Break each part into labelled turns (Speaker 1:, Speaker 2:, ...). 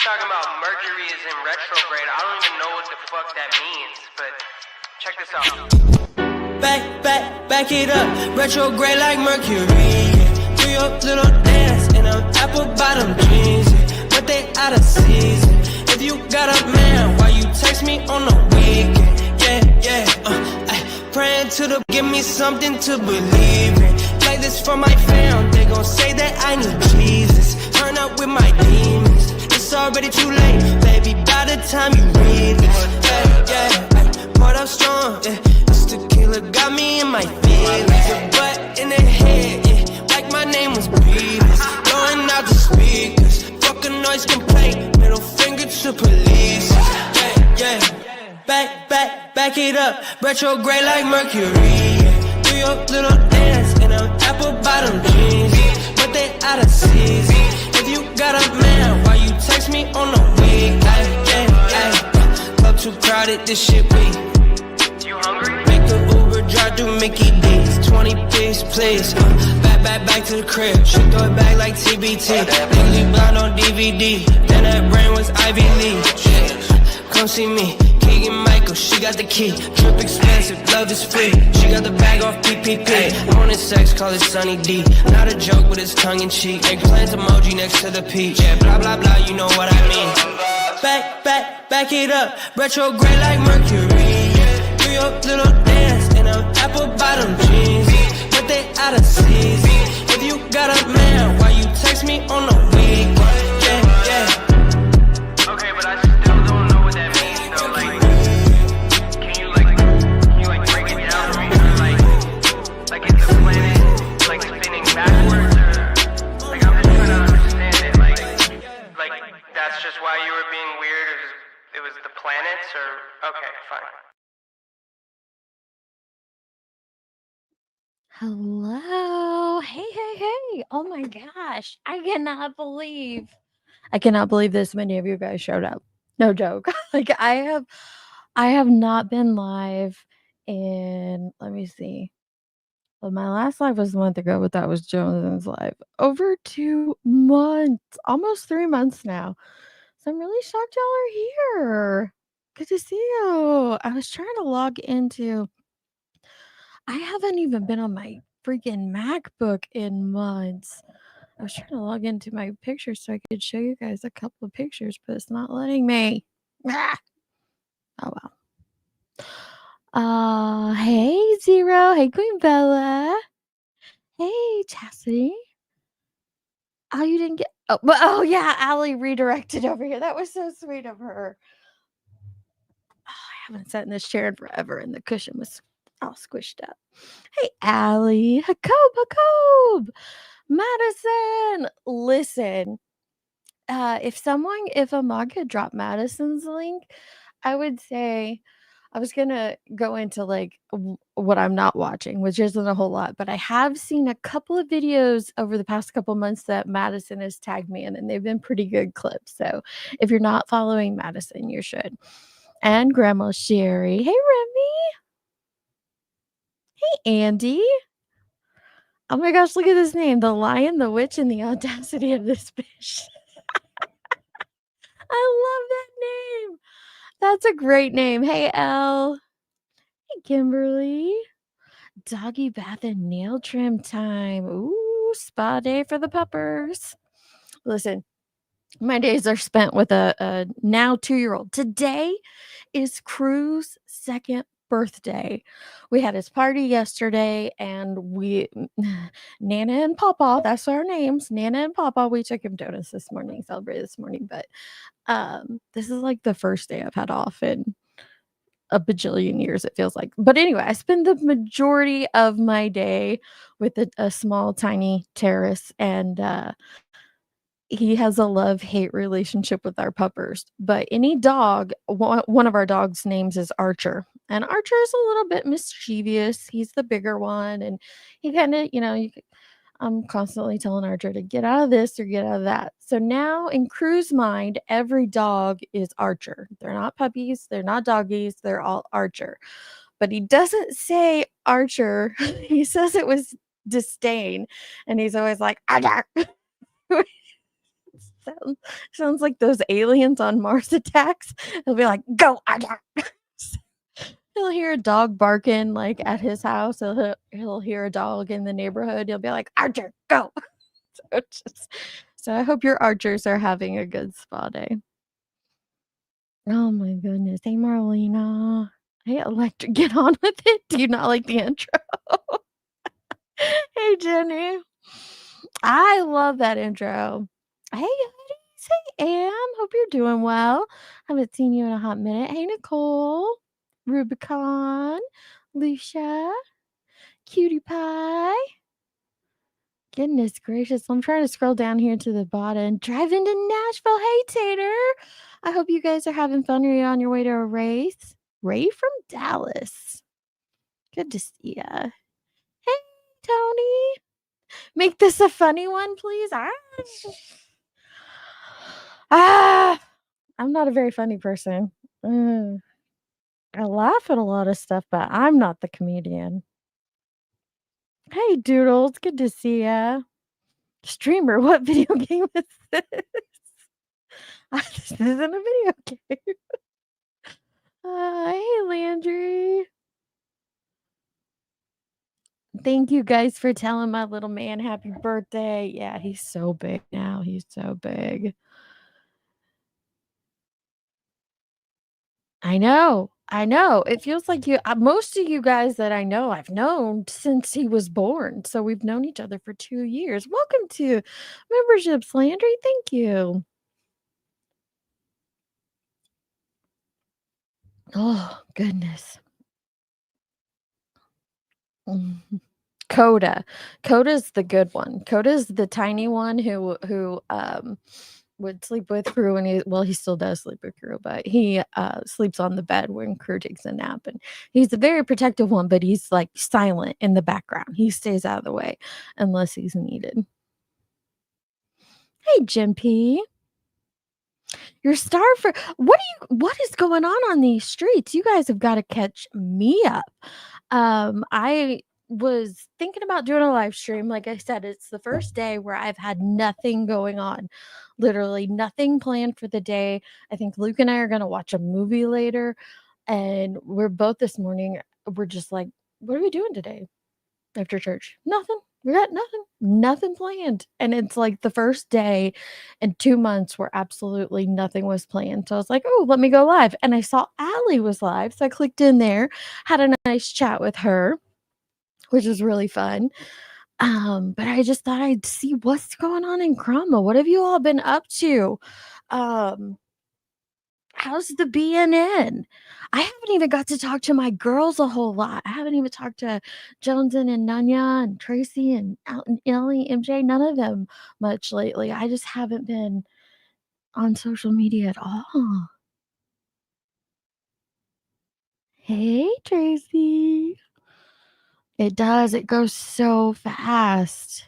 Speaker 1: talking about Mercury is in retrograde. I don't even know what the fuck that means, but check this out.
Speaker 2: Back it up, retrograde like Mercury. Yeah. Do your little dance in them apple bottom jeans, yeah. But they out of season. If you got a man, why you text me on the weekend? Praying to the give me something to believe in. Play this for my fam, they gon' say that I need Jesus. Turn up with my demons. It's already too late, baby, by the time you read this. Poured up strong, this tequila got me in my feelings. A butt in the head, like my name was Beatles. Blowing out the speakers, fuck a noise complaint, middle finger to police. Back it up, retrograde like Mercury. Yeah. Do your little dance in them apple bottom jeans, yeah. But they out of season. If you got a man, why you text me on the week? Club too crowded, this shit weak.
Speaker 1: You hungry?
Speaker 2: Make the Uber drive through Mickey D's. 20 piece, please. Back to the crib. She throw it back like TBT. Legally blind on DVD. Then that brain was Ivy League. Come see me. Keegan Michael, she got the key. Trip expensive, love is free. She got the bag off PPP. Wanted sex, call it Sunny D. Not a joke, but it's tongue in cheek. Eggplant emoji next to the peach. Yeah, blah, blah, blah, you know what I mean. Back it up. Retrograde like Mercury. Yeah. Do your little dance in them apple bottom jeans. Yeah. But they out of season. If you got a man, why you text me on the weekend?
Speaker 1: Okay, but I still don't know what that means though. Like, can you break it down for me? Like is the planet like spinning backwards, or like I'm just trying to understand it. Like that's just why you were being weird. It was the planets, or okay, fine.
Speaker 3: Hello. Hey. Oh my gosh. I cannot believe this many of you guys showed up. No joke. Like I have not been live in, let me see. Well, my last live was a month ago, but that was Jonathan's live. Over 2 months, almost 3 months now. So I'm really shocked y'all are here. Good to see you. I was trying to log into, I haven't even been on my freaking MacBook in months. I was trying to log into my pictures so I could show you guys a couple of pictures, but it's not letting me. Ah! Oh well. Hey Zero. Hey Queen Bella. Hey Chastity. Oh, you didn't get. Oh yeah, Allie redirected over here. That was so sweet of her. Oh, I haven't sat in this chair in forever, and the cushion was all squished up. Hey Allie. Hakob. Madison. Listen. If a mug had dropped Madison's link, I would say I was gonna go into like what I'm not watching, which isn't a whole lot, but I have seen a couple of videos over the past couple months that Madison has tagged me in, and they've been pretty good clips. So if you're not following Madison, you should. And Grandma Sherry. Hey Remy. Hey Andy. Oh my gosh, look at this name. The Lion, the Witch, and the Audacity of this fish. I love that name. That's a great name. Hey, Elle. Hey, Kimberly. Doggy bath and nail trim time. Ooh, spa day for the puppers. Listen, my days are spent with a now 2-year-old. Today is Crew's second birthday. We had his party yesterday, and Nana and Papa, that's our names, Nana and Papa, we took him donuts this morning, celebrated this morning, but this is like the first day I've had off in a bajillion years, it feels like. But anyway, I spend the majority of my day with a small, tiny terrace, and he has a love-hate relationship with our puppers. But any dog, one of our dogs' names is Archer. And Archer is a little bit mischievous. He's the bigger one. And he kind of, I'm constantly telling Archer to get out of this or get out of that. So now in Crew's mind, every dog is Archer. They're not puppies. They're not doggies. They're all Archer. But he doesn't say Archer. He says it was disdain. And he's always like, Archer. Sounds like those aliens on Mars Attacks. He'll be like, "Go, Archer!" He'll hear a dog barking like at his house. He'll hear a dog in the neighborhood. He'll be like, "Archer, go!" So I hope your archers are having a good spa day. Oh my goodness. Hey, Marlena. Hey, Electric, get on with it. Do you not like the intro? Hey, Jenny. I love that intro. Hey, hoodies. Hey, Am. Hope you're doing well. Haven't seen you in a hot minute. Hey, Nicole. Rubicon. Lucia. Cutie Pie. Goodness gracious. I'm trying to scroll down here to the bottom. Drive into Nashville. Hey, Tater. I hope you guys are having fun. Are you on your way to a race? Ray from Dallas. Good to see ya. Hey, Tony. Make this a funny one, please. I'm not a very funny person. I laugh at a lot of stuff, but I'm not the comedian. Hey, Doodles. Good to see ya. Streamer, what video game is this? This isn't a video game. Hey, Landry. Thank you guys for telling my little man happy birthday. Yeah, he's so big now. He's so big. I know. I know. It feels like most of you guys that I know, I've known since he was born. So we've known each other for 2 years. Welcome to Memberships, Landry. Thank you. Oh, goodness. Coda. Coda's the good one. Coda's the tiny one who would sleep with Crew, and he still does sleep with Crew, but he sleeps on the bed when Crew takes a nap, and he's a very protective one, but he's like silent in the background. He stays out of the way unless he's needed. Hey, Jim P. You're starved for what is going on these streets? You guys have got to catch me up. I was thinking about doing a live stream. Like I said, it's the first day where I've had nothing going on. Literally nothing planned for the day. I think Luke and I are going to watch a movie later, and we're both this morning, we're just like, what are we doing today after church? Nothing. We got nothing planned. And it's like the first day in 2 months where absolutely nothing was planned. So I was like, oh, let me go live. And I saw Allie was live. So I clicked in there, had a nice chat with her, which was really fun. But I just thought I'd see what's going on in Cromwell. What have you all been up to? How's the BNN? I haven't even got to talk to my girls a whole lot. I haven't even talked to Joneson and Nanya and Tracy and Ellie, MJ, none of them much lately. I just haven't been on social media at all. Hey, Tracy. It does. It goes so fast.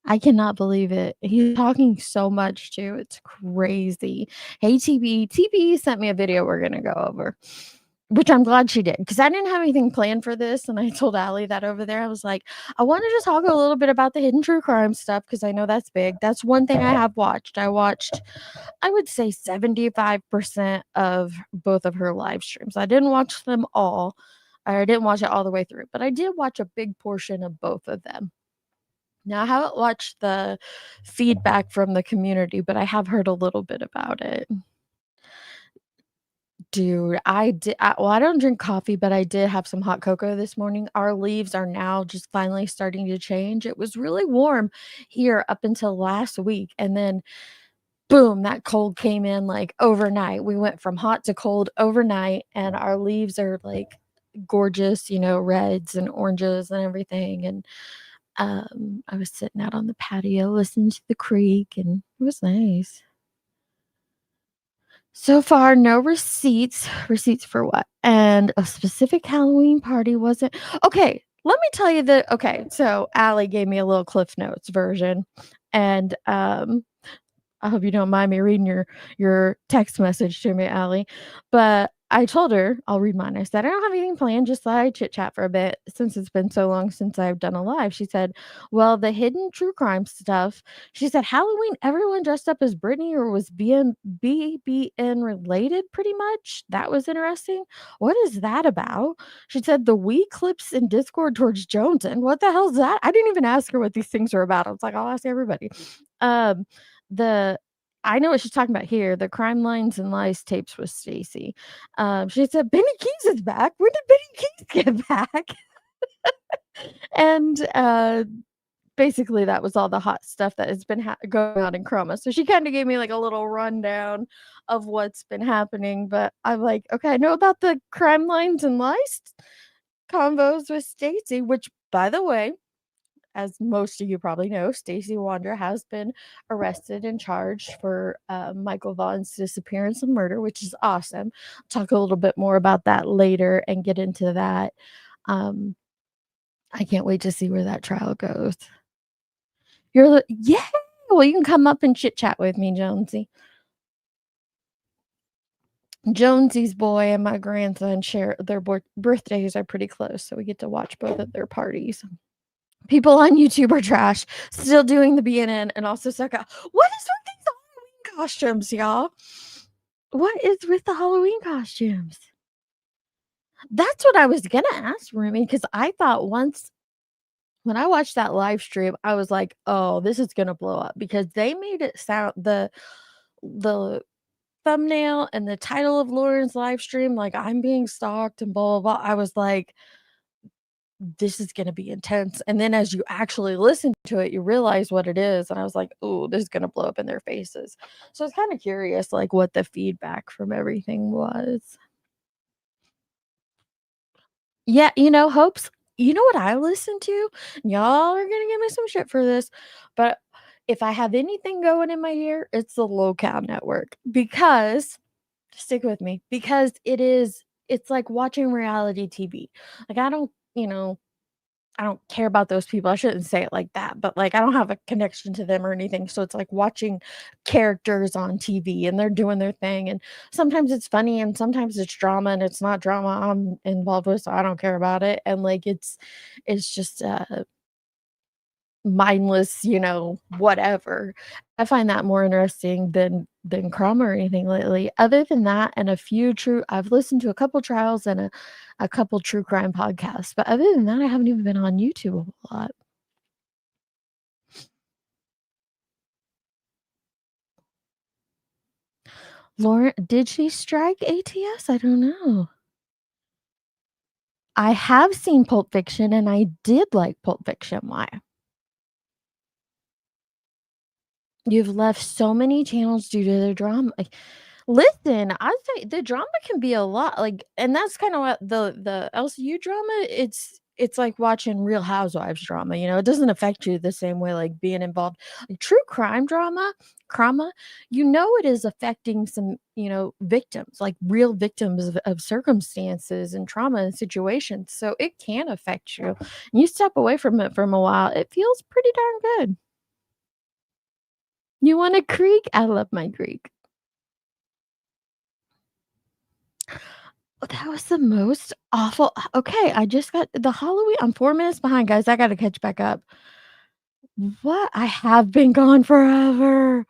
Speaker 3: I cannot believe it. He's talking so much too. It's crazy. Hey, TB. TB sent me a video we're going to go over, which I'm glad she did, because I didn't have anything planned for this. And I told Allie that over there. I was like, I wanted to talk a little bit about the hidden true crime stuff, because I know that's big. That's one thing I have watched. I would say 75% of both of her live streams. I didn't watch them all. I didn't watch it all the way through, but I did watch a big portion of both of them. Now, I haven't watched the feedback from the community, but I have heard a little bit about it. Dude, I don't drink coffee, but I did have some hot cocoa this morning. Our leaves are now just finally starting to change. It was really warm here up until last week, and then boom, that cold came in like overnight. We went from hot to cold overnight, and our leaves are like gorgeous, reds and oranges and everything. And I was sitting out on the patio listening to the creek, and it was nice. So far, no receipts. Receipts for what? And a specific Halloween party wasn't. Okay, let me tell you that. Okay, so Allie gave me a little Cliff Notes version, and I hope you don't mind me reading your text message to me, Allie. But I told her, I'll read mine. I said, "I don't have anything planned, just thought I'd chit chat for a bit since it's been so long since I've done a live." She said, "Well, the hidden true crime stuff." She said, "Halloween, everyone dressed up as Britney or was BBN related pretty much. That was interesting. What is that about?" She said, "The we clips in Discord towards Jones. And what the hell's that?" I didn't even ask her what these things are about. I was like, I'll ask everybody. Um, the I know what she's talking about here. The crime lines and lies tapes with Stacy. She said, "Benny Keys is back. When did Benny Keys get back?" And basically, that was all the hot stuff that has been going on in Chroma. So she kind of gave me like a little rundown of what's been happening. But I'm like, okay, I know about the crime lines and lies convos with Stacy, which, by the way, as most of you probably know, Stacy Wander has been arrested and charged for Michael Vaughn's disappearance and murder, which is awesome. Talk a little bit more about that later and get into that. Um, I can't wait to see where that trial goes. Yeah. Well, you can come up and chit chat with me, Jonesy. Jonesy's boy and my grandson share their birthdays are pretty close, so we get to watch both of their parties. People on YouTube are trash, still doing the BNN and also suck out. What is with these Halloween costumes, y'all? What is with the Halloween costumes? That's what I was gonna ask Rumi because I thought once when I watched that live stream, I was like, "Oh, this is gonna blow up," because they made it sound the thumbnail and the title of Lauren's live stream, like I'm being stalked and blah blah blah. I was like, this is gonna be intense. And then as you actually listen to it, you realize what it is. And I was like, oh, this is gonna blow up in their faces. So I was kind of curious, like, what the feedback from everything was. Yeah, Hopes, you know what I listen to? Y'all are gonna give me some shit for this, but if I have anything going in my ear, it's the Lowcal Network because stick with me because it's like watching reality TV. Like I don't care about those people. I shouldn't say it like that, but like I don't have a connection to them or anything. So it's like watching characters on TV and they're doing their thing. And sometimes it's funny and sometimes it's drama and it's not drama I'm involved with, so I don't care about it. And like it's just mindless, whatever. I find that more interesting than Crumb or anything lately. Other than that, and I've listened to a couple trials and a couple true crime podcasts, but other than that, I haven't even been on YouTube a whole lot. Lauren, did she strike ATS? I don't know. I have seen Pulp Fiction and I did like Pulp Fiction. Why? You've left so many channels due to the drama. Listen, I'd say the drama can be a lot, like, and that's kind of what the LCU drama. It's like watching Real Housewives drama. It doesn't affect you the same way like being involved. Like, true crime drama, it is affecting some victims, like real victims of circumstances and trauma and situations. So it can affect you. You step away from it from a while, it feels pretty darn good. You want a creek? I love my creek. That was the most awful okay, I just got the Halloween I'm 4 minutes behind, guys, I gotta catch back up. What? I have been gone forever.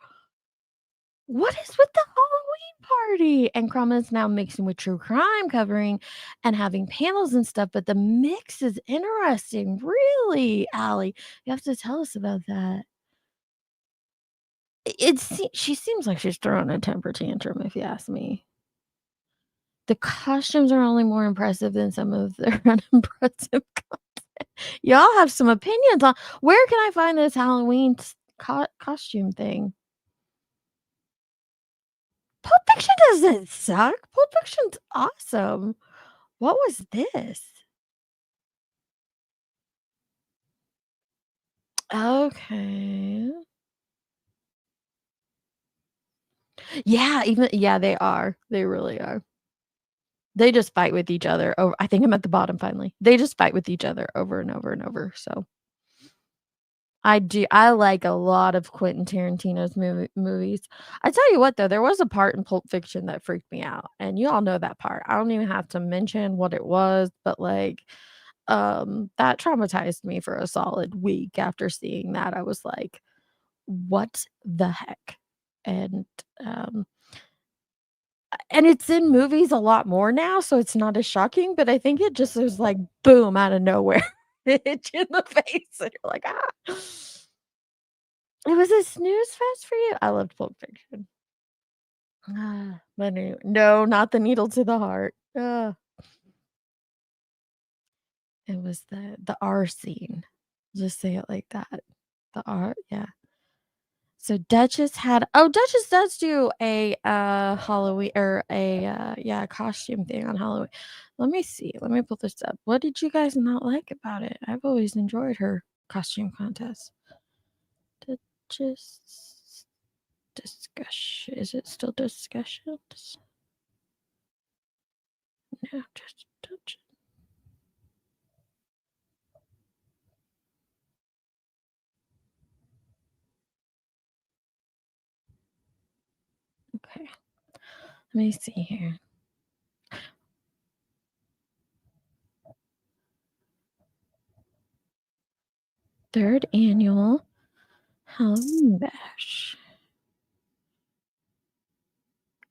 Speaker 3: What is with the Halloween party? And Crumb is now mixing with true crime covering and having panels and stuff, but the mix is interesting. Really, Allie? You have to tell us about that. She seems like she's throwing a temper tantrum, if you ask me. The costumes are only more impressive than some of their unimpressive content. Y'all have some opinions on where can I find this Halloween costume thing? Pulp Fiction doesn't suck. Pulp Fiction's awesome. What was this? Okay. Yeah, they are. They really are. They just fight with each other over I think I'm at the bottom finally. They just fight with each other over and over and over, so I do. I like a lot of Quentin Tarantino's movies. I tell you what, though, there was a part in Pulp Fiction that freaked me out, and you all know that part. I don't even have to mention what it was, but like, that traumatized me for a solid week after seeing that. I was like, "What the heck?" And and it's in movies a lot more now, so it's not as shocking, but I think it just was like boom out of nowhere. It hit you in the face, and you're like, "Ah." It was a snooze fest for you? I loved Pulp Fiction. But anyway, no, not the needle to the heart. It was the R scene. Just say it like that. The R, yeah. So Duchess Duchess does do a Halloween or a yeah, costume thing on Halloween. Let me see. Let me pull this up. What did you guys not like about it? I've always enjoyed her costume contest. Duchess discussion. Is it still discussions? No, just Duchess. Okay. Let me see here. Third annual Halloween Bash.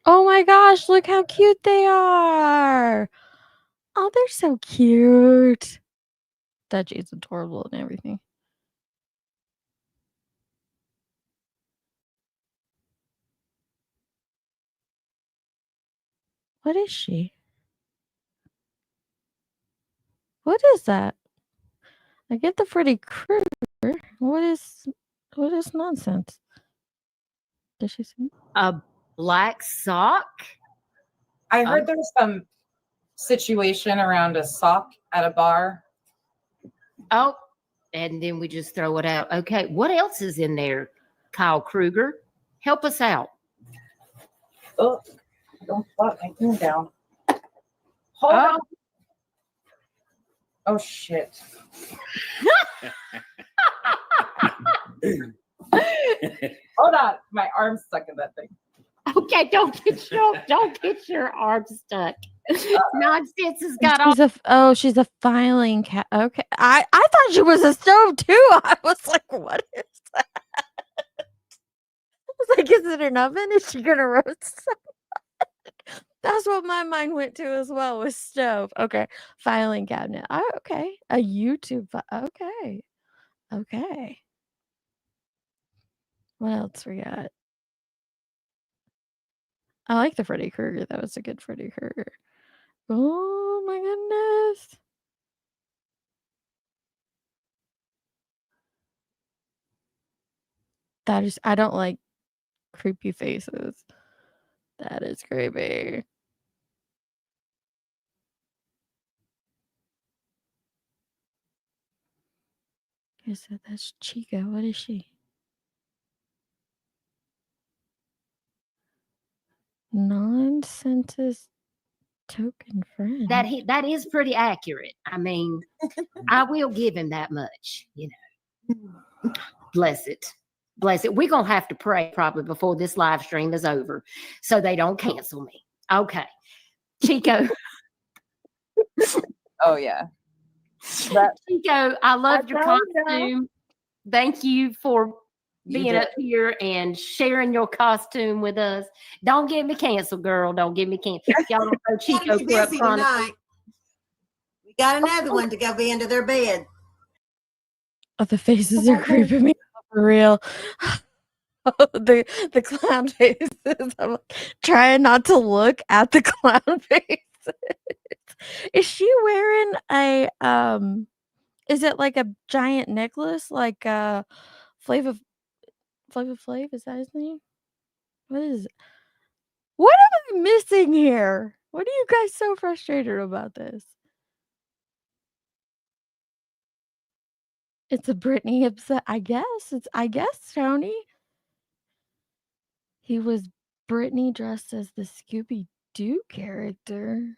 Speaker 3: Oh my gosh, look how cute they are. Oh, they're so cute. Duchy's adorable and everything. What is she? What is that? I get the Freddy Krueger. What is nonsense? Does she say?
Speaker 4: A black sock?
Speaker 5: I heard there's some situation around a sock at a bar.
Speaker 4: Oh, and then we just throw it out. Okay, what else is in there, Kyle Kruger? Help us out.
Speaker 5: Oh, don't put my thing down. Hold on. Oh, shit. Hold on. My arm's stuck in that thing.
Speaker 4: Okay, don't get your arm stuck. Nonsense has got all.
Speaker 3: She's a filing cat. Okay, I thought she was a stove too. I was like, what is that? I was like, is it an oven? Is she gonna roast something? That's what my mind went to as well, was stove. Okay, filing cabinet. Oh, okay, a YouTube. Okay, okay. What else we got? I like the Freddy Krueger. That was a good Freddy Krueger. Oh my goodness. That is, I don't like creepy faces. That is creepy. Okay, so that's Chica. What is she? Non-census token friend.
Speaker 4: That is pretty accurate. I mean, I will give him that much, you know. Bless it. Bless it. We're gonna have to pray probably before this live stream is over so they don't cancel me. Okay. Chico.
Speaker 5: Oh, yeah.
Speaker 4: Chico, I loved your costume. Thank you for being up here and sharing your costume with us. Don't get me canceled, girl. Don't get me canceled. Y'all don't know Chico grew up
Speaker 6: tonight. We got another one to go be into their bed.
Speaker 3: Oh, the faces are creeping me out for real. Oh, the clown faces. I'm like, trying not to look at the clown faces. Is she wearing a is it like a giant necklace like Flava Flav? Is that his name? What is it? What am I missing here? What are you guys so frustrated about this? It's a Britney upset. I guess, Tony. He was Britney dressed as the Scooby-Doo character.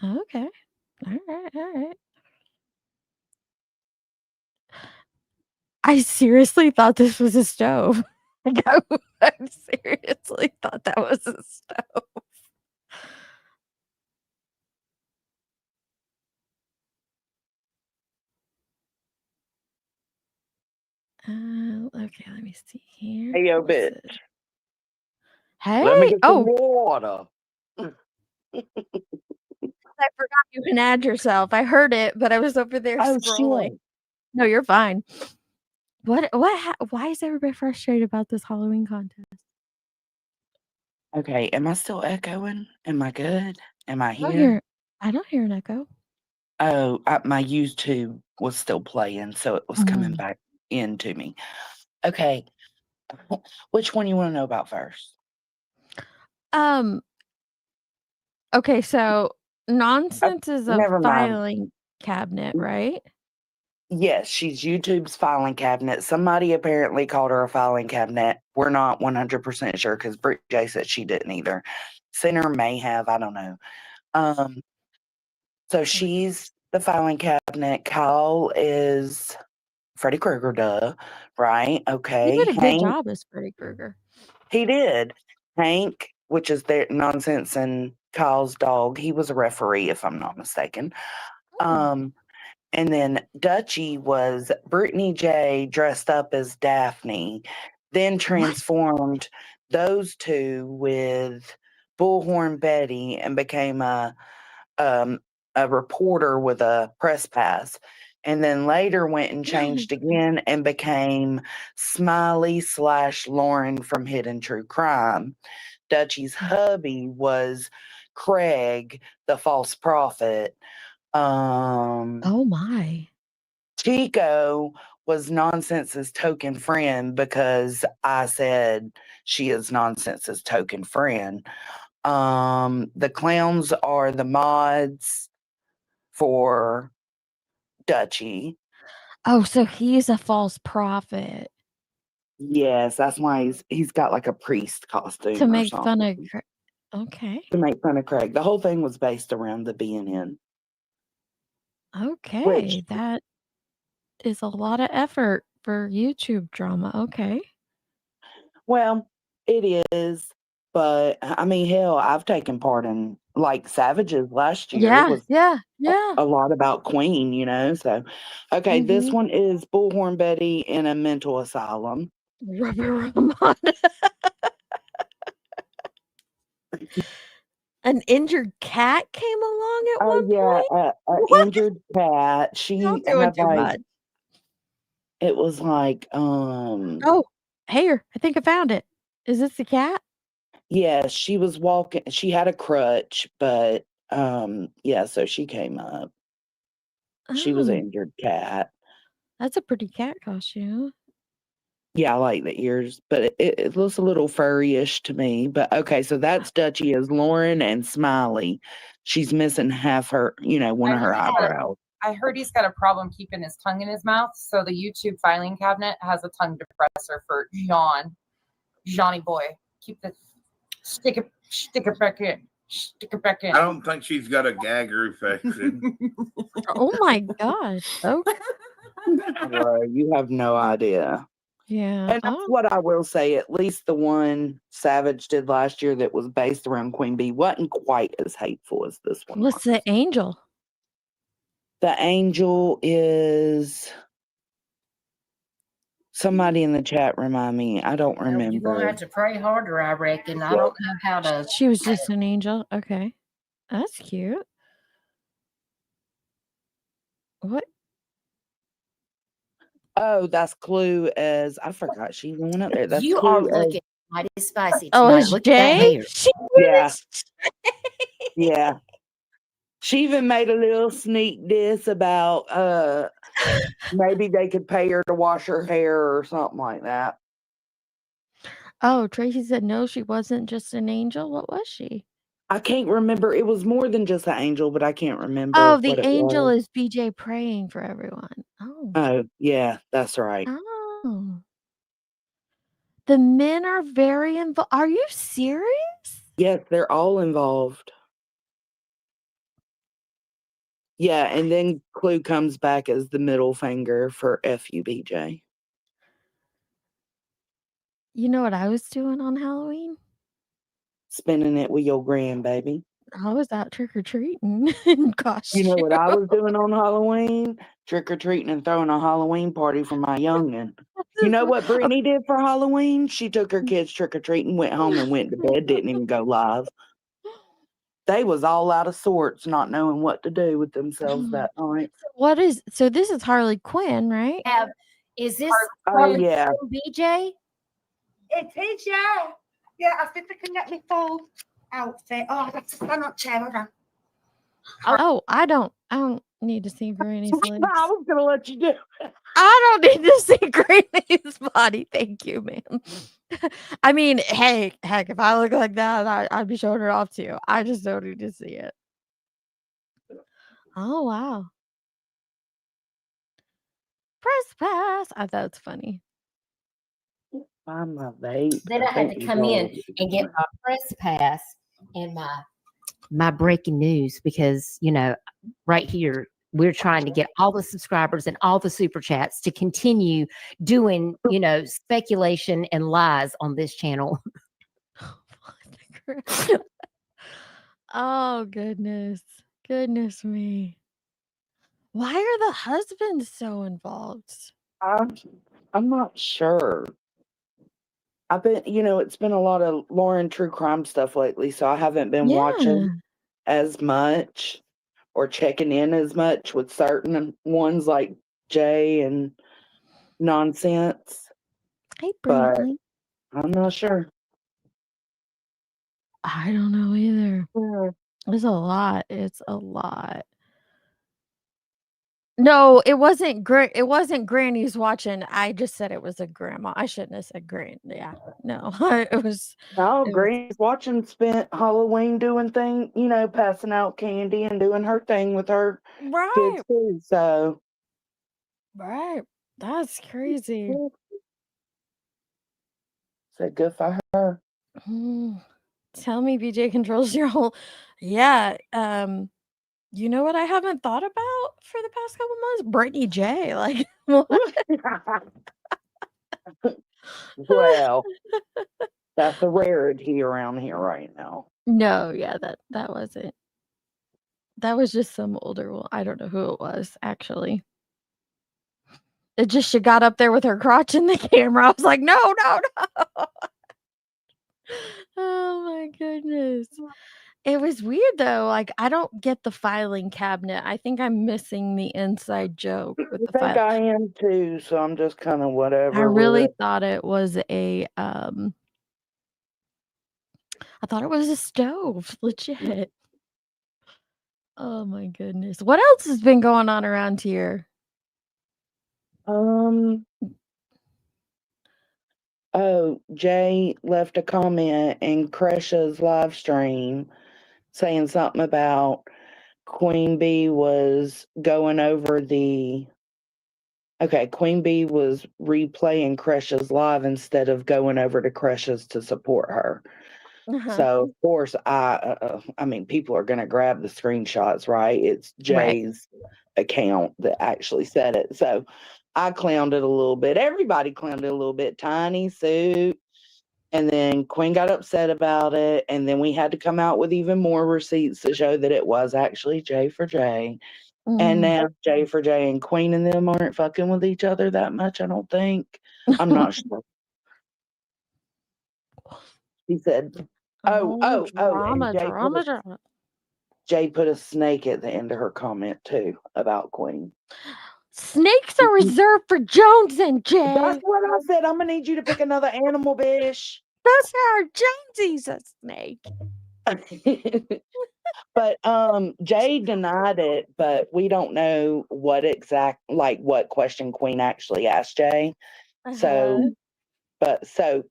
Speaker 3: Okay. All right. I seriously thought this was a stove. Like, I seriously thought that was a stove. Okay, let me see here.
Speaker 7: Hey, yo,
Speaker 3: What's
Speaker 7: bitch.
Speaker 3: it?
Speaker 7: Let me
Speaker 3: Hey!
Speaker 7: get some
Speaker 3: Oh,
Speaker 7: water.
Speaker 3: I forgot you can add yourself. I heard it, but I was over there
Speaker 7: Oh,
Speaker 3: scrolling.
Speaker 7: shit.
Speaker 3: No, you're fine. Why is everybody frustrated about this Halloween contest?
Speaker 7: Okay, am I still echoing? Am I good? Am I
Speaker 3: I don't
Speaker 7: here?
Speaker 3: hear I don't hear an echo.
Speaker 7: Oh, my YouTube was still playing, so it was coming
Speaker 3: Mm.
Speaker 7: back into me. Okay. Which one you want to know about first?
Speaker 3: Um, okay, so Nonsense is a
Speaker 7: Never mind.
Speaker 3: filing cabinet, right?
Speaker 7: Yes, she's YouTube's filing cabinet. Somebody apparently called her a filing cabinet. We're not 100% sure because Britt J said she didn't either. Center may have, I don't know. So she's the filing cabinet. Kyle is Freddy Krueger, duh. Right?
Speaker 3: He
Speaker 7: Okay.
Speaker 3: did a good
Speaker 7: Hank,
Speaker 3: job as Freddy Krueger.
Speaker 7: he did. Hank, which is their Nonsense and Kyle's dog, he was a referee, if I'm not mistaken.
Speaker 3: Oh.
Speaker 7: And then Dutchie was Brittany J dressed up as Daphne, then transformed those two with Bullhorn Betty and became a reporter with a press pass. And then later went and changed again and became Smiley / Lauren from Hidden True Crime. Dutchie's hubby was Craig, the false prophet.
Speaker 3: Oh my.
Speaker 7: Chico was Nonsense's token friend because I said she is Nonsense's token friend. The clowns are the mods for Dutchie.
Speaker 3: Oh, so he's a false prophet
Speaker 7: Yes, that's why he's got like a priest
Speaker 3: to
Speaker 7: costume or
Speaker 3: make fun of
Speaker 7: something
Speaker 3: okay.
Speaker 7: to make fun of Craig. The whole thing was based around the BNN,
Speaker 3: Okay,
Speaker 7: which,
Speaker 3: that is a lot of effort for YouTube drama. Okay.
Speaker 7: well, it is. But I mean, hell, I've taken part in like Savages last year. It
Speaker 3: Yeah,
Speaker 7: was
Speaker 3: yeah, yeah.
Speaker 7: a lot about Queen, you know. So, okay, this
Speaker 3: Mhm.
Speaker 7: one is Bullhorn Betty in a mental asylum.
Speaker 3: Rubber Ramon. An injured cat came along at
Speaker 7: Oh
Speaker 3: one
Speaker 7: yeah,
Speaker 3: point?
Speaker 7: a
Speaker 3: What?
Speaker 7: injured cat.
Speaker 3: Y'all
Speaker 7: She
Speaker 3: doing
Speaker 7: had
Speaker 3: too
Speaker 7: like
Speaker 3: much.
Speaker 7: it was like
Speaker 3: Oh, here, I think I found it. Is this the cat?
Speaker 7: yeah, she was walking. She had a crutch, but yeah, so she came up. She was an
Speaker 3: Oh,
Speaker 7: injured cat.
Speaker 3: that's a pretty cat costume.
Speaker 7: Yeah, I like the ears, but it looks a little furry-ish to me. But okay, so that's Dutchie as Lauren and Smiley. She's missing half her, one
Speaker 5: I
Speaker 7: of her
Speaker 5: heard he's got
Speaker 7: eyebrows.
Speaker 5: I heard he's got a problem keeping his tongue in his mouth. So the YouTube filing cabinet has a tongue depressor for Johnny boy. Stick it back in. Stick it back in.
Speaker 8: I don't think she's got a gag reflection.
Speaker 3: Oh my gosh. Oh,
Speaker 7: Bro, you have no idea.
Speaker 3: yeah.
Speaker 7: And that's
Speaker 3: Oh,
Speaker 7: what I will say. At least the one Savage did last year that was based around Queen Bee wasn't quite as hateful as this one
Speaker 3: what's
Speaker 7: was.
Speaker 3: the angel?
Speaker 7: The angel is somebody in the chat. Remind me. I don't
Speaker 4: Well, you're gonna
Speaker 7: remember.
Speaker 4: have to pray harder, I reckon. I don't know how to.
Speaker 3: She was just an angel. Okay. That's cute. What?
Speaker 7: Oh, that's Clue as I forgot she went up there. That's
Speaker 4: You
Speaker 7: Clue
Speaker 4: are
Speaker 7: as
Speaker 4: looking mighty spicy
Speaker 3: Oh,
Speaker 4: tonight.
Speaker 3: it's
Speaker 4: Look at that
Speaker 3: Jay?
Speaker 4: hair.
Speaker 3: She
Speaker 7: yeah,
Speaker 3: is.
Speaker 7: yeah. She even made a little sneak diss about maybe they could pay her to wash her hair or something like that.
Speaker 3: Oh, Tracy said no, she wasn't just an angel. What was she?
Speaker 7: I can't remember. It was more than just an angel, but I can't remember
Speaker 3: Oh,
Speaker 7: what
Speaker 3: the
Speaker 7: it
Speaker 3: angel
Speaker 7: was.
Speaker 3: is BJ praying for everyone. Oh.
Speaker 7: Oh, yeah, that's right.
Speaker 3: Oh. The men are very involved. Are you serious?
Speaker 7: Yes, they're all involved. Yeah, and then Clue comes back as the middle finger for FUBJ.
Speaker 3: You know what I was doing on Halloween?
Speaker 7: Spinning it with your grandbaby.
Speaker 3: I was out trick or treating in costume.
Speaker 7: You know what I was doing on Halloween? Trick or treating and throwing a Halloween party for my youngin'. You know what Brittany did for Halloween? She took her kids trick or treating, went home and went to bed, didn't even go live. They was all out of sorts, not knowing what to do with themselves that night.
Speaker 3: So this is Harley Quinn, right?
Speaker 4: Is this
Speaker 7: Oh yeah.
Speaker 4: BJ?
Speaker 6: It is, yeah. Yeah, I've been picking up my full outfit. Oh, that's a stand up chair. Hold on.
Speaker 3: Oh, I don't need to see Granny's legs.
Speaker 7: I was gonna let you do.
Speaker 3: I don't need to see Granny's body. Thank you, ma'am. I mean, hey, heck, if I look like that, I'd be showing it off to you. I just don't need to see it. Oh wow. Press pass. I thought it's funny.
Speaker 7: I'm a vape.
Speaker 4: Then I had to come in and get my press pass and my breaking news because right here we're trying to get all the subscribers and all the super chats to continue doing speculation and lies on this channel.
Speaker 3: Oh goodness me. Why are the husbands so involved?
Speaker 7: I'm not sure. I've been, it's been a lot of Lauren true crime stuff lately, so I haven't been watching as much or checking in as much with certain ones like Jay and Nonsense.
Speaker 3: Hey,
Speaker 7: But
Speaker 3: Brinkley.
Speaker 7: I'm not sure.
Speaker 3: I don't know either. It's a lot. It's a lot. No, it wasn't it wasn't Granny's watching. I just said it was a grandma. I shouldn't have said Gran. Yeah. No. It was
Speaker 7: Granny's watching spent Halloween doing thing, passing out candy and doing her thing with her kids too. So
Speaker 3: right. That's crazy.
Speaker 7: So good for her.
Speaker 3: Tell me BJ controls your whole you know what I haven't thought about for the past couple months? Brittany J. Like what?
Speaker 7: Well, that's a rarity around here right now.
Speaker 3: No, yeah, that wasn't. That was just some older one. I don't know who it was, actually. It just she got up there with her crotch in the camera. I was like, no. Oh my goodness. It was weird though. Like I don't get the filing cabinet. I think I'm missing the inside joke with the
Speaker 7: I think I am too, so I'm just kind of whatever.
Speaker 3: I really thought it was a I thought it was a stove, legit. Oh my goodness. What else has been going on around here?
Speaker 7: Oh, Jay left a comment in Kresha's live stream saying something about Queen Bee was going over Queen Bee was replaying Kresha's live instead of going over to Kresha's to support her. So of course I mean people are gonna grab the screenshots, right? It's Jay's account that actually said it. So I clowned it a little bit. Everybody clowned it a little bit. Tiny Suit. And then Queen got upset about it. And then we had to come out with even more receipts to show that it was actually Jay for Jay. And now Jay for Jay and Queen and them aren't fucking with each other that much, I don't think. I'm not sure. He said, Jay put a snake at the end of her comment too about Queen.
Speaker 3: Snakes are reserved for Jones and Jay.
Speaker 7: That's what I said. I'm gonna need you to pick another animal, bitch.
Speaker 3: That's how Jonesy's a snake.
Speaker 7: But Jay denied it, but we don't know what question Queen actually asked Jay. So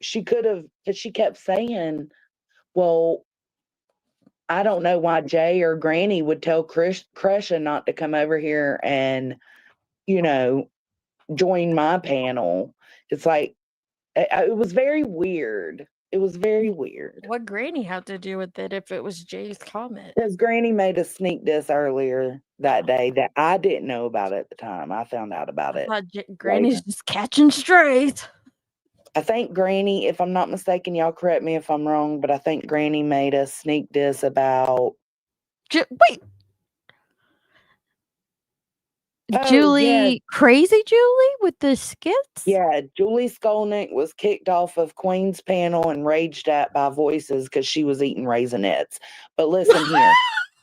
Speaker 7: she could have, because she kept saying, well, I don't know why Jay or Granny would tell Kresha not to come over here and, join my panel. It's like, it was very weird. It was very weird.
Speaker 3: What Granny had to do with it if it was Jay's comment?
Speaker 7: Because Granny made a sneak diss earlier that day that I didn't know about at the time. I found out about it.
Speaker 3: Granny's just catching strays.
Speaker 7: I think Granny, if I'm not mistaken, y'all correct me if I'm wrong, but I think Granny made a sneak diss about.
Speaker 3: Wait,
Speaker 7: Oh, yeah.
Speaker 3: Julie, crazy Julie with the skits?
Speaker 7: Yeah, Julie Skolnick was kicked off of Queen's panel and raged at by Voices because she was eating Raisinets. But listen here,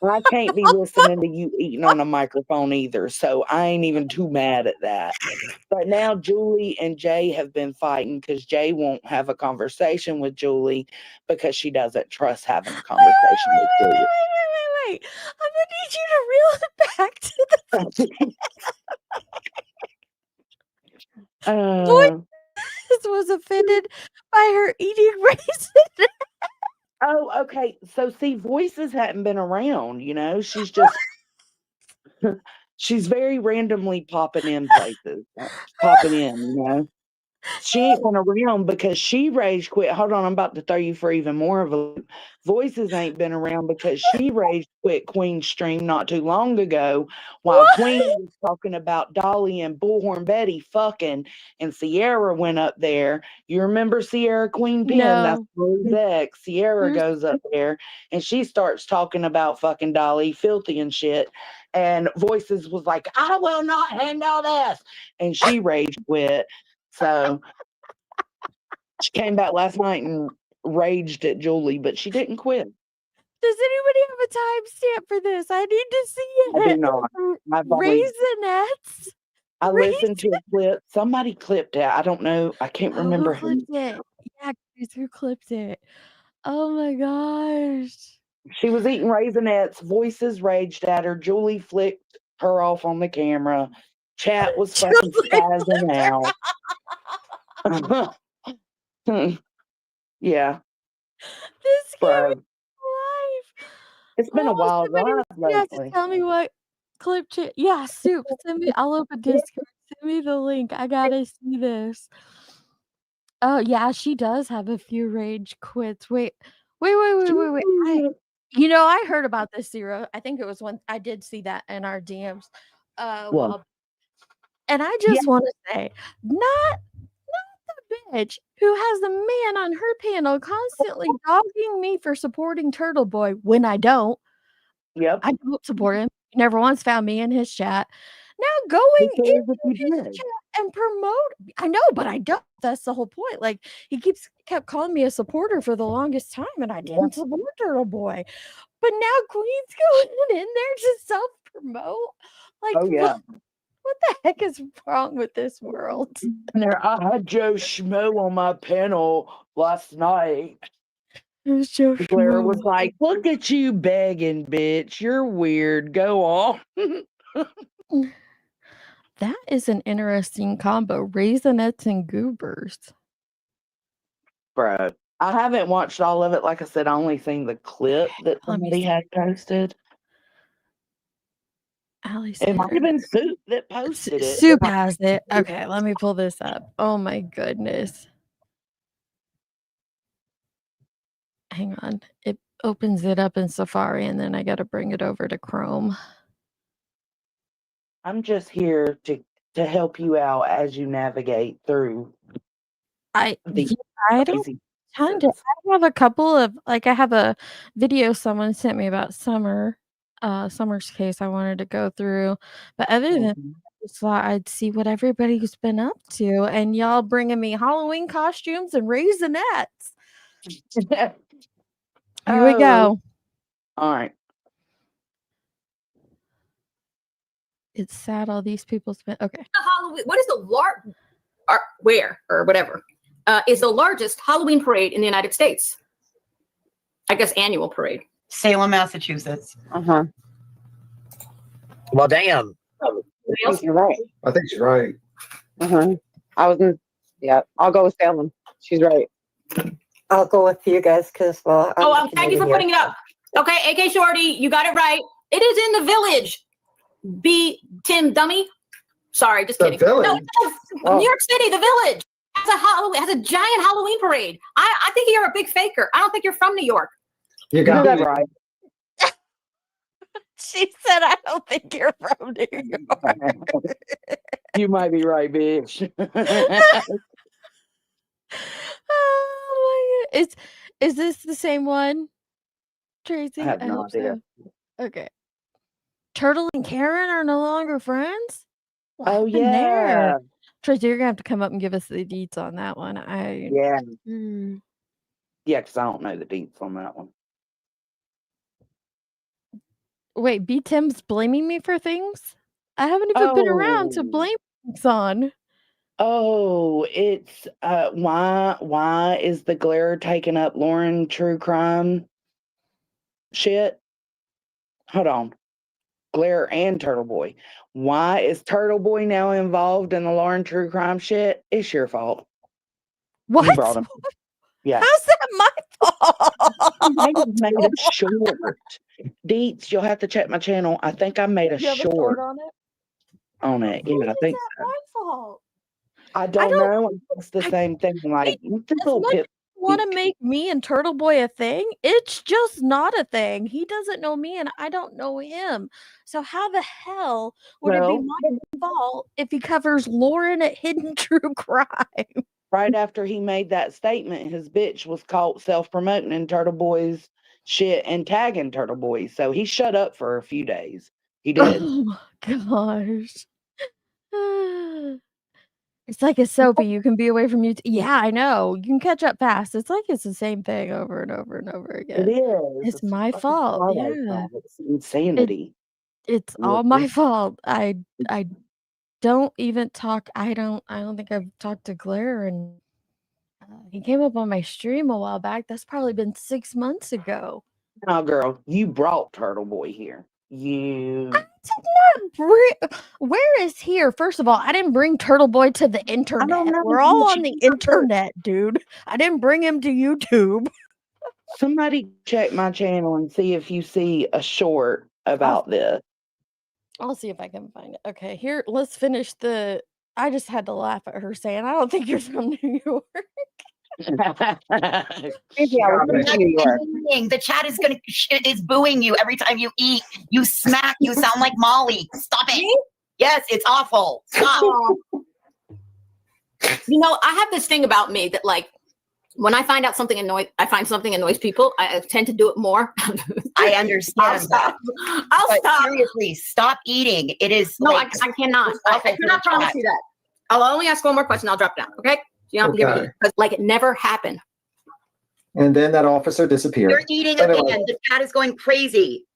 Speaker 7: I can't be listening to you eating on a microphone either, so I ain't even too mad at that. But now Julie and Jay have been fighting because Jay won't have a conversation with Julie because she doesn't trust having a conversation with Julie.
Speaker 3: Wait. I'm gonna need you to reel it back to the Voices was offended by her eating raisins.
Speaker 7: Oh, okay. So see, Voices hadn't been around, she's just she's very randomly popping in places. Popping in. She ain't been around because she rage quit. Hold on, I'm about to throw you for even more of a loop. Voices ain't been around because she rage quit Queen's stream not too long ago while
Speaker 3: What?
Speaker 7: Queen was talking about Dolly and Bullhorn Betty fucking, and Sierra went up there. You remember Sierra Queen Pen? That's
Speaker 3: No.
Speaker 7: Rose's ex. Sierra
Speaker 3: Who's-
Speaker 7: goes up there and she starts talking about fucking Dolly, filthy and shit. And Voices was like, I will not handle this. And she rage quit. So she came back last night and raged at Julie, but she didn't quit.
Speaker 3: Does anybody have a timestamp for this? I need to see it.
Speaker 7: I do not. I've only,
Speaker 3: Raisinets.
Speaker 7: I listened to a clip. Somebody clipped it. I don't know. I can't
Speaker 3: Oh,
Speaker 7: remember
Speaker 3: who
Speaker 7: who.
Speaker 3: clipped it? Yeah, who clipped it? Oh my gosh.
Speaker 7: She was eating Raisinets. Voices raged at her. Julie flicked her off on the camera. Chat was fucking spazzing out. Yeah,
Speaker 3: This
Speaker 7: bro.
Speaker 3: gave me life.
Speaker 7: It's been a wild ride
Speaker 3: You have to
Speaker 7: lately.
Speaker 3: tell me what clip yeah, Soup. Send me. I'll open Discord. Send me the link. I gotta see this. Oh yeah, she does have a few rage quits. Wait. I heard about this Zero. I think it was when I did see that in our DMs.
Speaker 7: What?
Speaker 3: And I just want to say, not the bitch who has the man on her panel constantly dogging me for supporting Turtle Boy when I don't.
Speaker 7: Yep.
Speaker 3: I don't support him. He never once found me in his chat. Now going into his chat and promote. I know, but I don't. That's the whole point. Like he kept calling me a supporter for the longest time, and I didn't support Turtle Boy. But now Queen's going in there to self-promote. Like,
Speaker 7: Oh yeah.
Speaker 3: what the heck is wrong with this world?
Speaker 7: I had Joe Schmo on my panel last night.
Speaker 3: Joe
Speaker 7: Blair was like, look at you begging, bitch. You're weird. Go on.
Speaker 3: That is an interesting combo. Raisinets and goobers.
Speaker 7: Bro, I haven't watched all of it. Like I said, I only seen the clip that somebody had posted. It might have been Soup that posted it.
Speaker 3: Soup has it. Okay, let me pull this up. Oh my goodness. Hang on. It opens it up in Safari and then I got to bring it over to Chrome.
Speaker 7: I'm just here to help you out as you navigate through.
Speaker 3: I don't kind of. I have a couple of I have a video someone sent me about Summer's case I wanted to go through, but other than that, I just thought I'd see what everybody's been up to, and y'all bringing me Halloween costumes and Raisinets. Here we go.
Speaker 7: All right.
Speaker 3: It's sad all these people spent. Okay.
Speaker 9: Halloween. What is the is the largest Halloween parade in the United States? I guess annual parade.
Speaker 10: Salem, Massachusetts.
Speaker 11: Well, damn.
Speaker 12: I think you're right.
Speaker 11: I think she's right.
Speaker 12: I'll go with Salem. She's right.
Speaker 13: I'll go with you guys because, well.
Speaker 9: Thank you for putting it up. Okay, AK Shorty, you got it right. It is in the Village. Tim Dummy. Sorry, just kidding. No, New York City, the Village has a giant Halloween parade. I think you're a big faker. I don't think you're from New York.
Speaker 11: You got
Speaker 7: that right.
Speaker 3: She said, I don't think you're from New York.
Speaker 7: You might be right, bitch.
Speaker 3: Oh my god. Is this the same one, Tracy?
Speaker 7: I have no
Speaker 3: hope
Speaker 7: idea.
Speaker 3: so. Okay. Turtle and Karen are no longer friends? What
Speaker 7: Oh
Speaker 3: happened there?
Speaker 7: yeah.
Speaker 3: Tracy, you're gonna have to come up and give us the deets on that one.
Speaker 7: Yeah.
Speaker 3: Mm.
Speaker 7: Yeah, because I don't know the deets on that one.
Speaker 3: Wait, B Tim's blaming me for things? I haven't even been around to
Speaker 7: Oh.
Speaker 3: blame things on.
Speaker 7: Oh, it's why is the glare taking up Lauren true crime shit? Hold on. Glare and Turtle Boy. Why is Turtle Boy now involved in the Lauren true crime shit? It's your fault.
Speaker 3: What?
Speaker 7: You brought him. Yeah.
Speaker 3: How's that my
Speaker 7: I
Speaker 3: fault?
Speaker 7: made a short. Deets, you'll have to check my channel. I think I made a
Speaker 3: You have a
Speaker 7: short
Speaker 3: short on it?
Speaker 7: on it.
Speaker 3: Who
Speaker 7: Yeah, I
Speaker 3: is
Speaker 7: think
Speaker 3: that my fault?
Speaker 7: I don't know. It's the
Speaker 3: I
Speaker 7: same thing. Like
Speaker 3: as
Speaker 7: this little
Speaker 3: much as
Speaker 7: pit.
Speaker 3: you want to make me and Turtle Boy a thing, it's just not a thing. He doesn't know me and I don't know him. So how the hell would it be
Speaker 7: Well,
Speaker 3: my fault if he covers Lauren at Hidden True Crime?
Speaker 7: right after he made that statement, his bitch was caught self-promoting in Turtle Boy's shit and tagging Turtle Boy. So he shut up for a few days. He did.
Speaker 3: Oh my gosh. It's like a soapy. You can be away from you. Yeah, I know. You can catch up fast. It's like it's the same thing over and over and over
Speaker 7: It
Speaker 3: again.
Speaker 7: is.
Speaker 3: It's my
Speaker 7: fucking
Speaker 3: fault.
Speaker 7: Twilight
Speaker 3: Yeah.
Speaker 7: Zone. It's insanity.
Speaker 3: It's all my fault. I don't even talk. I don't think I've talked to Claire, and he came up on my stream a while back. That's probably been 6 months ago.
Speaker 7: No, girl, you brought Turtle Boy here. You
Speaker 3: I did not bring. Where is here? First of all, I didn't bring Turtle Boy to the internet.
Speaker 7: know.
Speaker 3: We're all on the internet, dude. I didn't bring him to YouTube.
Speaker 7: Somebody check my channel and see if you see a short about this.
Speaker 3: I'll see if I can find it. Okay, here, let's finish the. I just had to laugh at her saying, I don't think you're from New York.
Speaker 14: The chat is is booing you every time you eat. You smack. You sound like Molly. Stop it. Yes, it's awful. Stop.
Speaker 9: You know, I have this thing about me that, like, when I find something annoys people, I tend to do it more.
Speaker 14: I understand that.
Speaker 9: I'll
Speaker 14: But
Speaker 9: stop.
Speaker 14: seriously, stop eating. It is
Speaker 9: No,
Speaker 14: like,
Speaker 9: I cannot. I cannot promise you that. I'll only ask one more question. I'll drop down. Okay? You don't have to give
Speaker 11: Okay.
Speaker 9: me because, like, it never happened.
Speaker 11: And then that officer disappeared.
Speaker 14: You're eating
Speaker 11: Anyway.
Speaker 14: again. The cat is going crazy.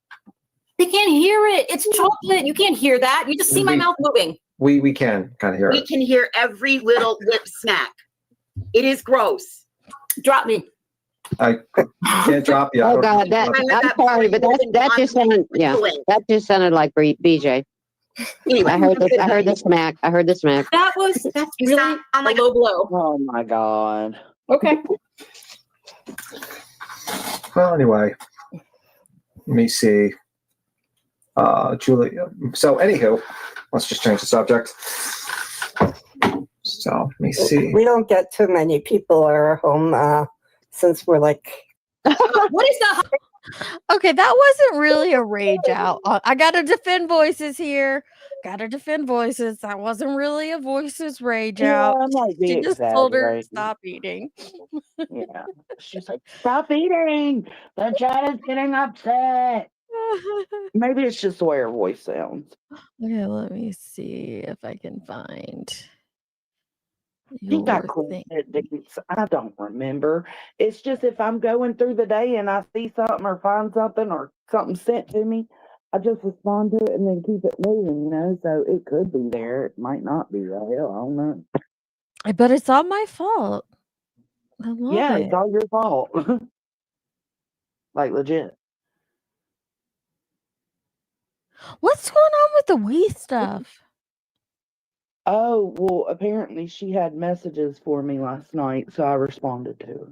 Speaker 9: They can't hear it. It's chocolate. You can't hear that. You just see my
Speaker 11: We-
Speaker 9: mouth moving.
Speaker 11: We can kind of hear
Speaker 14: We
Speaker 11: it.
Speaker 14: can hear every little lip smack. It is gross.
Speaker 9: Drop me.
Speaker 11: I can't drop you. I
Speaker 12: Oh
Speaker 11: don't-
Speaker 12: God, that I'm sorry, but that just sounded that just sounded like BJ. I heard this. I heard the smack. I heard the smack.
Speaker 9: That's really
Speaker 14: I'm like
Speaker 9: a low blow.
Speaker 7: Oh my god.
Speaker 9: Okay.
Speaker 11: Well, anyway, let me see. Julia. So, anywho, let's just change the subject. So, let me see.
Speaker 13: We don't get too many people at our home since we're like.
Speaker 9: What is the?
Speaker 3: Okay, that wasn't really a rage out. I gotta defend voices here. Gotta defend voices. That wasn't really a voices rage out.
Speaker 7: I might be
Speaker 3: She just told her to
Speaker 7: exaggerating.
Speaker 3: stop eating.
Speaker 7: Yeah. She's like, stop eating. The chat is getting upset. Maybe it's just the way her voice sounds.
Speaker 3: Okay, let me see if I can find.
Speaker 7: I think I
Speaker 3: your
Speaker 7: quit
Speaker 3: thing.
Speaker 7: it, Deets. I don't remember. It's just if I'm going through the day and I see something or find something or something sent to me, I just respond to it and then keep it moving, you know? So it could be there. It might not be right. I don't know.
Speaker 3: But it's all my fault. I love
Speaker 7: Yeah,
Speaker 3: it.
Speaker 7: it's all your fault. Like legit.
Speaker 3: What's going on with the Wii stuff?
Speaker 7: Oh, well, apparently she had messages for me last night, so I responded to her.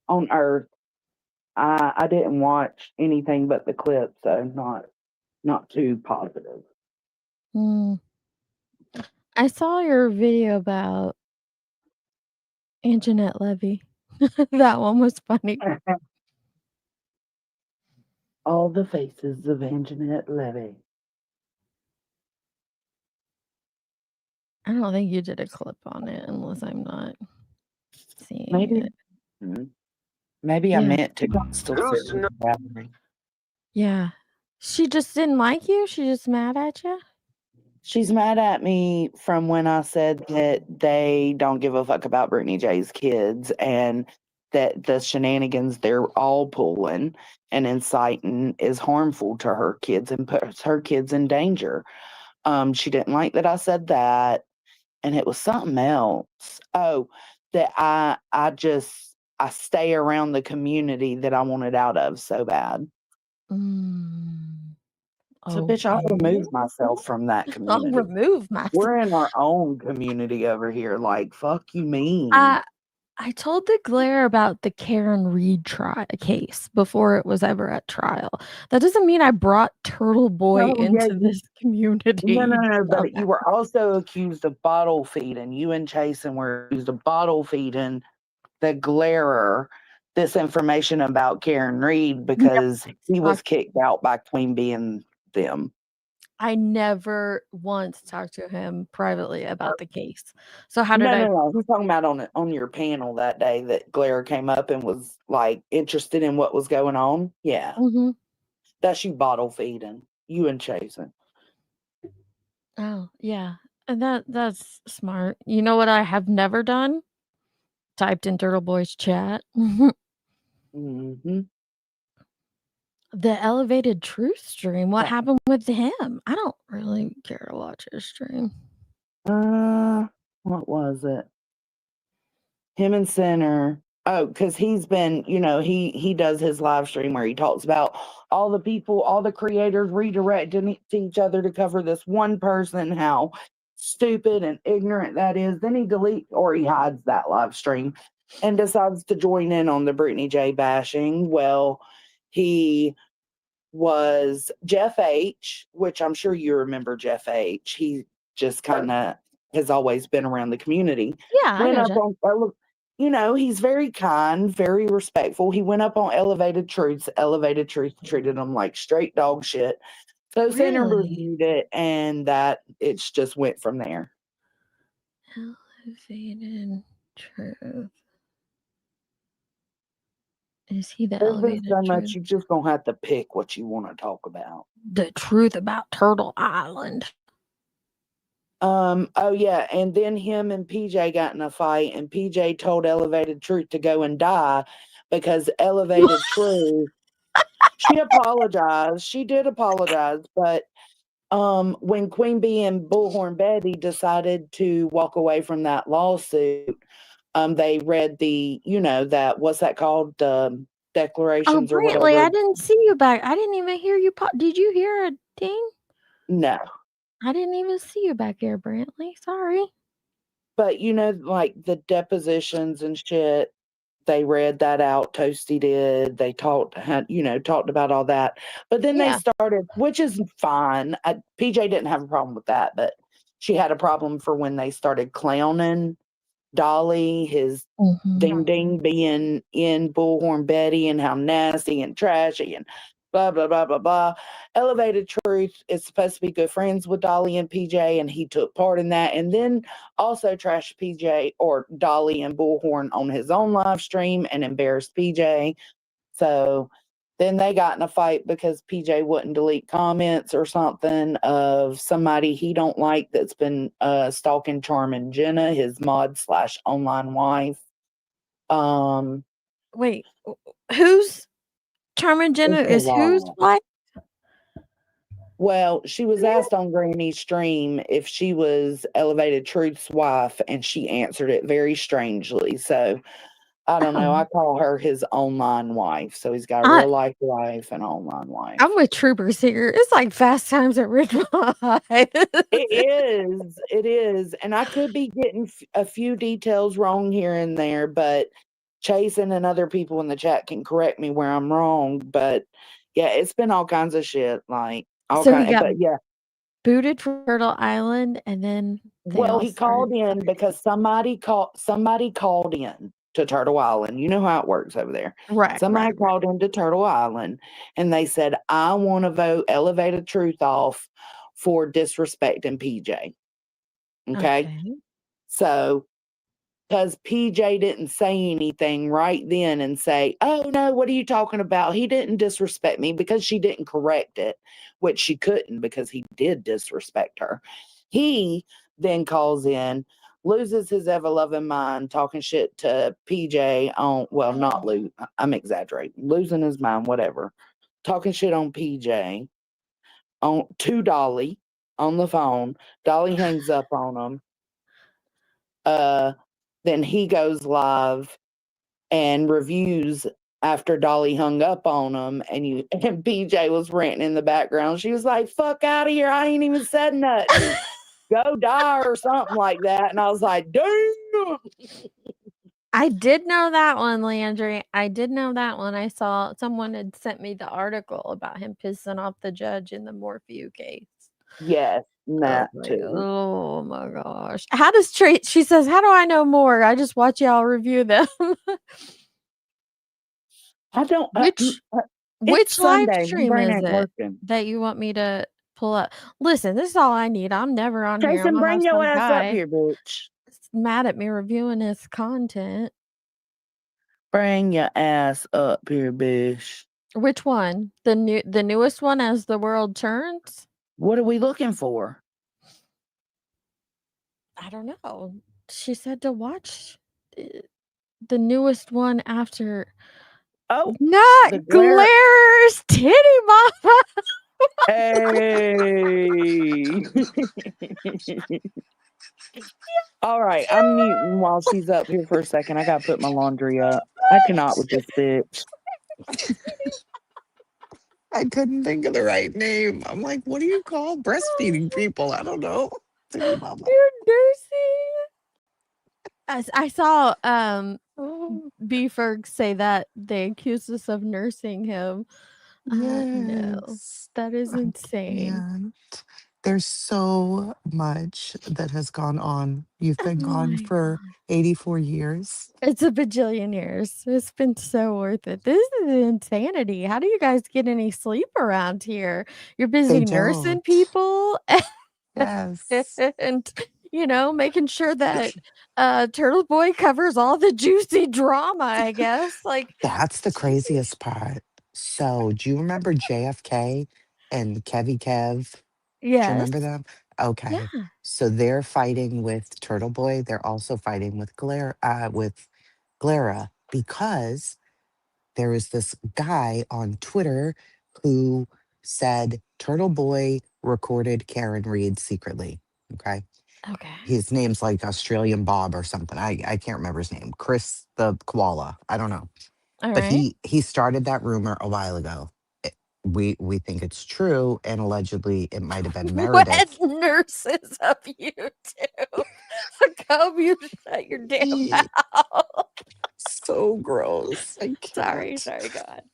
Speaker 7: On Earth. I didn't watch anything but the clip, so not too positive.
Speaker 3: Hmm. I saw your video about Anjanette Levy. That one was funny.
Speaker 7: All the faces of Anjanette Levy.
Speaker 3: don't think you did a clip on it unless I'm not seeing
Speaker 7: Maybe.
Speaker 3: it.
Speaker 7: Maybe I
Speaker 3: Yeah.
Speaker 7: meant to. I'm still sitting in the gallery.
Speaker 3: Yeah. She just didn't like you? She just mad at you?
Speaker 7: She's mad at me from when I said that they don't give a fuck about Brittany J's kids and that the shenanigans they're all pulling and inciting is harmful to her kids and puts her kids in danger. She didn't like that I said that, and it was something else. Oh, that I stay around the community that I wanted out of so bad. So, bitch, I'll remove myself from that
Speaker 3: I'll
Speaker 7: community.
Speaker 3: remove myself.
Speaker 7: We're in our own community over here. Like, fuck you mean?
Speaker 3: I told the glare about the Karen Reed case before it was ever at trial. That doesn't mean I brought Turtle Boy into this community.
Speaker 7: No, but you were also accused of bottle feeding. You and Chasen were accused of bottle feeding the glarer this information about Karen Reed because he was kicked out by Queen Bee and them.
Speaker 3: I never once talked to him privately about the case. So how did
Speaker 7: No. He's talking about on your panel that day that Glare came up and was like interested in what was going on. Yeah. That's you bottle feeding. You and Chasen.
Speaker 3: Oh, yeah. And that's smart. You know what I have never done? Typed in Turtle Boy's chat. The Elevated Truth stream. What happened with him? I don't really care to watch his stream.
Speaker 7: What was it? Him and Center. Oh, because he's been, he does his live stream where he talks about all the people, all the creators redirecting to each other to cover this one person, how stupid and ignorant that is. Then he deletes or he hides that live stream and decides to join in on the Brittany J bashing. Well, he was Jeff H, which I'm sure you remember Jeff H. He just kind of has always been around the community.
Speaker 3: Yeah, I know Jeff.
Speaker 7: He's very kind, very respectful. He went up on Elevated Truths. Elevated Truth treated him like straight dog shit. So Center reviewed it, and that it's just went from there.
Speaker 3: Elevated Truth. Is he the
Speaker 7: There's been
Speaker 3: Elevated
Speaker 7: so
Speaker 3: Truth?
Speaker 7: much, you just gonna have to pick what you want to talk about.
Speaker 3: The truth about Turtle Island.
Speaker 7: Oh yeah, and then him and PJ got in a fight, and PJ told Elevated Truth to go and die because Elevated Truth. She apologized. She did apologize, but when Queen Bee and Bullhorn Betty decided to walk away from that lawsuit, they read the, that what's that called, the declarations or whatever.
Speaker 3: Brantley, I didn't see you back. I didn't even hear you. Did you hear a ding?
Speaker 7: No.
Speaker 3: I didn't even see you back there, Brantley. Sorry.
Speaker 7: But like the depositions and shit, they read that out. Toasty did. They talked about all that. But then they started, which is fine. PJ didn't have a problem with that, but she had a problem for when they started clowning Dolly, his ding ding being in Bullhorn Betty and how nasty and trashy and blah, blah, blah, blah, blah. Elevated Truth is supposed to be good friends with Dolly and PJ, and he took part in that. And then also trashed PJ or Dolly and Bullhorn on his own live stream and embarrassed PJ. So then they got in a fight because PJ wouldn't delete comments or something of somebody he don't like that's been stalking Charmin Jenna, his mod/online wife.
Speaker 3: Wait, who's Charmin Jenna is whose wife?
Speaker 7: Well, she was asked on Granny's stream if she was Elevated Truth's wife, and she answered it very strangely. So I don't know. I call her his online wife. So he's got a real life wife and online wife.
Speaker 3: I'm with Troopers here. It's like Fast Times at Ridgemont.
Speaker 7: It is. And I could be getting a few details wrong here and there, but Chasen and other people in the chat can correct me where I'm wrong. But yeah, it's been all kinds of shit. Like all kinds but yeah.
Speaker 3: Booted from Turtle Island, and then
Speaker 7: he called in because somebody called in to Turtle Island. You know how it works over there.
Speaker 3: Right.
Speaker 7: Somebody called into Turtle Island and they said, I want to vote Elevated Truth off for disrespecting PJ. Okay. So, because PJ didn't say anything right then and say, oh no, what are you talking about? He didn't disrespect me, because she didn't correct it, which she couldn't because he did disrespect her. He then calls in, loses his ever loving mind, talking shit to PJ on, well, not lose, I'm exaggerating, losing his mind, whatever, talking shit on PJ, to Dolly on the phone. Dolly hangs up on him. Then he goes live and reviews after Dolly hung up on him, and PJ was ranting in the background. She was like, fuck out of here. I ain't even said nothing. Go die or something like that. And I was like, damn.
Speaker 3: I did know that one, Landry. I did know that one. I saw someone had sent me the article about him pissing off the judge in the Morphew case.
Speaker 7: Yes, that too.
Speaker 3: Oh my gosh. How does she says, how do I know more? I just watch y'all review them.
Speaker 7: I don't.
Speaker 3: Which live
Speaker 7: Sunday.
Speaker 3: stream
Speaker 7: Brain
Speaker 3: is
Speaker 7: ain't
Speaker 3: it
Speaker 7: working.
Speaker 3: that you want me to pull up? Listen, this is all I need. I'm never on here. I'm
Speaker 7: Jason,
Speaker 3: gonna have
Speaker 7: bring your
Speaker 3: some
Speaker 7: ass
Speaker 3: guy
Speaker 7: up here, bitch.
Speaker 3: mad at me reviewing his content.
Speaker 7: Bring your ass up here, bitch.
Speaker 3: Which one? The newest one, As the World Turns?
Speaker 7: What are we looking for?
Speaker 3: I don't know. She said to watch the newest one after.
Speaker 7: Oh,
Speaker 3: not Glara's Titty Mama.
Speaker 7: Hey. All right, I'm muting while she's up here for a second. I gotta put my laundry up. I cannot with this bitch.
Speaker 15: I couldn't think of the right name. I'm like, what do you call breastfeeding people? I don't know. Titty mama.
Speaker 3: You're nursing. I saw B Ferg say that they accused us of nursing him. No,
Speaker 15: Yes.
Speaker 3: that is insane.
Speaker 15: And there's so much that has gone on. You've been gone for 84 years.
Speaker 3: It's a bajillion years. It's been so worth it. This is insanity. How do you guys get any sleep around here? You're busy nursing
Speaker 15: don't.
Speaker 3: people
Speaker 15: Yes.
Speaker 3: and making sure that Turtle Boy covers all the juicy drama, I guess. Like,
Speaker 15: That's the craziest part. So, do you remember JFK and Kevy Kev? Do you remember
Speaker 3: yes.
Speaker 15: them? Okay.
Speaker 3: Yeah.
Speaker 15: So they're fighting with Turtle Boy. They're also fighting with Glara because there was this guy on Twitter who said Turtle Boy recorded Karen Reed secretly. Okay.
Speaker 3: Okay.
Speaker 15: His name's like Australian Bob or something. I can't remember his name. Chris the koala. I don't know.
Speaker 3: All
Speaker 15: But
Speaker 3: right.
Speaker 15: he started that rumor a while ago. We think it's true, and allegedly it might have been Meredith.
Speaker 3: Wet nurses of YouTube. Go, you shut your damn mouth.
Speaker 15: So gross. I can't.
Speaker 3: Sorry, go ahead.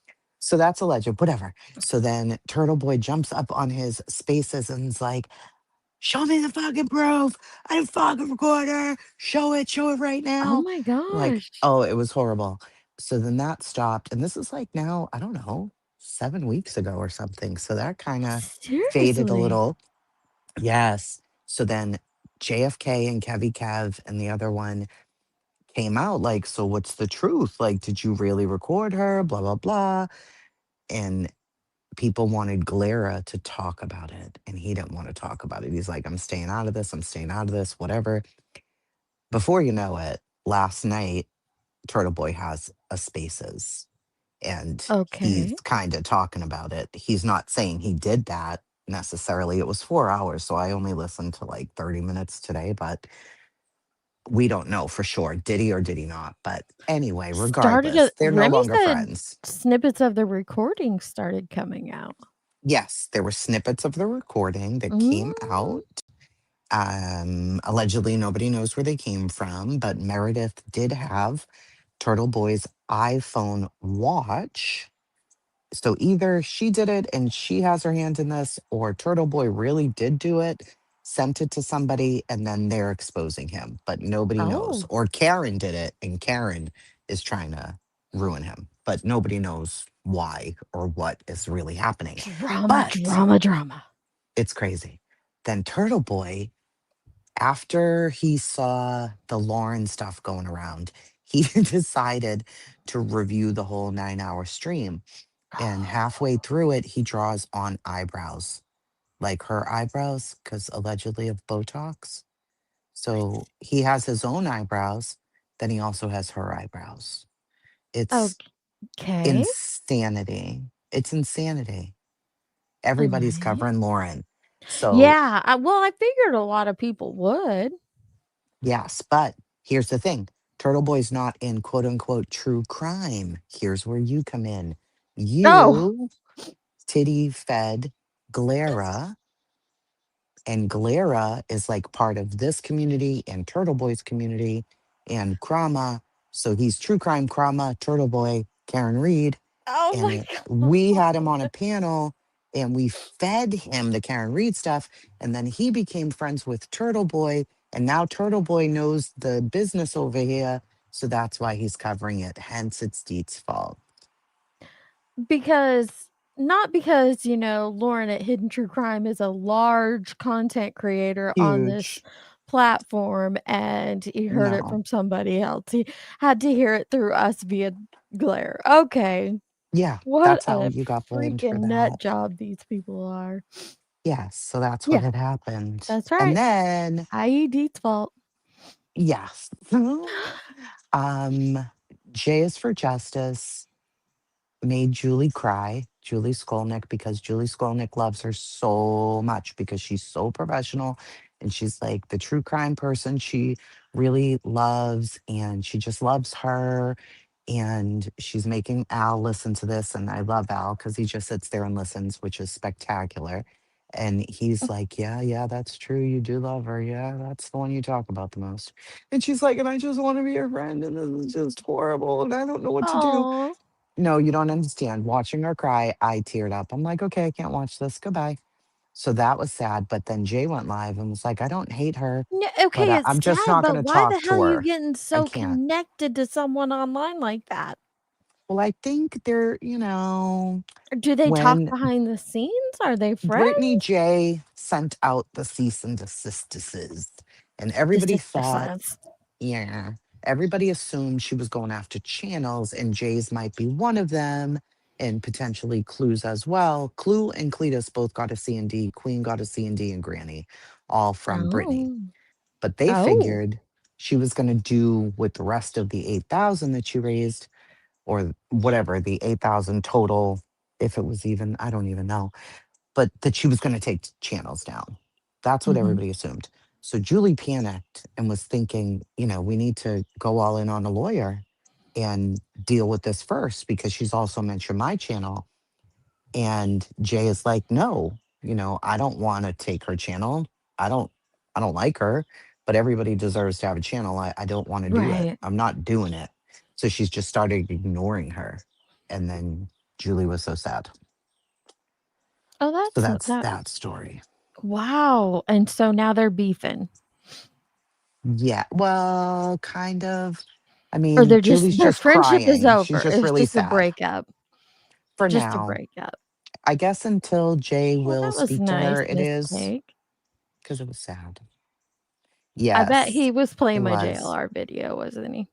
Speaker 15: So that's alleged, whatever. So then Turtle Boy jumps up on his spaces and is like, show me the fucking proof. I didn't fucking record her. Show it right now.
Speaker 3: Oh my
Speaker 15: Like,
Speaker 3: gosh.
Speaker 15: oh, it was horrible. So then that stopped. And this is like now, I don't know, 7 weeks ago or something. So that kind of faded a
Speaker 3: Seriously?
Speaker 15: little. Yes. So then JFK and Kevy Kev and the other one came out like, so what's the truth? Like, did you really record her? Blah, blah, blah. And people wanted Glara to talk about it. And he didn't want to talk about it. He's like, I'm staying out of this. I'm staying out of this, whatever. Before you know it, last night, Turtle Boy has a Spaces. And
Speaker 3: Okay.
Speaker 15: he's kind of talking about it. He's not saying he did that necessarily. It was 4 hours. So I only listened to like 30 minutes today, but we don't know for sure. Did he or did he not? But anyway, regardless, they're no
Speaker 3: Remy
Speaker 15: longer
Speaker 3: said
Speaker 15: friends.
Speaker 3: snippets of the recording started coming out.
Speaker 15: Yes, there were snippets of the recording that came out. Allegedly, nobody knows where they came from, but Meredith did have Turtle Boy's iPhone watch. So either she did it and she has her hand in this, or Turtle Boy really did do it, sent it to somebody, and then they're exposing him. But nobody knows.
Speaker 3: Oh.
Speaker 15: Or Karen did it, and Karen is trying to ruin him. But nobody knows why or what is really happening.
Speaker 3: Drama.
Speaker 15: It's crazy. Then Turtle Boy After he saw the Lauren stuff going around, he decided to review the whole 9-hour stream. And halfway through it, he draws on eyebrows, like her eyebrows, because allegedly of Botox. So he has his own eyebrows, then he also has her eyebrows. It's
Speaker 3: Okay.
Speaker 15: insanity. It's insanity. Everybody's
Speaker 3: Right.
Speaker 15: covering Lauren. So,
Speaker 3: Yeah. Well, I figured a lot of people would.
Speaker 15: yes, but here's the thing. Turtle Boy's not in quote unquote true crime. Here's where you come in.
Speaker 3: Oh.
Speaker 15: You titty fed Glara, and Glara is like part of this community and Turtle Boy's community and Krama. So he's true crime Krama, Turtle Boy, Karen Reed.
Speaker 3: Oh my
Speaker 15: And
Speaker 3: God.
Speaker 15: we had him on a panel and we fed him the Karen Reed stuff. And then he became friends with Turtle Boy. And now Turtle Boy knows the business over here. So that's why he's covering it. Hence, it's Deet's fault.
Speaker 3: Not because, Lauren at Hidden True Crime is a large content creator on this
Speaker 15: Huge.
Speaker 3: platform and he heard it
Speaker 15: No.
Speaker 3: from somebody else. He had to hear it through us via Glare. Okay.
Speaker 15: Yeah,
Speaker 3: What
Speaker 15: that's how
Speaker 3: a
Speaker 15: you got blamed for
Speaker 3: freaking nut
Speaker 15: that.
Speaker 3: job these people are.
Speaker 15: Yes, so that's what
Speaker 3: Yeah,
Speaker 15: had happened.
Speaker 3: that's
Speaker 15: And
Speaker 3: right.
Speaker 15: then,
Speaker 3: I.e. Deet's fault.
Speaker 15: yes. J is for Justice made Julie cry, Julie Skolnick, because Julie Skolnick loves her so much because she's so professional and she's like the true crime person she really loves and she just loves her. And she's making Al listen to this. And I love Al because he just sits there and listens, which is spectacular. And he's like, yeah, that's true. You do love her. Yeah, that's the one you talk about the most. And she's like, and I just want to be her friend. And this is just horrible. And I don't know what to do.
Speaker 3: Oh.
Speaker 15: No, you don't understand. Watching her cry, I teared up. I'm like, okay, I can't watch this. Goodbye. So that was sad. But then Jay went live and was like, I don't hate her, but
Speaker 3: Okay, it's
Speaker 15: I'm just
Speaker 3: sad,
Speaker 15: not
Speaker 3: but
Speaker 15: going to
Speaker 3: why the
Speaker 15: talk
Speaker 3: hell
Speaker 15: to
Speaker 3: are you
Speaker 15: her.
Speaker 3: getting
Speaker 15: I
Speaker 3: so
Speaker 15: can't.
Speaker 3: connected to someone online like that?
Speaker 15: Well, I think they're,
Speaker 3: Do they talk
Speaker 15: when
Speaker 3: behind the scenes? Are they
Speaker 15: Brittany
Speaker 3: friends?
Speaker 15: J sent out the cease and desistices, and everybody thought, yeah, everybody assumed she was going after channels, and Jay's might be one of them, and potentially Clue's as well. Clue and Cletus both got a C&D. Queen got a C&D and Granny, all from Brittany.
Speaker 3: Oh.
Speaker 15: But they
Speaker 3: Oh.
Speaker 15: figured she was going to do with the rest of the 8,000 that she raised, or whatever, the 8,000 total, if it was even, I don't even know, but that she was going to take channels down. That's what
Speaker 3: Mhm.
Speaker 15: everybody assumed. So Julie panicked and was thinking, we need to go all in on a lawyer and deal with this first because she's also mentioned my channel. And Jay is like, no, I don't want to take her channel. I don't like her, but everybody deserves to have a channel. I don't want to do it.
Speaker 3: Right.
Speaker 15: I'm not doing it. So she's just started ignoring her. And then Julie was so sad.
Speaker 3: Oh,
Speaker 15: So that's that story.
Speaker 3: Wow. And so now they're beefing.
Speaker 15: Yeah, well, kind of. I
Speaker 3: Or
Speaker 15: mean,
Speaker 3: they're
Speaker 15: Julie's
Speaker 3: their
Speaker 15: just
Speaker 3: friendship is
Speaker 15: crying. She's
Speaker 3: over.
Speaker 15: just
Speaker 3: It's
Speaker 15: really
Speaker 3: just a
Speaker 15: sad
Speaker 3: breakup.
Speaker 15: for
Speaker 3: Just a
Speaker 15: now.
Speaker 3: breakup.
Speaker 15: I guess until Jay
Speaker 3: Well,
Speaker 15: will
Speaker 3: that was
Speaker 15: speak to
Speaker 3: nice,
Speaker 15: her, it
Speaker 3: Miss
Speaker 15: is
Speaker 3: Cake.
Speaker 15: because it was sad.
Speaker 3: I bet
Speaker 15: Yes,
Speaker 3: he was
Speaker 15: it
Speaker 3: playing my
Speaker 15: was.
Speaker 3: JLR video, wasn't he?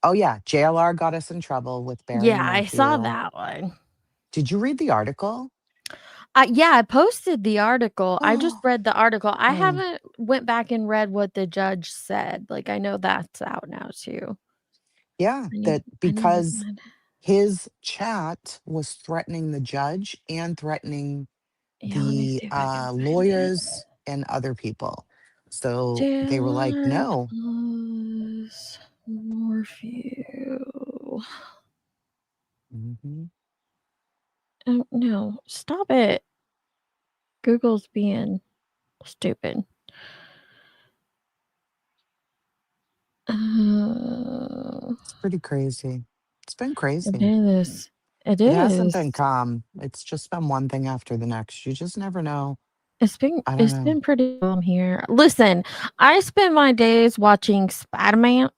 Speaker 15: Oh, yeah. JLR got us in trouble with Barry
Speaker 3: Yeah, I saw
Speaker 15: Morphew.
Speaker 3: that one.
Speaker 15: Did you read the article?
Speaker 3: Yeah, I posted the article. I just read the article. I
Speaker 15: Oh.
Speaker 3: haven't went back and read what the judge said. Like, I know that's out now too.
Speaker 15: Yeah,
Speaker 3: I need
Speaker 15: that
Speaker 3: to
Speaker 15: because
Speaker 3: find
Speaker 15: his chat was threatening the judge and threatening
Speaker 3: Yeah, let me
Speaker 15: the
Speaker 3: see if I can find it.
Speaker 15: lawyers and other people. So they were like,
Speaker 3: JLR
Speaker 15: no.
Speaker 3: plus Morphew.
Speaker 15: Mhm.
Speaker 3: Oh, no. Stop it. Google's being stupid.
Speaker 15: It's pretty crazy. It's been
Speaker 3: It
Speaker 15: crazy.
Speaker 3: is. It
Speaker 15: It hasn't been
Speaker 3: is.
Speaker 15: calm. It's just been one thing after the next. You just never know.
Speaker 3: It's been
Speaker 15: I don't know.
Speaker 3: pretty calm here. Listen, I spend my days watching Spider-Man.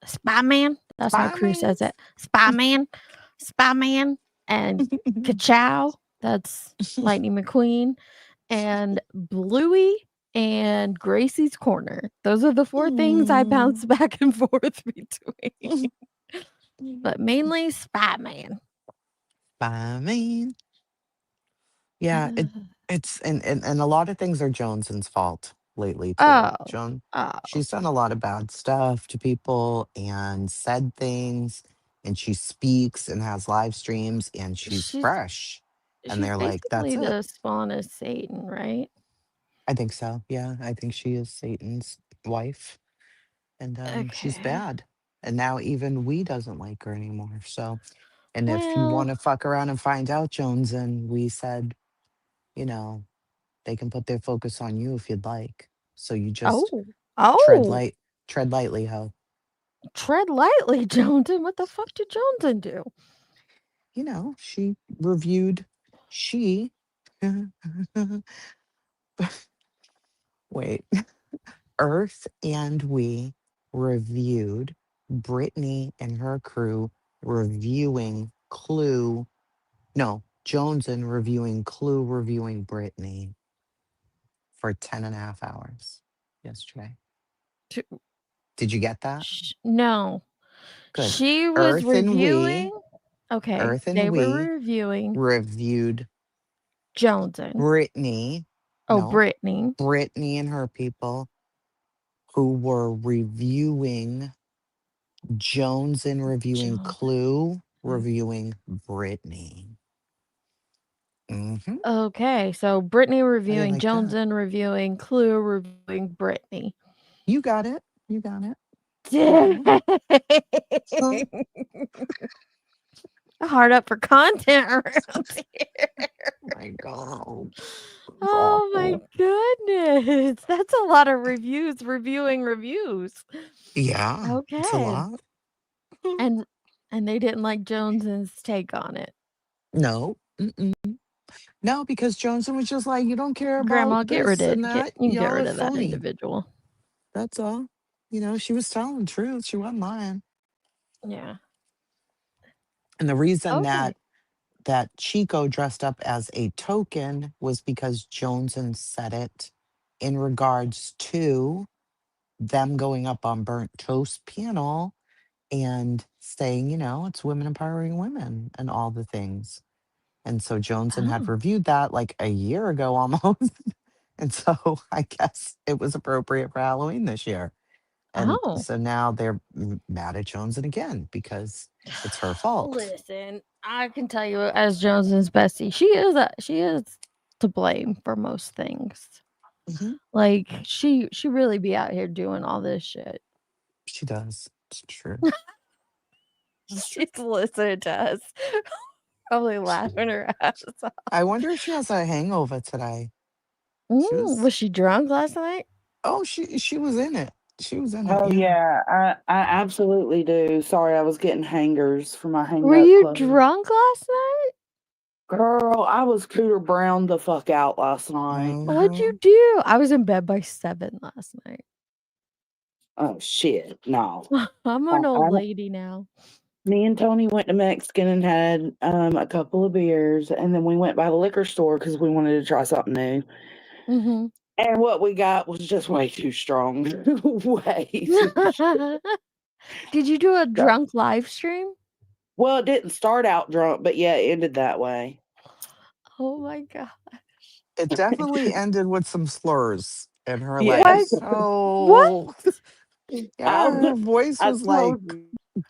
Speaker 3: That's how Crew says it. Spider-Man, and Ka-Chow. That's Lightning McQueen, and Bluey. and Gracie's Corner. Those are the 4 things I bounce back and forth between. But mainly Spy-Man.
Speaker 15: Spy-Man. Yeah, it's and a lot of things are Jones's fault lately too.
Speaker 3: Oh.
Speaker 15: She's done a lot of bad stuff to people and said things, and she speaks and has live streams, and she's fresh. And
Speaker 3: She's
Speaker 15: they're like, "That's
Speaker 3: basically
Speaker 15: it."
Speaker 3: the spawn of Satan, right?
Speaker 15: I think so. Yeah, I think she is Satan's wife, and she's
Speaker 3: Okay.
Speaker 15: bad. And now even we doesn't like her anymore. So, and if you want
Speaker 3: Well,
Speaker 15: to fuck around and find out, Jones, and we said, you know, they can put their focus on you if you'd like. So you just
Speaker 3: oh,
Speaker 15: tread lightly, ho.
Speaker 3: tread lightly, Joneson. What the fuck did Joneson do?
Speaker 15: You know, she reviewed. She. Wait. Earth and we reviewed Brittany and her crew reviewing Clue. No, Jones and reviewing Clue, reviewing Brittany for 10.5 hours yesterday. Did you get that?
Speaker 3: No.
Speaker 15: Good.
Speaker 3: She was
Speaker 15: Earth and
Speaker 3: reviewing.
Speaker 15: we,
Speaker 3: Okay.
Speaker 15: Earth and
Speaker 3: They were
Speaker 15: we
Speaker 3: reviewing
Speaker 15: reviewed
Speaker 3: Joneson.
Speaker 15: Brittany.
Speaker 3: Oh,
Speaker 15: No,
Speaker 3: Brittany.
Speaker 15: Brittany and her people who were reviewing Jones and reviewing Clue, reviewing Brittany. Mm-hmm.
Speaker 3: Okay. So Brittany reviewing
Speaker 15: like that?
Speaker 3: Joneson, reviewing Clue, reviewing Brittany.
Speaker 15: You got it. You got it.
Speaker 3: Dang. Hard up for content around here.
Speaker 15: My God.
Speaker 3: Oh my goodness. That's a lot of reviews, reviewing reviews.
Speaker 15: Yeah. It's a
Speaker 3: Okay.
Speaker 15: lot.
Speaker 3: And they didn't like Jones's take on it.
Speaker 15: No. Mm-mm. No, because Joneson was just like, you don't care about
Speaker 3: Grandma, get rid
Speaker 15: this
Speaker 3: of
Speaker 15: and
Speaker 3: it.
Speaker 15: that.
Speaker 3: You can get
Speaker 15: Y'all
Speaker 3: rid
Speaker 15: are
Speaker 3: of that
Speaker 15: phony.
Speaker 3: individual.
Speaker 15: That's all. You know, she was telling the truth. She wasn't lying.
Speaker 3: Yeah.
Speaker 15: And the reason
Speaker 3: Okay.
Speaker 15: that Chico dressed up as a token was because Joneson said it in regards to them going up on Burnt Toast panel and saying, you know, it's women empowering women and all the things. And so Joneson had
Speaker 3: Oh.
Speaker 15: reviewed that like a year ago almost. And so I guess it was appropriate for Halloween this year. And
Speaker 3: Oh.
Speaker 15: so now they're mad at Joneson again because it's her fault.
Speaker 3: Listen, I can tell you as Jones's bestie, she is to blame for most things.
Speaker 15: Mm-hmm.
Speaker 3: Like she really be out here doing all this shit.
Speaker 15: She does. It's true.
Speaker 3: She's listening to us. Probably laughing her ass off.
Speaker 15: I wonder if she has a hangover today.
Speaker 3: Was she drunk last night?
Speaker 15: Oh, she was in it. She was in it.
Speaker 7: Oh yeah, I absolutely do. Sorry, I was getting hangers for my hang
Speaker 3: Were
Speaker 7: up
Speaker 3: you
Speaker 7: clothes.
Speaker 3: drunk last night?
Speaker 7: Girl, I was Cooter Brown the fuck out last night.
Speaker 3: What'd you do? I was in bed by 7 last night.
Speaker 7: Oh shit, no.
Speaker 3: I'm an old lady now.
Speaker 7: Me and Tony went to Mexican and had a couple of beers, and then we went by the liquor store because we wanted to try something new.
Speaker 3: Mm-hmm.
Speaker 7: And what we got was just way too strong. Way too
Speaker 3: Did you do a drunk live stream?
Speaker 7: Well, it didn't start out drunk, but yeah, it ended that way.
Speaker 3: Oh my gosh.
Speaker 15: It definitely ended with some slurs in her
Speaker 7: Yes.
Speaker 15: like, oh,
Speaker 3: What?
Speaker 15: yeah, her voice was like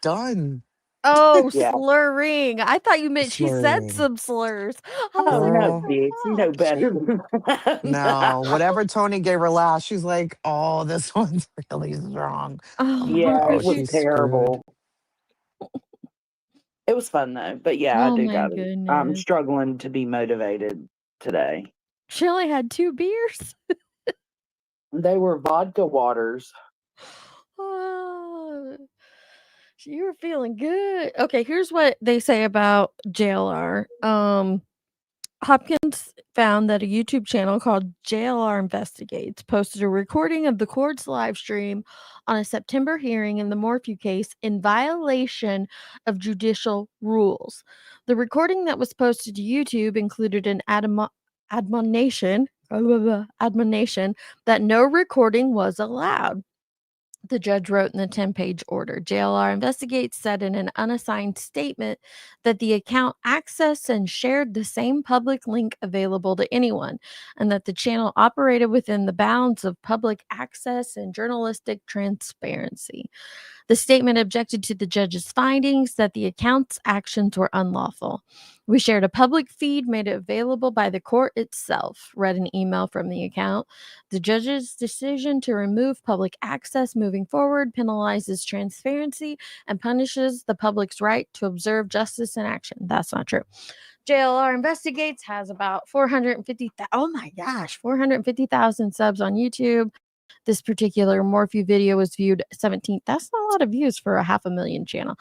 Speaker 15: done.
Speaker 3: Oh,
Speaker 7: Yeah.
Speaker 3: slurring. I thought you meant she said
Speaker 15: Slurring.
Speaker 3: some slurs. I was
Speaker 7: Oh
Speaker 3: like,
Speaker 7: no,
Speaker 3: what
Speaker 7: bitch, you know better.
Speaker 15: No, whatever Tony gave her last, she's like, oh, this one's really strong.
Speaker 3: Oh,
Speaker 7: Yeah, it was
Speaker 15: she's
Speaker 7: terrible. It was fun though, but yeah,
Speaker 3: Oh
Speaker 7: I do
Speaker 3: my
Speaker 7: got it. I'm
Speaker 3: goodness.
Speaker 7: struggling to be motivated today.
Speaker 3: She only had 2 beers.
Speaker 7: They were vodka waters.
Speaker 3: Oh, you were feeling good. Okay, here's what they say about JLR. Hopkins found that a YouTube channel called JLR Investigates posted a recording of the court's live stream on a September hearing in the Morphew case in violation of judicial rules. The recording that was posted to YouTube included an admonition, admonition that no recording was allowed. The judge wrote in the 10-page order. JLR Investigates said in an unassigned statement that the account accessed and shared the same public link available to anyone, and that the channel operated within the bounds of public access and journalistic transparency. The statement objected to the judge's findings that the account's actions were unlawful. We shared a public feed made available by the court itself, read an email from the account. The judge's decision to remove public access moving forward penalizes transparency and punishes the public's right to observe justice in action. That's not true. JLR Investigates has about 450,000 subs on YouTube. This particular Morphew video was viewed 17th. That's not a lot of views for a 500,000 channel.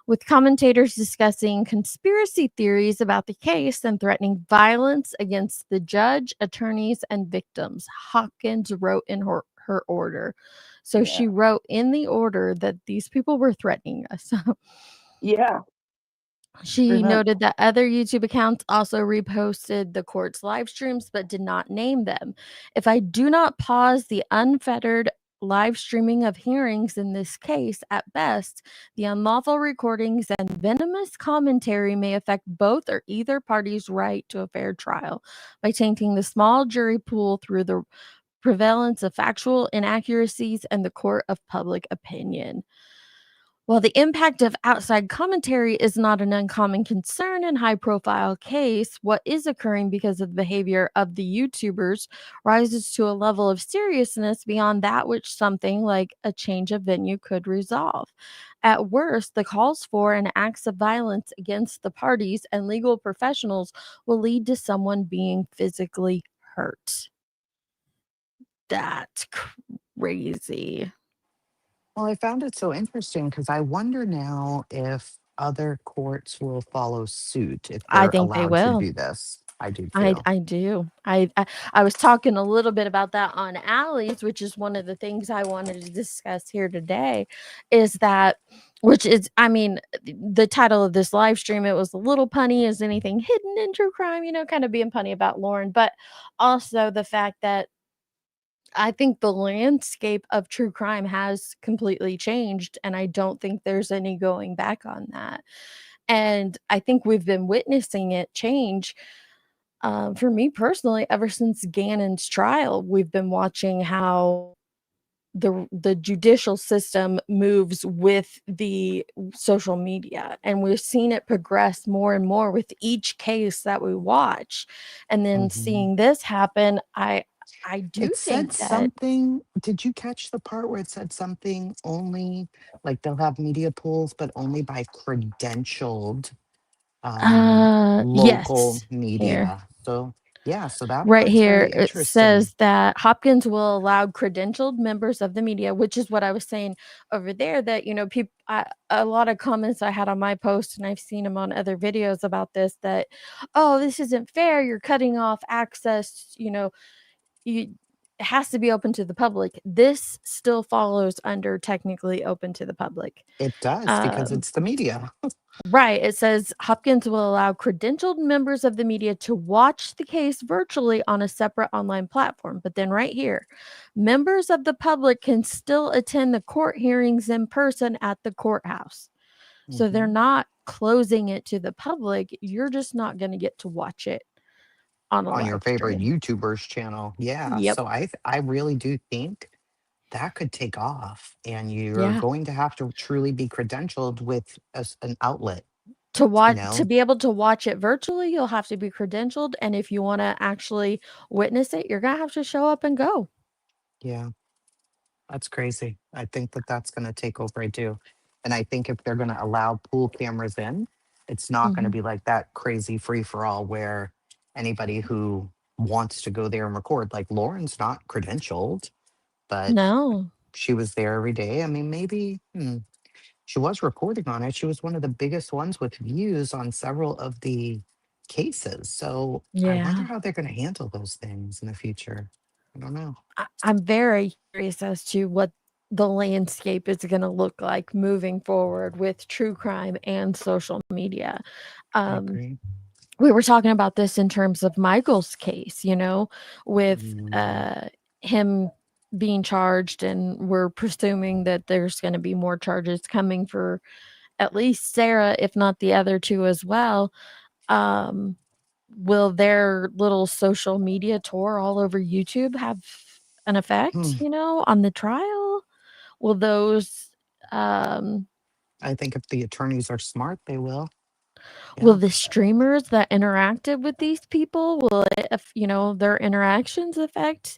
Speaker 3: With commentators discussing conspiracy theories about the case and threatening violence against the judge, attorneys, and victims. Hopkins wrote in her order. So she wrote in the order that these people were threatening us.
Speaker 7: Yeah.
Speaker 3: She noted that other YouTube accounts also reposted the court's live streams but did not name them. If I do not pause the unfettered live streaming of hearings in this case, at best, the unlawful recordings and venomous commentary may affect both or either party's right to a fair trial by tainting the small jury pool through the prevalence of factual inaccuracies and the court of public opinion. While the impact of outside commentary is not an uncommon concern in high-profile case, what is occurring because of the behavior of the YouTubers rises to a level of seriousness beyond that which something like a change of venue could resolve. At worst, the calls for and acts of violence against the parties and legal professionals will lead to someone being physically hurt. That's crazy.
Speaker 15: Well, I found it so interesting because I wonder now if other courts will follow suit if
Speaker 3: I
Speaker 15: they're
Speaker 3: think they
Speaker 15: allowed to
Speaker 3: will.
Speaker 15: do this. I do
Speaker 3: I
Speaker 15: too.
Speaker 3: do. I was talking a little bit about that on Allie's, which is one of the things I wanted to discuss here today, is that, which is, I mean, the title of this live stream, it was a little punny as anything hidden in true crime, kind of being punny about Lauren, but also the fact that I think the landscape of true crime has completely changed, and I don't think there's any going back on that. And I think we've been witnessing it change. For me personally, ever since Gannon's trial, we've been watching how the judicial system moves with the social media, and we've seen it progress more and more with each case that we watch. And then seeing this happen, I do
Speaker 15: It said
Speaker 3: think that
Speaker 15: something. Did you catch the part where it said something only like they'll have media pools, but only by credentialed local
Speaker 3: yes, here.
Speaker 15: media? So yeah, so that
Speaker 3: Right
Speaker 15: part's
Speaker 3: here,
Speaker 15: very
Speaker 3: it
Speaker 15: interesting.
Speaker 3: says that Hopkins will allow credentialed members of the media, which is what I was saying over there, that, people, a lot of comments I had on my post, and I've seen them on other videos about this, that, oh, this isn't fair. You're cutting off access, it has to be open to the public. This still follows under technically open to the public.
Speaker 15: It does because it's the media.
Speaker 3: Right. It says Hopkins will allow credentialed members of the media to watch the case virtually on a separate online platform. But then right here, members of the public can still attend the court hearings in person at the courthouse. So they're not closing it to the public. You're just not going to get to watch it on a
Speaker 15: On your
Speaker 3: live
Speaker 15: favorite
Speaker 3: stream.
Speaker 15: YouTuber's channel. Yeah.
Speaker 3: Yep.
Speaker 15: So I really do think that could take off, and you're
Speaker 3: Yeah.
Speaker 15: going to have to truly be credentialed with an outlet.
Speaker 3: To be able to watch it virtually, you'll have to be credentialed. And if you want to actually witness it, you're going to have to show up and go.
Speaker 15: Yeah, that's crazy. I think that that's going to take over. I do. And I think if they're going to allow pool cameras in, it's not going to be like that crazy free for all where anybody who wants to go there and record, like Lauren's not credentialed, but
Speaker 3: No.
Speaker 15: she was there every day. I mean, maybe she was recording on it. She was one of the biggest ones with views on several of the cases. So I wonder
Speaker 3: Yeah.
Speaker 15: how they're going to handle those things in the future. I don't know.
Speaker 3: I'm very curious as to what the landscape is going to look like moving forward with true crime and social media.
Speaker 15: I agree.
Speaker 3: we were talking about this in terms of Michael's case, with him being charged, and we're presuming that there's going to be more charges coming for at least Sarah, if not the other two as well. Will their little social media tour all over YouTube have an effect, on the trial? Will those
Speaker 15: I think if the attorneys are smart, they will.
Speaker 3: will the streamers that interacted with these people, will it, their interactions affect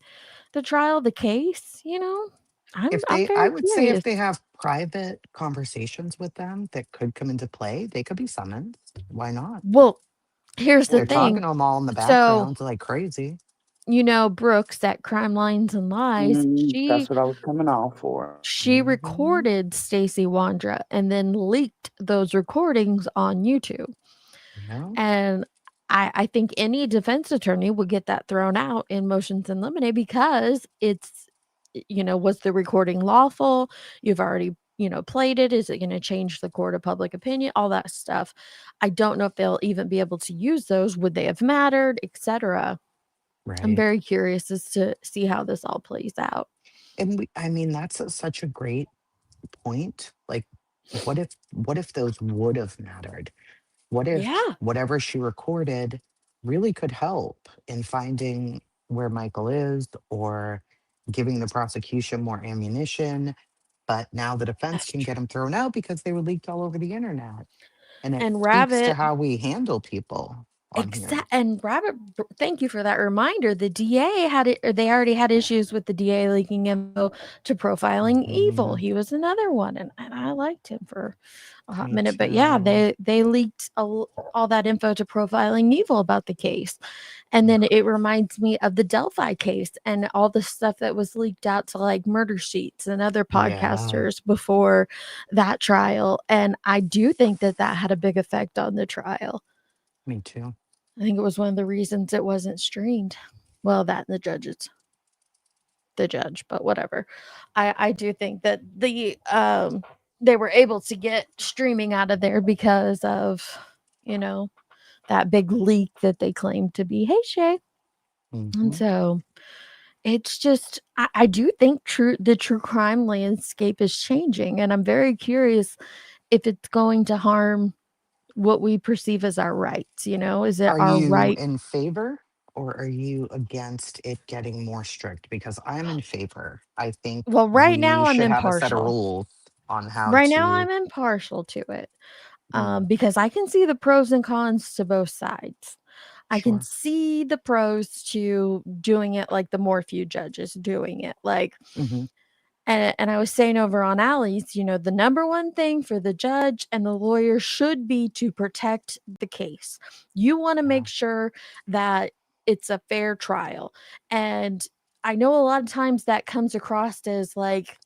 Speaker 3: the trial, the case? I'm
Speaker 15: I
Speaker 3: very
Speaker 15: would say
Speaker 3: curious.
Speaker 15: if they have private conversations with them that could come into play, they could be summoned. Why not?
Speaker 3: Well, here's the
Speaker 15: They're talking
Speaker 3: thing.
Speaker 15: to them all in the
Speaker 3: So,
Speaker 15: background like crazy.
Speaker 3: Brooks at Crime Lines and Lies,
Speaker 7: That's what I was coming off for.
Speaker 3: she recorded Stacey Wandra and then leaked those recordings on YouTube. And I think any defense attorney would get that thrown out in motions in limine because it's, was the recording lawful? You've already, played it. Is it going to change the court of public opinion? All that stuff. I don't know if they'll even be able to use those. Would they have mattered, etc.? I'm
Speaker 15: Right.
Speaker 3: very curious as to see how this all plays out.
Speaker 15: And that's such a great point. Like, what if those would have mattered? What if
Speaker 3: Yeah.
Speaker 15: whatever she recorded really could help in finding where Michael is or giving the prosecution more ammunition? But now the defense can get them thrown out because they were leaked all over the internet. And it
Speaker 3: And
Speaker 15: speaks to
Speaker 3: Rabbit
Speaker 15: how we handle people on here.
Speaker 3: And Rabbit, thank you for that reminder. The DA had it, or they already had issues with the DA leaking info to Profiling Evil. He was another one, and I liked him for a hot
Speaker 15: Me
Speaker 3: minute. But yeah,
Speaker 15: too.
Speaker 3: they leaked all that info to Profiling Evil about the case. And then it reminds me of the Delphi case and all the stuff that was leaked out to like Murder Sheets and other
Speaker 15: Yeah.
Speaker 3: podcasters before that trial. And I do think that had a big effect on the trial.
Speaker 15: Me too.
Speaker 3: I think it was one of the reasons it wasn't streamed. Well, that and the judge, but whatever. I do think that they were able to get streaming out of there because of, that big leak that they claimed to be. Hey, Shay. And so it's just, I do think the true crime landscape is changing, and I'm very curious if it's going to harm what we perceive as our rights. Is it
Speaker 15: Are
Speaker 3: our
Speaker 15: you
Speaker 3: right?
Speaker 15: in favor or are you against it getting more strict? Because I'm in favor. I think
Speaker 3: Well, right
Speaker 15: we
Speaker 3: now I'm
Speaker 15: should have a set of
Speaker 3: impartial.
Speaker 15: rules on how
Speaker 3: Right now
Speaker 15: to.
Speaker 3: I'm impartial to it. Because I can see the pros and cons to both sides. I can
Speaker 15: Sure.
Speaker 3: see the pros to doing it like the Morphew judges doing it. Like,
Speaker 15: Mhm.
Speaker 3: and I was saying over on Allie's, the number one thing for the judge and the lawyer should be to protect the case. You want to make sure that it's a fair trial. And I know a lot of times that comes across as like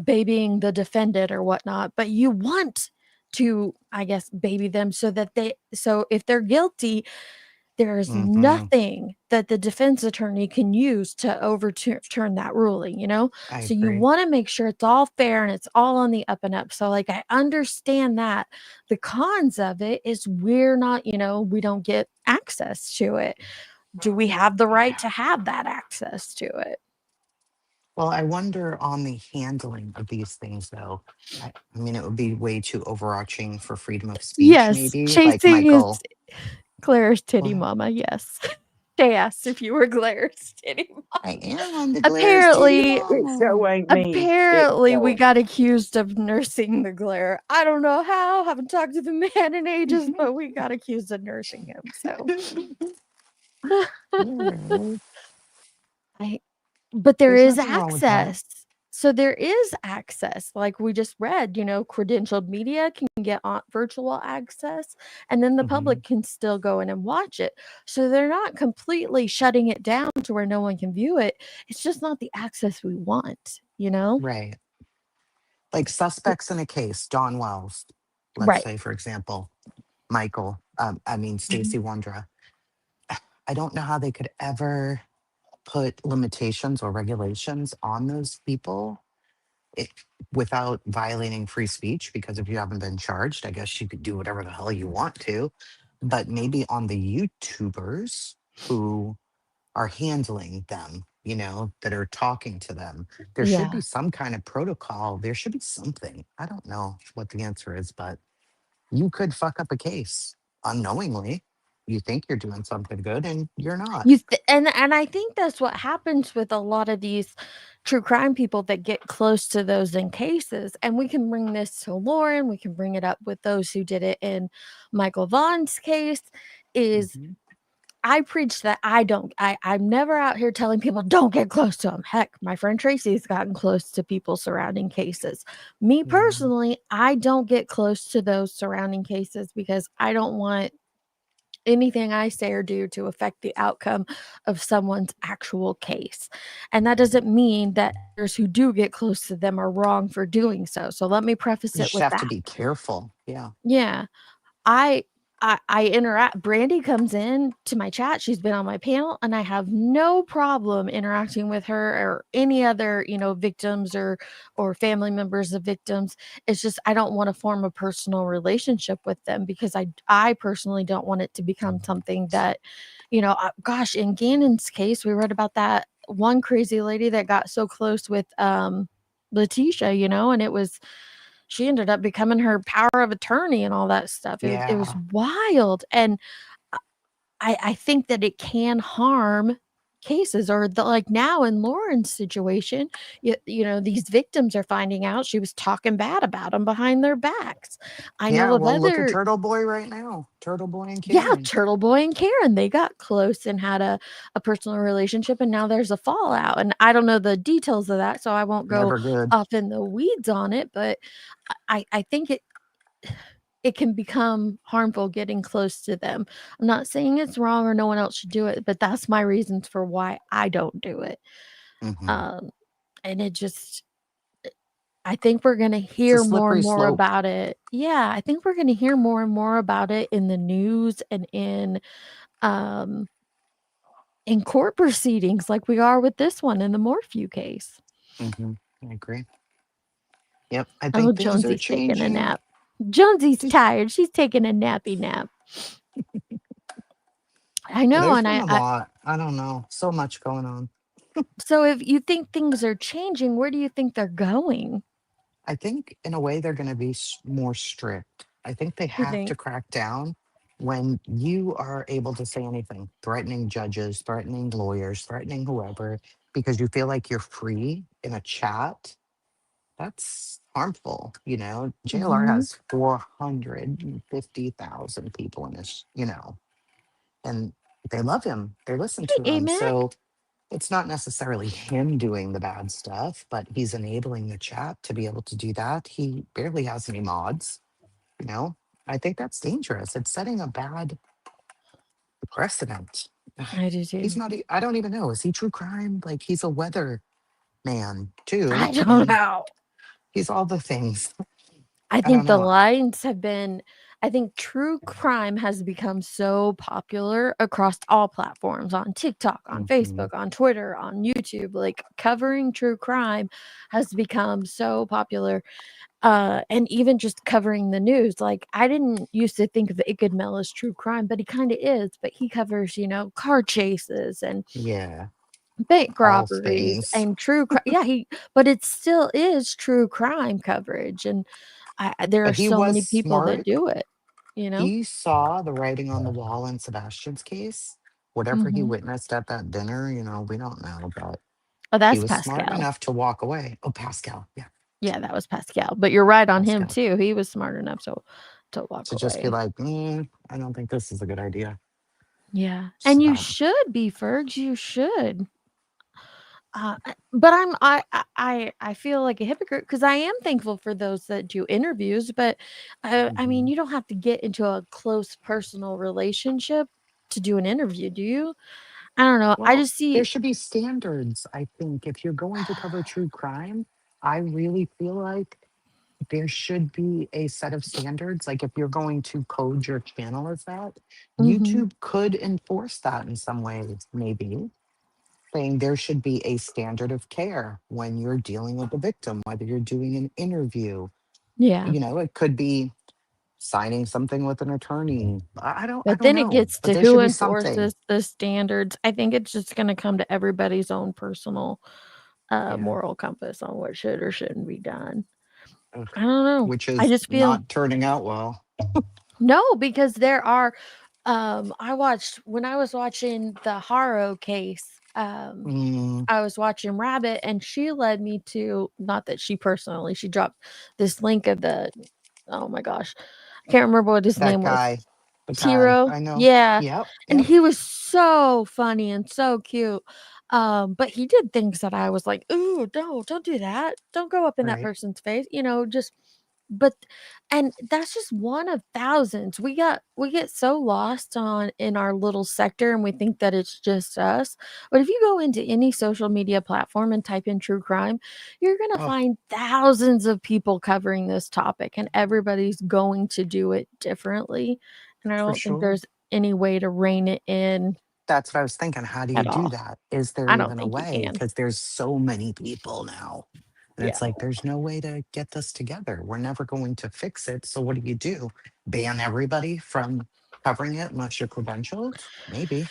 Speaker 3: babying the defendant or whatnot, but you want to, I guess, baby them so if they're guilty, there's
Speaker 15: Mhm.
Speaker 3: nothing that the defense attorney can use to overturn that ruling,
Speaker 15: I
Speaker 3: So you
Speaker 15: agree.
Speaker 3: want to make sure it's all fair and it's all on the up and up. So like I understand that. The cons of it is we're not, we don't get access to it. Do we have the right to have that access to it?
Speaker 15: Well, I wonder on the handling of these things, though. I mean, it would be way too overarching for freedom of speech,
Speaker 3: Yes,
Speaker 15: maybe. Like
Speaker 3: chasing is
Speaker 15: Michael.
Speaker 3: Claire's titty
Speaker 15: What?
Speaker 3: mama. Yes. They asked if you were Claire's titty mama.
Speaker 15: I am the Claire's titty
Speaker 3: Apparently,
Speaker 7: It so
Speaker 15: mama.
Speaker 7: ain't me. It
Speaker 3: apparently we
Speaker 7: so
Speaker 3: got accused of nursing the glare. I don't know how. Haven't talked to the man in ages, but we got accused of nursing him. So, but there
Speaker 15: There's
Speaker 3: is
Speaker 15: nothing wrong with that.
Speaker 3: access. So there is access, like we just read. Credentialed media can get on virtual access, and then the public can still go in and watch it. So they're not completely shutting it down to where no one can view it. It's just not the access we want.
Speaker 15: Right. Like suspects in a case, Don Wells, let's
Speaker 3: Right.
Speaker 15: say, for example, Michael, Stacey Wondra. I don't know how they could ever put limitations or regulations on those people without violating free speech, because if you haven't been charged, I guess you could do whatever the hell you want to. but maybe on the YouTubers who are handling them, that are talking to them, there should be
Speaker 3: Yeah.
Speaker 15: some kind of protocol. There should be something. I don't know what the answer is, but you could fuck up a case unknowingly. You think you're doing something good and you're not.
Speaker 3: And I think that's what happens with a lot of these true crime people that get close to those in cases. And we can bring this to Lauren, we can bring it up with those who did it in Michael Vaughn's case. Is I preach that I'm never out here telling people don't get close to them. Heck, my friend Tracy's gotten close to people surrounding cases. Me personally, I don't get close to those surrounding cases because I don't want anything I say or do to affect the outcome of someone's actual case. And that doesn't mean that others who do get close to them are wrong for doing so. So let me preface
Speaker 15: You
Speaker 3: it
Speaker 15: just
Speaker 3: with
Speaker 15: have to
Speaker 3: that.
Speaker 15: be careful. Yeah.
Speaker 3: Yeah. I interact. Brandy comes in to my chat. She's been on my panel, and I have no problem interacting with her or any other, victims or family members of victims. It's just I don't want to form a personal relationship with them because I personally don't want it to become something that, gosh, in Gannon's case, we read about that one crazy lady that got so close with Letitia, and she ended up becoming her power of attorney and all that stuff. It was
Speaker 15: Yeah.
Speaker 3: wild. And I think that it can harm cases or like now in Lauren's situation, these victims are finding out she was talking bad about them behind their backs. I
Speaker 15: Yeah.
Speaker 3: know of
Speaker 15: Well, look at
Speaker 3: other,
Speaker 15: Turtle Boy right now. Turtle Boy and
Speaker 3: yeah,
Speaker 15: Karen.
Speaker 3: Turtle Boy and Karen, they got close and had a personal relationship, and now there's a fallout. And I don't know the details of that, so I won't go
Speaker 15: Never good.
Speaker 3: off in the weeds on it, but I think it can become harmful getting close to them. I'm not saying it's wrong or no one else should do it, but that's my reasons for why I don't do it.
Speaker 15: Mhm.
Speaker 3: And it just, I think we're going to
Speaker 15: It's a
Speaker 3: hear more and
Speaker 15: slippery
Speaker 3: more
Speaker 15: slope.
Speaker 3: about it. Yeah, I think we're going to hear more and more about it in the news and um in court proceedings like we are with this one in the Morphew case.
Speaker 15: I agree. Yep. I
Speaker 3: Oh,
Speaker 15: think things are
Speaker 3: Jonesy's taking a
Speaker 15: changing.
Speaker 3: nap. Jonesy's tired. She's taking a nappy nap. I know,
Speaker 15: There's
Speaker 3: and
Speaker 15: been
Speaker 3: I
Speaker 15: a lot. I don't know. So much going on.
Speaker 3: so if you think things are changing, where do you think they're going?
Speaker 15: I think in a way they're going to be more strict. I think they
Speaker 3: You
Speaker 15: have to
Speaker 3: think?
Speaker 15: crack down when you are able to say anything, threatening judges, threatening lawyers, threatening whoever, because you feel like you're free in a chat. That's harmful. JLR
Speaker 3: Mhm.
Speaker 15: has 450,000 people in his, and they love him. They listen
Speaker 3: Hey,
Speaker 15: to him.
Speaker 3: AMAC.
Speaker 15: So it's not necessarily him doing the bad stuff, but he's enabling the chat to be able to do that. He barely has any mods, you know? I think that's dangerous. It's setting a bad precedent.
Speaker 3: I do
Speaker 15: He's
Speaker 3: too.
Speaker 15: not, I don't even know. Is he true crime? Like, he's a weather man too.
Speaker 3: I don't
Speaker 15: And
Speaker 3: know.
Speaker 15: he's all the things.
Speaker 3: I
Speaker 15: I don't
Speaker 3: think the
Speaker 15: know.
Speaker 3: lines have been I think true crime has become so popular across all platforms on TikTok, on
Speaker 15: Mhm.
Speaker 3: Facebook, on Twitter, on YouTube. Like covering true crime has become so popular. And even just covering the news. Like I didn't used to think of Ichabod Mel as true crime, but he kind of is. But he covers, car chases and
Speaker 15: Yeah.
Speaker 3: bank
Speaker 15: All
Speaker 3: robberies
Speaker 15: things.
Speaker 3: and true crime. Yeah, but it still is true crime coverage, and there are
Speaker 15: But he
Speaker 3: so
Speaker 15: was
Speaker 3: many people that
Speaker 15: smart.
Speaker 3: do it. You know.
Speaker 15: He saw the writing on the wall in Sebastian's case. Whatever he
Speaker 3: Hmm.
Speaker 15: witnessed at that dinner, we don't know, but
Speaker 3: Oh,
Speaker 15: he
Speaker 3: that's
Speaker 15: was smart
Speaker 3: Pascal.
Speaker 15: enough to walk away. Oh, Pascal. Yeah.
Speaker 3: Yeah, that was Pascal. But you're right on him
Speaker 15: Pascal.
Speaker 3: too. He was smart enough to walk
Speaker 15: To just be
Speaker 3: away.
Speaker 15: like, I don't think this is a good idea.
Speaker 3: Yeah, and you
Speaker 15: So,
Speaker 3: should be, Fergs. You should. But I feel like a hypocrite because I am thankful for those that do interviews, but I mean,
Speaker 15: mhm.
Speaker 3: you don't have to get into a close personal relationship to do an interview, do you? I don't know. I
Speaker 15: Well,
Speaker 3: just
Speaker 15: there
Speaker 3: see.
Speaker 15: should be standards, I think. If you're going to cover true crime, I really feel like there should be a set of standards. Like if you're going to code your channel as that,
Speaker 3: Mhm.
Speaker 15: YouTube could enforce that in some ways, maybe saying there should be a standard of care when you're dealing with the victim, whether you're doing an interview.
Speaker 3: Yeah.
Speaker 15: It could be signing something with an attorney. I
Speaker 3: But
Speaker 15: don't
Speaker 3: then it
Speaker 15: know.
Speaker 3: gets
Speaker 15: But
Speaker 3: to
Speaker 15: there
Speaker 3: who
Speaker 15: should be something.
Speaker 3: enforces the standards. I think it's just going to come to everybody's own personal
Speaker 15: Yeah.
Speaker 3: moral compass on what should or shouldn't be done.
Speaker 15: Ugh.
Speaker 3: I don't know.
Speaker 15: Which
Speaker 3: I
Speaker 15: is
Speaker 3: just feel
Speaker 15: not turning out well.
Speaker 3: no, because there are I watched when I was watching the Haro case,
Speaker 15: Mm,
Speaker 3: I was watching Rabbit and she led me to, not that she personally, she dropped this link of the, oh my gosh, I can't remember what his
Speaker 15: that
Speaker 3: name was.
Speaker 15: guy. The guy.
Speaker 3: Tiro.
Speaker 15: I know.
Speaker 3: Yeah.
Speaker 15: Yep.
Speaker 3: And
Speaker 15: Yep.
Speaker 3: he was so funny and so cute. But he did things that I was like, ooh, no, don't do that. Don't go up in that
Speaker 15: Right.
Speaker 3: person's face. Just but and that's just one of thousands. We get so lost in our little sector and we think that it's just us. But if you go into any social media platform and type in true crime, you're gonna
Speaker 15: Oh,
Speaker 3: find thousands of people covering this topic and everybody's going to do it differently. And I
Speaker 15: for
Speaker 3: don't think
Speaker 15: sure.
Speaker 3: there's any way to rein it in
Speaker 15: That's what I was thinking. How do you
Speaker 3: at
Speaker 15: do
Speaker 3: all.
Speaker 15: that? Is there
Speaker 3: I don't
Speaker 15: even a
Speaker 3: think you
Speaker 15: way?
Speaker 3: can.
Speaker 15: Because there's so many people now. And
Speaker 3: Yeah.
Speaker 15: it's like, there's no way to get this together. We're never going to fix it. So what do? Ban everybody from covering it unless you're credentialed? Maybe.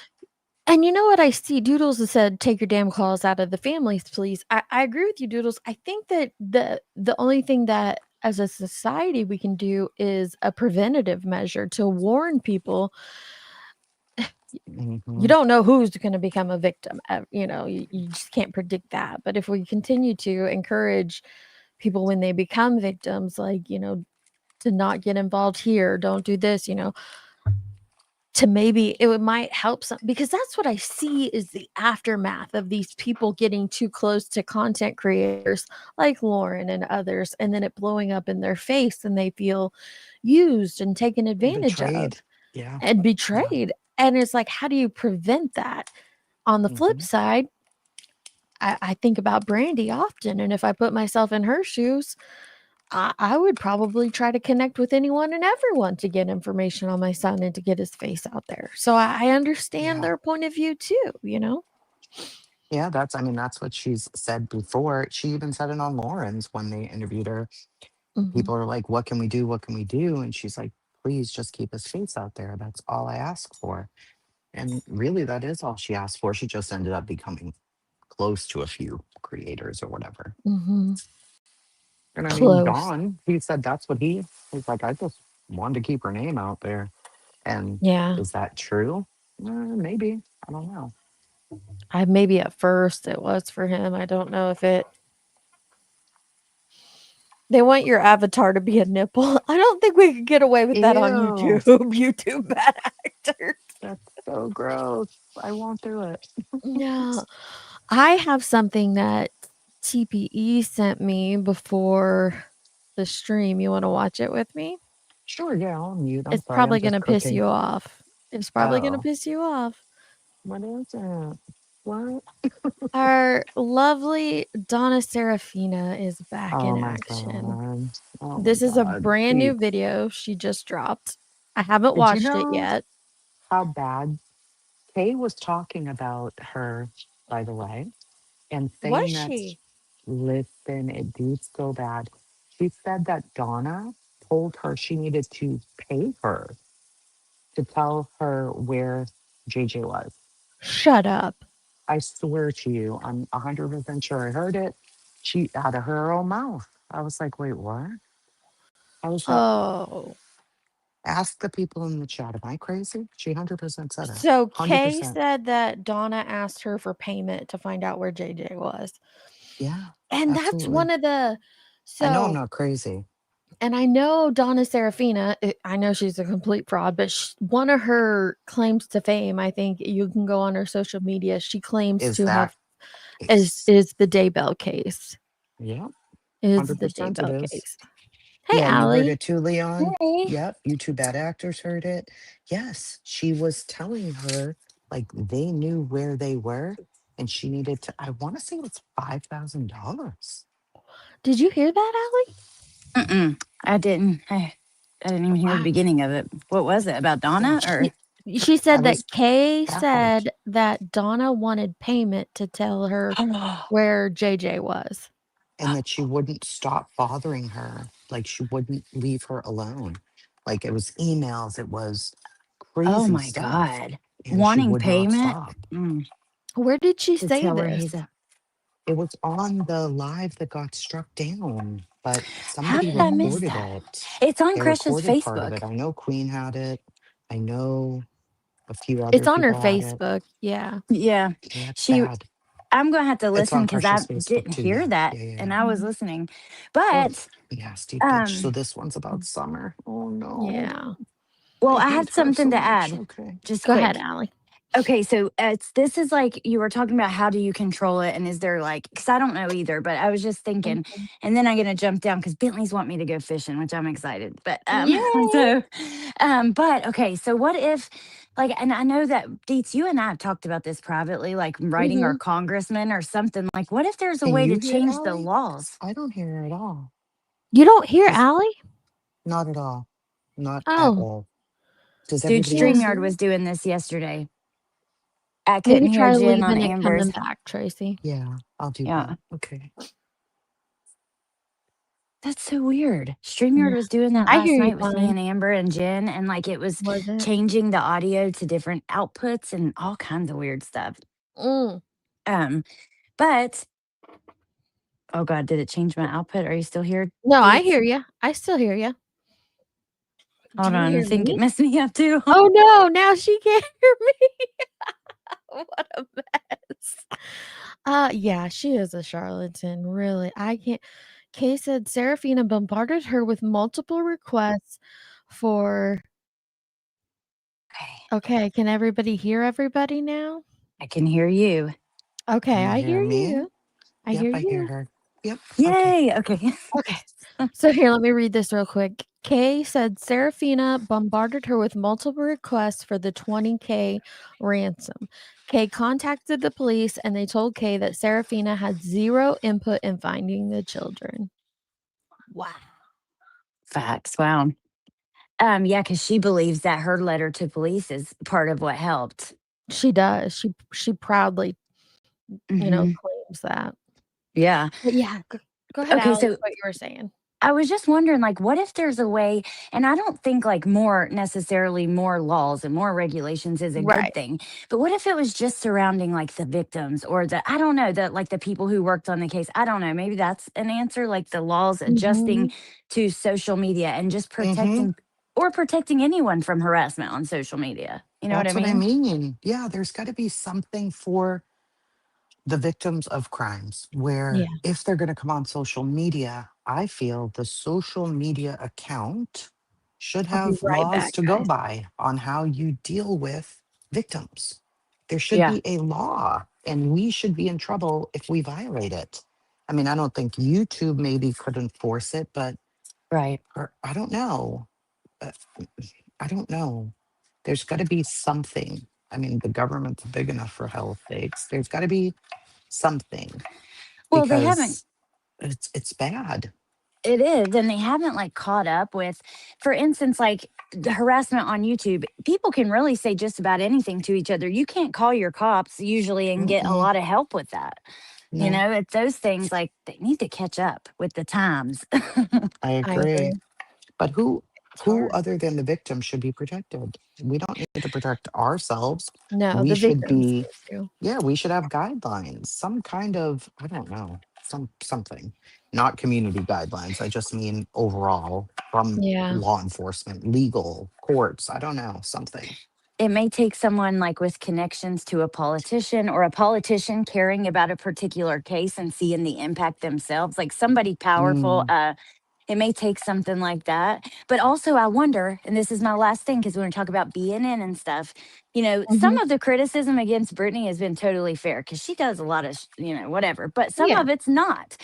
Speaker 3: And you know what I see? Doodles has said, "Take your damn claws out of the families, please." I agree with you, Doodles. I think that the only thing that as a society we can do is a preventative measure to warn people. You
Speaker 15: Mhm.
Speaker 3: don't know who's going to become a victim. You just can't predict that. But if we continue to encourage people when they become victims, like, to not get involved here, don't do this, to maybe might help some, because that's what I see is the aftermath of these people getting too close to content creators like Lauren and others, and then it blowing up in their face and they feel used and taken advantage of
Speaker 15: Betrayed. Yeah.
Speaker 3: and
Speaker 15: Yeah.
Speaker 3: betrayed. And it's like, how do you prevent that? On the flip
Speaker 15: Mhm.
Speaker 3: side, I think about Brandy often, and if I put myself in her shoes, I would probably try to connect with anyone and everyone to get information on my son and to get his face out there. So I understand
Speaker 15: Yeah.
Speaker 3: their point of view too,
Speaker 15: Yeah, that's what she's said before. She even said it on Lauren's when they interviewed her.
Speaker 3: Mhm.
Speaker 15: People are like, what can we do? What can we do? And she's like, please just keep his face out there. That's all I ask for. And really, that is all she asked for. She just ended up becoming close to a few creators or whatever.
Speaker 3: Mhm.
Speaker 15: And I mean,
Speaker 3: Close.
Speaker 15: Don, he said that's what he's like, I just wanted to keep her name out there. And
Speaker 3: Yeah.
Speaker 15: is that true? Maybe. I don't know.
Speaker 3: Maybe at first it was for him. I don't know if they want your avatar to be a nipple. I don't think we could get away with that on
Speaker 15: Ew.
Speaker 3: YouTube. YouTube bad actors.
Speaker 15: That's so gross. I won't do it.
Speaker 3: No. I have something that TPE sent me before the stream. You want to watch it with me?
Speaker 15: Sure, yeah, I'll mute. I'm
Speaker 3: It's
Speaker 15: sorry, I'm
Speaker 3: probably
Speaker 15: just
Speaker 3: gonna piss
Speaker 15: cooking.
Speaker 3: you off. It's probably gonna
Speaker 15: Oh,
Speaker 3: piss you off.
Speaker 15: what is it? What?
Speaker 3: Our lovely Donna Serafina is back
Speaker 15: Oh
Speaker 3: in
Speaker 15: my
Speaker 3: action.
Speaker 15: god. Oh my
Speaker 3: This is a
Speaker 15: god.
Speaker 3: brand new
Speaker 15: Please.
Speaker 3: video she just dropped. I haven't
Speaker 15: Do you
Speaker 3: watched it
Speaker 15: know
Speaker 3: yet.
Speaker 15: how bad Kay was talking about her, by the way, and
Speaker 3: Was
Speaker 15: saying that,
Speaker 3: she?
Speaker 15: listen, it dudes so bad. She said that Donna told her she needed to pay her to tell her where JJ was.
Speaker 3: Shut up.
Speaker 15: I swear to you, I'm 100% sure I heard it. She out of her own mouth. I was like, wait, what? I was like,
Speaker 3: Oh.
Speaker 15: ask the people in the chat. Am I crazy? She 100% said it.
Speaker 3: So Kay
Speaker 15: 100%.
Speaker 3: said that Donna asked her for payment to find out where JJ was.
Speaker 15: Yeah.
Speaker 3: And that's
Speaker 15: Absolutely.
Speaker 3: one of the
Speaker 15: I know I'm
Speaker 3: so
Speaker 15: not crazy.
Speaker 3: and I know Donna Serafina, I know she's a complete fraud, but one of her claims to fame, I think you can go on her social media, she claims
Speaker 15: Is
Speaker 3: to have
Speaker 15: that case?
Speaker 3: is the Daybell case.
Speaker 15: Yeah.
Speaker 3: Is the
Speaker 15: 100% it
Speaker 3: Daybell
Speaker 15: is.
Speaker 3: case. Hey,
Speaker 15: Yeah, you heard
Speaker 3: Allie.
Speaker 15: it too, Leon.
Speaker 3: Hey.
Speaker 15: Yep. You two bad actors heard it. Yes. She was telling her like they knew where they were and she needed to, I want to say it's $5,000.
Speaker 3: Did you hear that, Allie?
Speaker 16: Mm-mm. I didn't. I didn't even hear the beginning of it. What was it about Donna? Or
Speaker 3: She said
Speaker 15: I
Speaker 3: that
Speaker 15: was
Speaker 3: Kay
Speaker 15: baffled.
Speaker 3: said that Donna wanted payment to tell her where JJ was.
Speaker 15: And that she wouldn't stop bothering her. Like she wouldn't leave her alone. Like it was emails, it was
Speaker 16: Oh
Speaker 15: crazy
Speaker 16: my
Speaker 15: stuff.
Speaker 16: God.
Speaker 15: And she
Speaker 16: Wanting
Speaker 15: would not
Speaker 16: payment
Speaker 15: stop.
Speaker 3: Where did she
Speaker 16: to
Speaker 3: say
Speaker 16: tell where
Speaker 3: this?
Speaker 16: he's at.
Speaker 15: It was on the live that got struck down, but
Speaker 16: How
Speaker 15: somebody
Speaker 16: did I miss
Speaker 15: recorded
Speaker 16: that?
Speaker 15: it.
Speaker 16: It's on
Speaker 15: They
Speaker 16: Krish's
Speaker 15: recorded part of
Speaker 16: Facebook.
Speaker 15: it. I know Queen had it. I know a few
Speaker 3: It's
Speaker 15: other
Speaker 3: on her
Speaker 15: people had it.
Speaker 3: Facebook. Yeah.
Speaker 16: Yeah.
Speaker 15: Yeah, it's
Speaker 16: She
Speaker 15: bad.
Speaker 16: I'm gonna have to
Speaker 15: It's
Speaker 16: listen
Speaker 15: on
Speaker 16: because I
Speaker 15: Precious Facebook
Speaker 16: didn't
Speaker 15: too.
Speaker 16: hear
Speaker 15: Yeah.
Speaker 16: that
Speaker 15: Yeah, yeah,
Speaker 16: and
Speaker 15: yeah.
Speaker 16: I was listening.
Speaker 15: Oh,
Speaker 16: But
Speaker 15: nasty bitch. So this one's about Summer. Oh no.
Speaker 3: Yeah.
Speaker 16: well,
Speaker 15: I
Speaker 16: I
Speaker 15: hate
Speaker 16: had
Speaker 15: her
Speaker 16: something
Speaker 15: so
Speaker 16: to
Speaker 15: much.
Speaker 16: add.
Speaker 15: Okay.
Speaker 16: Just
Speaker 3: Go ahead,
Speaker 16: quick.
Speaker 3: Allie.
Speaker 16: Okay, so this is like you were talking about how do you control it, and is there like because I don't know either, but I was just thinking, and then I'm gonna jump down because Bentley's want me to go fishing, which I'm excited. But
Speaker 3: Yay!
Speaker 16: but okay, so what if like, and I know that Deets, you and I have talked about this privately, like writing our congressman or something. Like, what if there's a
Speaker 15: Can
Speaker 16: way to
Speaker 15: you hear
Speaker 16: change the
Speaker 15: Allie?
Speaker 16: laws?
Speaker 15: I don't hear her at all.
Speaker 3: You don't hear
Speaker 15: Does
Speaker 3: Allie?
Speaker 15: not at all. Not at
Speaker 3: Oh,
Speaker 15: all. Does
Speaker 16: Dude,
Speaker 15: everybody else
Speaker 16: StreamYard
Speaker 15: hear
Speaker 16: was
Speaker 15: it?
Speaker 16: doing this yesterday. I couldn't
Speaker 3: maybe
Speaker 16: hear
Speaker 3: try
Speaker 16: Jen on
Speaker 3: leaving and
Speaker 16: Amber's.
Speaker 3: coming back, Tracy.
Speaker 15: Yeah, I'll do
Speaker 16: Yeah.
Speaker 15: that. Okay.
Speaker 16: That's so weird. StreamYard
Speaker 3: Yeah.
Speaker 16: was doing that
Speaker 3: I
Speaker 16: last
Speaker 3: hear you
Speaker 16: night with me
Speaker 3: fine.
Speaker 16: and Amber and Jen, and like it was
Speaker 3: Was it?
Speaker 16: changing the audio to different outputs and all kinds of weird stuff.
Speaker 3: Mm.
Speaker 16: But oh God, did it change my output? Are you still here?
Speaker 3: No, I
Speaker 16: Deets?
Speaker 3: hear you. I still hear you.
Speaker 16: Hold
Speaker 3: Do you
Speaker 16: on, I
Speaker 3: hear
Speaker 16: think it
Speaker 3: me?
Speaker 16: messed me up too.
Speaker 3: Oh no, now she can't hear me. What a mess. Yeah, she is a charlatan, really. I can't. Kay said Serafina bombarded her with multiple requests for. Okay, can everybody hear everybody now?
Speaker 16: I can hear you.
Speaker 3: Okay,
Speaker 15: Can you
Speaker 3: I
Speaker 15: hear
Speaker 3: hear
Speaker 15: me?
Speaker 3: you. I
Speaker 15: Yep,
Speaker 3: hear
Speaker 15: I hear
Speaker 3: you.
Speaker 15: her. Yep. Okay.
Speaker 16: Yay. Okay.
Speaker 3: Okay. So here, let me read this real quick. Kay said Serafina bombarded her with multiple requests for the $20K ransom. Kay contacted the police and they told Kay that Serafina had zero input in finding the children. Wow.
Speaker 16: Facts. Wow. Yeah, because she believes that her letter to police is part of what helped.
Speaker 3: She does. She proudly,
Speaker 16: Mhm.
Speaker 3: claims that.
Speaker 16: Yeah.
Speaker 3: But yeah, go ahead,
Speaker 16: Okay,
Speaker 3: Allie,
Speaker 16: so
Speaker 3: with what you were saying.
Speaker 16: I was just wondering, like, what if there's a way, and I don't think like necessarily more laws and more regulations is a good
Speaker 3: Right.
Speaker 16: thing, but what if it was just surrounding like the victims or I don't know, like the people who worked on the case? I don't know. Maybe that's an answer, like the laws adjusting to social media and just
Speaker 15: Mm-hmm.
Speaker 16: protecting anyone from harassment on social media. You know
Speaker 15: That's
Speaker 16: what
Speaker 15: what
Speaker 16: I
Speaker 15: I
Speaker 16: mean?
Speaker 15: mean. Yeah, there's got to be something for the victims of crimes where
Speaker 3: Yeah.
Speaker 15: if they're going to come on social media, I feel the social media account should
Speaker 3: I'll be
Speaker 15: have
Speaker 3: right
Speaker 15: laws
Speaker 3: back,
Speaker 15: to go
Speaker 3: guys.
Speaker 15: by on how you deal with victims. There should
Speaker 16: Yeah.
Speaker 15: be a law and we should be in trouble if we violate it. I mean, I don't think YouTube maybe could enforce it, but
Speaker 16: Right.
Speaker 15: or I don't know. Uh, I don't know. There's got to be something. I mean, the government's big enough for hell's sakes. There's got to be something
Speaker 16: Well, they haven't.
Speaker 15: because it's bad.
Speaker 16: It is, and they haven't like caught up with, for instance, like the harassment on YouTube. People can really say just about anything to each other. You can't call your cops usually and get a
Speaker 15: Mm-mm,
Speaker 16: lot of help with that. You
Speaker 15: no,
Speaker 16: know, it's those things like they need to catch up with the times.
Speaker 15: I
Speaker 3: I agree.
Speaker 15: agree. But who
Speaker 3: It's
Speaker 15: who
Speaker 3: hard.
Speaker 15: other than the victim should be protected? We don't need to protect ourselves.
Speaker 3: No,
Speaker 15: We
Speaker 3: the
Speaker 15: should
Speaker 3: victims
Speaker 15: be,
Speaker 3: need to.
Speaker 15: yeah, we should have guidelines, some kind of, I don't know, something. Not community guidelines. I just mean overall from
Speaker 3: Yeah.
Speaker 15: law enforcement, legal, courts, I don't know, something.
Speaker 16: It may take someone like with connections to a politician or a politician caring about a particular case and seeing the impact themselves, like somebody powerful.
Speaker 15: Mm,
Speaker 16: It may take something like that. But also, I wonder, and this is my last thing, because when we talk about BNN and stuff, some of the criticism against Brittany has been totally fair because she does a lot of, whatever, but some
Speaker 3: Yeah.
Speaker 16: of it's not.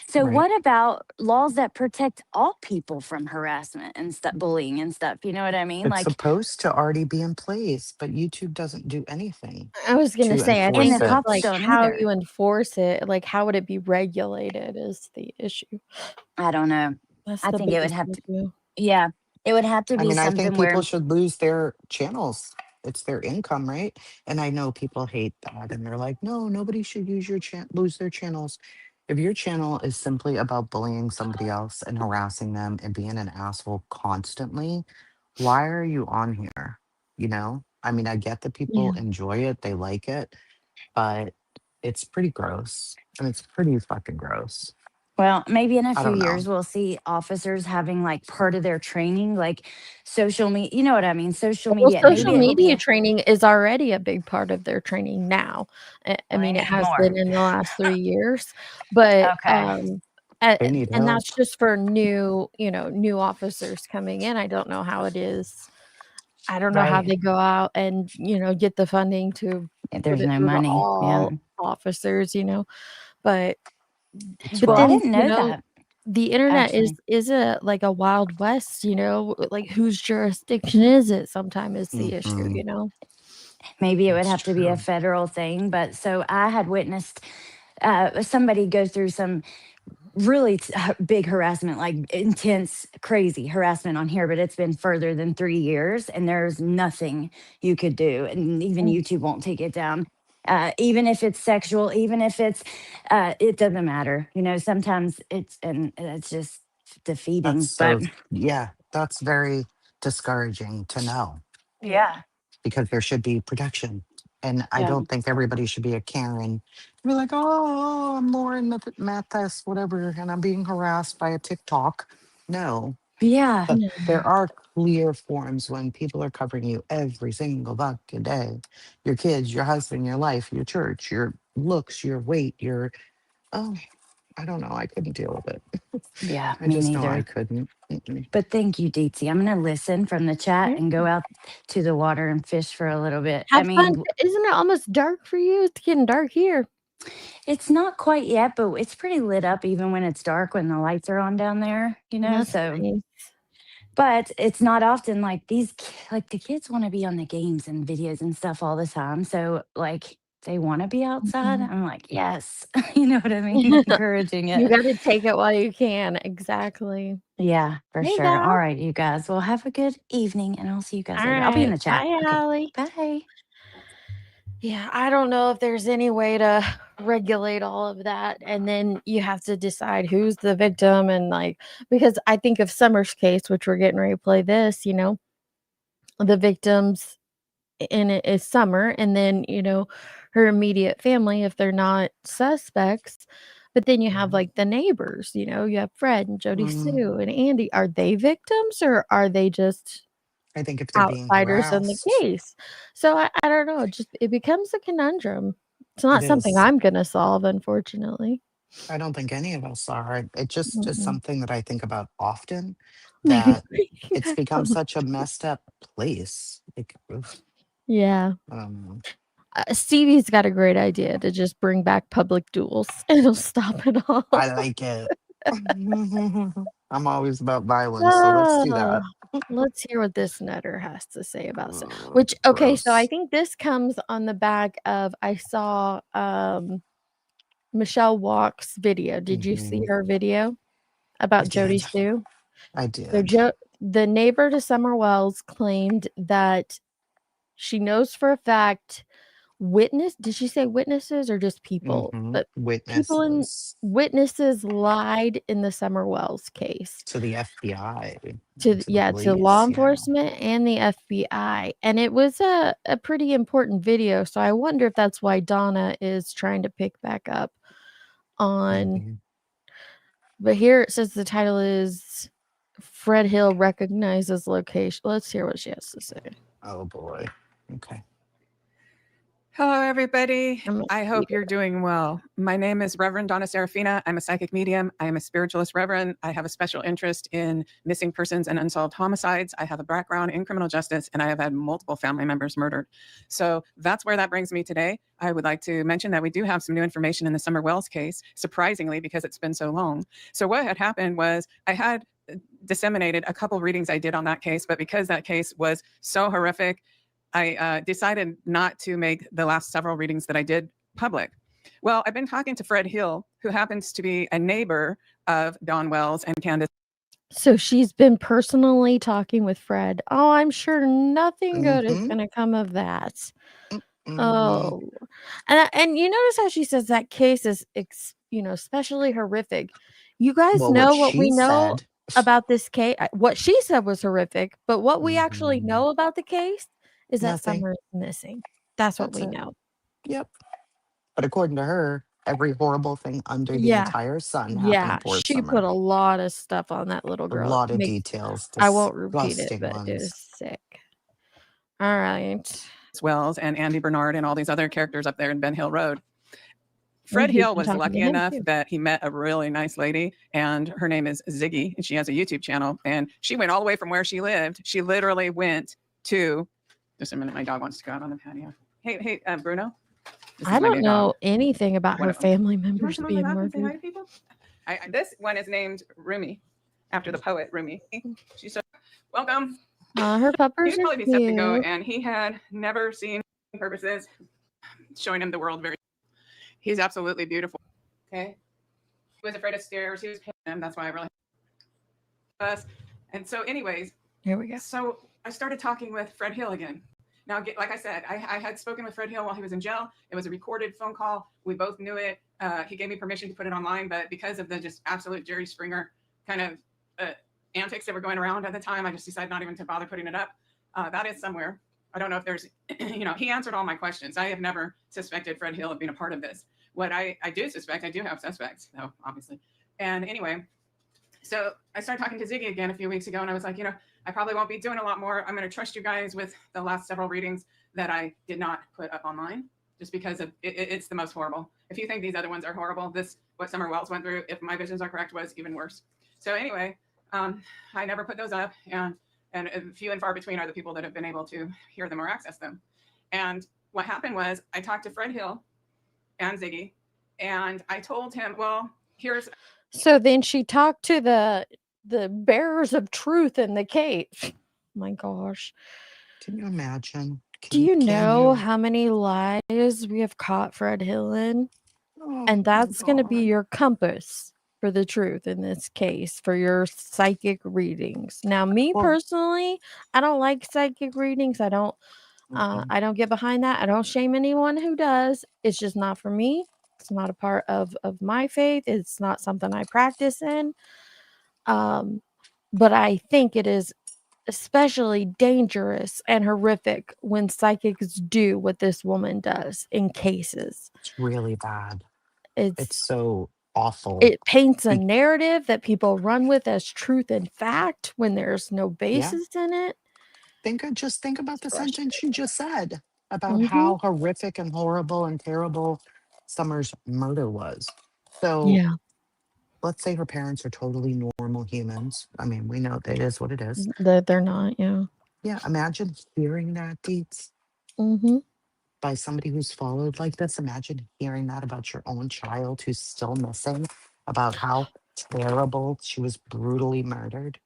Speaker 16: So,
Speaker 15: right.
Speaker 16: what about laws that protect all people from harassment and stuff, bullying and stuff? You know what I mean?
Speaker 15: It's
Speaker 16: Like,
Speaker 15: supposed to already be in place, but YouTube doesn't do anything
Speaker 3: I was gonna
Speaker 15: to
Speaker 3: say, I
Speaker 16: and
Speaker 3: think
Speaker 15: enforce
Speaker 16: the
Speaker 3: it's
Speaker 15: it.
Speaker 16: cops
Speaker 3: like
Speaker 16: don't
Speaker 3: how
Speaker 16: either.
Speaker 3: you enforce it, like how would it be regulated is the issue.
Speaker 16: I don't know.
Speaker 3: That's
Speaker 16: I
Speaker 3: the
Speaker 16: think it would
Speaker 3: biggest
Speaker 16: have to,
Speaker 3: issue.
Speaker 16: yeah, it would have to
Speaker 15: I
Speaker 16: be
Speaker 15: mean, I think
Speaker 16: something
Speaker 15: people
Speaker 16: where,
Speaker 15: should lose their channels. It's their income, right? And I know people hate that and they're like, no, nobody should use your lose their channels. If your channel is simply about bullying somebody else and harassing them and being an asshole constantly, why are you on here? You know? I mean, I get that people
Speaker 3: Yeah.
Speaker 15: enjoy it, they like it, but it's pretty gross. And it's pretty fucking gross.
Speaker 16: Well, maybe in a
Speaker 15: I
Speaker 16: few
Speaker 15: don't know.
Speaker 16: years we'll see officers having like part of their training, like social media. You know what I mean? Social
Speaker 3: Well,
Speaker 16: media.
Speaker 3: social
Speaker 16: Maybe it'll be
Speaker 3: media
Speaker 16: a
Speaker 3: training is already a big part of their training now. I
Speaker 16: Well, they
Speaker 3: mean, it
Speaker 16: need
Speaker 3: has
Speaker 16: more.
Speaker 3: been in the last 3 years, but
Speaker 16: Okay.
Speaker 15: They need
Speaker 3: and
Speaker 15: help.
Speaker 3: that's just for new, new officers coming in. I don't know how it is. I don't know how
Speaker 16: Right.
Speaker 3: they go out and, get the funding to
Speaker 16: If
Speaker 3: put
Speaker 16: there's
Speaker 3: it
Speaker 16: no
Speaker 3: through to
Speaker 16: money. Yeah.
Speaker 3: all officers, but
Speaker 15: It's
Speaker 16: Well, I
Speaker 3: then,
Speaker 15: rough.
Speaker 16: didn't know that
Speaker 3: the internet is
Speaker 16: actually.
Speaker 3: is a like a wild west, like whose jurisdiction is it sometimes is the issue,
Speaker 15: Mhm.
Speaker 16: Maybe it would
Speaker 15: That's
Speaker 16: have to be a
Speaker 15: true.
Speaker 16: federal thing. But so I had witnessed somebody go through some really big harassment, like intense, crazy harassment on here, but it's been further than 3 years and there's nothing you could do. And even
Speaker 3: Mm.
Speaker 16: YouTube won't take it down. Even if it's sexual, even if it doesn't matter. Sometimes it's just
Speaker 15: That's
Speaker 16: defeating, but
Speaker 15: so, yeah, that's very discouraging to know
Speaker 3: Yeah.
Speaker 16: yeah,
Speaker 15: because there should be protection. And I
Speaker 16: yeah,
Speaker 15: don't think everybody should be a Karen. Be like, oh, I'm Lauren Mathis, whatever, and I'm being harassed by a TikTok. No,
Speaker 16: yeah,
Speaker 15: but
Speaker 3: No.
Speaker 15: there are clear forms when people are covering you every single fucking day. Your kids, your husband, your life, your church, your looks, your weight, oh, I don't know. I couldn't deal with it.
Speaker 16: yeah,
Speaker 15: I
Speaker 16: me
Speaker 15: just know I
Speaker 16: neither.
Speaker 15: couldn't. Mm-mm.
Speaker 16: But thank you, Deetsy. I'm going to listen from the chat
Speaker 3: Yeah.
Speaker 16: and go out to the water and fish for a little bit. I
Speaker 3: Have fun.
Speaker 16: mean,
Speaker 3: Isn't it almost dark for you? It's getting dark here.
Speaker 16: it's not quite yet, but it's pretty lit up even when it's dark when the lights are on down there,
Speaker 3: That's
Speaker 16: so
Speaker 3: nice.
Speaker 16: but it's not often like like the kids want to be on the games and videos and stuff all the time. So like they want to be outside.
Speaker 3: Mhm.
Speaker 16: I'm like, yes, you know what I mean? Encouraging
Speaker 3: You
Speaker 16: it.
Speaker 3: gotta take it while you can. Exactly.
Speaker 16: Yeah, for
Speaker 3: Hey,
Speaker 16: sure. All
Speaker 3: Val.
Speaker 16: right, you guys. Well, have a good evening and I'll see you guys
Speaker 3: All
Speaker 16: later. I'll be in
Speaker 3: right.
Speaker 16: the chat.
Speaker 3: Bye,
Speaker 16: Okay.
Speaker 3: Allie.
Speaker 16: Bye.
Speaker 3: Yeah, I don't know if there's any way to regulate all of that. And then you have to decide who's the victim and because I think of Summer's case, which we're getting ready to play this, the victims in it is Summer, and then, her immediate family if they're not suspects. But then you have the neighbors, you have Fred and Jody
Speaker 15: Mm,
Speaker 3: Sue and Andy. Are they victims or are they just
Speaker 15: I think if they're being
Speaker 3: outsiders in the
Speaker 15: harassed,
Speaker 3: case? So I don't know. It becomes a conundrum. It's
Speaker 15: it
Speaker 3: not something
Speaker 15: is.
Speaker 3: I'm gonna solve, unfortunately.
Speaker 15: I don't think any of us are. It just is
Speaker 3: Mm-mm.
Speaker 15: something that I think about often,
Speaker 3: Maybe
Speaker 15: that
Speaker 3: bring
Speaker 15: it's
Speaker 3: back
Speaker 15: become
Speaker 3: public
Speaker 15: such a
Speaker 3: schools.
Speaker 15: messed up place. Like, oof,
Speaker 3: Yeah.
Speaker 15: I don't know.
Speaker 3: Stevie's got a great idea to just bring back public duels. It'll stop it all.
Speaker 15: I like it. I'm always about violence, so let's do
Speaker 3: Ah,
Speaker 15: that.
Speaker 3: let's hear what this nutter has to say about
Speaker 15: Oh,
Speaker 3: which okay, so I
Speaker 15: gross.
Speaker 3: think this comes on the back of I saw Michelle Walk's video. Did you see
Speaker 15: Hmm.
Speaker 3: her video
Speaker 15: I
Speaker 3: about Jody
Speaker 15: did.
Speaker 3: Sue?
Speaker 15: I
Speaker 3: So
Speaker 15: did.
Speaker 3: the neighbor to Summer Wells claimed that she knows for a fact did she say witnesses or just people?
Speaker 15: Hmm.
Speaker 3: But people in
Speaker 15: Witnesses
Speaker 3: witnesses lied in the Summer Wells case.
Speaker 15: to the FBI,
Speaker 3: To
Speaker 15: to the
Speaker 3: to law
Speaker 15: police. Yeah.
Speaker 3: enforcement and the FBI, and it was a pretty important video, so I wonder if that's why Donna is trying to pick back up on
Speaker 15: Maybe.
Speaker 3: but here it says the title is Fred Hill recognizes location. Let's hear what she has to say.
Speaker 15: Oh boy. Okay.
Speaker 17: Hello, everybody.
Speaker 3: I'm
Speaker 17: I hope you're doing well. My name is Reverend Donna Serafina. I'm a psychic medium. I am a spiritualist reverend. I have a special interest in missing persons and unsolved homicides. I have a background in criminal justice, and I have had multiple family members murdered. So that's where that brings me today. I would like to mention that we do have some new information in the Summer Wells case, surprisingly, because it's been so long. So what had happened was I had disseminated a couple readings I did on that case, but because that case was so horrific, I decided not to make the last several readings that I did public. Well, I've been talking to Fred Hill, who happens to be a neighbor of Dawn Wells and Candace.
Speaker 3: So she's been personally talking with Fred. Oh, I'm sure nothing good is
Speaker 15: Mm-hmm.
Speaker 3: going to come of that.
Speaker 15: Mm-hmm.
Speaker 3: Oh, and you notice how she says that case is especially horrific. You guys
Speaker 15: Well, what
Speaker 3: know what we
Speaker 15: she
Speaker 3: know.
Speaker 15: said
Speaker 3: about this case. What she said was horrific, but what we actually
Speaker 15: Mhm.
Speaker 3: know about the case is that
Speaker 15: Nothing.
Speaker 3: Summer is missing. That's what
Speaker 15: That's
Speaker 3: we
Speaker 15: it.
Speaker 3: know.
Speaker 15: Yep. But according to her, every horrible thing under the
Speaker 3: Yeah.
Speaker 15: entire sun
Speaker 3: Yeah.
Speaker 15: happened for
Speaker 3: She put
Speaker 15: Summer.
Speaker 3: a lot of stuff on that little
Speaker 15: A
Speaker 3: girl.
Speaker 15: lot of
Speaker 3: Makes
Speaker 15: details,
Speaker 3: I won't repeat it,
Speaker 15: disgusting
Speaker 3: but it
Speaker 15: ones.
Speaker 3: is sick. All right.
Speaker 17: Wells and Andy Bernard and all these other characters up there in Ben Hill Road. Fred
Speaker 3: And he's
Speaker 17: Hill
Speaker 3: been
Speaker 17: was
Speaker 3: talking to
Speaker 17: lucky
Speaker 3: him,
Speaker 17: enough
Speaker 3: too.
Speaker 17: that he met a really nice lady, and her name is Ziggy, and she has a YouTube channel. And she went all the way from where she lived. She literally went to, just a minute, my dog wants to go out on the patio. Hey, Bruno. This
Speaker 3: I
Speaker 17: is my
Speaker 3: don't
Speaker 17: new
Speaker 3: know
Speaker 17: dog.
Speaker 3: anything about
Speaker 17: One
Speaker 3: her
Speaker 17: of 'em.
Speaker 3: family
Speaker 17: Do you want
Speaker 3: members
Speaker 17: to come on
Speaker 3: being
Speaker 17: the lap and say hi
Speaker 3: murdered.
Speaker 17: to people? This one is named Rumi, after the poet Rumi. She's so welcome.
Speaker 3: Her
Speaker 17: He
Speaker 3: puppers
Speaker 17: would
Speaker 3: are
Speaker 17: probably be set to go,
Speaker 3: cute.
Speaker 17: and he had never seen purposes, showing him the world very. He's absolutely beautiful. Okay. He was afraid of stairs. He was paying them. That's why I really. And so, anyways.
Speaker 3: Here we go.
Speaker 17: So I started talking with Fred Hill again. Now, like I said, I had spoken with Fred Hill while he was in jail. It was a recorded phone call. We both knew it. He gave me permission to put it online, but because of the just absolute Jerry Springer kind of antics that were going around at the time, I just decided not even to bother putting it up. That is somewhere. I don't know if there's, he answered all my questions. I have never suspected Fred Hill of being a part of this. What I do suspect, I do have suspects, though, obviously. And anyway, so I started talking to Ziggy again a few weeks ago, and I was like, I probably won't be doing a lot more. I'm going to trust you guys with the last several readings that I did not put up online, just because of it's the most horrible. If you think these other ones are horrible, what Summer Wells went through, if my visions are correct, was even worse. So anyway, I never put those up, and few and far between are the people that have been able to hear them or access them. And what happened was I talked to Fred Hill and Ziggy, and I told him, well, here's.
Speaker 3: So then she talked to the bearers of truth in the cave. My gosh.
Speaker 15: Can you imagine?
Speaker 3: Do you know how many lies we have caught Fred Hill in? And that's going to be your compass for the truth in this case, for your psychic readings. Now, me personally, I don't like psychic readings. I don't get behind that. I don't shame anyone who does. It's just not for me. It's not a part of my faith. It's not something I practice in. But I think it is especially dangerous and horrific when psychics do what this woman does in cases.
Speaker 15: It's really bad.
Speaker 3: It's
Speaker 15: It's so awful.
Speaker 3: It paints a narrative that people run with as truth and fact when there's no basis in it.
Speaker 15: Just think about the sentence you just said about
Speaker 3: Mhm.
Speaker 15: how horrific and horrible and terrible Summer's murder was. So
Speaker 3: Yeah.
Speaker 15: let's say her parents are totally normal humans. I mean, we know that is what it is.
Speaker 3: That they're not, yeah.
Speaker 15: Yeah, imagine hearing that, Deets,
Speaker 3: Mhm.
Speaker 15: by somebody who's followed like this. Imagine hearing that about your own child who's still missing, about how terrible she was brutally murdered,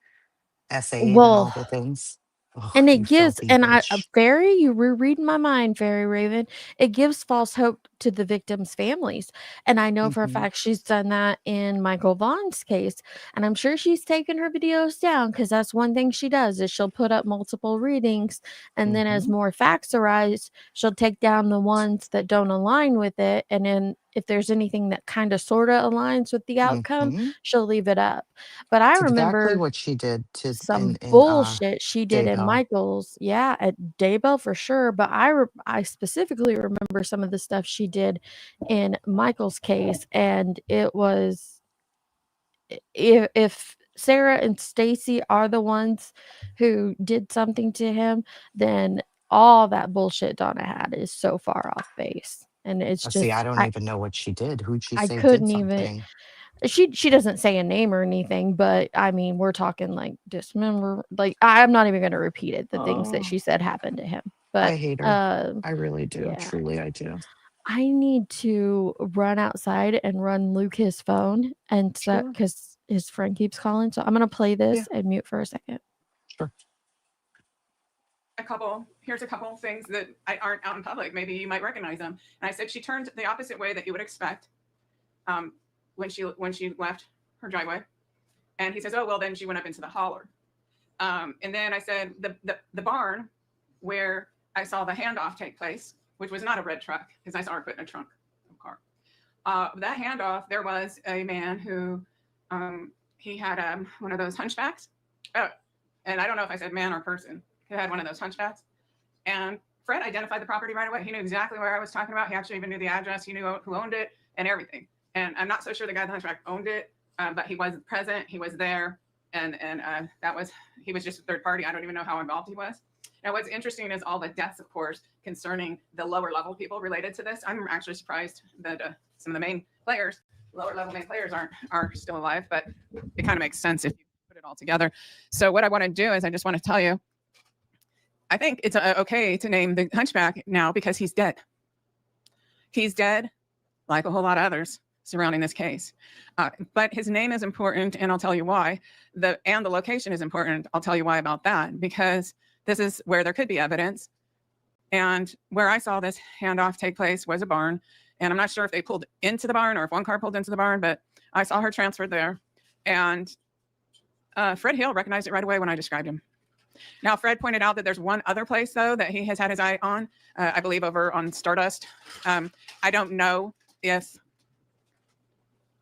Speaker 15: SA'd and all the
Speaker 3: Well,
Speaker 15: things. Oh,
Speaker 3: and it
Speaker 15: you
Speaker 3: gives,
Speaker 15: filthy
Speaker 3: and
Speaker 15: bitch.
Speaker 3: Fairy, you were reading my mind, Fairy Raven. It gives false hope to the victims' families. And I know for a
Speaker 15: Mhm.
Speaker 3: fact she's done that in Michael Vaughn's case. And I'm sure she's taken her videos down because that's one thing she does is she'll put up multiple readings. And then as
Speaker 15: Mhm.
Speaker 3: more facts arise, she'll take down the ones that don't align with it. And then if there's anything that kind of sort of aligns with the outcome,
Speaker 15: Mhm.
Speaker 3: she'll leave it up. But I
Speaker 15: It's exactly
Speaker 3: remember
Speaker 15: what she did to
Speaker 3: some
Speaker 15: in
Speaker 3: bullshit she did in
Speaker 15: Daybell.
Speaker 3: Michael's, at Daybell for sure, but I specifically remember some of the stuff she did in Michael's case, and it was if Sarah and Stacy are the ones who did something to him, then all that bullshit Donna had is so far off base, and it's
Speaker 15: See, I
Speaker 3: just
Speaker 15: don't even know what she did. Who'd she
Speaker 3: I
Speaker 15: say did
Speaker 3: couldn't even.
Speaker 15: something?
Speaker 3: She doesn't say a name or anything, but I mean, we're talking like dismember. Like I'm not even going to repeat it. The things that
Speaker 15: Oh,
Speaker 3: she said happened to him,
Speaker 15: I
Speaker 3: but
Speaker 15: hate her. I really do.
Speaker 3: yeah,
Speaker 15: Truly, I do.
Speaker 3: I need to run outside and run Luke his phone, and so
Speaker 15: Sure.
Speaker 3: because his friend keeps calling, so I'm gonna play this
Speaker 15: Yeah.
Speaker 3: and mute for a second.
Speaker 15: Sure.
Speaker 17: Here's a couple things that aren't out in public. Maybe you might recognize them. And I said she turned the opposite way that you would expect when she left her driveway. And he says, oh, well, then she went up into the holler. And then I said the barn where I saw the handoff take place, which was not a red truck because I saw her put in a trunk of a car. That handoff, there was a man who he had one of those hunchbacks. Oh, and I don't know if I said man or person. He had one of those hunchbacks. And Fred identified the property right away. He knew exactly where I was talking about. He actually even knew the address. He knew who owned it and everything. And I'm not so sure the guy the hunchback owned it, but he was present. He was there. And he was just a third party. I don't even know how involved he was. Now, what's interesting is all the deaths, of course, concerning the lower level people related to this. I'm actually surprised that some of the main players, lower level main players are still alive, but it kind of makes sense if you put it all together. So what I want to do is I just want to tell you, I think it's okay to name the hunchback now because he's dead. He's dead, like a whole lot of others surrounding this case. But his name is important, and I'll tell you why. And the location is important. I'll tell you why about that, because this is where there could be evidence. And where I saw this handoff take place was a barn. And I'm not sure if they pulled into the barn or if one car pulled into the barn, but I saw her transferred there. And Fred Hill recognized it right away when I described him. Now, Fred pointed out that there's one other place, though, that he has had his eye on, I believe over on Stardust. I don't know if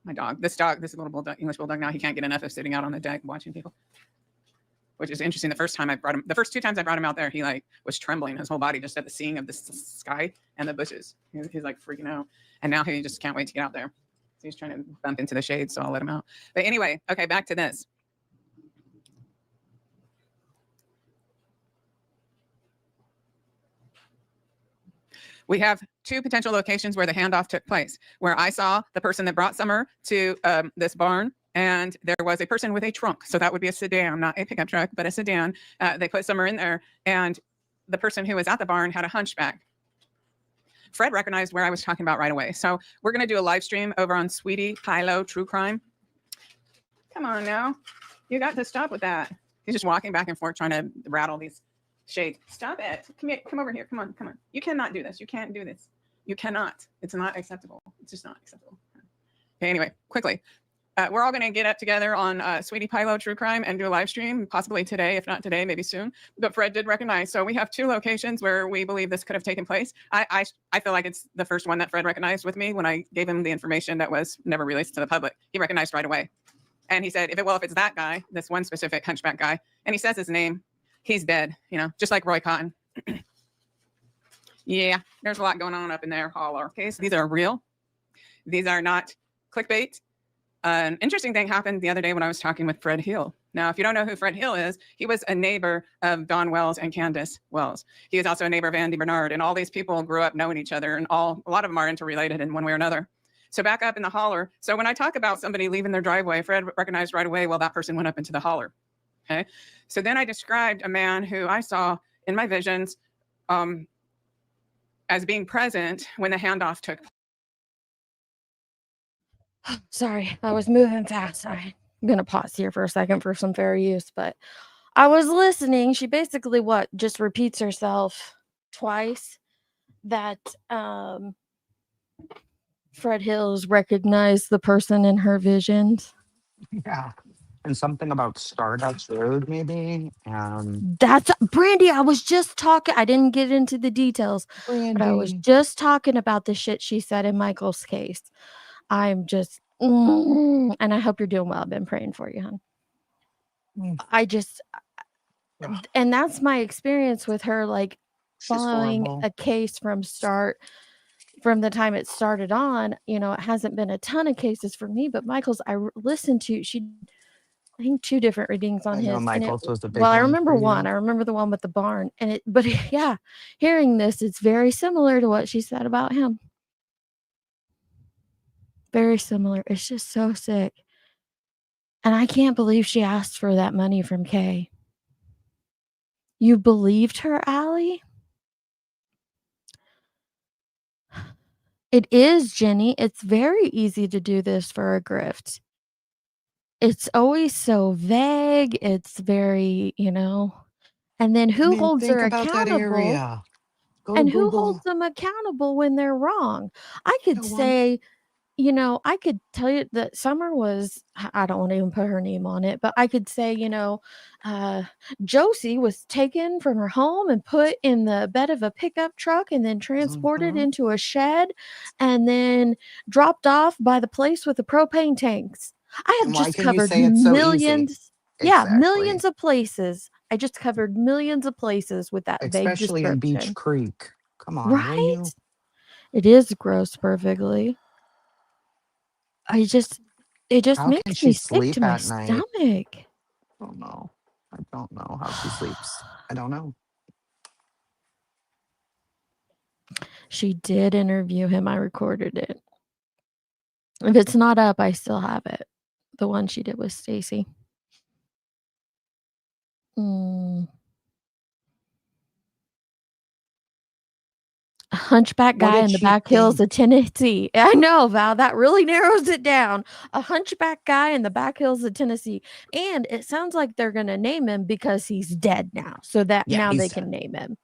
Speaker 17: this little bulldog, English bulldog now, he can't get enough of sitting out on the deck watching people, which is interesting. The first 2 times I brought him out there, he was trembling his whole body just at the seeing of the sky and the bushes. He's like freaking out. And now he just can't wait to get out there. So he's trying to bump into the shade, so I'll let him out. But anyway, okay, back to this. We have 2 potential locations where the handoff took place, where I saw the person that brought Summer to this barn, and there was a person with a trunk. So that would be a sedan, not a pickup truck, but a sedan. They put Summer in there, and the person who was at the barn had a hunchback. Fred recognized where I was talking about right away. So we're going to do a live stream over on Sweetie Pilo True Crime. Come on now. You got to stop with that. He's just walking back and forth trying to rattle these shade. Stop it. Come over here. Come on. You cannot do this. You can't do this. You cannot. It's not acceptable. It's just not acceptable. Okay, anyway, quickly. We're all going to get up together on Sweetie Pilo True Crime and do a live stream, possibly today, if not today, maybe soon. But Fred did recognize. So we have 2 locations where we believe this could have taken place. I feel like it's the first one that Fred recognized with me when I gave him the information that was never released to the public. He recognized right away. And he said, if it's that guy, this one specific hunchback guy, and he says his name, he's dead, just like Roy Cotton. Yeah, there's a lot going on up in there, holler. Okay, so these are real. These are not clickbait. An interesting thing happened the other day when I was talking with Fred Hill. Now, if you don't know who Fred Hill is, he was a neighbor of Don Wells and Candace Wells. He is also a neighbor of Andy Bernard, and all these people grew up knowing each other, and a lot of them are interrelated in one way or another. So back up in the holler. So when I talk about somebody leaving their driveway, Fred recognized right away, well, that person went up into the holler. Okay. So then I described a man who I saw in my visions as being present when the handoff took place.
Speaker 3: Sorry, I was moving fast. I'm going to pause here for a second for some fair use, but I was listening. She basically just repeats herself twice that Fred Hills recognized the person in her visions.
Speaker 15: Yeah. And something about Stardust Road, maybe.
Speaker 3: That's Brandy. I was just talking. I didn't get into the details, but I was just talking about the shit she said in Michael's case. I'm just, and I hope you're doing well. I've been praying for you, hon. And that's my experience with her, following a case from the time it started on. It hasn't been a ton of cases for me, but Michael's, I listened to, I think 2 different readings on his.
Speaker 15: Michael's was the big
Speaker 3: I
Speaker 15: one
Speaker 3: remember
Speaker 15: for you.
Speaker 3: one. I remember the one with the barn. But yeah, hearing this, it's very similar to what she said about him. Very similar. It's just so sick. And I can't believe she asked for that money from Kay. You believed her, Allie? It is, Jenny. It's very easy to do this for a grift. It's always so vague. It's very, and then who holds her accountable? And who holds them accountable when they're wrong? I could say, I could tell you that Summer was, I don't want to even put her name on it, but I could say, Josie was taken from her home and put in the bed of a pickup truck and then transported into a shed and then dropped off by the place with the propane tanks. I have
Speaker 15: And why
Speaker 3: just
Speaker 15: can you
Speaker 3: covered
Speaker 15: say it's so easy?
Speaker 3: millions. Yeah,
Speaker 15: Exactly.
Speaker 3: millions of places. I just covered millions of places with that vague
Speaker 15: Especially in Beach
Speaker 3: description.
Speaker 15: Creek. Come on, will you?
Speaker 3: Right? It is gross perfectly. It just
Speaker 15: How can
Speaker 3: makes
Speaker 15: she
Speaker 3: me sick to
Speaker 15: sleep
Speaker 3: my
Speaker 15: at night?
Speaker 3: stomach.
Speaker 15: I don't know. I don't know how she sleeps. I don't know.
Speaker 3: She did interview him. I recorded it. If it's not up, I still have it. The one she did with Stacy. A hunchback
Speaker 15: What
Speaker 3: guy
Speaker 15: did
Speaker 3: in the
Speaker 15: she
Speaker 3: back hills
Speaker 15: think?
Speaker 3: of Tennessee. I know, Val. That really narrows it down. A hunchback guy in the back hills of Tennessee. And it sounds like they're going to name him because he's dead now. So that
Speaker 15: Yeah,
Speaker 3: now they
Speaker 15: he's
Speaker 3: can
Speaker 15: dead.
Speaker 3: name him.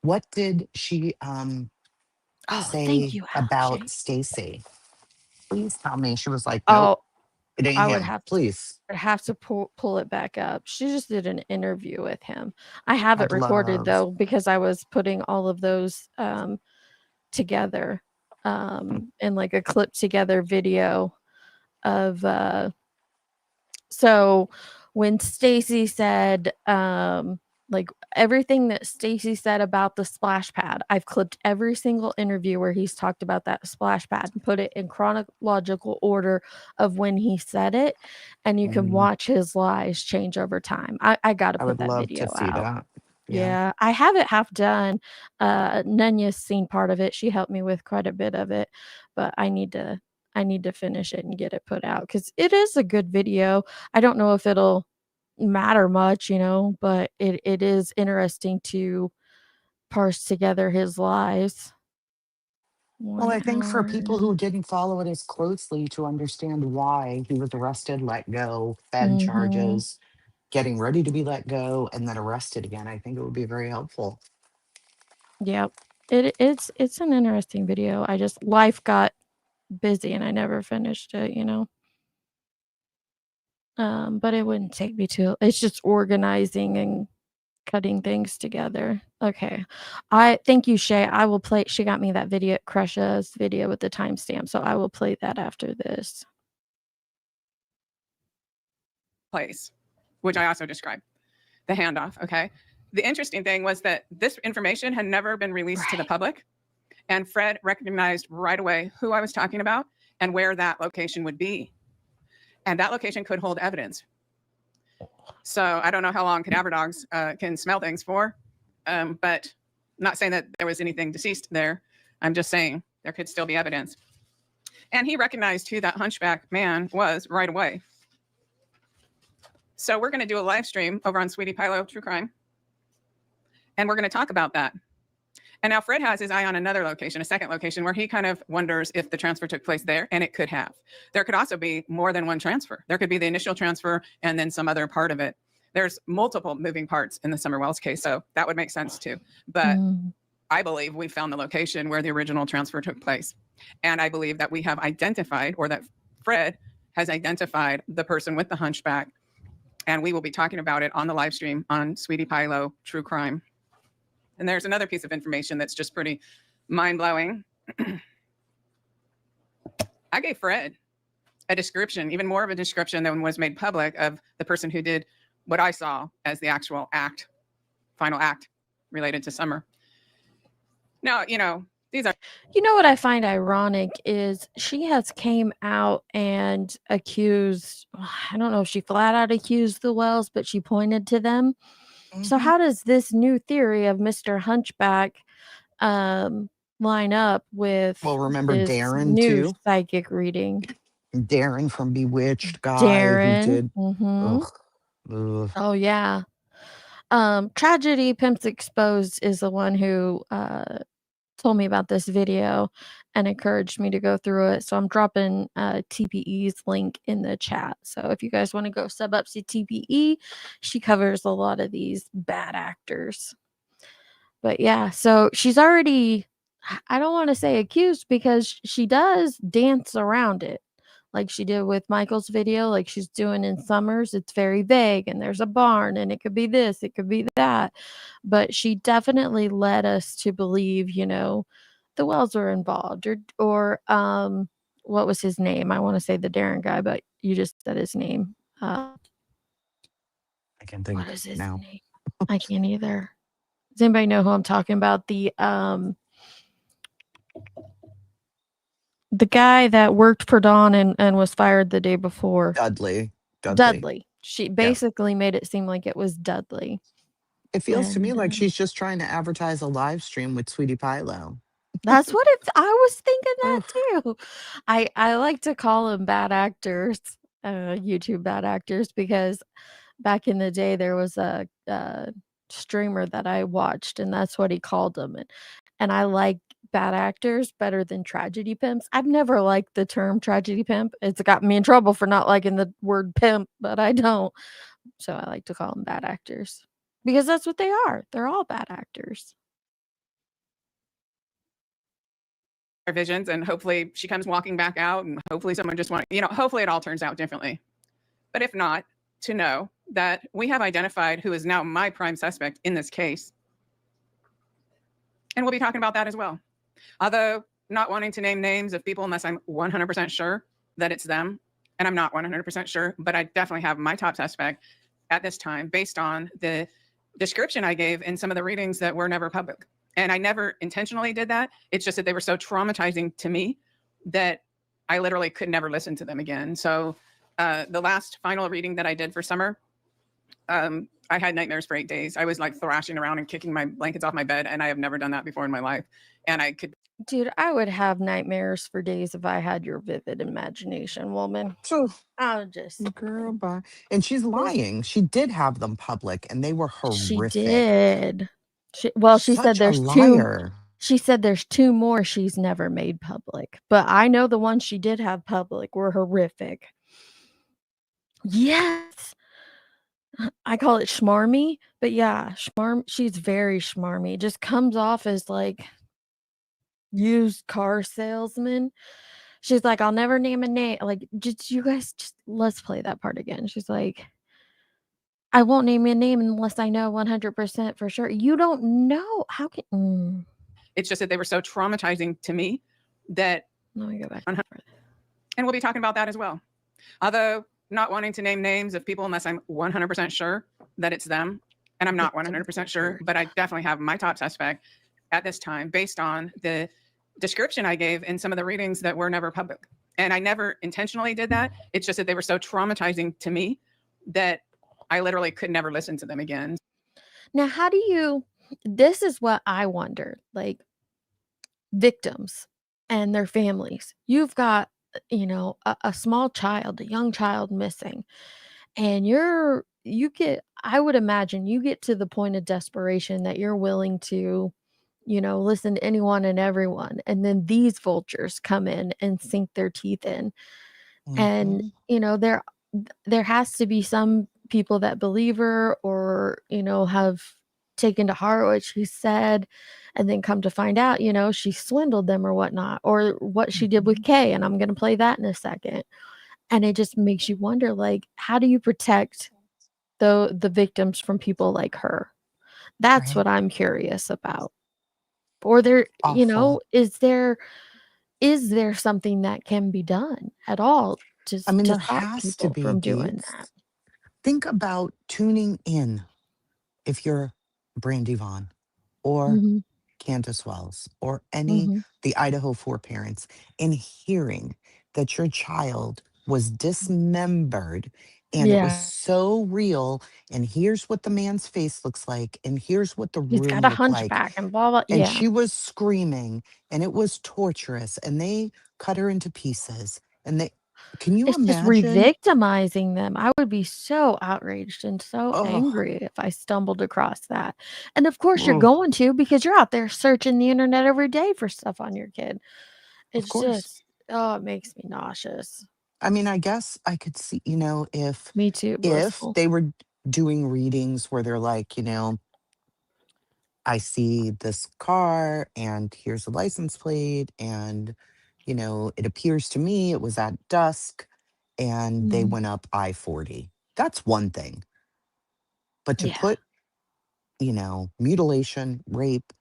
Speaker 15: What did she
Speaker 3: Oh, thank
Speaker 15: say
Speaker 3: you,
Speaker 15: about
Speaker 3: Ashley.
Speaker 15: Stacy? Please tell me. She was like, nope,
Speaker 3: Oh,
Speaker 15: it ain't
Speaker 3: I would
Speaker 15: him.
Speaker 3: have
Speaker 15: Please.
Speaker 3: I'd have to pull it back up. She just did an interview with him. I have it
Speaker 15: I'd
Speaker 3: recorded
Speaker 15: love.
Speaker 3: though because I was putting all of those together in like a clip together video of so when Stacy said like everything that Stacy said about the splash pad, I've clipped every single interview where he's talked about that splash pad and put it in chronological order of when he said it, and you can watch his lies change over time. I got to
Speaker 15: I
Speaker 3: put
Speaker 15: would
Speaker 3: that
Speaker 15: love
Speaker 3: video
Speaker 15: to see
Speaker 3: out.
Speaker 15: that.
Speaker 3: Yeah, I have it half done. Nenya's seen part of it. She helped me with quite a bit of it, but I need to finish it and get it put out because it is a good video. I don't know if it'll matter much, but it is interesting to parse together his lies.
Speaker 15: Well,
Speaker 3: 1
Speaker 15: I think for
Speaker 3: hour.
Speaker 15: people who didn't follow it as closely to understand why he was arrested, let go, fed
Speaker 3: Mhm.
Speaker 15: charges, getting ready to be let go, and then arrested again, I think it would be very helpful.
Speaker 3: Yep. It's an interesting video. I just life got busy and I never finished it. But it wouldn't take me too. It's just organizing and cutting things together. Okay. I thank you, Shay. I will play. She got me that video, Crusha's video with the timestamp. So I will play that after this.
Speaker 17: Place, which I also described. The handoff. Okay. The interesting thing was that this information had never been released to the public. And Fred recognized right away who I was talking about and where that location would be. And that location could hold evidence. So I don't know how long cadaver dogs can smell things for, but I'm not saying that there was anything deceased there. I'm just saying there could still be evidence. And he recognized who that hunchback man was right away. So we're going to do a live stream over on Sweetie Pilo True Crime. And we're going to talk about that. And now Fred has his eye on another location, a second location, where he kind of wonders if the transfer took place there, and it could have. There could also be more than one transfer. There could be the initial transfer and then some other part of it. There's multiple moving parts in the Summer Wells case, so that would make sense too. But I believe we found the location where the original transfer took place. And I believe that we have identified, or that Fred has identified, the person with the hunchback. And we will be talking about it on the live stream on Sweetie Pilo True Crime. And there's another piece of information that's just pretty mind-blowing. I gave Fred a description, even more of a description than was made public, of the person who did what I saw as the actual act, final act related to Summer. Now, these are...
Speaker 3: What I find ironic is she has came out and accused, I don't know if she flat out accused the Wells, but she pointed to them. So how does this new theory of Mr. Hunchback line up with
Speaker 15: Well, remember
Speaker 3: this
Speaker 15: Darren
Speaker 3: new
Speaker 15: too?
Speaker 3: psychic reading?
Speaker 15: Darren from Bewitched guy who
Speaker 3: Darren.
Speaker 15: did.
Speaker 3: Mhm.
Speaker 15: Ugh.
Speaker 3: Oh yeah. Tragedy Pimps Exposed is the one who told me about this video and encouraged me to go through it. So I'm dropping TPE's link in the chat. So if you guys want to go sub up to TPE, she covers a lot of these bad actors. But yeah, so she's already, I don't want to say accused because she does dance around it. Like she did with Michael's video, like she's doing in Summers. It's very vague and there's a barn and it could be this, it could be that. But she definitely led us to believe, the Wells were involved or what was his name? I want to say the Darren guy, but you just said his name.
Speaker 15: I can't think
Speaker 3: What is his
Speaker 15: now.
Speaker 3: name? I can't either. Does anybody know who I'm talking about? The guy that worked for Dawn and was fired the day before.
Speaker 15: Dudley.
Speaker 3: Dudley. She
Speaker 15: Yeah.
Speaker 3: basically made it seem like it was Dudley.
Speaker 15: It feels to me
Speaker 3: And
Speaker 15: like she's just trying to advertise a live stream with Sweetie Pilo.
Speaker 3: that's what it. I was thinking that too. I like to call them bad actors, YouTube bad actors, because back in the day there was a streamer that I watched, and that's what he called them. And I like bad actors better than tragedy pimps. I've never liked the term tragedy pimp. It's got me in trouble for not liking the word pimp, but I don't. So I like to call them bad actors because that's what they are. They're all bad actors.
Speaker 17: Our visions, and hopefully she comes walking back out, and hopefully someone just hopefully it all turns out differently. But if not, to know that we have identified who is now my prime suspect in this case. And we'll be talking about that as well. Although not wanting to name names of people unless I'm 100% sure that it's them. And I'm not 100% sure, but I definitely have my top suspect at this time based on the description I gave in some of the readings that were never public. And I never intentionally did that. It's just that they were so traumatizing to me that I literally could never listen to them again. So the last final reading that I did for summer, I had nightmares for 8 days. I was like thrashing around and kicking my blankets off my bed, and I have never done that before in my life. And I could.
Speaker 3: Dude, I would have nightmares for days if I had your vivid imagination, woman. I'll just.
Speaker 15: Girl, bye. And she's lying. She did have them public, and they were horrific.
Speaker 3: She did. She said
Speaker 15: Such a
Speaker 3: there's
Speaker 15: liar.
Speaker 3: She said there's 2 more she's never made public, but I know the ones she did have public were horrific. Yes. I call it schmarmy, but yeah, she's very schmarmy. It just comes off as like used car salesman. She's like, I'll never name a name. Like, you guys just let's play that part again. She's like, I won't name your name unless I know 100% for sure. You don't know. How can
Speaker 17: It's just that they were so traumatizing to me that.
Speaker 3: Let me go back.
Speaker 17: And we'll be talking about that as well. Although not wanting to name names of people unless I'm 100% sure that it's them. And I'm not 100% sure, but I definitely have my top suspect at this time based on the description I gave in some of the readings that were never public. And I never intentionally did that. It's just that they were so traumatizing to me that I literally could never listen to them again.
Speaker 3: Now, how do you, this is what I wonder, like victims and their families. You've got, a small child, a young child missing, and I would imagine you get to the point of desperation that you're willing to, listen to anyone and everyone. And then these vultures come in and sink their teeth in. And, there has to be some people that believe her or, have taken to heart what she said and then come to find out, she swindled them or whatnot, or what she did with Kay. And I'm going to play that in a second. And it just makes you wonder, like, how do you protect the victims from people like her? That's what I'm curious about. Or is there something that can be done at all to
Speaker 15: There
Speaker 3: stop
Speaker 15: has to
Speaker 3: people
Speaker 15: be,
Speaker 3: from doing
Speaker 15: Deets.
Speaker 3: that?
Speaker 15: Think about tuning in if you're Brandy Vaughn or
Speaker 3: Mhm.
Speaker 15: Candace Wells or
Speaker 3: Mhm.
Speaker 15: the Idaho 4 parents, and hearing that your child was dismembered and it was
Speaker 3: Yeah.
Speaker 15: so real, and here's what the man's face looks like, and here's what the
Speaker 3: He's
Speaker 15: room
Speaker 3: got a
Speaker 15: looked like,
Speaker 3: hunchback and blah, blah.
Speaker 15: and
Speaker 3: Yeah.
Speaker 15: she was screaming, and it was torturous, and they cut her into pieces, and can you
Speaker 3: It's just
Speaker 15: imagine?
Speaker 3: re-victimizing them. I would be so outraged and so
Speaker 15: Oh,
Speaker 3: angry if I stumbled across that. And of course you're
Speaker 15: oh,
Speaker 3: going to, because you're out there searching the internet every day for stuff on your kid.
Speaker 15: of
Speaker 3: It's
Speaker 15: course.
Speaker 3: just, it makes me nauseous.
Speaker 15: I guess I could see, if
Speaker 3: Me too, Blissful.
Speaker 15: they were doing readings where they're like, I see this car and here's the license plate, and it appears to me it was at dusk and they
Speaker 3: Mhm.
Speaker 15: went up I-40. That's one thing. But to
Speaker 3: Yeah.
Speaker 15: put, mutilation, rape,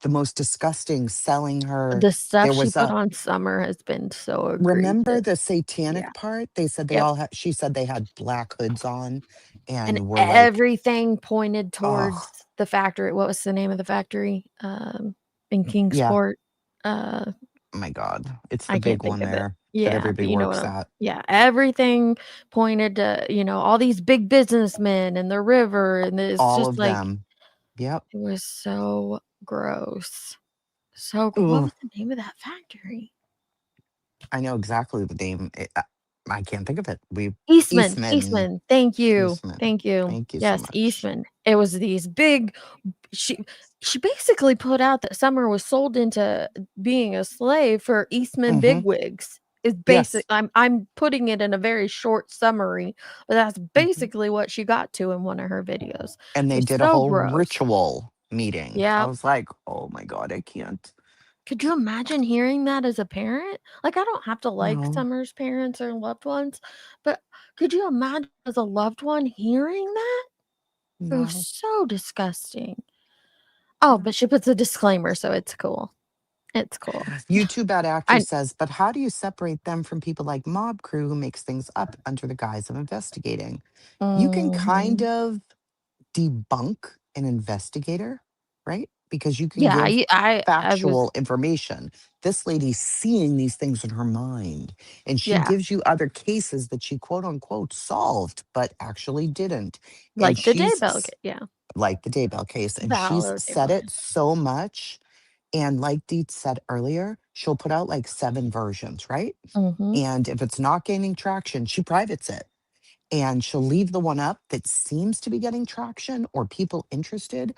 Speaker 15: the most disgusting, selling her.
Speaker 3: The stuff
Speaker 15: There
Speaker 3: she
Speaker 15: was
Speaker 3: put
Speaker 15: a
Speaker 3: on Summer has been so
Speaker 15: remember
Speaker 3: egregious.
Speaker 15: the satanic
Speaker 3: Yeah.
Speaker 15: part? They said they
Speaker 3: Yep.
Speaker 15: all had. She said they had black hoods on,
Speaker 3: And
Speaker 15: and were like,
Speaker 3: everything pointed towards
Speaker 15: oh
Speaker 3: the factory. What was the name of the factory? In
Speaker 15: yeah,
Speaker 3: Kingsport. Uh,
Speaker 15: oh my God, it's the
Speaker 3: I can't
Speaker 15: big
Speaker 3: think
Speaker 15: one
Speaker 3: of it.
Speaker 15: there that
Speaker 3: Yeah,
Speaker 15: everybody
Speaker 3: but you know what
Speaker 15: works
Speaker 3: I'm.
Speaker 15: at.
Speaker 3: Yeah, everything pointed to all these big businessmen and the river, and it's
Speaker 15: All
Speaker 3: just
Speaker 15: of
Speaker 3: like
Speaker 15: them. Yep.
Speaker 3: it was so gross. So what
Speaker 15: Ugh.
Speaker 3: was the name of that factory?
Speaker 15: I know exactly the name. I can't think of it.
Speaker 3: Eastman.
Speaker 15: Eastman.
Speaker 3: Eastman. Thank you.
Speaker 15: Eastman.
Speaker 3: Thank you.
Speaker 15: Thank you so
Speaker 3: Yes,
Speaker 15: much.
Speaker 3: Eastman. It was these big. She basically put out that Summer was sold into being a slave for Eastman
Speaker 15: hmm
Speaker 3: bigwigs. Is basic.
Speaker 15: Yes.
Speaker 3: I'm putting it in a very short summary, but that's
Speaker 15: hmm
Speaker 3: basically what she got to in one of her videos.
Speaker 15: And
Speaker 3: It
Speaker 15: they
Speaker 3: was
Speaker 15: did a
Speaker 3: so
Speaker 15: whole
Speaker 3: gross.
Speaker 15: ritual meeting. I
Speaker 3: Yeah.
Speaker 15: was like, oh my God, I can't.
Speaker 3: Could you imagine hearing that as a parent? Like, I don't have to like
Speaker 15: No,
Speaker 3: Summer's parents or loved ones, but could you imagine as a loved one hearing that? It was
Speaker 15: no.
Speaker 3: so disgusting. Oh, but she puts a disclaimer, so it's cool. It's cool.
Speaker 15: YouTube bad actor
Speaker 3: I
Speaker 15: says, but how do you separate them from people like Mob Crew who makes things up under the guise of investigating? You can kind
Speaker 3: Mhm.
Speaker 15: of debunk an investigator, right? Because you can
Speaker 3: Yeah,
Speaker 15: give
Speaker 3: I was
Speaker 15: factual information. This lady's seeing these things in her mind, and she
Speaker 3: yeah,
Speaker 15: gives you other cases that she quote unquote solved, but actually didn't. And
Speaker 3: like the Daybell yeah.
Speaker 15: like the Daybell case, and she's
Speaker 3: Valor
Speaker 15: said
Speaker 3: Daybell.
Speaker 15: it so much. And like Deet said earlier, she'll put out like 7 versions, right?
Speaker 3: Mhm.
Speaker 15: And if it's not gaining traction, she privates it and she'll leave the one up that seems to be getting traction or people interested.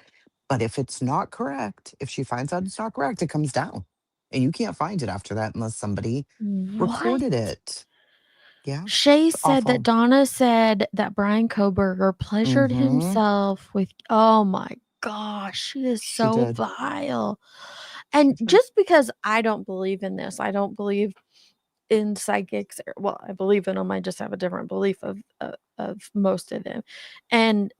Speaker 15: But if it's not correct, if she finds out it's not correct, it comes down. And you can't find it after that unless somebody
Speaker 3: What?
Speaker 15: recorded it. Yeah,
Speaker 3: Shay
Speaker 15: it's
Speaker 3: said that
Speaker 15: awful.
Speaker 3: Donna said that Brian Koberger pleasured
Speaker 15: Mm-hmm.
Speaker 3: himself with oh my gosh, she is
Speaker 15: She
Speaker 3: so
Speaker 15: did.
Speaker 3: vile.
Speaker 15: She
Speaker 3: And
Speaker 15: did.
Speaker 3: just because I don't believe in this, I don't believe in psychics. Well, I believe in them. I just have a different belief of most of them. And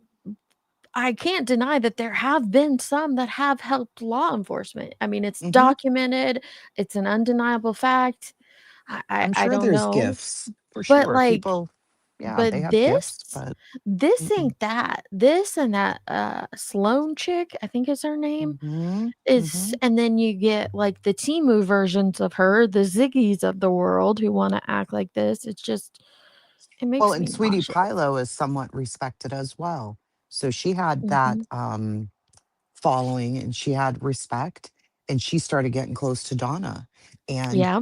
Speaker 3: I can't deny that there have been some that have helped law enforcement. I mean, it's
Speaker 15: Mm-hmm.
Speaker 3: documented. It's an undeniable fact.
Speaker 15: I'm
Speaker 3: I
Speaker 15: sure
Speaker 3: don't
Speaker 15: there's
Speaker 3: know.
Speaker 15: gifts for
Speaker 3: But
Speaker 15: sure.
Speaker 3: like
Speaker 15: People, yeah,
Speaker 3: but
Speaker 15: they have gifts,
Speaker 3: this
Speaker 15: but
Speaker 3: this
Speaker 15: mm-mm.
Speaker 3: ain't that. This and that Sloan chick, I think is her name,
Speaker 15: Mm-hmm.
Speaker 3: is
Speaker 15: Mm-hmm.
Speaker 3: and then you get like the Timu versions of her, the Ziggies of the world who want to act like this. It's just it
Speaker 15: Well,
Speaker 3: makes
Speaker 15: and
Speaker 3: me
Speaker 15: Sweetie
Speaker 3: nauseous.
Speaker 15: Pilo is somewhat respected as well. So she had that
Speaker 3: Mhm.
Speaker 15: following and she had respect and she started getting close to Donna. And
Speaker 3: Yeah,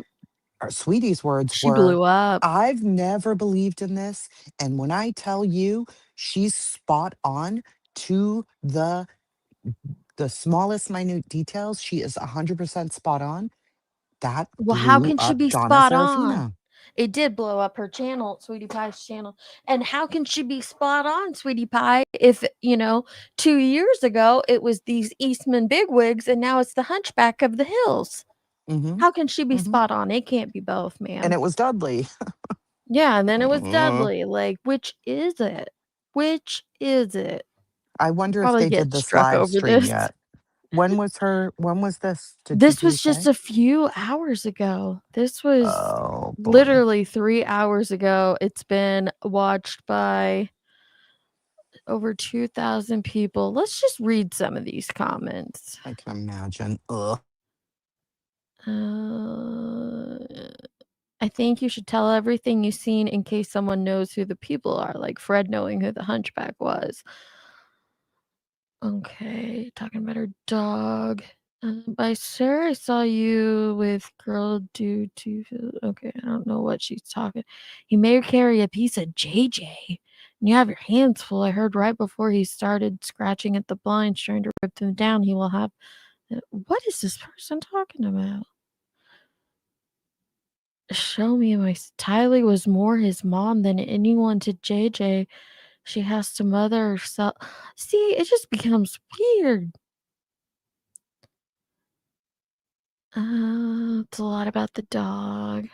Speaker 15: Sweetie's words
Speaker 3: she
Speaker 15: were,
Speaker 3: blew up.
Speaker 15: I've never believed in this. And when I tell you she's spot on to the smallest minute details, she is 100% spot on. That
Speaker 3: Well, how
Speaker 15: blew
Speaker 3: can she
Speaker 15: up
Speaker 3: be
Speaker 15: Donna
Speaker 3: spot on?
Speaker 15: Serafina.
Speaker 3: It did blow up her channel, Sweetie Pie's channel. And how can she be spot on, Sweetie Pie, if, 2 years ago it was these Eastman bigwigs and now it's the Hunchback of the Hills?
Speaker 15: Mm-hmm.
Speaker 3: How can she be
Speaker 15: Mm-hmm.
Speaker 3: spot on? It can't be both,
Speaker 15: And
Speaker 3: ma'am.
Speaker 15: it was Dudley.
Speaker 3: Yeah, and then it was
Speaker 15: Uh,
Speaker 3: Dudley. Like, which is it? Which is it?
Speaker 15: I wonder if
Speaker 3: Probably
Speaker 15: they
Speaker 3: get
Speaker 15: did this
Speaker 3: struck
Speaker 15: live
Speaker 3: over
Speaker 15: stream
Speaker 3: this.
Speaker 15: yet. When was this? Did
Speaker 3: This
Speaker 15: PG
Speaker 3: was just
Speaker 15: say?
Speaker 3: a few hours ago. This was
Speaker 15: Oh boy.
Speaker 3: literally 3 hours ago. It's been watched by over 2,000 people. Let's just read some of these comments.
Speaker 15: I can imagine. Ugh.
Speaker 3: I think you should tell everything you've seen in case someone knows who the people are, like Fred knowing who the Hunchback was. Okay, talking about her dog. By Sir, I saw you with girl dude too. Okay, I don't know what she's talking. He may carry a piece of JJ. And you have your hands full. I heard right before he started scratching at the blinds, trying to rip them down. He will have. What is this person talking about? Show me my. Tylee was more his mom than anyone to JJ. She has to mother herself. See, it just becomes weird. It's a lot about the dog.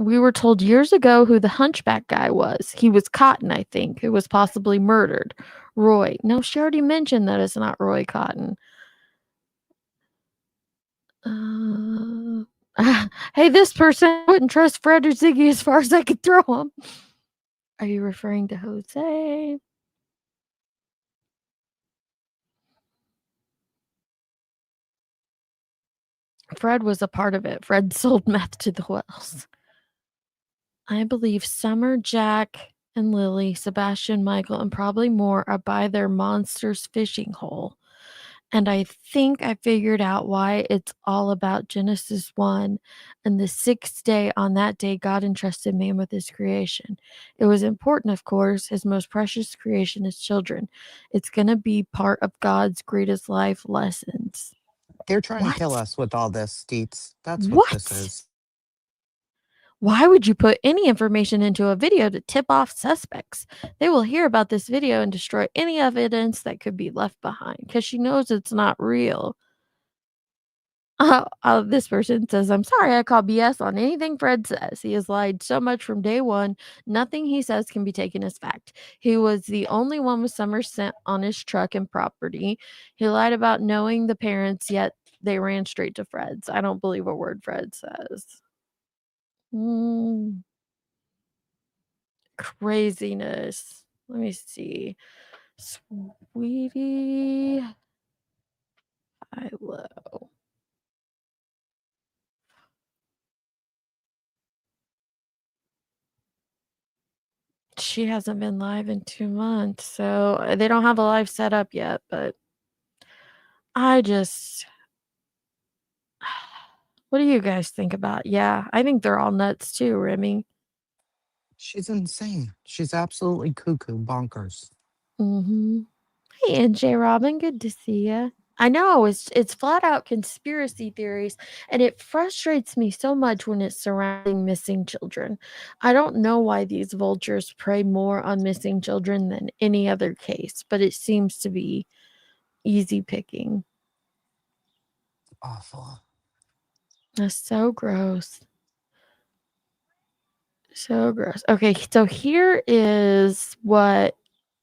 Speaker 3: We were told years ago who the hunchback guy was. He was Cotton, I think, who was possibly murdered. Roy. No, she already mentioned that it's not Roy Cotton. Hey, this person wouldn't trust Fred or Ziggy as far as I could throw him. Are you referring to Jose? Fred was a part of it. Fred sold meth to the Wells. I believe Summer, Jack, and Lily, Sebastian, Michael, and probably more are by their monster's fishing hole. And I think I figured out why it's all about Genesis 1 and the sixth day. On that day, God entrusted man with his creation. It was important, of course. His most precious creation is children. It's going to be part of God's greatest life lessons.
Speaker 15: They're trying to kill
Speaker 3: What?
Speaker 15: us with all this, Deets. That's what this
Speaker 3: What?
Speaker 15: is.
Speaker 3: Why would you put any information into a video to tip off suspects? They will hear about this video and destroy any evidence that could be left behind because she knows it's not real. This person says, I'm sorry I call BS on anything Fred says. He has lied so much from day one. Nothing he says can be taken as fact. He was the only one with Summers scent on his truck and property. He lied about knowing the parents, yet they ran straight to Fred's. I don't believe a word Fred says. Craziness. Let me see. Sweetie Philo. She hasn't been live in 2 months, so they don't have a live set up yet, but I just what do you guys think about? Yeah, I think they're all nuts too, Remy.
Speaker 15: She's insane. She's absolutely cuckoo bonkers.
Speaker 3: Hey, NJ Robin, good to see ya. I know it's flat out conspiracy theories, and it frustrates me so much when it's surrounding missing children. I don't know why these vultures prey more on missing children than any other case, but it seems to be easy picking.
Speaker 15: Awful.
Speaker 3: That's so gross. So gross. Okay, so here is what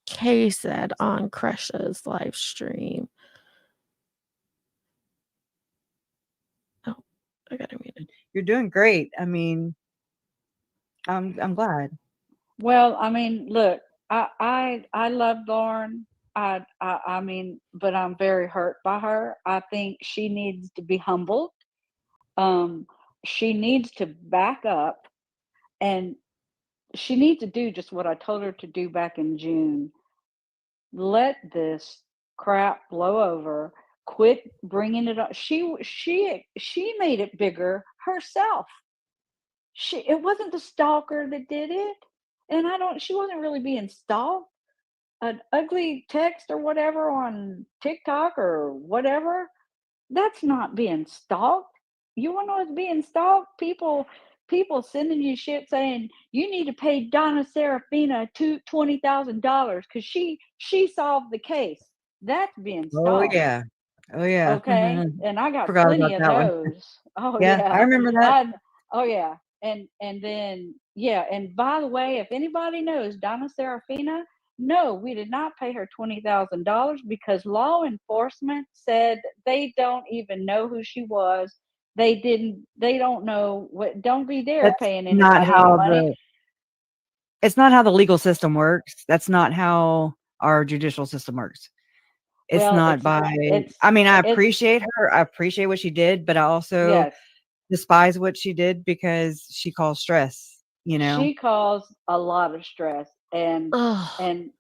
Speaker 3: Kay said on Crush's live stream. Oh, I gotta mute it.
Speaker 18: You're doing great. I mean, I'm glad.
Speaker 19: Well, I mean, look, I love Lauren. I mean, but I'm very hurt by her. I think she needs to be humbled. She needs to back up, and she needs to do just what I told her to do back in June. Let this crap blow over. Quit bringing it up. She made it bigger herself. It wasn't the stalker that did it, and she wasn't really being stalked. An ugly text or whatever on TikTok or whatever, that's not being stalked. You want to know what's being stalked? People sending you shit saying you need to pay Donna Serafina $20,000 because she solved the case. That's being
Speaker 18: Oh
Speaker 19: stalked.
Speaker 18: yeah. Oh yeah.
Speaker 19: Okay, and I got
Speaker 18: Forgot
Speaker 19: plenty
Speaker 18: about
Speaker 19: of
Speaker 18: that one.
Speaker 19: those. Oh
Speaker 18: Yeah,
Speaker 19: yeah,
Speaker 18: I remember that.
Speaker 19: oh yeah, and then yeah, and by the way, if anybody knows Donna Serafina, no, we did not pay her $20,000 because law enforcement said they don't even know who she was. They don't know what. Don't be there
Speaker 18: That's
Speaker 19: paying
Speaker 18: not
Speaker 19: anybody
Speaker 18: how
Speaker 19: any money.
Speaker 18: it's not how the legal system works. That's not how our judicial system works. It's
Speaker 19: Well,
Speaker 18: not I mean, I appreciate her. I appreciate what she did, but I also
Speaker 19: Yes.
Speaker 18: despise what she did because she caused stress, you know?
Speaker 19: She caused a lot of stress and
Speaker 3: Ugh.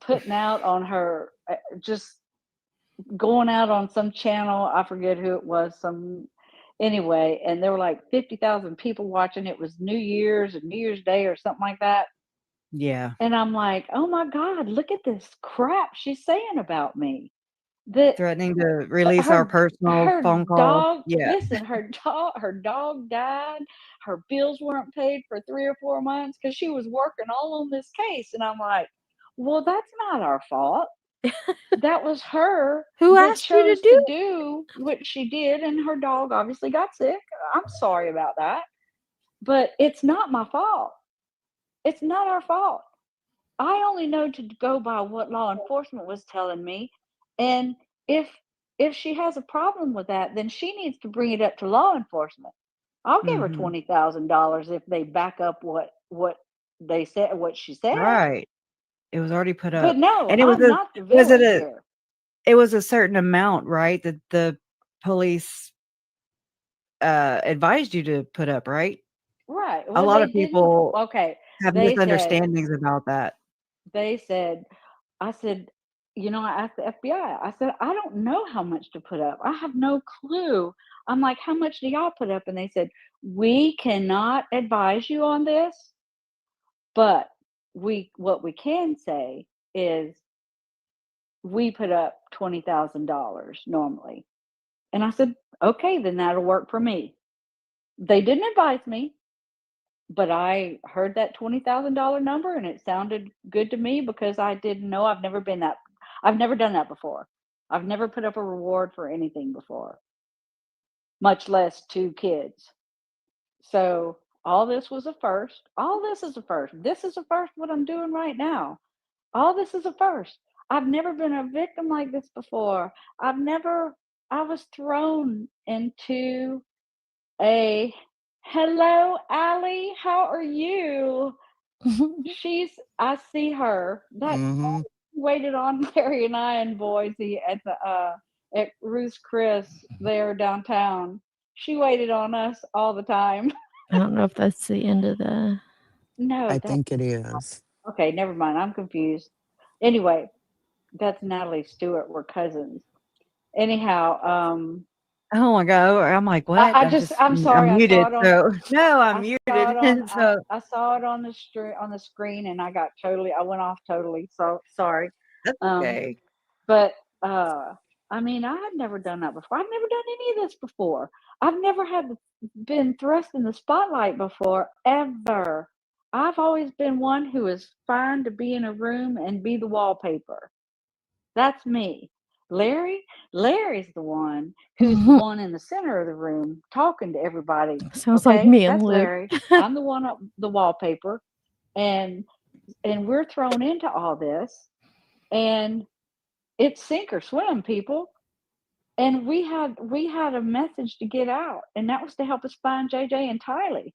Speaker 19: putting out on her, just going out on some channel. I forget who it was. Anyway, and there were like 50,000 people watching. It was New Year's and New Year's Day or something like that.
Speaker 18: Yeah.
Speaker 19: And I'm like, oh my God, look at this crap she's saying about me. That
Speaker 18: Threatening to release our personal
Speaker 19: her
Speaker 18: phone call.
Speaker 19: dog,
Speaker 18: Yeah.
Speaker 19: listen, her dog died. Her bills weren't paid for 3 or 4 months because she was working all on this case. And I'm like, well, that's not our fault. That was her
Speaker 3: Who
Speaker 19: that
Speaker 3: asked you to
Speaker 19: chose to do what she did, and her dog obviously got sick. I'm sorry about that. but it's not my fault. It's not our fault. I only know to go by what law enforcement was telling me. And if she has a problem with that, then she needs to bring it up to law enforcement. I'll give her $20,000 if they back up what they said, what she said.
Speaker 18: Right. It was already put up.
Speaker 19: But no,
Speaker 18: and it was
Speaker 19: I'm not the villain here.
Speaker 18: it was a certain amount, right? That the police advised you to put up, right?
Speaker 19: Right.
Speaker 18: A
Speaker 19: Well,
Speaker 18: lot
Speaker 19: they
Speaker 18: of people have
Speaker 19: they said,
Speaker 18: misunderstandings about that.
Speaker 19: they said, I said, I asked the FBI, I said, I don't know how much to put up. I have no clue. I'm like, how much do y'all put up? And they said, we cannot advise you on this, but what we can say is we put up $20,000 normally. And I said, okay, then that'll work for me. They didn't advise me, but I heard that $20,000 number and it sounded good to me because I didn't know. I've never done that before. I've never put up a reward for anything before, much less 2 kids. So all this was a first. All this is a first. This is a first what I'm doing right now. All this is a first. I've never been a victim like this before. I was thrown into a hello, Allie, how are you? I see her. That waited on Larry and I in Boise at Ruth's Chris there downtown. She waited on us all the time.
Speaker 3: I don't know if that's the end of the.
Speaker 19: No,
Speaker 15: I think it is.
Speaker 19: Okay, never mind. I'm confused. Anyway, that's Natalie Stewart. We're cousins. Anyhow,
Speaker 18: Oh my God. I'm like, what?
Speaker 19: I'm sorry.
Speaker 18: I'm
Speaker 19: I
Speaker 18: muted.
Speaker 19: saw it on,
Speaker 18: So no, I'm
Speaker 19: I
Speaker 18: muted.
Speaker 19: saw it on,
Speaker 18: So
Speaker 19: I saw it on the screen and I went off totally. So sorry.
Speaker 18: that's okay.
Speaker 19: But I mean, I had never done that before. I've never done any of this before. I've never been thrust in the spotlight before, ever. I've always been one who is fine to be in a room and be the wallpaper. That's me. Larry's the one who's the one in the center of the room talking to everybody.
Speaker 3: Sounds like me and
Speaker 19: That's
Speaker 3: Luke.
Speaker 19: Larry. I'm the one up the wallpaper, and we're thrown into all this, and it's sink or swim, people. And we had a message to get out, and that was to help us find JJ and Tylee.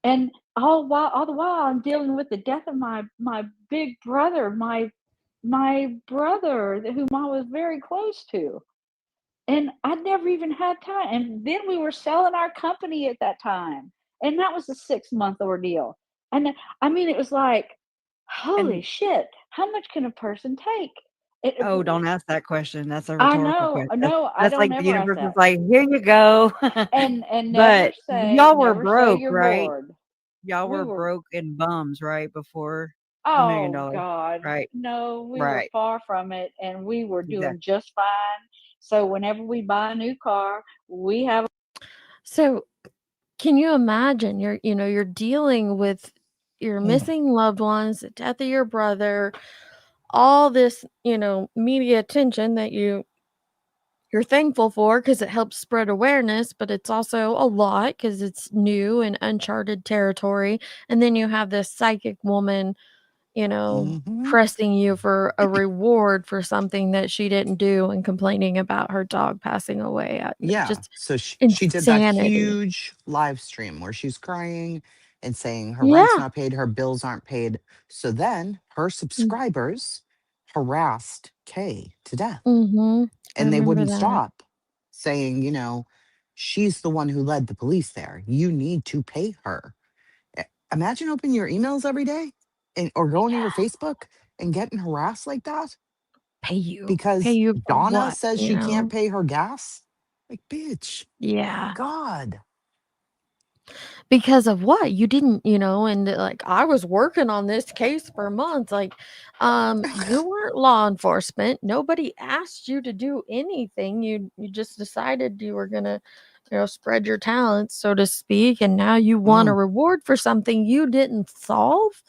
Speaker 19: And all the while, I'm dealing with the death of my big brother, my brother whom I was very close to. And I'd never even had time. And then we were selling our company at that time. And that was a 6-month ordeal. And I mean, it was like, holy shit, how much can a person take?
Speaker 18: Oh, don't ask that question. That's a
Speaker 19: I
Speaker 18: rhetorical
Speaker 19: know,
Speaker 18: question.
Speaker 19: no, I
Speaker 18: That's
Speaker 19: don't
Speaker 18: like the
Speaker 19: ever ask
Speaker 18: universe is
Speaker 19: that.
Speaker 18: like, here you go.
Speaker 19: And never
Speaker 18: But
Speaker 19: say,
Speaker 18: y'all were
Speaker 19: never say
Speaker 18: broke,
Speaker 19: you're
Speaker 18: right?
Speaker 19: bored.
Speaker 18: Y'all
Speaker 19: We
Speaker 18: were
Speaker 19: were,
Speaker 18: broke and bums, right? Before $1 million,
Speaker 19: oh God,
Speaker 18: right?
Speaker 19: no, we were
Speaker 18: Right.
Speaker 19: far from it, and we were doing
Speaker 18: Exactly.
Speaker 19: just fine. So whenever we buy a new car, we have.
Speaker 3: So, can you imagine? You're dealing with your missing loved ones, the death of your brother, all this, media attention that you're thankful for because it helps spread awareness, but it's also a lot because it's new and uncharted territory. And then you have this psychic woman, pressing you for a reward for something that she didn't do and complaining about her dog passing away.
Speaker 15: Yeah.
Speaker 3: Just
Speaker 15: So she did that
Speaker 3: insanity.
Speaker 15: huge live stream where she's crying and saying her
Speaker 3: Yeah.
Speaker 15: rent's not paid, her bills aren't paid. So then her subscribers harassed Kay to death.
Speaker 3: Mm-hmm. I
Speaker 15: And they
Speaker 3: remember
Speaker 15: wouldn't
Speaker 3: that.
Speaker 15: stop saying, she's the one who led the police there. You need to pay her. Imagine opening your emails every day or going to your Facebook and getting harassed like that
Speaker 3: Pay you
Speaker 15: because
Speaker 3: for
Speaker 15: Donna
Speaker 3: what?
Speaker 15: says she can't pay her gas. Like, bitch.
Speaker 3: Yeah.
Speaker 15: God.
Speaker 3: Because of what? You didn't, and like I was working on this case for months. Like, you weren't law enforcement. Nobody asked you to do anything. You just decided you were gonna, spread your talents, so to speak, and now you want a reward for something you didn't solve.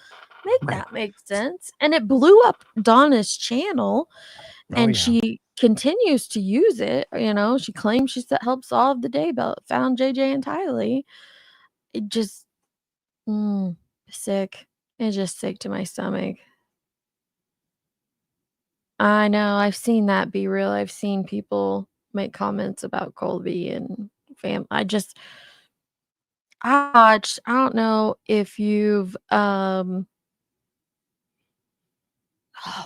Speaker 3: That makes sense. And it blew up Donna's channel, and she continues to use it. She claims helped solve the day belt, found JJ and Tylee. It just Sick. It's just sick to my stomach. I know. I've seen that be real. I've seen people make comments about Colby and I watched, I don't know if you've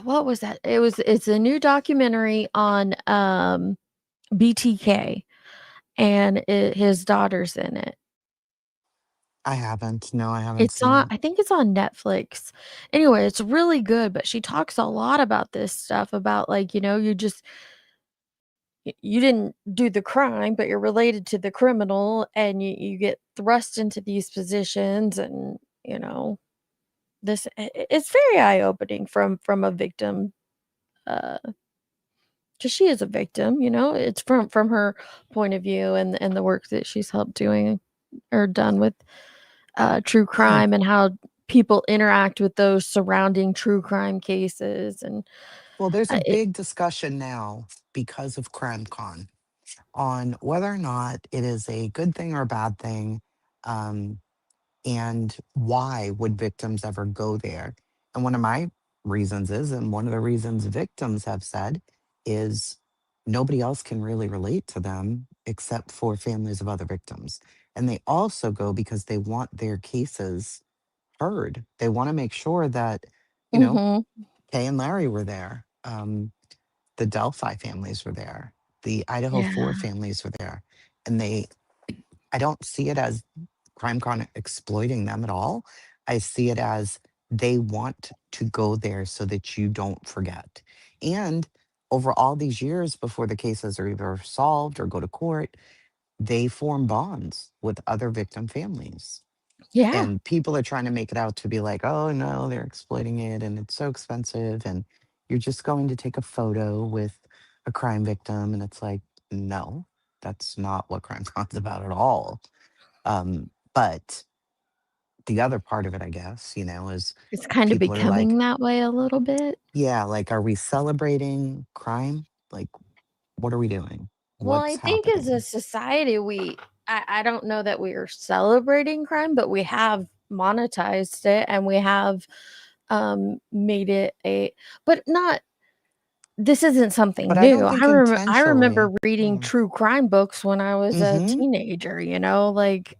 Speaker 3: what was that? It's a new documentary on BTK and his daughter's in it.
Speaker 15: I haven't. No, I haven't
Speaker 3: It's
Speaker 15: seen
Speaker 3: on
Speaker 15: it.
Speaker 3: I think it's on Netflix. Anyway, it's really good, but she talks a lot about this stuff about like, you didn't do the crime, but you're related to the criminal and you get thrust into these positions and, it's very eye-opening from a victim, because she is a victim, it's from her point of view and the work that she's helped doing or done with true crime and how people interact with those surrounding true crime cases and
Speaker 15: Well, there's a
Speaker 3: it
Speaker 15: big discussion now because of CrimeCon on whether or not it is a good thing or a bad thing, and why would victims ever go there. And one of my reasons is, and one of the reasons victims have said, is nobody else can really relate to them except for families of other victims. And they also go because they want their cases heard. They want to make sure that, you know,
Speaker 3: Mhm.
Speaker 15: Kay and Larry were there. The Delphi families were there. The Idaho
Speaker 3: Yeah.
Speaker 15: 4 families were there. And I don't see it as CrimeCon exploiting them at all. I see it as they want to go there so that you don't forget. And over all these years before the cases are either solved or go to court, they form bonds with other victim families.
Speaker 3: Yeah.
Speaker 15: And people are trying to make it out to be like, oh no, they're exploiting it and it's so expensive. And you're just going to take a photo with a crime victim. And it's like, no, that's not what CrimeCon's about at all. But the other part of it, I guess, is
Speaker 3: It's kind of
Speaker 15: people are like,
Speaker 3: becoming that way a little bit.
Speaker 15: yeah, like, are we celebrating crime? Like, what are we doing?
Speaker 3: Well,
Speaker 15: What's
Speaker 3: I think as a
Speaker 15: happening?
Speaker 3: society, I don't know that we are celebrating crime, but we have monetized it and we have made it but not this isn't something
Speaker 15: But I
Speaker 3: new.
Speaker 15: don't think
Speaker 3: I remember
Speaker 15: intentionally.
Speaker 3: reading true crime books when I was a
Speaker 15: Mm-hmm.
Speaker 3: teenager, like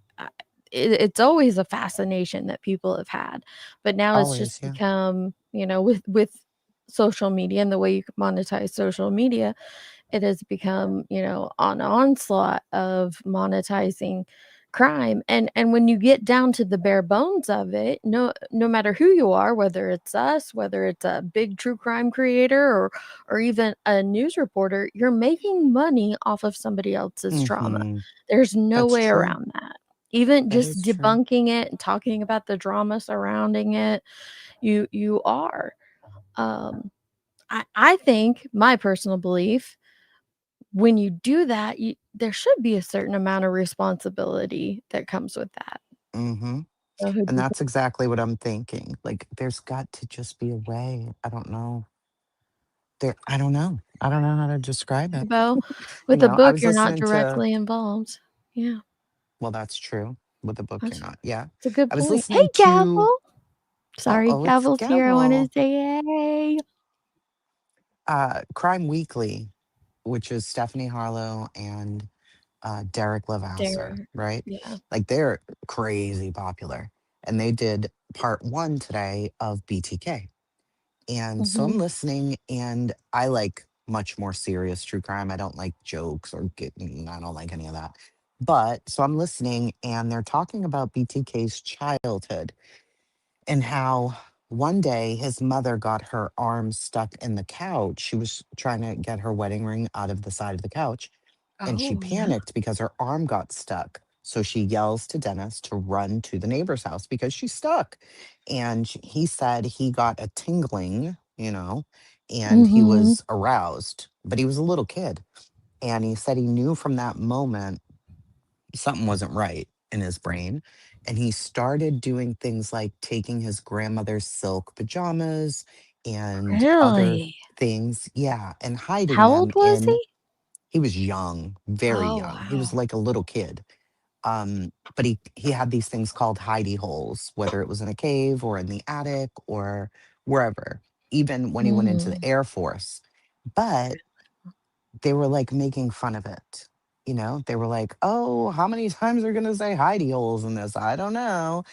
Speaker 3: it's always a fascination that people have had. But now it's
Speaker 15: Always,
Speaker 3: just
Speaker 15: yeah.
Speaker 3: become, with social media and the way you can monetize social media, it has become, an onslaught of monetizing crime. And when you get down to the bare bones of it, no matter who you are, whether it's us, whether it's a big true crime creator or even a news reporter, you're making money off of somebody else's trauma.
Speaker 15: Mm-hmm.
Speaker 3: There's no
Speaker 15: That's
Speaker 3: way
Speaker 15: true.
Speaker 3: around that. Even
Speaker 15: That
Speaker 3: just
Speaker 15: is true.
Speaker 3: debunking it and talking about the drama surrounding it, you are. I think my personal belief, when you do that, there should be a certain amount of responsibility that comes with that.
Speaker 15: Mm-hmm.
Speaker 3: So who
Speaker 15: And
Speaker 3: does
Speaker 15: that's exactly what I'm thinking. Like, there's got to just be a way. I don't know. I don't know. I don't know how to describe it.
Speaker 3: Bo, with a
Speaker 15: I
Speaker 3: book,
Speaker 15: was
Speaker 3: you're not
Speaker 15: listening to,
Speaker 3: directly involved. Yeah,
Speaker 15: well, that's true. With the book, you're
Speaker 3: that's
Speaker 15: not. Yeah.
Speaker 3: a good
Speaker 15: I was
Speaker 3: point. Hey,
Speaker 15: listening to,
Speaker 3: Gavel. Sorry,
Speaker 15: oh, it's
Speaker 3: Gavel's here. I want to
Speaker 15: Gavel.
Speaker 3: say hey.
Speaker 15: Crime Weekly, which is Stephanie Harlow and Derek Levasseur,
Speaker 3: Dare.
Speaker 15: right?
Speaker 3: Yeah.
Speaker 15: Like, they're crazy popular. And they did part 1 today of BTK. And so I'm
Speaker 3: Mhm.
Speaker 15: listening, and I like much more serious true crime. I don't like jokes or I don't like any of that. But so I'm listening, and they're talking about BTK's childhood and how one day his mother got her arm stuck in the couch. She was trying to get her wedding ring out of the side of the couch, and she
Speaker 3: Oh, yeah.
Speaker 15: panicked because her arm got stuck. So she yells to Dennis to run to the neighbor's house because she's stuck. And he said he got a tingling, and he
Speaker 3: Mhm.
Speaker 15: was aroused, but he was a little kid. And he said he knew from that moment something wasn't right in his brain. And he started doing things like taking his grandmother's silk pajamas and other
Speaker 3: Really?
Speaker 15: things. Yeah. And hiding
Speaker 3: How
Speaker 15: them
Speaker 3: old was
Speaker 15: in,
Speaker 3: he?
Speaker 15: he was young, very
Speaker 3: Oh,
Speaker 15: young. He was
Speaker 3: wow.
Speaker 15: like a little kid. But he had these things called hidey holes, whether it was in a cave or in the attic or wherever, even when he went into the Air Force. But they were like making fun of it. You know, they were like, oh, how many times are going to say hidey holes in this? I don't know.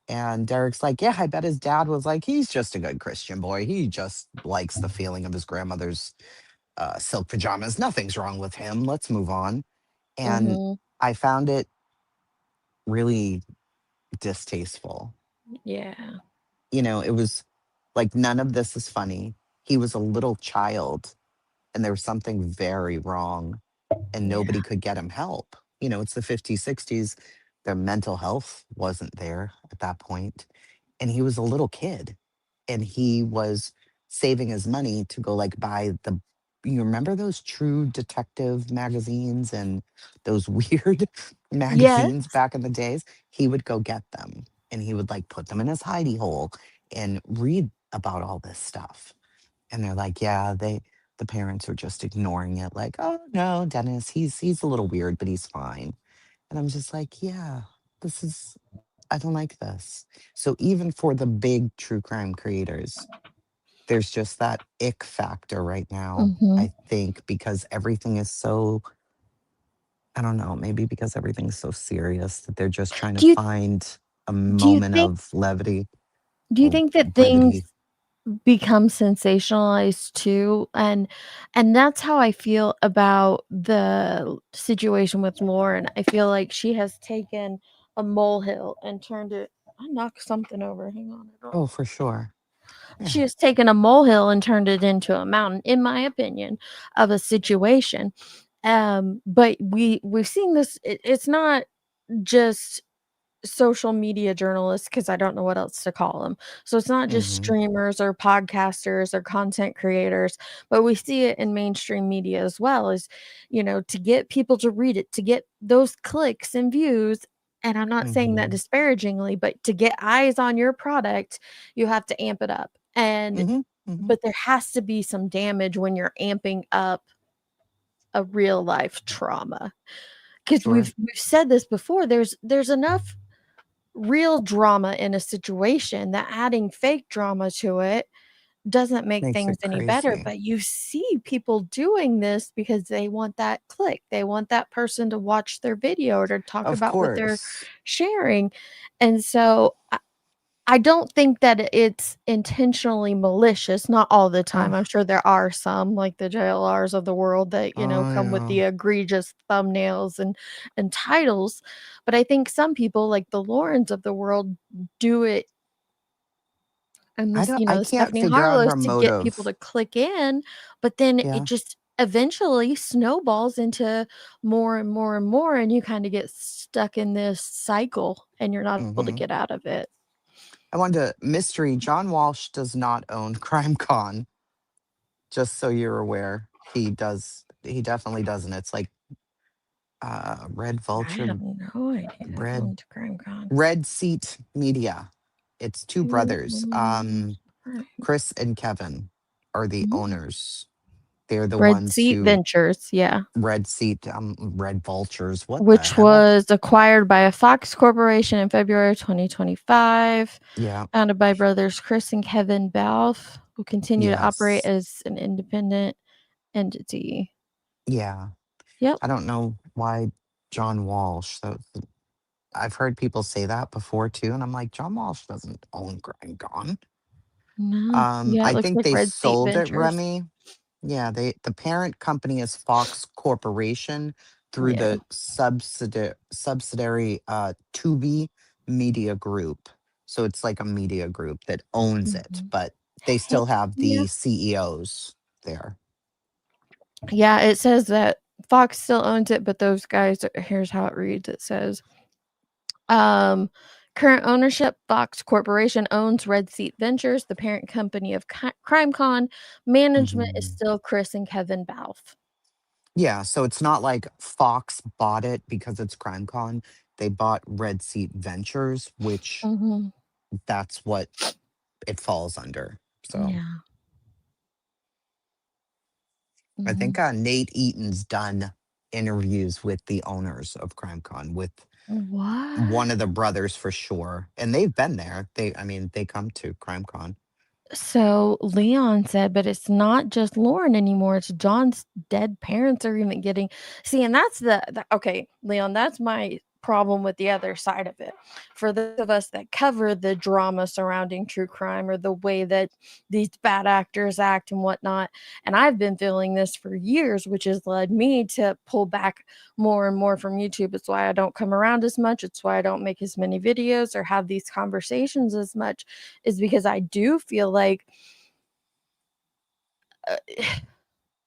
Speaker 15: And Derek's like, yeah, I bet his dad was like, he's just a good Christian boy. He just likes the feeling of his grandmother's silk pajamas. Nothing's wrong with him. Let's move on. And I found it really distasteful.
Speaker 3: Yeah.
Speaker 15: You know, it was like, none of this is funny. He was a little child and there was something very wrong and nobody could get him help. You know, it's the 50s, 60s. Their mental health wasn't there at that point. And he was a little kid and he was saving his money to go like buy you remember those True Detective magazines and those weird
Speaker 3: Yes.
Speaker 15: magazines back in the days? He would go get them and he would like put them in his hidey hole and read about all this stuff. And they're like, yeah, the parents are just ignoring it. Like, oh no, Dennis, he's a little weird, but he's fine. And I'm just like, yeah, I don't like this. So even for the big true crime creators, there's just that ick factor right now, I think, because everything is so, I don't know, maybe because everything's so serious that they're just trying to find a
Speaker 3: do you
Speaker 15: moment
Speaker 3: think
Speaker 15: of levity.
Speaker 3: do you think that things become sensationalized too? And that's how I feel about the situation with Lauren. I feel like she has taken a molehill and turned it. I knocked something over. Hang on.
Speaker 15: Oh, for sure.
Speaker 3: She has taken a molehill and turned it into a mountain, in my opinion, of a situation. But we've seen this. It's not just social media journalists, because I don't know what else to call them. So it's not just streamers or podcasters or content creators, but we see it in mainstream media as well, as, you know, to get people to read it, to get those clicks and views. And I'm not saying that disparagingly, but to get eyes on your product, you have to amp it up. And but there has to be some damage when you're amping up a real life trauma. Because we've said this before, there's enough real drama in a situation that adding fake drama to it doesn't make
Speaker 15: Makes
Speaker 3: things
Speaker 15: it
Speaker 3: any better.
Speaker 15: crazy.
Speaker 3: But you see people doing this because they want that click. They want that person to watch their video or to talk
Speaker 15: Of
Speaker 3: about what they're
Speaker 15: course.
Speaker 3: sharing. And so I don't think that it's intentionally malicious, not all the time. I'm sure there are some, like the JLRs of the world, that, you know,
Speaker 15: Oh,
Speaker 3: come with
Speaker 15: yeah.
Speaker 3: the egregious thumbnails and titles. But I think some people, like the Laurens of the world, do it, and this, you
Speaker 15: I
Speaker 3: know,
Speaker 15: can't
Speaker 3: Stephanie
Speaker 15: figure out
Speaker 3: Harlow's,
Speaker 15: her
Speaker 3: to get people
Speaker 15: motive.
Speaker 3: to click in, but then it
Speaker 15: Yeah.
Speaker 3: just eventually snowballs into more and more and more, and you kind of get stuck in this cycle and you're not able to
Speaker 15: Mhm.
Speaker 3: get out of it.
Speaker 15: I wanted to mystery. John Walsh does not own CrimeCon. Just so you're aware, he does. He definitely doesn't. It's like Red
Speaker 3: I
Speaker 15: Vulture,
Speaker 3: have no idea. Going to CrimeCon.
Speaker 15: Red Seat Media. It's two brothers. Chris and Kevin are the owners. They're the
Speaker 3: Red
Speaker 15: ones
Speaker 3: Seat
Speaker 15: who
Speaker 3: Ventures, yeah.
Speaker 15: Red Seat, Red Vultures. What the
Speaker 3: Which
Speaker 15: hell?
Speaker 3: was acquired by a Fox Corporation in February 2025.
Speaker 15: Yeah.
Speaker 3: Founded by brothers Chris and Kevin Balfe, who continue to operate
Speaker 15: Yes.
Speaker 3: as an independent entity.
Speaker 15: Yeah.
Speaker 3: Yep.
Speaker 15: I don't know why John Walsh. I've heard people say that before too, and I'm like, John Walsh doesn't own CrimeCon.
Speaker 3: No. Yeah, it
Speaker 15: I
Speaker 3: looks
Speaker 15: think
Speaker 3: like
Speaker 15: they
Speaker 3: Red Seat
Speaker 15: sold it,
Speaker 3: Ventures.
Speaker 15: Remy. Yeah, the parent company is Fox Corporation through
Speaker 3: Yeah.
Speaker 15: the subsidiary Tubi Media Group. So it's like a media group that owns it, but they still have
Speaker 3: Yeah.
Speaker 15: the CEOs there.
Speaker 3: Yeah, it says that Fox still owns it, but those guys, here's how it reads. It says, current ownership, Fox Corporation owns Red Seat Ventures, the parent company of CrimeCon. Management is still Chris and Kevin Balfe.
Speaker 15: Yeah, so it's not like Fox bought it because it's CrimeCon. They bought Red Seat Ventures, which that's what it falls under. So
Speaker 3: Yeah.
Speaker 15: I think Nate Eaton's done interviews with the owners of CrimeCon, with
Speaker 3: What?
Speaker 15: One of the brothers for sure. And they've been there. They come to CrimeCon.
Speaker 3: So Leon said, but it's not just Lauren anymore. It's John's dead parents are even getting. See, and that's okay, Leon, that's my problem with the other side of it. For those of us that cover the drama surrounding true crime or the way that these bad actors act and whatnot, and I've been feeling this for years, which has led me to pull back more and more from YouTube. It's why I don't come around as much. It's why I don't make as many videos or have these conversations as much, is because I do feel like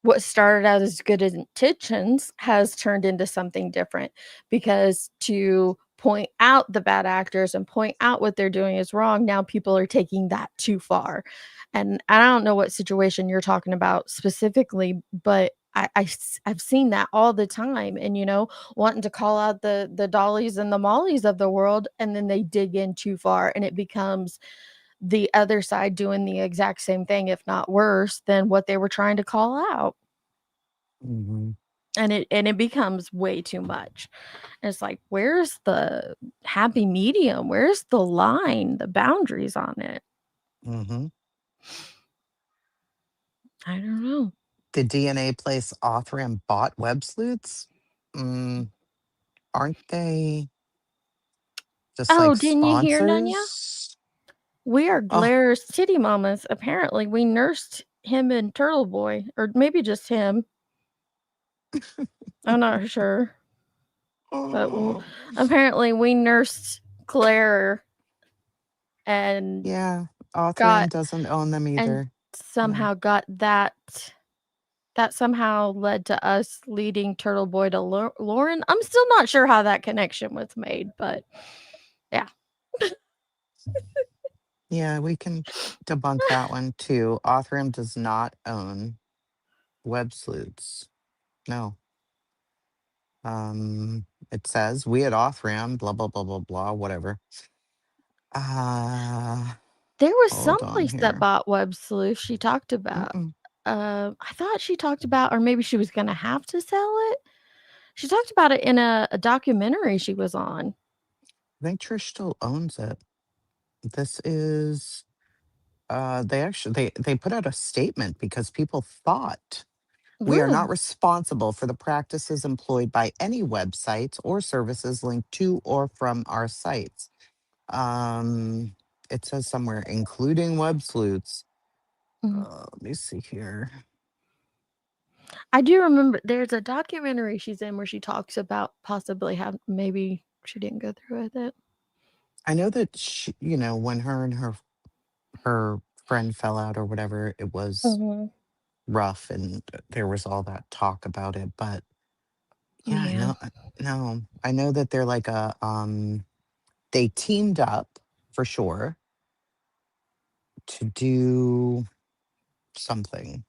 Speaker 3: what started out as good intentions has turned into something different, because to point out the bad actors and point out what they're doing is wrong, now people are taking that too far. And I don't know what situation you're talking about specifically, but I've seen that all the time, and wanting to call out the Dollies and the Mollies of the world, and then they dig in too far and it becomes the other side doing the exact same thing, if not worse, than what they were trying to call out.
Speaker 15: Mm-hmm.
Speaker 3: And it becomes way too much. And it's like, where's the happy medium? Where's the line, the boundaries on it?
Speaker 15: Mm-hmm.
Speaker 3: I don't know.
Speaker 15: The DNA place Othram bought web sleuths? Aren't they just like
Speaker 3: Didn't you hear, Nunya?
Speaker 15: sponsors?
Speaker 3: We are Glaire's titty mamas. Apparently, we nursed him and Turtle Boy, or maybe just him. I'm not sure. But apparently, we nursed Claire, and
Speaker 15: Yeah, Othram doesn't own them
Speaker 3: and
Speaker 15: either.
Speaker 3: somehow got that. That somehow led to us leading Turtle Boy to Lauren. I'm still not sure how that connection was made, but yeah.
Speaker 15: Yeah, we can debunk that one too. Othram does not own web sleuths. No. It says we at Othram, blah blah blah blah blah, whatever.
Speaker 3: There was
Speaker 15: Hold
Speaker 3: some
Speaker 15: on
Speaker 3: place that
Speaker 15: here.
Speaker 3: bought Web Sleuth she talked about. I thought she talked about, or maybe she was going to have to sell it. She talked about it in a documentary she was on.
Speaker 15: I think Trish still owns it. This is they put out a statement because people thought we are not
Speaker 3: Really?
Speaker 15: responsible for the practices employed by any websites or services linked to or from our sites. It says somewhere, including web sleuths. Let me see here.
Speaker 3: I do remember there's a documentary she's in where she talks about possibly maybe she didn't go through with it.
Speaker 15: I know that she, when her and her friend fell out or whatever, it was rough and there was all that talk about it. But yeah, no, I know that they're like they teamed up for sure to do something.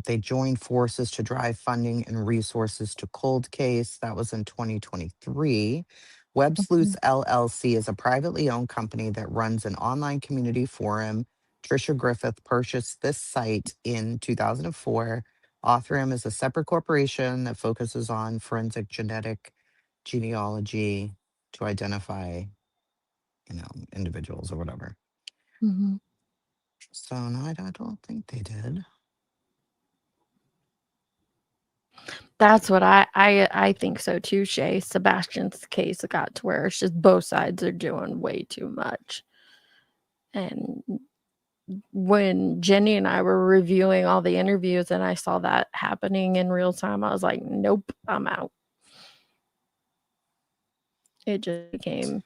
Speaker 15: They joined forces to drive funding and resources to Cold Case. That was in 2023. Web Sleuths LLC is a privately owned company that runs an online community forum. Trisha Griffith purchased this site in 2004. Othram is a separate corporation that focuses on forensic genetic genealogy to identify, individuals or whatever. So no, I don't think they did.
Speaker 3: That's what I think so too, Shay. Sebastian's case got to where it's just both sides are doing way too much. And when Jenny and I were reviewing all the interviews and I saw that happening in real time, I was like, nope, I'm out. It just became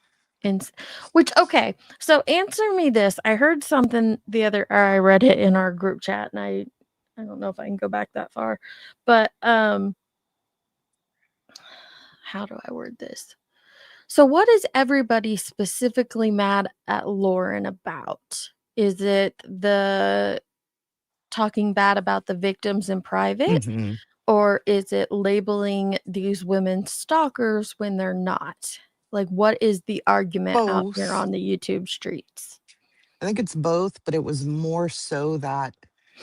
Speaker 3: okay. So answer me this. I heard something or I read it in our group chat, and I don't know if I can go back that far, but how do I word this? So what is everybody specifically mad at Lauren about? Is it the talking bad about the victims in private? Or is it labeling these women stalkers when they're not? Like, what is the argument out here on the YouTube streets?
Speaker 15: I think it's both, but it was more so that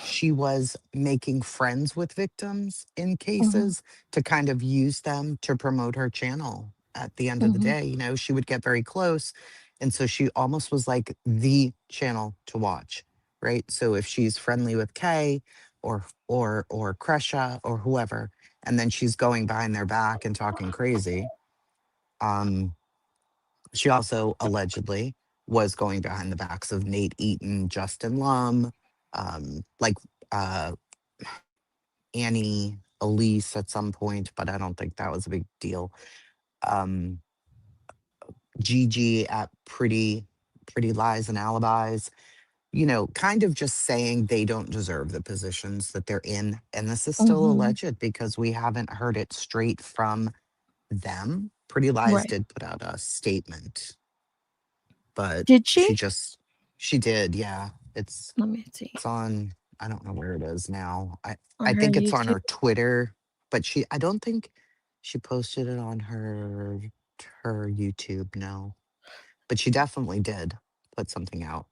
Speaker 15: she was making friends with victims in
Speaker 3: Mhm.
Speaker 15: cases to kind of use them to promote her channel at the end of the
Speaker 3: Mhm.
Speaker 15: day. You know, she would get very close. And so she almost was like the channel to watch, right? So if she's friendly with Kay or Kresha or whoever, and then she's going behind their back and talking crazy. Um, she also allegedly was going behind the backs of Nate Eaton, Justin Lum, like uh, Annie Elise at some point, but I don't think that was a big deal. Um, Gigi at Pretty Lies and Alibis, you know, kind of just saying they don't deserve the positions that they're in. And this is still
Speaker 3: Mhm.
Speaker 15: alleged because we haven't heard it straight from them. Pretty Lies
Speaker 3: Right.
Speaker 15: did put out a statement, but
Speaker 3: Did she?
Speaker 15: she did, yeah.
Speaker 3: Let me see.
Speaker 15: It's on, I don't know where it is now.
Speaker 3: On
Speaker 15: I
Speaker 3: her
Speaker 15: think it's on
Speaker 3: YouTube.
Speaker 15: her Twitter, but I don't think she posted it on her YouTube, no. But she definitely did put something out.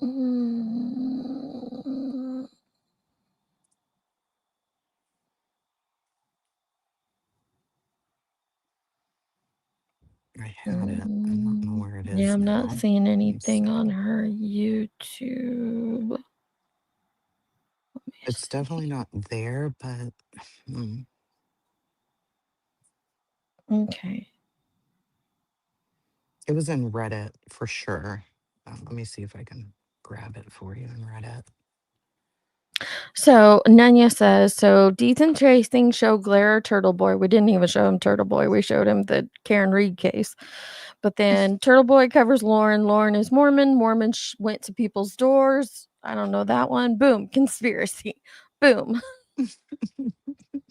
Speaker 3: Mm.
Speaker 15: I had it. I don't know where it
Speaker 3: Yeah,
Speaker 15: is
Speaker 3: I'm not
Speaker 15: now.
Speaker 3: seeing
Speaker 15: Let me
Speaker 3: anything on
Speaker 15: see.
Speaker 3: her YouTube.
Speaker 15: It's definitely not there, but
Speaker 3: Okay.
Speaker 15: it was in Reddit for sure. Let me see if I can grab it for you in Reddit.
Speaker 3: So Nanya says, so Deaton Tracing show Glare Turtle Boy. We didn't even show him Turtle Boy. We showed him the Karen Reed case. But then Turtle Boy covers Lauren. Lauren is Mormon. Mormon went to people's doors. I don't know that one. Boom. Conspiracy. Boom.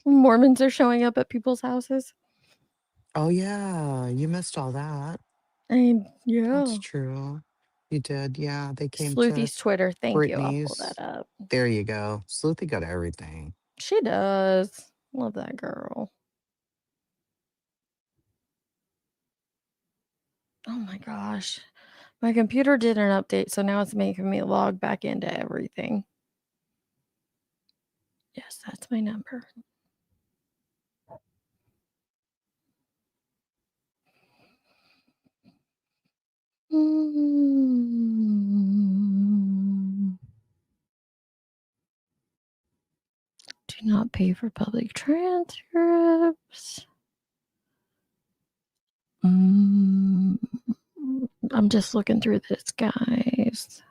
Speaker 3: Mormons are showing up at people's houses.
Speaker 15: Oh yeah, you missed all that.
Speaker 3: I mean, yeah.
Speaker 15: That's true. You did, yeah. They came to
Speaker 3: Sleuthy's Twitter. Thank you. I'll pull that
Speaker 15: Brittany's.
Speaker 3: up.
Speaker 15: There you go. Sleuthy got everything.
Speaker 3: She does. Love that girl. Oh my gosh. My computer did an update, so now it's making me log back into everything. Yes, that's my number. Do not pay for public transcripts. I'm just looking through this, guys.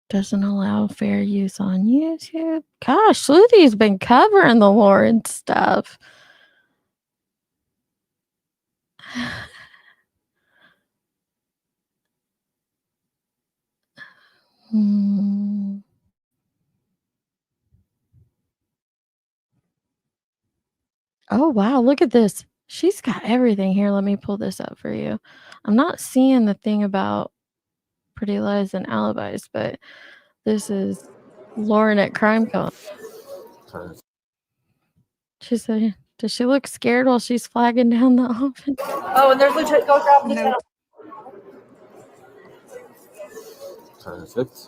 Speaker 3: Doesn't allow fair use on YouTube. Gosh, Sleuthy's been covering the Lauren stuff. Oh, wow. Look at this. She's got everything here. Let me pull this up for you. I'm not seeing the thing about Pretty Lies and Alibis, but this is Lauren at CrimeCon. She said, does she look scared while she's flagging down the office?
Speaker 6: Oh, and there's legit go drop this out.
Speaker 20: Perfect.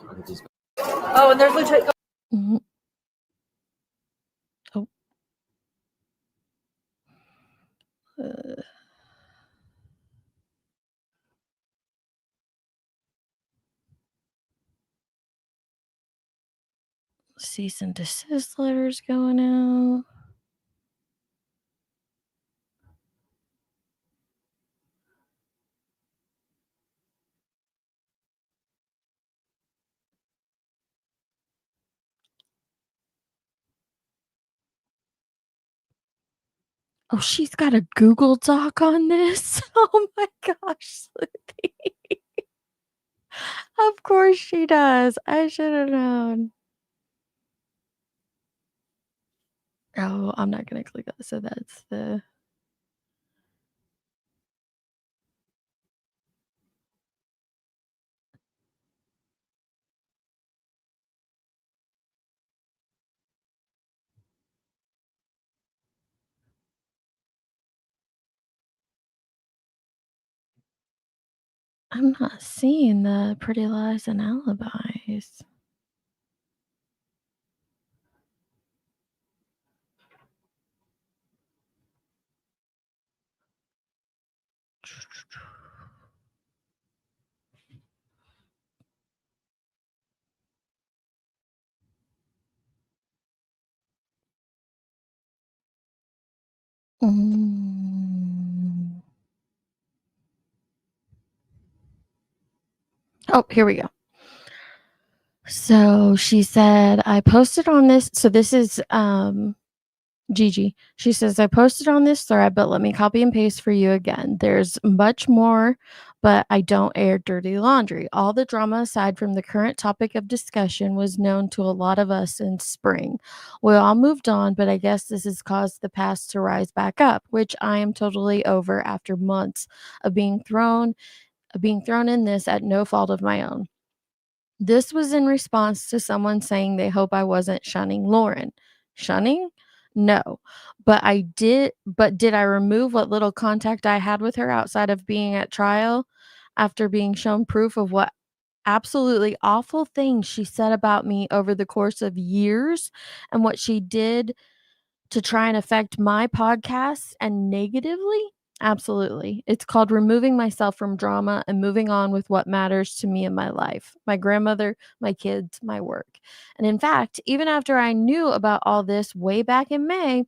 Speaker 6: Oh, and there's legit go.
Speaker 3: Mhm. Oh. Cease and desist letters going out. Oh, she's got a Google Doc on this. Oh my gosh, Sleuthy. Of course she does. I should have known. Oh, I'm not gonna click that. So that's the I'm not seeing the Pretty Lies and Alibis. Mm. Oh, here we go. So she said, I posted on this. So this is Gigi. She says, I posted on this thread, but let me copy and paste for you again. There's much more, but I don't air dirty laundry. All the drama aside from the current topic of discussion was known to a lot of us in spring. We all moved on, but I guess this has caused the past to rise back up, which I am totally over after months of being thrown in this at no fault of my own. This was in response to someone saying they hope I wasn't shunning Lauren. Shunning? No. But did I remove what little contact I had with her outside of being at trial after being shown proof of what absolutely awful things she said about me over the course of years and what she did to try and affect my podcast and negatively? Absolutely. It's called removing myself from drama and moving on with what matters to me in my life, my grandmother, my kids, my work. And in fact, even after I knew about all this way back in May,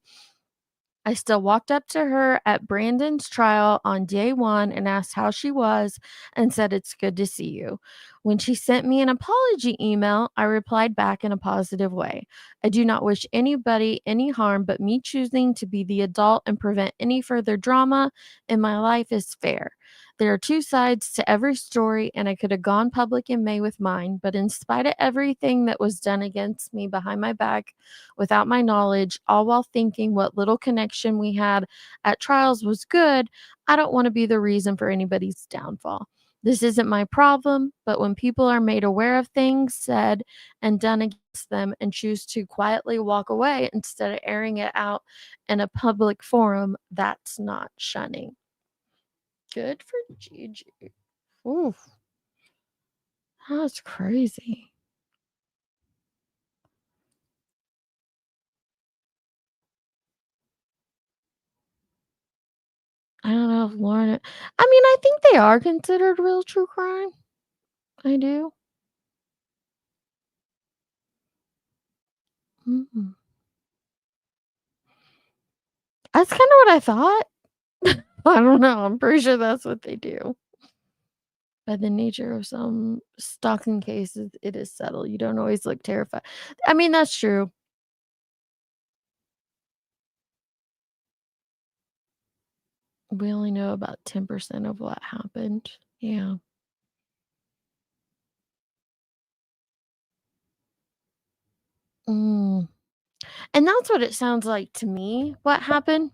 Speaker 3: I still walked up to her at Brandon's trial on day one and asked how she was and said, It's good to see you. When she sent me an apology email, I replied back in a positive way. I do not wish anybody any harm, but me choosing to be the adult and prevent any further drama in my life is fair. There are two sides to every story, and I could have gone public in May with mine, but in spite of everything that was done against me behind my back, without my knowledge, all while thinking what little connection we had at trials was good, I don't want to be the reason for anybody's downfall. This isn't my problem, but when people are made aware of things said and done against them and choose to quietly walk away instead of airing it out in a public forum, that's not shunning. Good for Gigi. Oof. That's crazy. I don't know if Lauren. I mean, I think they are considered real true crime. I do. Mm. That's kind of what I thought. I don't know. I'm pretty sure that's what they do. By the nature of some stalking cases, it is subtle. You don't always look terrified. I mean, that's true. We only know about 10% of what happened. Yeah. Mm. And that's what it sounds like to me, what happened.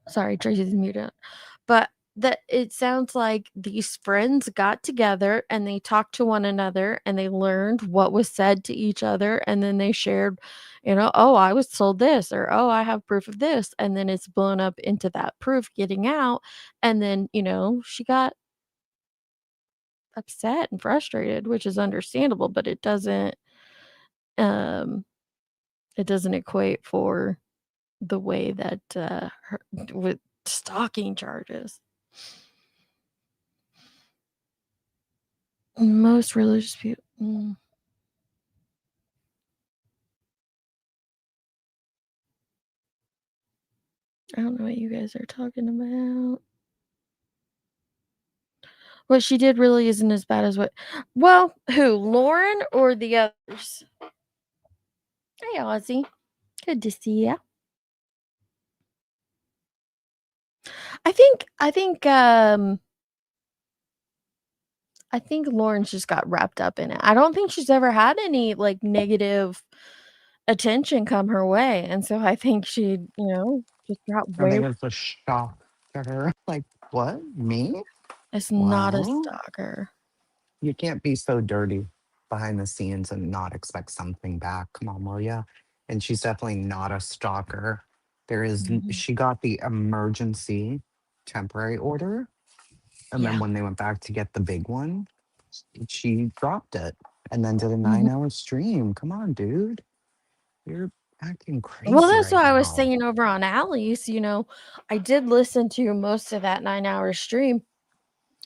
Speaker 3: Sorry, Tracy's muted. But that it sounds like these friends got together and they talked to one another and they learned what was said to each other and then they shared, oh, I was told this or oh, I have proof of this, and then it's blown up into that proof getting out, and then, she got upset and frustrated, which is understandable, but um it doesn't equate for the way that with stalking charges. Most religious people. I don't know what you guys are talking about. What she did really isn't as bad as what. Well, who? Lauren or the others? Hey, Ozzy. Good to see ya. I think Lauren's just got wrapped up in it. I don't think she's ever had any like negative attention come her way, and so I think she, just got
Speaker 15: I
Speaker 3: way.
Speaker 15: think it's a shock to her. Like, what? Me?
Speaker 3: It's not a
Speaker 15: Well,
Speaker 3: stalker.
Speaker 15: you can't be so dirty behind the scenes and not expect something back. Come on, will ya? And she's definitely not a stalker.
Speaker 3: Mhm.
Speaker 15: She got the emergency temporary order. And then
Speaker 3: Yeah.
Speaker 15: when they went back to get the big one, she dropped it and then did a
Speaker 3: Mhm.
Speaker 15: 9-hour stream. Come on, dude. You're acting
Speaker 3: Well,
Speaker 15: crazy
Speaker 3: that's
Speaker 15: right
Speaker 3: what I was
Speaker 15: now.
Speaker 3: saying over on Allie's. I did listen to most of that 9-hour stream,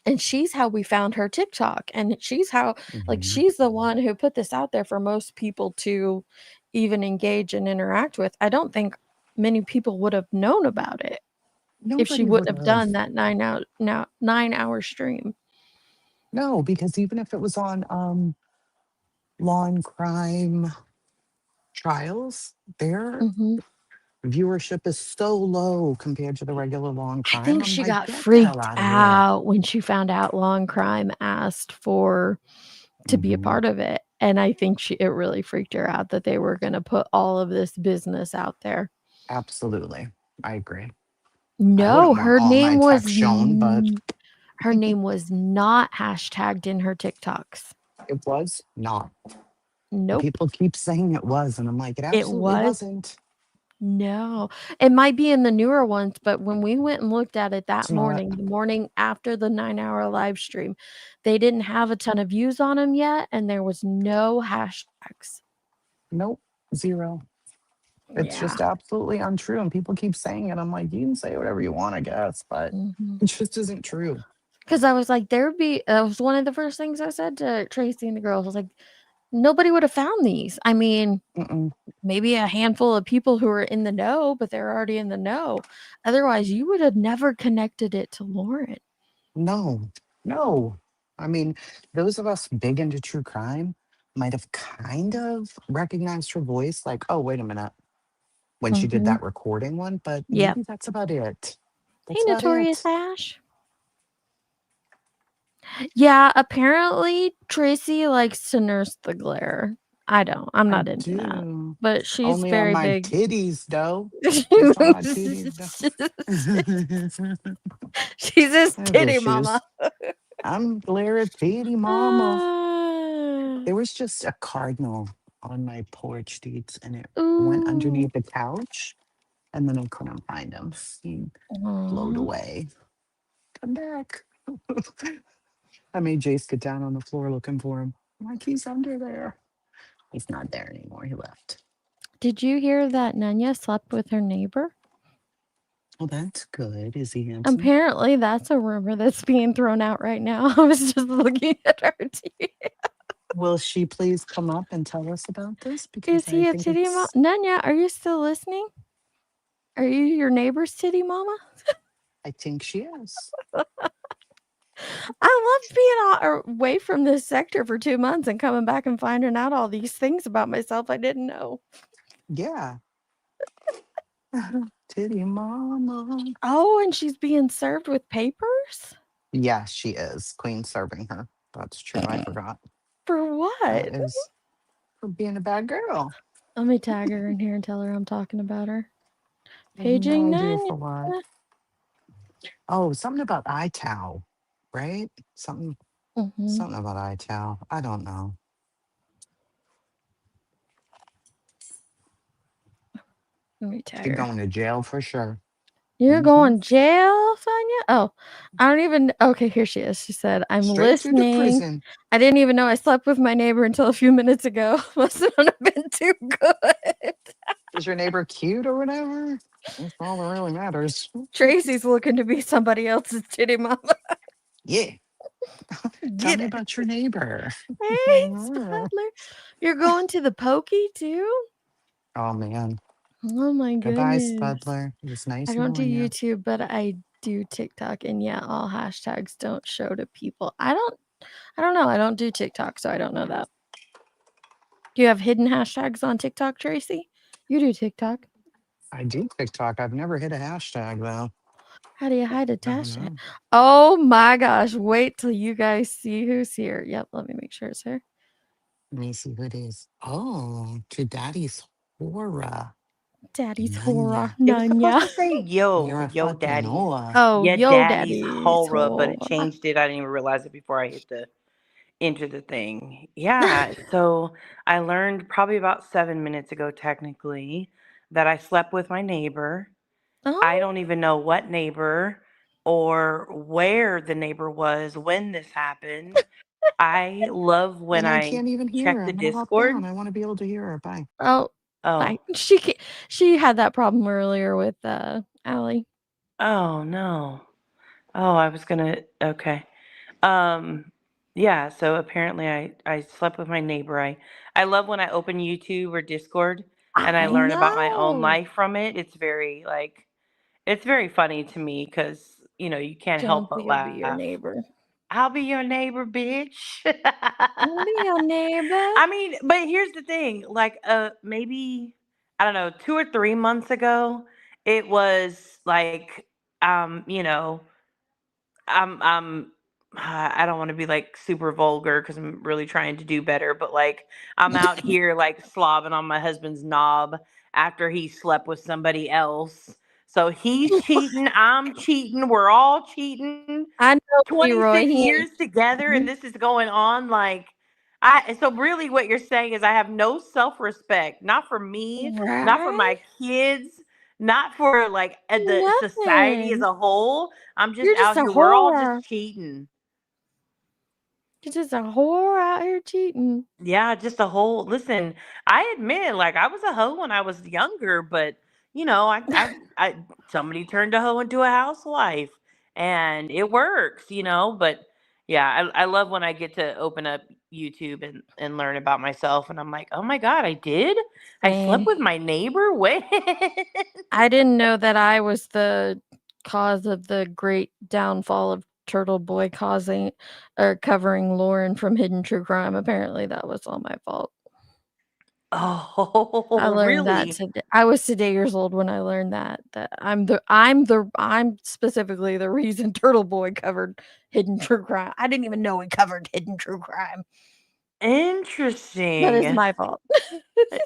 Speaker 3: and she's how we found her TikTok. And she's how,
Speaker 15: Mhm.
Speaker 3: she's the one who put this out there for most people to even engage and interact with. I don't think many people would have known about it if she
Speaker 15: Nobody
Speaker 3: wouldn't
Speaker 15: would
Speaker 3: have
Speaker 15: have.
Speaker 3: done that 9-hour stream.
Speaker 15: No, because even if it was on law and crime trials, their
Speaker 3: Mhm.
Speaker 15: viewership is so low compared to the regular law and
Speaker 3: I
Speaker 15: crime.
Speaker 3: think
Speaker 15: I'm
Speaker 3: she
Speaker 15: like,
Speaker 3: got
Speaker 15: get the hell
Speaker 3: freaked
Speaker 15: out of here.
Speaker 3: out when she found out Law and Crime asked to be a
Speaker 15: Mhm.
Speaker 3: part of it, and I think it really freaked her out that they were gonna put all of this business out there.
Speaker 15: Absolutely. I agree. I
Speaker 3: No,
Speaker 15: wouldn't want
Speaker 3: her
Speaker 15: all my
Speaker 3: name was
Speaker 15: text shown, but
Speaker 3: her name was not hashtagged in her TikToks.
Speaker 15: it was not.
Speaker 3: Nope.
Speaker 15: People keep saying it was, and I'm like, it
Speaker 3: It
Speaker 15: absolutely
Speaker 3: was
Speaker 15: wasn't.
Speaker 3: No. It might be in the newer ones, but when we went and looked at it that
Speaker 15: It's not.
Speaker 3: morning, the morning after the 9-hour live stream, they didn't have a ton of views on them yet, and there was no hashtags.
Speaker 15: Nope. 0. It's
Speaker 3: Yeah.
Speaker 15: just absolutely untrue. And people keep saying it. I'm like, you can say whatever you want, I guess, but it just isn't true.
Speaker 3: Because I was like, that was one of the first things I said to Tracy and the girls. I was like, nobody would have found these. I mean, maybe a handful of people who are in the know, but they're already in the know. Otherwise, you would have never connected it to Lauren.
Speaker 15: No, no. I mean, those of us big into true crime might have kind of recognized her voice, like, oh, wait a minute, when she did
Speaker 3: Mhm.
Speaker 15: that recording one, but
Speaker 3: Yep.
Speaker 15: maybe that's about it.
Speaker 3: Hey,
Speaker 15: That's about
Speaker 3: Notorious
Speaker 15: it.
Speaker 3: Ash. Yeah, apparently Tracy likes to nurse the glare. I don't. I'm
Speaker 15: I
Speaker 3: not into that.
Speaker 15: do.
Speaker 3: But she's
Speaker 15: Only on
Speaker 3: very
Speaker 15: my
Speaker 3: big.
Speaker 15: titties, though. Just on my titties, though.
Speaker 3: She's his
Speaker 15: I have
Speaker 3: titty
Speaker 15: issues.
Speaker 3: mama.
Speaker 15: I'm Blair titty mama.
Speaker 3: Ah.
Speaker 15: There was just a cardinal on my porch, dudes, and it went
Speaker 3: Ooh.
Speaker 15: underneath the couch, and then I couldn't find him. He flowed
Speaker 3: Aw.
Speaker 15: away. Come back. I made Jace get down on the floor looking for him. I'm like, he's under there. He's not there anymore. He left.
Speaker 3: Did you hear that Nanya slept with her neighbor?
Speaker 15: Well, that's good. Is he handsome?
Speaker 3: Apparently, that's a rumor that's being thrown out right now. I was just looking at her TV.
Speaker 15: Will she please come up and tell us about this?
Speaker 3: Is
Speaker 15: Because
Speaker 3: he
Speaker 15: I
Speaker 3: a
Speaker 15: think
Speaker 3: titty mama?
Speaker 15: it's.
Speaker 3: Nanya, are you still listening? Are you your neighbor's titty mama?
Speaker 15: I think she is.
Speaker 3: I loved being away from this sector for 2 months and coming back and finding out all these things about myself I didn't know.
Speaker 15: Yeah. Titty mama.
Speaker 3: Oh, and she's being served with papers?
Speaker 15: Yeah, she is. Queen serving her. That's true. I forgot.
Speaker 3: For what?
Speaker 15: That is for being a bad girl.
Speaker 3: Let me tag her in here and tell her I'm talking about her.
Speaker 15: I have
Speaker 3: Paging
Speaker 15: no idea
Speaker 3: Nanya.
Speaker 15: for what. Oh, something about iTow, right? Something about iTow. I don't know.
Speaker 3: Let me tag
Speaker 15: She's
Speaker 3: her.
Speaker 15: going to jail for sure.
Speaker 3: You're going jail, Sonia? Oh, I don't even. Okay, here she is. She said, I'm
Speaker 15: Straight to the
Speaker 3: listening.
Speaker 15: prison.
Speaker 3: I didn't even know I slept with my neighbor until a few minutes ago. Must not have been too good.
Speaker 15: Is your neighbor cute or whatever? That's all that really matters.
Speaker 3: Tracy's looking to be somebody else's titty mama.
Speaker 15: Yeah. Tell
Speaker 3: Get
Speaker 15: me
Speaker 3: it.
Speaker 15: about your neighbor.
Speaker 3: Hey, Spudler. You're going to the pokey too?
Speaker 15: Oh, man.
Speaker 3: Oh my
Speaker 15: Goodbye,
Speaker 3: goodness.
Speaker 15: Spudler. It was nice
Speaker 3: I don't do
Speaker 15: knowing you.
Speaker 3: YouTube, but I do TikTok, and yeah, all hashtags don't show to people. I don't know. I don't do TikTok, so I don't know that. Do you have hidden hashtags on TikTok, Tracy? You do TikTok.
Speaker 15: I do TikTok. I've never hit a hashtag, though.
Speaker 3: How do you hide a
Speaker 15: I don't
Speaker 3: hashtag?
Speaker 15: know.
Speaker 3: Oh my gosh. Wait till you guys see who's here. Yep, let me make sure it's her.
Speaker 15: Let me see who it is. Oh, to Daddy's Horror.
Speaker 3: Daddy's horror.
Speaker 21: It was supposed
Speaker 3: Nanya.
Speaker 21: to say
Speaker 15: You're a
Speaker 21: yo
Speaker 15: fucking
Speaker 21: daddy.
Speaker 15: Noah.
Speaker 3: Oh,
Speaker 21: Yeah,
Speaker 3: yo
Speaker 21: daddy's
Speaker 3: daddy's
Speaker 21: horror, but it
Speaker 3: horror.
Speaker 21: changed it. I didn't even realize it before I hit the enter the thing. Yeah, so I learned probably about 7 minutes ago, technically, that I slept with my neighbor. I
Speaker 3: Oh.
Speaker 21: don't even know what neighbor, or where the neighbor was when this happened. I love when
Speaker 15: And I
Speaker 21: I
Speaker 15: can't even hear
Speaker 21: check
Speaker 15: her.
Speaker 21: the
Speaker 15: I'm gonna hop
Speaker 21: Discord.
Speaker 15: down. I want to be able to hear her. Bye.
Speaker 3: Oh,
Speaker 21: Oh,
Speaker 3: she had that problem earlier with Allie.
Speaker 21: oh no. Oh, I was gonna. Okay. Yeah. So apparently, I slept with my neighbor. I love when I open YouTube or Discord and I
Speaker 3: I
Speaker 21: learn about my own
Speaker 3: know.
Speaker 21: life from it. It's very funny to me because you can't help but
Speaker 3: Jonesy will be your
Speaker 21: laugh.
Speaker 3: neighbor.
Speaker 21: I'll be your neighbor, bitch.
Speaker 3: I'll be your neighbor.
Speaker 21: I mean, but here's the thing, like maybe I don't know, 2 or 3 months ago, it was like I'm I don't want to be like super vulgar because I'm really trying to do better, but like I'm out here like slobbing on my husband's knob after he slept with somebody else. So he's cheating, I'm cheating, we're all cheating.
Speaker 3: I know, Leroy.
Speaker 21: 26
Speaker 3: He
Speaker 21: years together and this is going on like so really what you're saying is I have no self-respect, not for me, not for
Speaker 3: right?
Speaker 21: my kids, not for like the society as
Speaker 3: Nothing.
Speaker 21: a whole. I'm just
Speaker 3: You're just
Speaker 21: out
Speaker 3: a
Speaker 21: here. We're all
Speaker 3: whore.
Speaker 21: just cheating.
Speaker 3: You're just a whore out here cheating.
Speaker 21: Yeah, just a whole listen, I admit, like I was a hoe when I was younger, but I somebody turned a hoe into a housewife and it works, but yeah, I love when I get to open up YouTube and learn about myself and I'm like, oh my God, I did? I slept
Speaker 3: Same.
Speaker 21: with my neighbor? When?
Speaker 3: I didn't know that I was the cause of the great downfall of Turtle Boy covering Lauren from Hidden True Crime. Apparently that was all my fault. I
Speaker 21: Oh,
Speaker 3: learned that
Speaker 21: really?
Speaker 3: today. I was today years old when I learned that I'm specifically the reason Turtle Boy covered Hidden True Crime. I didn't even know he covered Hidden True Crime. That is
Speaker 21: Interesting.
Speaker 3: my fault. And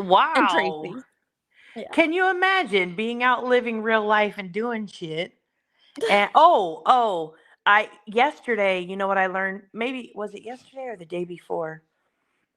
Speaker 21: Wow.
Speaker 3: Tracy. Yeah.
Speaker 21: Can you imagine being out living real life and doing shit? And I yesterday, you know what I learned? Maybe was it yesterday or the day before?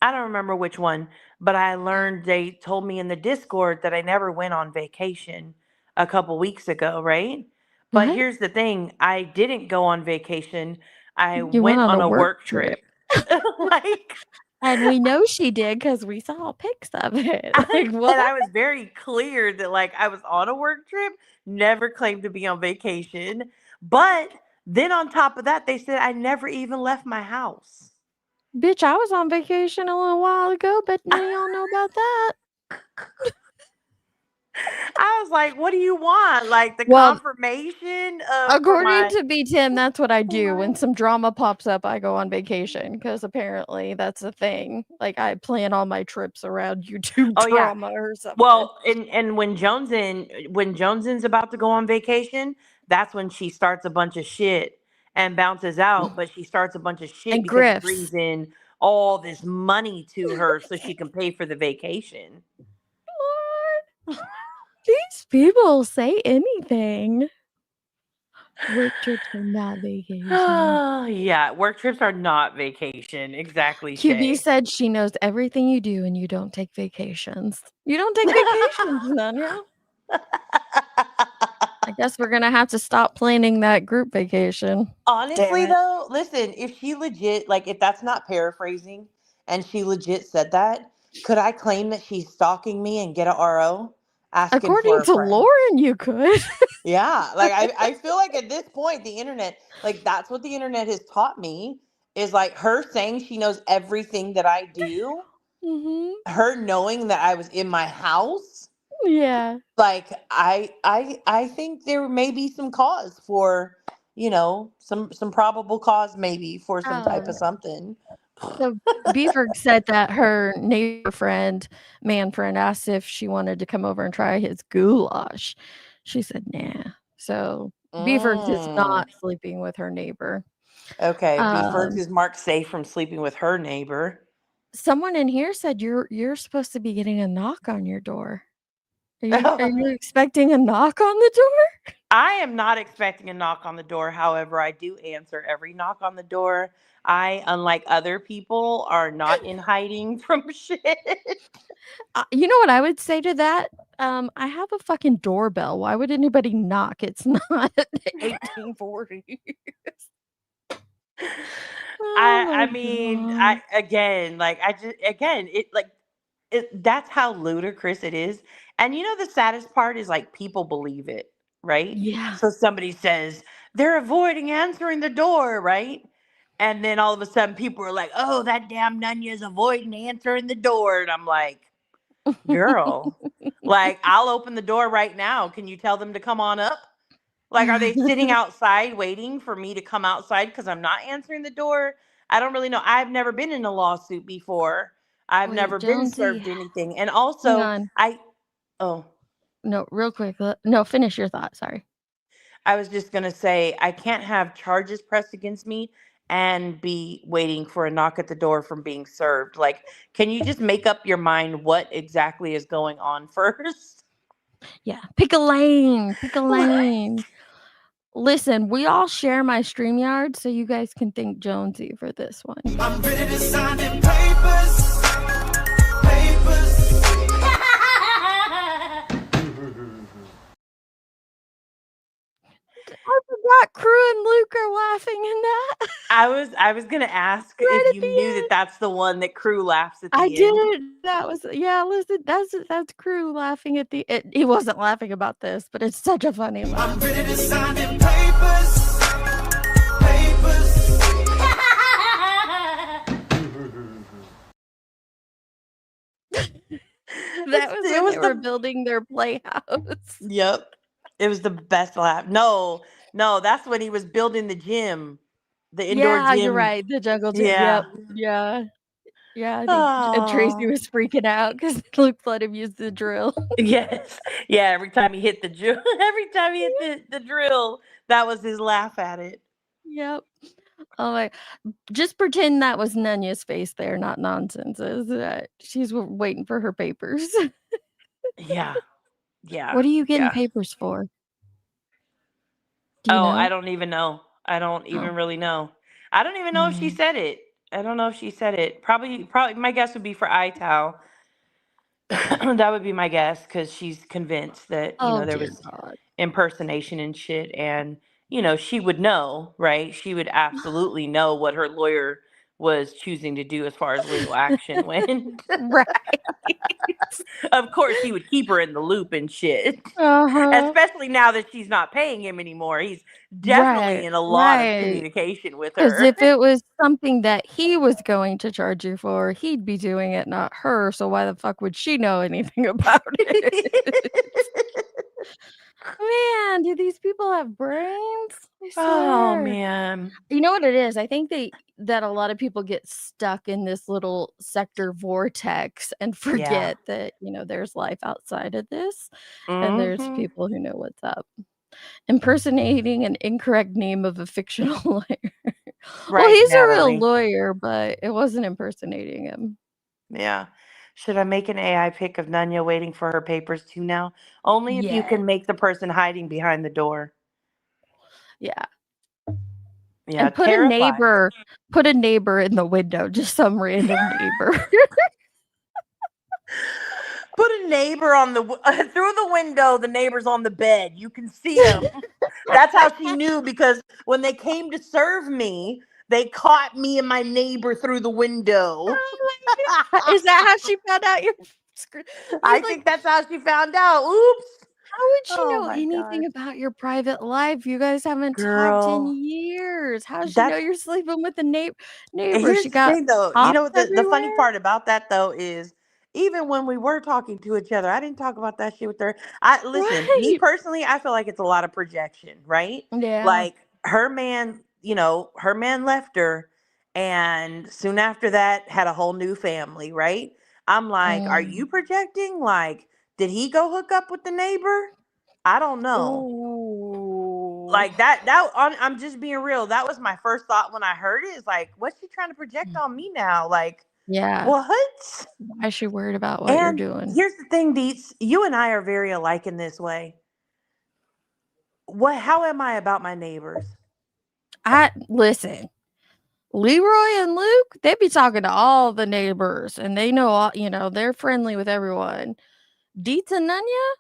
Speaker 21: I don't remember which one, but I learned they told me in the Discord that I never went on vacation a couple weeks ago, right? But
Speaker 3: What?
Speaker 21: here's the thing, I didn't go on vacation. I
Speaker 3: You went
Speaker 21: went
Speaker 3: on
Speaker 21: on
Speaker 3: a
Speaker 21: a
Speaker 3: work
Speaker 21: work
Speaker 3: trip.
Speaker 21: trip. Like
Speaker 3: And we know she did because we saw pics of it. Like,
Speaker 21: and
Speaker 3: what?
Speaker 21: I was very clear that like I was on a work trip, never claimed to be on vacation. But then on top of that, they said I never even left my house.
Speaker 3: Bitch, I was on vacation a little while ago, but none of y'all know about that.
Speaker 21: I was like, what do you want? Like the
Speaker 3: Well,
Speaker 21: confirmation for
Speaker 3: according
Speaker 21: my
Speaker 3: to B Tim, that's what I do. When some drama pops up, I go on vacation because apparently that's a thing. Like I plan all my trips around YouTube
Speaker 21: Oh yeah.
Speaker 3: drama or something.
Speaker 21: Well, and when Jonesin's about to go on vacation, that's when she starts a bunch of shit and bounces out, but she starts a bunch of shit
Speaker 3: And
Speaker 21: because it
Speaker 3: grifts.
Speaker 21: brings in all this money to her so she can pay for the vacation.
Speaker 3: Lord. These people say anything. Work trips are not vacation.
Speaker 21: Oh, yeah, work trips are not vacation. Exactly,
Speaker 3: QB
Speaker 21: Shay.
Speaker 3: said she knows everything you do and you don't take vacations. You don't take vacations, Nanya. I guess we're gonna have to stop planning that group vacation.
Speaker 21: Honestly,
Speaker 3: Damn it.
Speaker 21: though, listen, if she legit, like, if that's not paraphrasing and she legit said that, could I claim that she's stalking me and get a RO? Asking for
Speaker 3: According
Speaker 21: a
Speaker 3: to
Speaker 21: friend.
Speaker 3: Lauren, you could.
Speaker 21: Yeah, like I feel like at this point, the internet, like that's what the internet has taught me is like her saying she knows everything that I do, her knowing that I was in my house.
Speaker 3: Yeah.
Speaker 21: Like I think there may be some cause for, some probable cause maybe for some type of something.
Speaker 3: So Beaver said that her neighbor man friend, asked if she wanted to come over and try his goulash. She said, nah. So Beaver is not sleeping with her neighbor.
Speaker 21: Okay, Beefers is marked safe from sleeping with her neighbor.
Speaker 3: Someone in here said you're supposed to be getting a knock on your door. Are you expecting a knock on the door?
Speaker 21: I am not expecting a knock on the door. However, I do answer every knock on the door. I, unlike other people, are not in hiding from shit.
Speaker 3: You know what I would say to that? I have a fucking doorbell. Why would anybody knock? It's not 1840. Oh
Speaker 21: I
Speaker 3: my
Speaker 21: mean,
Speaker 3: god.
Speaker 21: that's how ludicrous it is. And you know the saddest part is like people believe it, right?
Speaker 3: Yeah.
Speaker 21: So somebody says they're avoiding answering the door, right? And then all of a sudden people are like, "Oh, that damn Nunya's avoiding answering the door." And I'm like, "Girl, like I'll open the door right now. Can you tell them to come on up?" Like, are they sitting outside waiting for me to come outside because I'm not answering the door? I don't really know. I've never been in a lawsuit before. I've
Speaker 3: Wait,
Speaker 21: never been
Speaker 3: Jonesy.
Speaker 21: served anything. And
Speaker 3: Hang
Speaker 21: also,
Speaker 3: on.
Speaker 21: oh,
Speaker 3: No, real quick. No, finish your thought. Sorry.
Speaker 21: I was just going to say, I can't have charges pressed against me and be waiting for a knock at the door from being served. Like, can you just make up your mind what exactly is going on first?
Speaker 3: Yeah. Pick a lane. Pick a lane. Listen, we all share my StreamYard, so you guys can thank Jonesy for this one.
Speaker 2: I'm ready to sign them papers.
Speaker 3: I forgot Crew and Luke are laughing in that.
Speaker 21: I was gonna ask
Speaker 3: Right
Speaker 21: if
Speaker 3: at
Speaker 21: you
Speaker 3: the
Speaker 21: knew that
Speaker 3: end.
Speaker 21: that's the one that Crew laughs at the
Speaker 3: I
Speaker 21: end.
Speaker 3: did. That was listen, that's Crew laughing at the he wasn't laughing about this, but it's such a funny laugh.
Speaker 2: I'm ready to sign them papers.
Speaker 3: That was when they were building their playhouse.
Speaker 21: Yep. It was the best laugh. No, that's when he was building the gym. The indoor
Speaker 3: Yeah,
Speaker 21: gym.
Speaker 3: you're right. The jungle gym.
Speaker 21: Yeah.
Speaker 3: Yep. Yeah. Yeah. And Tracy
Speaker 21: Oh.
Speaker 3: was freaking out because Luke let him use the drill.
Speaker 21: Yes. Yeah, every time he hit the drill, the drill, that was his laugh at it.
Speaker 3: Yep. Oh my! Just pretend that was Nunya's face there, not Nonsense's. She's waiting for her papers.
Speaker 21: Yeah. Yeah.
Speaker 3: What are you getting
Speaker 21: yeah.
Speaker 3: papers for? Do you
Speaker 21: Oh,
Speaker 3: know?
Speaker 21: I don't even know. I don't even
Speaker 3: Oh.
Speaker 21: really know. I don't even know if she said it. I don't know if she said it. Probably my guess would be for iTowel. That would be my guess because she's convinced that,
Speaker 3: Oh
Speaker 21: there
Speaker 3: dear
Speaker 21: was
Speaker 3: God.
Speaker 21: impersonation and shit. And, she would know, right? She would absolutely know what her lawyer was choosing to do as far as legal action went.
Speaker 3: Right.
Speaker 21: Of course, he would keep her in the loop and shit.
Speaker 3: Uh-huh.
Speaker 21: Especially now that she's not paying him anymore. He's definitely in a lot of communication with her.
Speaker 3: Because if it was something that he was going to charge you for, he'd be doing it, not her. So why the fuck would she know anything about it? Man, do these people have brains? I
Speaker 21: Oh,
Speaker 3: swear.
Speaker 21: man.
Speaker 3: You know what it is? I think that a lot of people get stuck in this little sector vortex and forget that, there's life outside of this. And there's
Speaker 21: Mhm.
Speaker 3: people who know what's up. Impersonating an incorrect name of a fictional lawyer. Well,
Speaker 21: Right,
Speaker 3: he's a real
Speaker 21: Natalie.
Speaker 3: lawyer, but it wasn't impersonating him.
Speaker 21: Yeah. Should I make an AI pic of Nunya waiting for her papers too now? Only if you
Speaker 3: Yes.
Speaker 21: can make the person hiding behind the door.
Speaker 3: Yeah.
Speaker 21: Yeah,
Speaker 3: And put
Speaker 21: terrified.
Speaker 3: a neighbor in the window, just some random neighbor.
Speaker 21: Put a neighbor on the through the window. The neighbor's on the bed. You can see him. That's how she knew, because when they came to serve me, they caught me and my neighbor through the window.
Speaker 3: Is that how she found out your screen?
Speaker 21: I think that's how she found out. Oops.
Speaker 3: How would she
Speaker 21: Oh
Speaker 3: know
Speaker 21: my
Speaker 3: anything
Speaker 21: gosh.
Speaker 3: about your private life? You guys haven't talked in
Speaker 21: Girl,
Speaker 3: years. How does she know
Speaker 21: that's
Speaker 3: you're sleeping with the neighbor?
Speaker 21: here's
Speaker 3: She
Speaker 21: the
Speaker 3: got
Speaker 21: thing though.
Speaker 3: hops
Speaker 21: The funny
Speaker 3: everywhere?
Speaker 21: part about that though is even when we were talking to each other, I didn't talk about that shit with her. Listen, me
Speaker 3: Right.
Speaker 21: personally, I feel like it's a lot of projection, right?
Speaker 3: Yeah.
Speaker 21: Like her man, her man left her, and soon after that had a whole new family, right? I'm like, are you projecting? Like, did he go hook up with the neighbor? I don't know.
Speaker 3: Ooh.
Speaker 21: Like I'm just being real. That was my first thought when I heard it. Is like, what's she trying to project on me now? Like,
Speaker 3: Yeah.
Speaker 21: what?
Speaker 3: Why is she worried about what you're
Speaker 21: And
Speaker 3: doing?
Speaker 21: here's the thing, Deets. You and I are very alike in this way. How am I about my neighbors?
Speaker 3: Listen. Leroy and Luke, they be talking to all the neighbors and they know all, they're friendly with everyone. Deets and Nunya?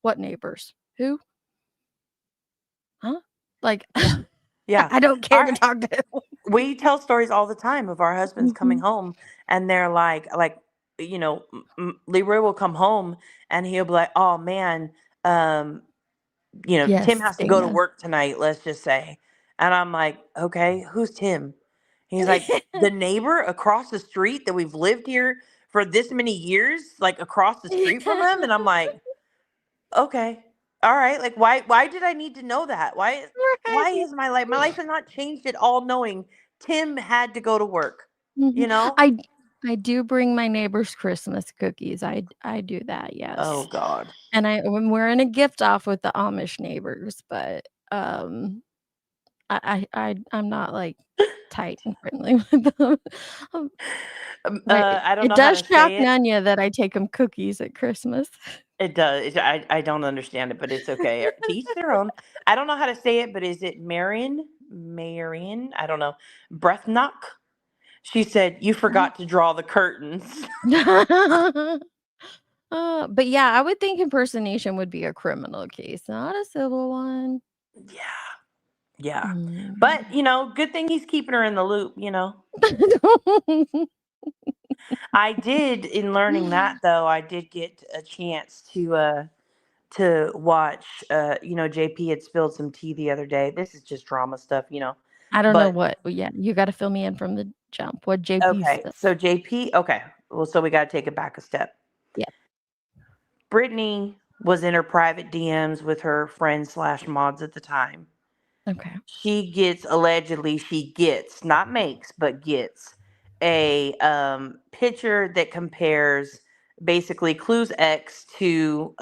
Speaker 3: What neighbors? Who? Huh? Like,
Speaker 21: Yeah.
Speaker 3: I don't care to talk to him.
Speaker 21: We tell stories all the time of our husbands coming home and they're like, you know, Leroy will come home and he'll be like, oh man, you know, Tim
Speaker 3: Yes,
Speaker 21: has to go to
Speaker 3: Dana.
Speaker 21: work tonight, let's just say. And I'm like, okay, who's Tim? He's like, the neighbor across the street that we've lived here for this many years, like across the street from him. And I'm like, okay, all right. Like, why did I need to know that? Why is my life has not changed at all knowing Tim had to go to work, you know?
Speaker 3: I do bring my neighbors Christmas cookies. I do that, yes.
Speaker 21: Oh God.
Speaker 3: And when we're in a gift off with the Amish neighbors, but I'm not like tight and friendly with them.
Speaker 21: I don't
Speaker 3: It
Speaker 21: know how
Speaker 3: does
Speaker 21: to
Speaker 3: shock
Speaker 21: say it.
Speaker 3: Nunya that I take him cookies at Christmas.
Speaker 21: It does. I don't understand it, but it's okay. To each their own. I don't know how to say it, but is it Marion? I don't know. Breathnock. She said, you forgot to draw the curtains.
Speaker 3: But yeah, I would think impersonation would be a criminal case, not a civil one.
Speaker 21: Yeah. But, you know, good thing he's keeping her in the loop, you know. I did, in learning that though, I did get a chance to watch, you know, JP had spilled some tea the other day. This is just drama stuff, you know.
Speaker 3: I don't know what. Yeah, you got to fill me in from the jump. What JP
Speaker 21: Okay,
Speaker 3: said.
Speaker 21: so JP, okay. Well, so we got to take it back a step.
Speaker 3: Yeah.
Speaker 21: Brittany was in her private DMs with her friends / mods at the time.
Speaker 3: Okay.
Speaker 21: She gets, not makes, but gets a picture that compares basically Clues X to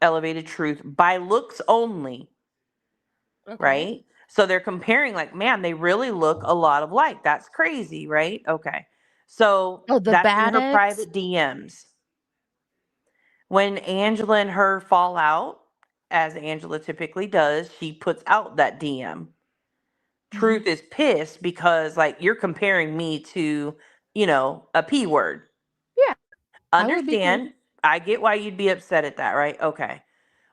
Speaker 21: Elevated Truth by looks only.
Speaker 3: Okay.
Speaker 21: Right? So they're comparing like, man, they really look a lot alike. That's crazy, right? Okay. So
Speaker 3: the
Speaker 21: that's
Speaker 3: bad
Speaker 21: in her
Speaker 3: X?
Speaker 21: private DMs. When Angela and her fall out, as Angela typically does, she puts out that DM. Truth is pissed because like you're comparing me to, you know, a P word.
Speaker 3: Yeah.
Speaker 21: Understand. I get why you'd be upset at that, right? Okay.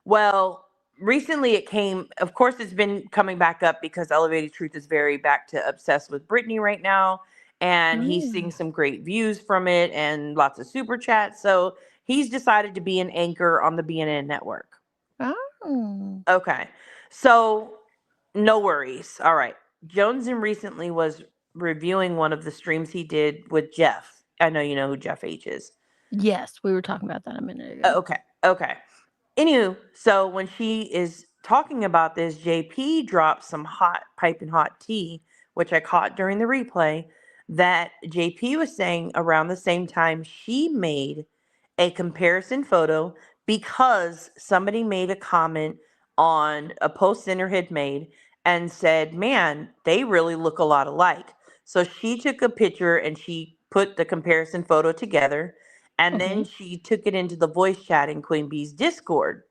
Speaker 21: Well, recently it came, of course, it's been coming back up because Elevated Truth is very back to obsessed with Brittany right now. And he's seeing some great views from it and lots of super chats. So he's decided to be an anchor on the BNN network.
Speaker 3: Oh.
Speaker 21: Okay. So no worries. All right. Jonesin recently was reviewing one of the streams he did with Jeff. I know you know who Jeff H is.
Speaker 3: Yes, we were talking about that a minute ago.
Speaker 21: Okay. Anywho, so when she is talking about this, JP dropped some hot, piping hot tea, which I caught during the replay, that JP was saying around the same time she made a comparison photo because somebody made a comment on a post Center had made and said, man, they really look a lot alike. So she took a picture and she put the comparison photo together. And then she took it into the voice chat in Queen Bee's Discord.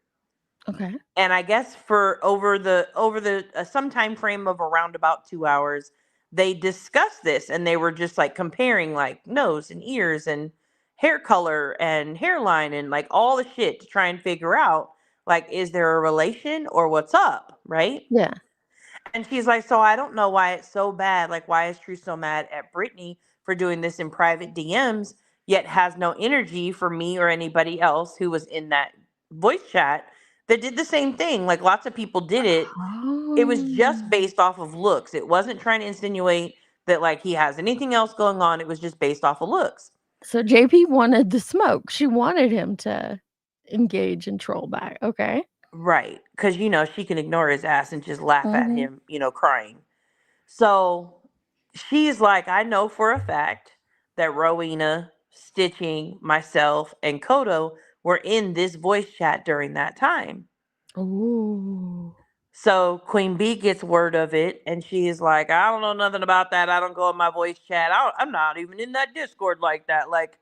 Speaker 3: Okay.
Speaker 21: And I guess for over the some time frame of around about 2 hours, they discussed this and they were just like comparing like nose and ears and hair color and hairline and like all the shit to try and figure out like, is there a relation or what's up? Right?
Speaker 3: Yeah.
Speaker 21: And she's like, so I don't know why it's so bad. Like, why is True so mad at Brittany for doing this in private DMs, yet has no energy for me or anybody else who was in that voice chat that did the same thing. Like, lots of people did it. It was just based off of looks. It wasn't trying to insinuate that, like, he has anything else going on. It was just based off of looks.
Speaker 3: So JP wanted the smoke. She wanted him to engage and troll back. Okay.
Speaker 21: Right. Because, you know, she can ignore his ass and just laugh at him, you know, crying. So she's like, I know for a fact that Rowena, Stitching, myself, and Kodo were in this voice chat during that time.
Speaker 3: Ooh.
Speaker 21: So Queen Bee gets word of it and she is like, I don't know nothing about that. I don't go in my voice chat. I'm not even in that Discord like that. Like,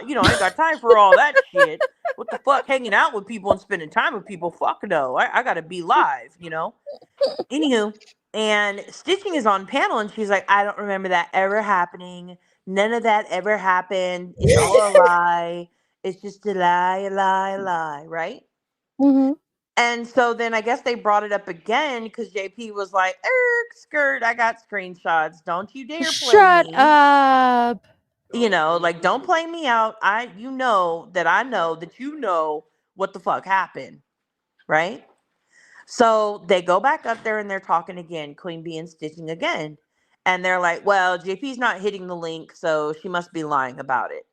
Speaker 21: you know, I ain't got time for all that shit. What the fuck, hanging out with people and spending time with people? Fuck no. I gotta be live, you know? Anywho, and Stitching is on panel and she's like, I don't remember that ever happening. None of that ever happened. It's all a lie. It's just a lie, a lie, a lie, right?
Speaker 3: Mm-hmm.
Speaker 21: And so then I guess they brought it up again because JP was like, skirt, I got screenshots. Don't you dare play
Speaker 3: Shut
Speaker 21: me.
Speaker 3: up.
Speaker 21: You know, like, don't play me out. You know that I know that you know what the fuck happened, right? So they go back up there and they're talking again, Queen Bee and Stitching again. And they're like, well, JP's not hitting the link, so she must be lying about it,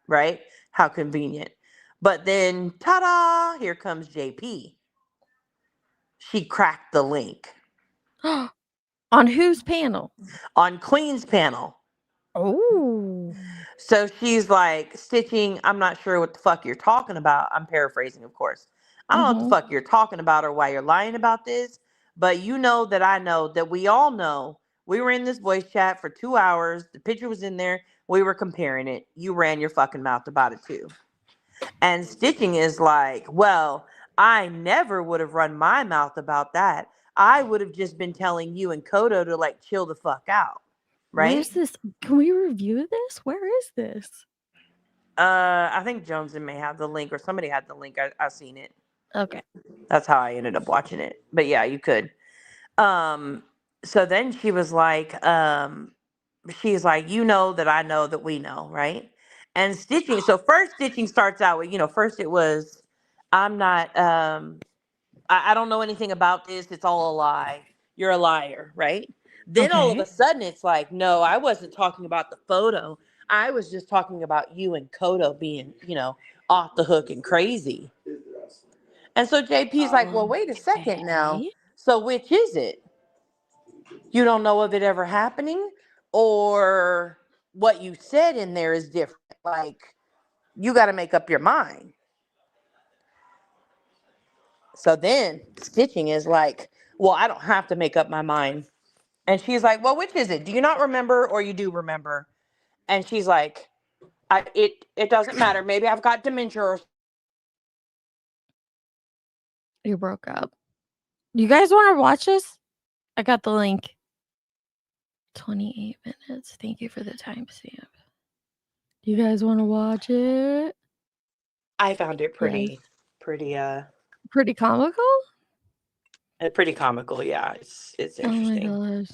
Speaker 21: right? How convenient. But then, ta-da, here comes JP. She cracked the link.
Speaker 3: On whose panel?
Speaker 21: On Queen's panel.
Speaker 3: Oh.
Speaker 21: So she's like, Stitching, I'm not sure what the fuck you're talking about. I'm paraphrasing, of course. I don't know what the fuck you're talking about or why you're lying about this, but you know that I know that we all know. We were in this voice chat for 2 hours. The picture was in there. We were comparing it. You ran your fucking mouth about it too. And Stitching is like, well, I never would have run my mouth about that. I would have just been telling you and Kodo to like chill the fuck out. Right?
Speaker 3: Where's this? Can we review this? Where is this?
Speaker 21: I think Jones may have the link or somebody had the link. I seen it.
Speaker 3: Okay.
Speaker 21: That's how I ended up watching it. But yeah, you could. So then she was like, she's like, you know that I know that we know, right? And Stitching, so first Stitching starts out with, first it was, I'm not, I don't know anything about this. It's all a lie. You're a liar, right? Then all of a sudden it's like, no, I wasn't talking about the photo. I was just talking about you and Kodo being, off the hook and crazy. And so JP's like, well, wait a second now. So which is it? You don't know of it ever happening? Or what you said in there is different? Like, you got to make up your mind. So then Stitching is like, well, I don't have to make up my mind. And she's like, well, which is it? Do you not remember or you do remember? And she's like, it doesn't matter. Maybe I've got dementia or.
Speaker 3: You broke up. You guys want to watch this? I got the link. 28 minutes. Thank you for the timestamp. You guys want to watch it?
Speaker 21: I found it pretty
Speaker 3: comical?
Speaker 21: Pretty comical, yeah. It's interesting.
Speaker 3: Oh my gosh.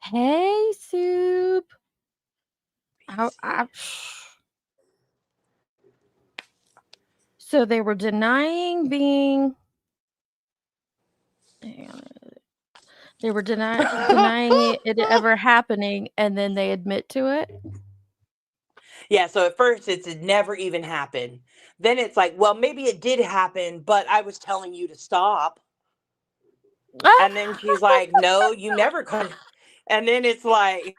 Speaker 3: Hey, Soup. So they were denying being. Hang on. They were denying it ever happening, and then they admit to it.
Speaker 21: Yeah, so at first it never even happened. Then it's like, well, maybe it did happen, but I was telling you to stop. And then she's like, no, you never come. And then it's like,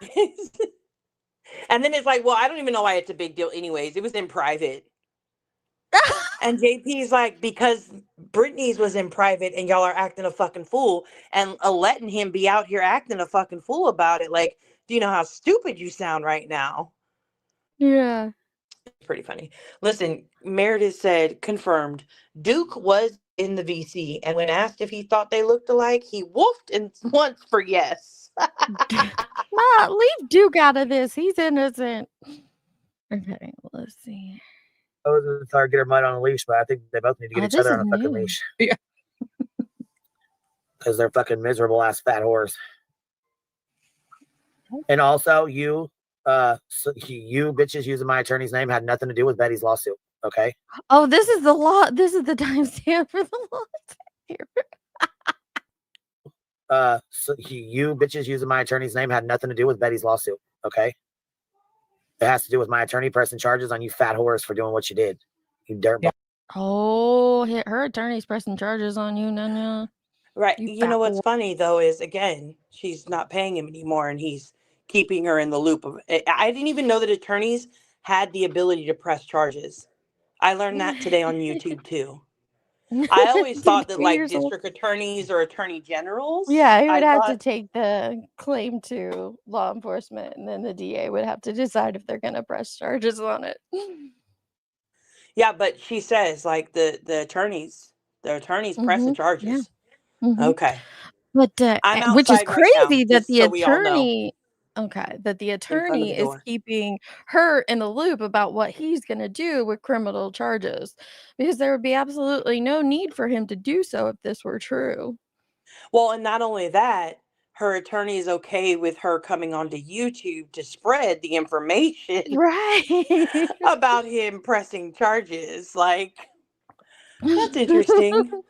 Speaker 21: well, I don't even know why it's a big deal anyways. It was in private. And JP's like, because Brittany's was in private and y'all are acting a fucking fool and letting him be out here acting a fucking fool about it. Like, do you know how stupid you sound right now?
Speaker 3: Yeah.
Speaker 21: Pretty funny. Listen, Meredith said, confirmed, Duke was in the VC, and when asked if he thought they looked alike, he woofed and once for yes.
Speaker 3: Leave Duke out of this. He's innocent. Okay, let's see.
Speaker 1: I was trying to get her mind on a leash, but I think they both need to get each other on a fucking leash.
Speaker 3: Yeah.
Speaker 1: Because they're fucking miserable ass fat whores. And also, you bitches using my attorney's name had nothing to do with Betty's lawsuit. Okay.
Speaker 3: Oh, this is the law. This is the timestamp for the law.
Speaker 1: You bitches using my attorney's name had nothing to do with Betty's lawsuit. Okay. It has to do with my attorney pressing charges on you fat whores for doing what you did. You dirtbag.
Speaker 3: Oh, her attorney's pressing charges on you, Nanya.
Speaker 21: Right. You know what's funny though is, again, she's not paying him anymore, and he's keeping her in the loop of. I didn't even know that attorneys had the ability to press charges. I learned that today on YouTube too. I always thought that like district attorneys or attorney generals.
Speaker 3: Yeah, he would have to take the claim to law enforcement, and then the DA would have to decide if they're going to press charges on it.
Speaker 21: Yeah, but she says like the attorneys press the charges.
Speaker 3: Yeah.
Speaker 21: Okay.
Speaker 3: But which is
Speaker 21: outside right now,
Speaker 3: crazy that
Speaker 21: just
Speaker 3: the
Speaker 21: so we all know.
Speaker 3: attorney Okay, that the
Speaker 21: in front of
Speaker 3: attorney
Speaker 21: the
Speaker 3: is
Speaker 21: door.
Speaker 3: keeping her in the loop about what he's going to do with criminal charges because there would be absolutely no need for him to do so if this were true.
Speaker 21: Well, and not only that, her attorney is okay with her coming onto YouTube to spread the information
Speaker 3: Right.
Speaker 21: about him pressing charges. Like, that's interesting.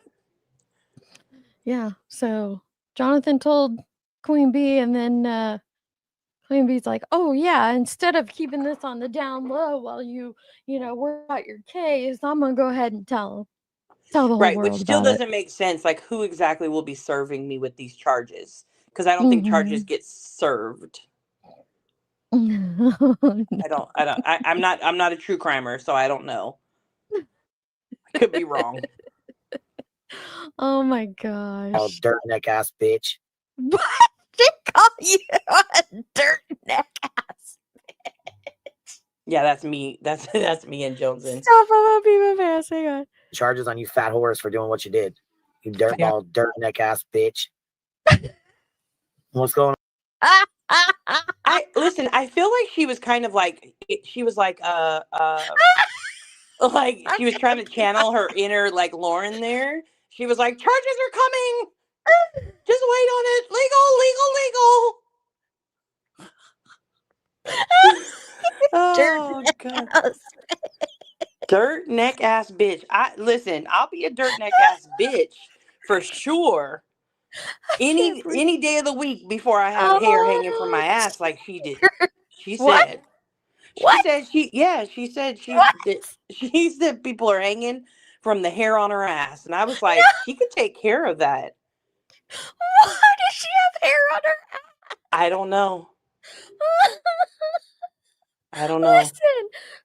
Speaker 3: Yeah, so Jonathan told Queen Bee, and then Queen Bee's like, "Oh yeah, instead of keeping this on the down low while you work out your case, I'm gonna go ahead and tell the whole
Speaker 21: Right, which
Speaker 3: world
Speaker 21: still
Speaker 3: about it."
Speaker 21: doesn't make sense. Like, who exactly will be serving me with these charges? Because I don't think charges
Speaker 3: Mhm.
Speaker 21: get served.
Speaker 3: No.
Speaker 21: I'm not a true crimer, so I don't know. I could be wrong.
Speaker 3: Oh my
Speaker 1: Oh,
Speaker 3: gosh.
Speaker 1: dirt neck ass bitch.
Speaker 3: What? They call you a dirt neck ass.
Speaker 21: Yeah, that's me. That's me and Joneson.
Speaker 3: Stop, I'm gonna be my fast. Hang on.
Speaker 1: Charges on you fat whores for doing what you did. You dirtball, dirt neck ass bitch. What's going on?
Speaker 21: Listen, I feel like she was kind of like she was like like she was trying to channel her inner like Lauren there. She was like, charges are coming. Just wait on it. Legal. Oh god. Dirt neck ass bitch. Listen, I'll be a dirt neck ass bitch for sure. Any day of the week before I have hair hanging from my ass like she did. She
Speaker 3: What?
Speaker 21: said.
Speaker 3: What?
Speaker 21: She said she said people are hanging from the hair on her ass. And I was like, she could take care of that.
Speaker 3: Why does she have hair on her ass?
Speaker 21: I don't know. I don't know.
Speaker 3: Listen,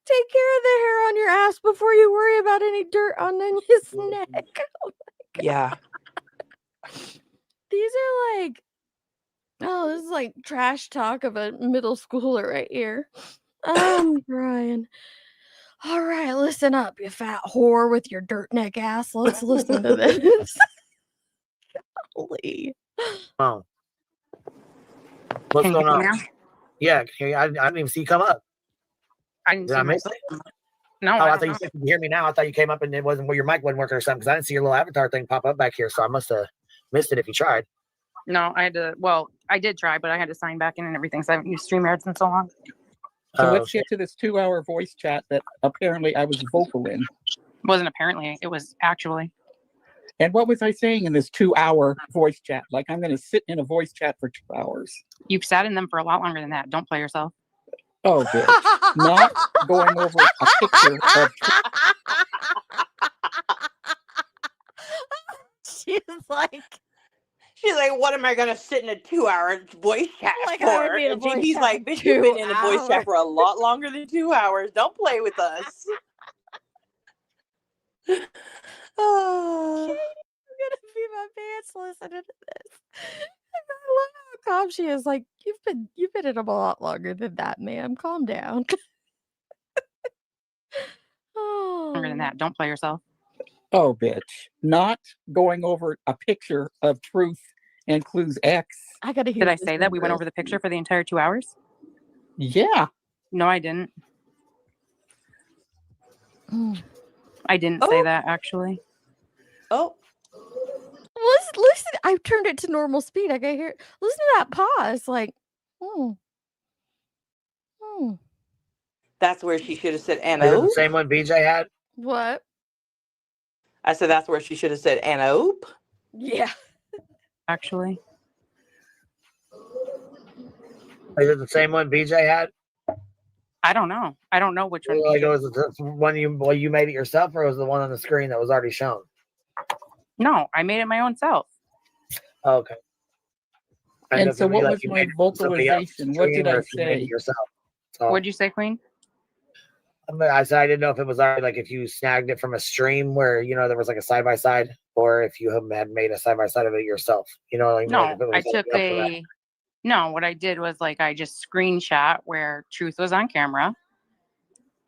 Speaker 3: take care of the hair on your ass before you worry about any dirt on his neck. Oh my God.
Speaker 21: Yeah.
Speaker 3: These are like, oh, this is like trash talk of a middle schooler right here. Brian. All right, listen up, you fat whore with your dirt neck ass. Let's listen to this. Golly.
Speaker 1: Oh. What's
Speaker 5: Can you
Speaker 1: going
Speaker 5: hear
Speaker 1: on?
Speaker 5: me now?
Speaker 1: Yeah, I didn't even see you come up.
Speaker 5: I didn't
Speaker 1: Did
Speaker 5: see
Speaker 1: I miss
Speaker 5: myself.
Speaker 1: it?
Speaker 5: No,
Speaker 1: Oh,
Speaker 5: I
Speaker 1: I
Speaker 5: don't
Speaker 1: thought you
Speaker 5: know.
Speaker 1: said you could hear me now. I thought you came up and it wasn't where your mic wasn't working or something because I didn't see your little avatar thing pop up back here. So I must have missed it if you tried.
Speaker 5: No, I had to. Well, I did try, but I had to sign back in and everything. So I haven't used StreamYards in so long.
Speaker 22: So
Speaker 1: Oh,
Speaker 22: let's get to this 2-hour voice chat that apparently I was vocal in.
Speaker 5: Wasn't apparently. It was actually.
Speaker 22: And what was I saying in this 2-hour voice chat? Like I'm going to sit in a voice chat for 2 hours.
Speaker 5: You've sat in them for a lot longer than that. Don't play yourself.
Speaker 22: Oh, bitch. Not going over a picture of.
Speaker 21: She's like, what am I gonna sit in a 2-hour voice chat
Speaker 3: Like, I would
Speaker 21: for?
Speaker 3: be in a
Speaker 21: And
Speaker 3: voice
Speaker 21: JP's
Speaker 3: chat
Speaker 21: like,
Speaker 3: for
Speaker 21: bitch, you've been in a
Speaker 3: 2
Speaker 21: voice chat
Speaker 3: hours.
Speaker 21: for a lot longer than 2 hours. Don't play with us. Oh.
Speaker 3: I'm gonna pee my pants listening to this. I love how calm she is. Like, you've been in them a lot longer than that, ma'am. Calm down.
Speaker 5: Longer than
Speaker 3: Oh.
Speaker 5: that. Don't play yourself.
Speaker 22: Oh, bitch. Not going over a picture of Truth and Clues X.
Speaker 3: I gotta hear
Speaker 5: Did I
Speaker 3: this
Speaker 5: say
Speaker 3: one
Speaker 5: that we went
Speaker 3: real
Speaker 5: over the picture for the entire 2 hours?
Speaker 22: Yeah.
Speaker 5: No, I didn't.
Speaker 3: Mm.
Speaker 5: I didn't say that actually.
Speaker 21: Oh.
Speaker 3: Listen. I turned it to normal speed. I can hear. Listen to that pause. Like, hmm.
Speaker 21: That's where she should have said
Speaker 1: Is
Speaker 21: Anna.
Speaker 1: it the same one BJ had?
Speaker 3: What?
Speaker 21: I said that's where she should have said Anna. Oop.
Speaker 3: Yeah.
Speaker 5: Actually.
Speaker 1: Is it the same one BJ had?
Speaker 5: I don't know. I don't know which one.
Speaker 1: Like,
Speaker 5: BJ
Speaker 1: was it the one you made it yourself, or was it the one on the screen that was already shown?
Speaker 5: No, I made it my own self.
Speaker 1: Oh, okay. I know
Speaker 22: And
Speaker 1: if
Speaker 22: so
Speaker 1: it'd be
Speaker 22: what
Speaker 1: like
Speaker 22: was
Speaker 1: you
Speaker 22: my
Speaker 1: made it from somebody else's
Speaker 22: vocalization? What
Speaker 1: stream
Speaker 22: did
Speaker 1: or
Speaker 22: I
Speaker 1: if you made
Speaker 22: say?
Speaker 1: it yourself. So,
Speaker 5: What'd you say, Queen?
Speaker 1: I said I didn't know if it was already like if you snagged it from a stream where there was like a side by side, or if you had made a side by side of it yourself. Like
Speaker 5: No,
Speaker 1: if it was
Speaker 5: I
Speaker 1: like
Speaker 5: took
Speaker 1: up for that.
Speaker 5: no, what I did was like I just screenshot where Truth was on camera.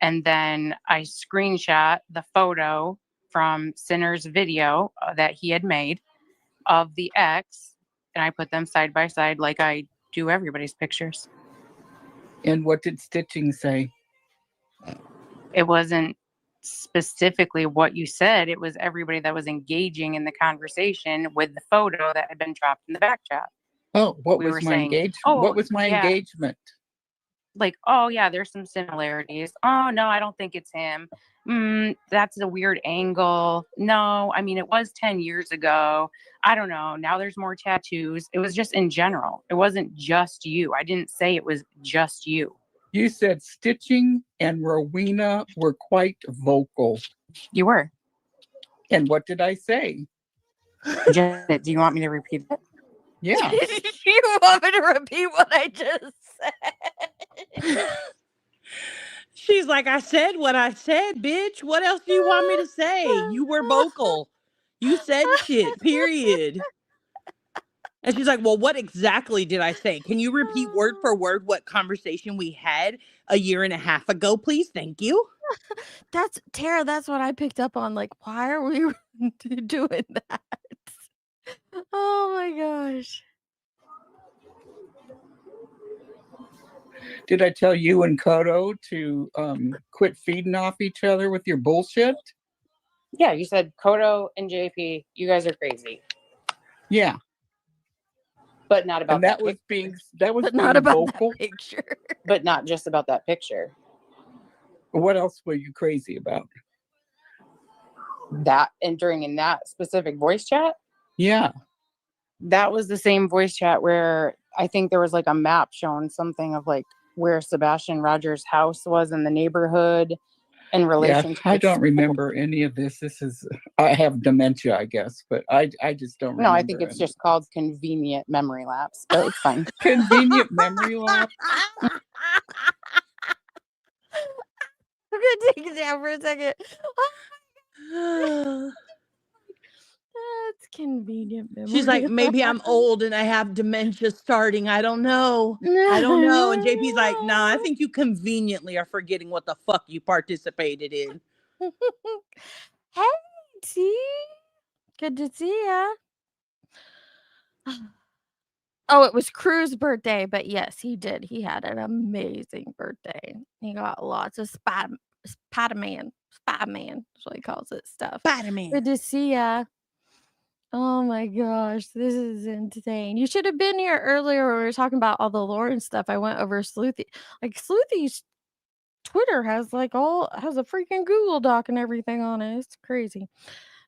Speaker 5: And then I screenshot the photo from Sinner's video that he had made of the X. And I put them side by side like I do everybody's pictures.
Speaker 22: And what did Stitching say?
Speaker 5: It wasn't specifically what you said. It was everybody that was engaging in the conversation with the photo that had been dropped in the back chat.
Speaker 22: Oh, what
Speaker 5: We
Speaker 22: was
Speaker 5: were
Speaker 22: my
Speaker 5: saying,
Speaker 22: engagement?
Speaker 5: "Oh,
Speaker 22: What was my
Speaker 5: yeah."
Speaker 22: engagement?
Speaker 5: Like, oh yeah, there's some similarities. Oh no, I don't think it's him. That's a weird angle. No, I mean, it was 10 years ago. I don't know. Now there's more tattoos. It was just in general. It wasn't just you. I didn't say it was just you.
Speaker 22: You said Stitching and Rowena were quite vocal.
Speaker 5: You were.
Speaker 22: And what did I say?
Speaker 5: Do you want me to repeat it?
Speaker 22: Yeah.
Speaker 3: You want me to repeat what I just said?
Speaker 21: She's like, I said what I said, bitch. What else do you want me to say? You were vocal. You said shit, period. And she's like, well, what exactly did I say? Can you repeat word for word what conversation we had a year and a half ago, please? Thank you.
Speaker 3: That's Tara. That's what I picked up on. Like, why are we doing that? Oh my gosh.
Speaker 22: Did I tell you and Kodo to quit feeding off each other with your bullshit?
Speaker 5: Yeah, you said Kodo and JP, you guys are crazy.
Speaker 22: Yeah.
Speaker 5: But not about
Speaker 22: And that was being
Speaker 3: not about
Speaker 22: vocal.
Speaker 3: that picture.
Speaker 5: But not just about that picture.
Speaker 22: What else were you crazy about?
Speaker 5: That entering in that specific voice chat?
Speaker 22: Yeah.
Speaker 5: That was the same voice chat where I think there was like a map showing something of like where Sebastian Rogers' house was in the neighborhood in relation
Speaker 22: Yeah,
Speaker 5: to
Speaker 22: I don't remember any of this. I have dementia, I guess, but I just don't remember.
Speaker 5: No, I think it's just called convenient memory lapse, but it's fine.
Speaker 22: Convenient memory lapse?
Speaker 3: I'm gonna take it down for a second. That's convenient memory.
Speaker 21: She's like, maybe I'm old and I have dementia starting. I don't know. I don't know. And JP's like, nah, I think you conveniently are forgetting what the fuck you participated in.
Speaker 3: Hey, T. Good to see ya. Oh, it was Crew's birthday, but yes, he did. He had an amazing birthday. He got lots of Spider-Man. Spider-Man is what he calls it stuff.
Speaker 21: Spider-Man.
Speaker 3: Good to see ya. Oh my gosh, this is insane. You should have been here earlier when we were talking about all the lore and stuff. I went over Sleuthy. Like Sleuthy's Twitter has a freaking Google Doc and everything on it. It's crazy.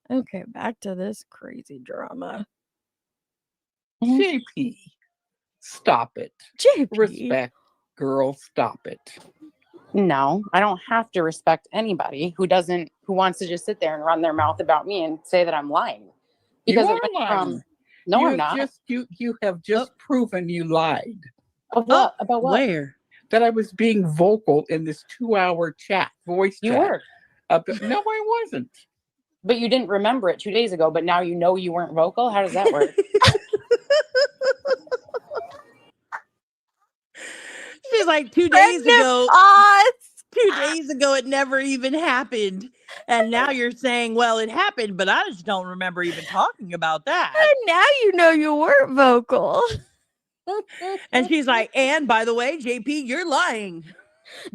Speaker 3: Okay, back to this crazy drama.
Speaker 22: JP, stop it.
Speaker 3: JP.
Speaker 22: Respect, girl, stop it.
Speaker 5: No, I don't have to respect anybody who wants to just sit there and run their mouth about me and say that I'm lying. Because
Speaker 22: you
Speaker 5: it
Speaker 22: are
Speaker 5: went
Speaker 22: lying.
Speaker 5: from no, I'm not.
Speaker 22: You have just proven you lied.
Speaker 5: Of what? About what?
Speaker 21: Where?
Speaker 22: That I was being vocal in this 2-hour chat, voice
Speaker 5: You
Speaker 22: chat.
Speaker 5: were.
Speaker 22: No, I wasn't.
Speaker 5: But you didn't remember it 2 days ago, but now you know you weren't vocal? How does that work?
Speaker 21: She's like, 2 days ago. 2 days ago, it never even happened. And now you're saying, well, it happened, but I just don't remember even talking about that.
Speaker 3: And now you know you weren't vocal.
Speaker 21: And she's like, and by the way, JP, you're lying.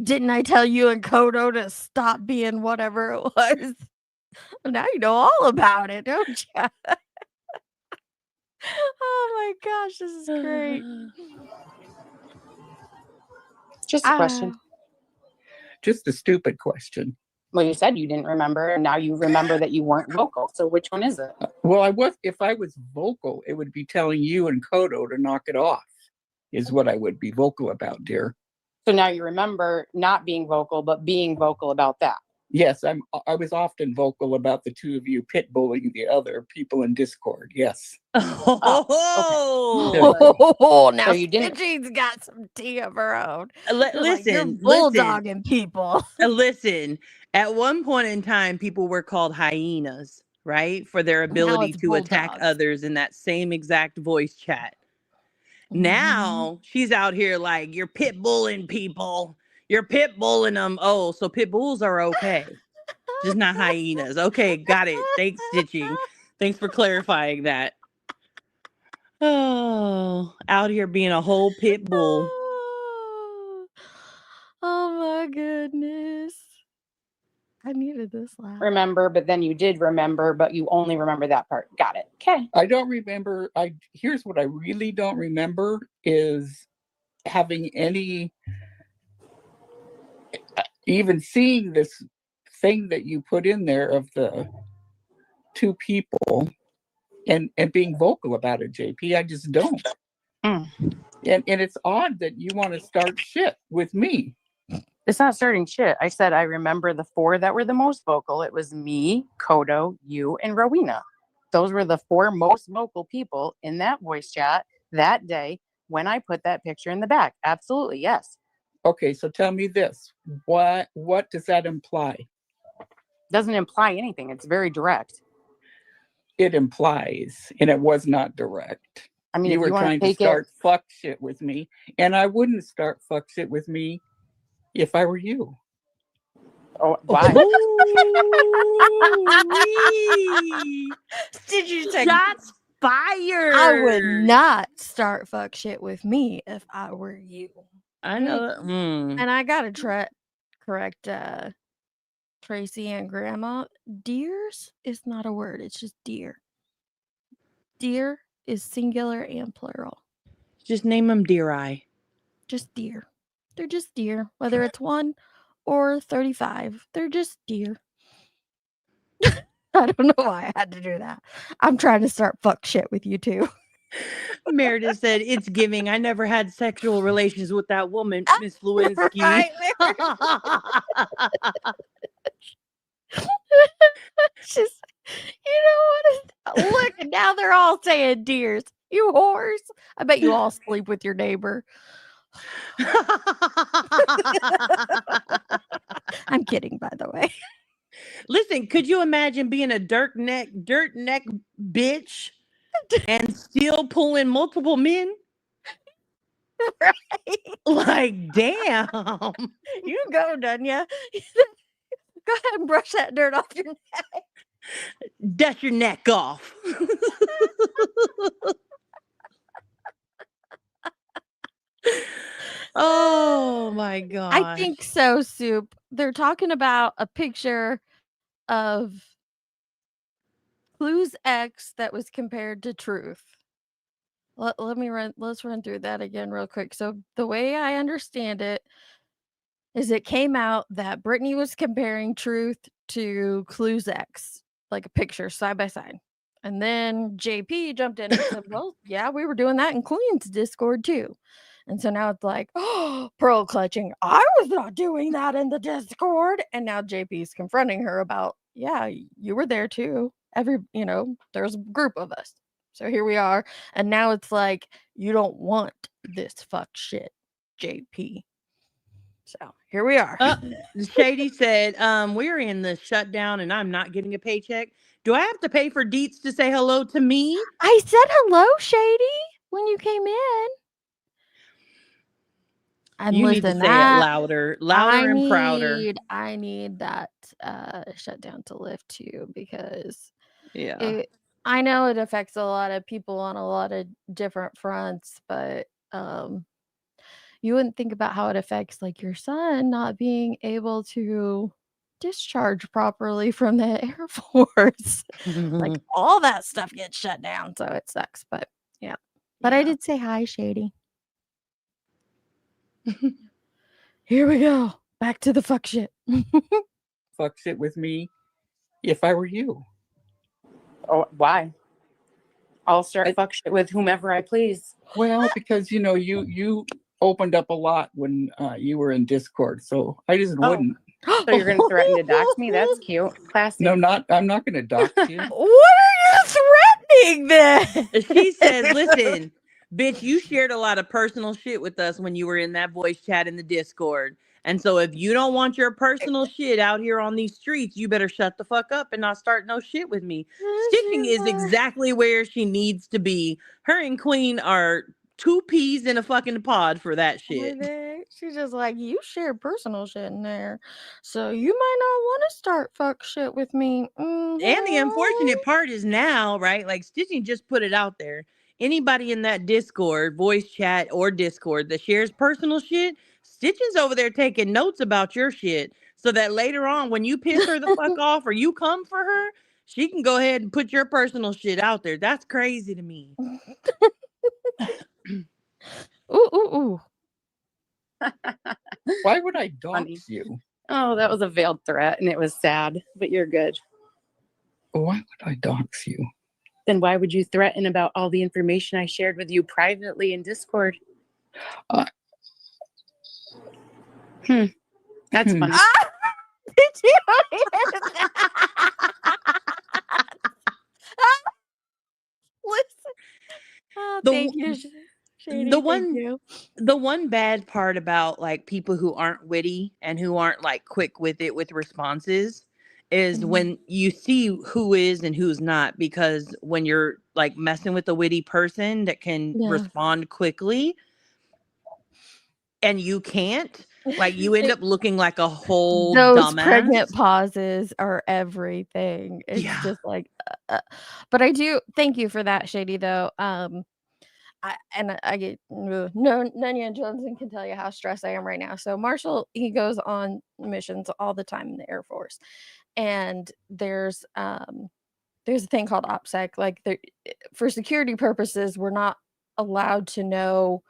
Speaker 3: Didn't I tell you and Kodo to stop being whatever it was? Now you know all about it, don't you? Oh my gosh, this is great.
Speaker 5: Just a question.
Speaker 22: Just a stupid question.
Speaker 5: Well, you said you didn't remember, and now you remember that you weren't vocal. So which one is it?
Speaker 22: Well, if I was vocal, it would be telling you and Kodo to knock it off, is what I would be vocal about, dear.
Speaker 5: So now you remember not being vocal, but being vocal about that.
Speaker 22: Yes, I was often vocal about the two of you pit bullying the other people in Discord. Yes.
Speaker 3: Oh, now
Speaker 5: So you didn't.
Speaker 3: Stitching's got some tea of her own.
Speaker 21: Listen,
Speaker 3: you're bulldogging people.
Speaker 21: Listen, at one point in time, people were called hyenas, right? For their ability
Speaker 3: it's
Speaker 21: to attack
Speaker 3: bulldogs.
Speaker 21: others in that same exact voice chat. Now she's out here like, you're pit bullying people. You're pit bullying them. Oh, so pit bulls are okay. Just not hyenas. Okay, got it. Thanks, Stitching. Thanks for clarifying that. Oh, out here being a whole pit bull.
Speaker 3: Oh goodness. I needed this laugh.
Speaker 5: Remember, but then you did remember, but you only remember that part. Got it. Okay.
Speaker 22: I don't remember. Here's what I really don't remember is having any, even seeing this thing that you put in there of the two people and being vocal about it, JP. I just don't. And it's odd that you want to start shit with me.
Speaker 5: It's not starting shit. I said I remember the 4 that were the most vocal. It was me, Kodo, you, and Rowena. Those were the 4 most vocal people in that voice chat that day when I put that picture in the back. Absolutely, yes.
Speaker 22: Okay, so tell me this. What does that imply?
Speaker 5: Doesn't imply anything. It's very direct.
Speaker 22: It implies, and it was not direct.
Speaker 5: I mean,
Speaker 22: you
Speaker 5: if
Speaker 22: were
Speaker 5: you wanna
Speaker 22: trying to
Speaker 5: take it-
Speaker 22: start fuck shit with me, and I wouldn't start fuck shit with me if I were you.
Speaker 5: Oh, why?
Speaker 3: Did you take
Speaker 21: Shots fired?
Speaker 3: I would not start fuck shit with me if I were you.
Speaker 21: I know that.
Speaker 3: And I gotta correct Tracy and Grandma. Deers is not a word. It's just deer. Deer is singular and plural.
Speaker 21: Just name them Deer Eye.
Speaker 3: Just deer. They're just deer. Whether it's 1 or 35, they're just deer. I don't know why I had to do that. I'm trying to start fuck shit with you too.
Speaker 21: Meredith said, "It's giving. I never had sexual relations with that woman, Miss Lewinsky."
Speaker 3: Right, She's, you know what? Look, and now they're all saying deers. You whores. I bet you all sleep with your neighbor. I'm kidding, by the way.
Speaker 21: Listen, could you imagine being a dirt neck bitch and still pulling multiple men?
Speaker 3: Right.
Speaker 21: Like, damn.
Speaker 3: You go, Dunya. Go ahead and brush that dirt off your neck.
Speaker 21: Dust your neck off. Oh my god.
Speaker 3: I think so, Soup. They're talking about a picture of Clues X that was compared to Truth. Let's run through that again real quick. So the way I understand it is it came out that Brittany was comparing Truth to Clues X, like a picture side by side. And then JP jumped in and said, well, yeah, we were doing that in Queen's Discord too. And so now it's like, oh, pearl clutching. I was not doing that in the Discord. And now JP's confronting her about, yeah, you were there too. There's a group of us. So here we are. And now it's like, you don't want this fuck shit, JP. So here we are.
Speaker 21: Shady said, we're in the shutdown and I'm not getting a paycheck. Do I have to pay for Deets to say hello to me?
Speaker 3: I said hello, Shady, when you came in. And
Speaker 21: you need to say it louder and prouder.
Speaker 3: I need that shutdown to lift too, because I know it affects a lot of people on a lot of different fronts, but you wouldn't think about how it affects like your son not being able to discharge properly from the Air Force. Like all that stuff gets shut down, so it sucks. But yeah. But I did say hi, Shady. Here we go. Back to the fuck shit.
Speaker 22: Fuck shit with me if I were you.
Speaker 5: Oh, why? I'll start fuck shit with whomever I please.
Speaker 22: Well, because you opened up a lot when you were in Discord, so I just wouldn't.
Speaker 5: So you're gonna threaten to dox me? That's cute. Classy.
Speaker 22: No, I'm not gonna dox you.
Speaker 3: What are you threatening then?
Speaker 21: She says, listen, bitch, you shared a lot of personal shit with us when you were in that voice chat in the Discord. And so if you don't want your personal shit out here on these streets, you better shut the fuck up and not start no shit with me. Stitching is exactly where she needs to be. Her and Queen are 2 peas in a fucking pod for that shit.
Speaker 3: She's just like, you share personal shit in there, so you might not want to start fuck shit with me.
Speaker 21: And the unfortunate part is now, right? Like Stitching just put it out there. Anybody in that Discord, voice chat, or Discord that shares personal shit, Stitch's over there taking notes about your shit so that later on when you piss her the fuck off or you come for her, she can go ahead and put your personal shit out there. That's crazy to me.
Speaker 3: Ooh.
Speaker 22: Why would I dox you?
Speaker 5: Oh, that was a veiled threat and it was sad, but you're good.
Speaker 22: Why would I dox you?
Speaker 5: Then why would you threaten about all the information I shared with you privately in Discord? That's funny.
Speaker 3: Did you listen? Oh, thank you, Shady.
Speaker 21: The one bad part about like people who aren't witty and who aren't like quick with it with responses is when you see who is and who's not, because when you're like messing with a witty person that can respond quickly and you can't, like you end up looking like a whole
Speaker 3: Those
Speaker 21: dumbass.
Speaker 3: pregnant pauses are everything. It's just like, but I do thank you for that, Shady. Though, I get Nanya Johnson can tell you how stressed I am right now. So Marshall, he goes on missions all the time in the Air Force, and there's a thing called OPSEC. Like for security purposes, we're not allowed to know.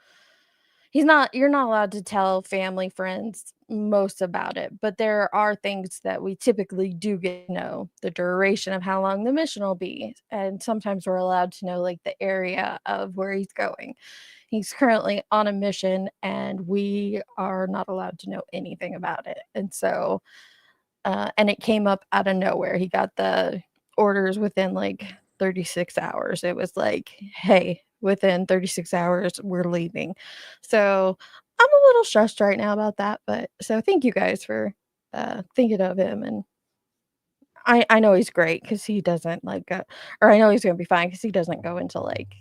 Speaker 3: You're not allowed to tell family, friends, most about it, but there are things that we typically do get to know, the duration of how long the mission will be. And sometimes we're allowed to know like the area of where he's going. He's currently on a mission and we are not allowed to know anything about it. And so, and it came up out of nowhere. He got the orders within like 36 hours. It was like, hey, within 36 hours, we're leaving. So I'm a little stressed right now about that. But so thank you guys for thinking of him. And I know he's great because he doesn't like, or I know he's going to be fine because he doesn't go into like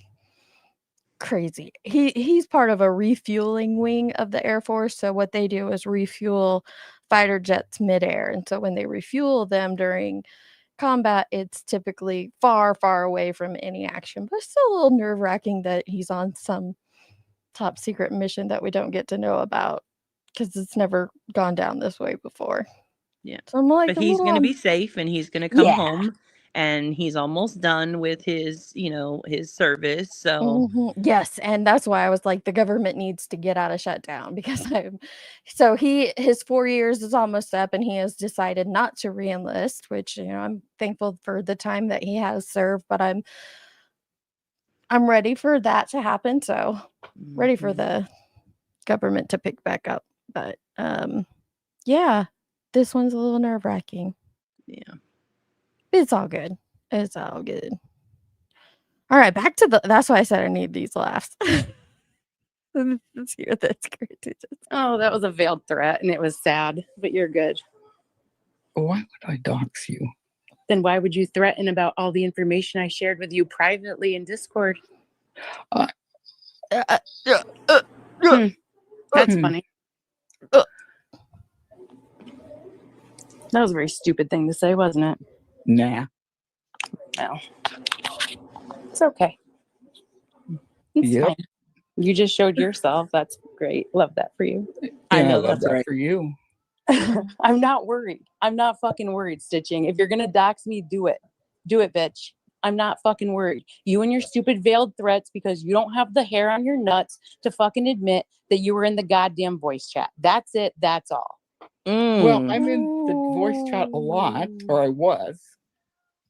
Speaker 3: crazy. He's part of a refueling wing of the Air Force. So what they do is refuel fighter jets midair. And so when they refuel them during combat, it's typically far away from any action, but it's still a little nerve-wracking that he's on some top secret mission that we don't get to know about because it's never gone down this way before.
Speaker 21: Yeah.
Speaker 3: So I'm like,
Speaker 21: but he's going to be safe and he's going to come home and he's almost done with his, his service. So
Speaker 3: yes, and that's why I was like, the government needs to get out of shutdown because his 4 years is almost up and he has decided not to re-enlist, which I'm thankful for the time that he has served, but I'm ready for that to happen. So ready for the government to pick back up. But yeah, this one's a little nerve-wracking.
Speaker 21: Yeah.
Speaker 3: It's all good. It's all good. All right, back to that's why I said I need these laughs. Let's hear this.
Speaker 5: Oh, that was a veiled threat and it was sad, but you're good.
Speaker 22: Why would I dox you?
Speaker 5: Then why would you threaten about all the information I shared with you privately in Discord? That's funny. That was a very stupid thing to say, wasn't it?
Speaker 22: Nah.
Speaker 5: No. It's okay. It's fine. You just showed yourself. That's great. Love that for you.
Speaker 22: I know that's right for you.
Speaker 5: I'm not worried. I'm not fucking worried, Stitching. If you're going to dox me, do it. Do it, bitch. I'm not fucking worried. You and your stupid veiled threats because you don't have the hair on your nuts to fucking admit that you were in the goddamn voice chat. That's it. That's all.
Speaker 22: Well, I'm in the voice chat a lot, or I was.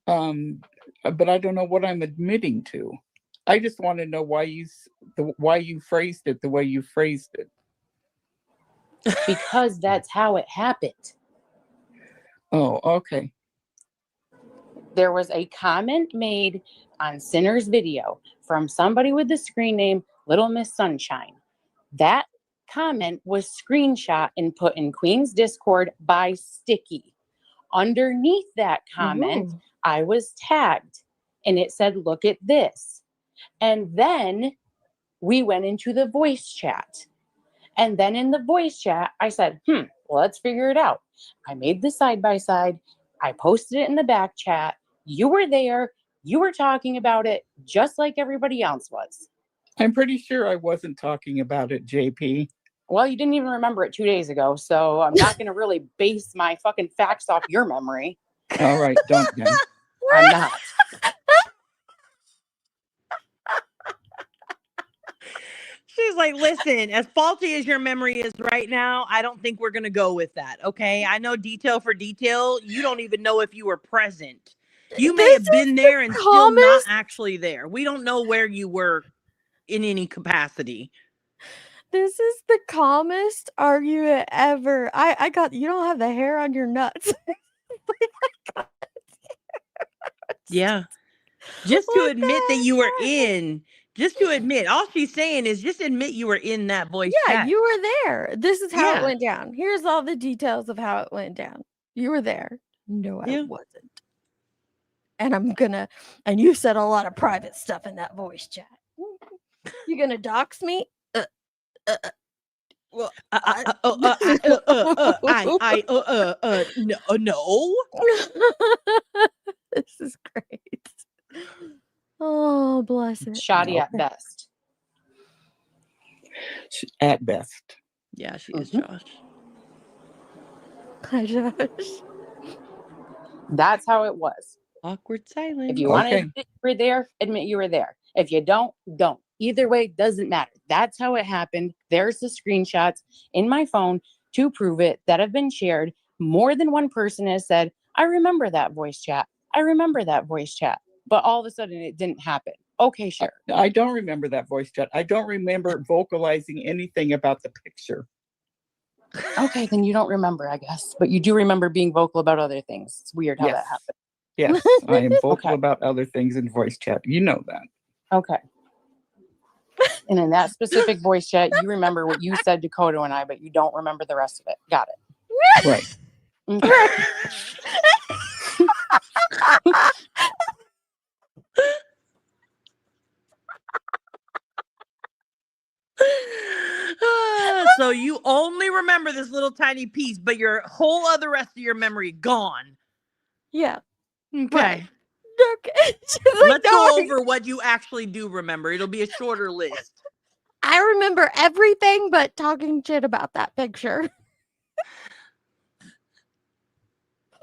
Speaker 22: But I don't know what I'm admitting to. I just want to know why you phrased it the way you phrased it.
Speaker 5: Because that's how it happened.
Speaker 22: Oh, okay.
Speaker 5: There was a comment made on Sinner's video from somebody with the screen name Little Miss Sunshine. That comment was screenshot and put in Queen's Discord by Sticky. Underneath that comment, I was tagged and it said, look at this. And then we went into the voice chat. And then in the voice chat, I said, well, let's figure it out. I made the side-by-side. I posted it in the back chat. You were there. You were talking about it just like everybody else was.
Speaker 22: I'm pretty sure I wasn't talking about it, JP.
Speaker 5: Well, you didn't even remember it 2 days ago, so I'm not going to really base my fucking facts off your memory.
Speaker 22: All right, don't then.
Speaker 5: I'm not.
Speaker 21: She's like, listen, as faulty as your memory is right now, I don't think we're going to go with that. Okay. I know detail for detail. You don't even know if you were present. You may have been there and still not actually there. We don't know where you were in any capacity.
Speaker 3: This is the calmest argument ever. I got, you don't have the hair on your nuts.
Speaker 21: Yeah. Just to admit that you were in. Just to admit, all she's saying is just admit you were in that voice
Speaker 3: Yeah,
Speaker 21: chat.
Speaker 3: you were there. This is how
Speaker 21: Yeah.
Speaker 3: it went down. Here's all the details of how it went down. You were there. No, I wasn't. And and you said a lot of private stuff in that voice chat. You gonna dox me?
Speaker 21: No.
Speaker 3: This is great. Oh, bless it.
Speaker 5: Shoddy at best.
Speaker 22: At best.
Speaker 21: Yeah, she is, Josh.
Speaker 3: Hi, Josh.
Speaker 5: That's how it was.
Speaker 21: Awkward silence.
Speaker 5: If you want to admit you were there, admit you were there. If you don't, don't. Either way, doesn't matter. That's how it happened. There's the screenshots in my phone to prove it that have been shared. More than one person has said, I remember that voice chat. I remember that voice chat. But all of a sudden it didn't happen. Okay, sure.
Speaker 22: I don't remember that voice chat. I don't remember vocalizing anything about the picture.
Speaker 5: Okay, then you don't remember, I guess. But you do remember being vocal about other things. It's weird how that happened.
Speaker 22: Yes, I am vocal about other things in voice chat. You know that.
Speaker 5: Okay. And in that specific voice chat, you remember what you said to Kodo and I, but you don't remember the rest of it. Got it.
Speaker 22: Right.
Speaker 5: Okay.
Speaker 21: So you only remember this little tiny piece, but your whole other rest of your memory gone.
Speaker 3: Yeah.
Speaker 21: Okay.
Speaker 3: Right. Okay.
Speaker 21: Let's go over what you actually do remember. It'll be a shorter list.
Speaker 3: I remember everything but talking shit about that picture.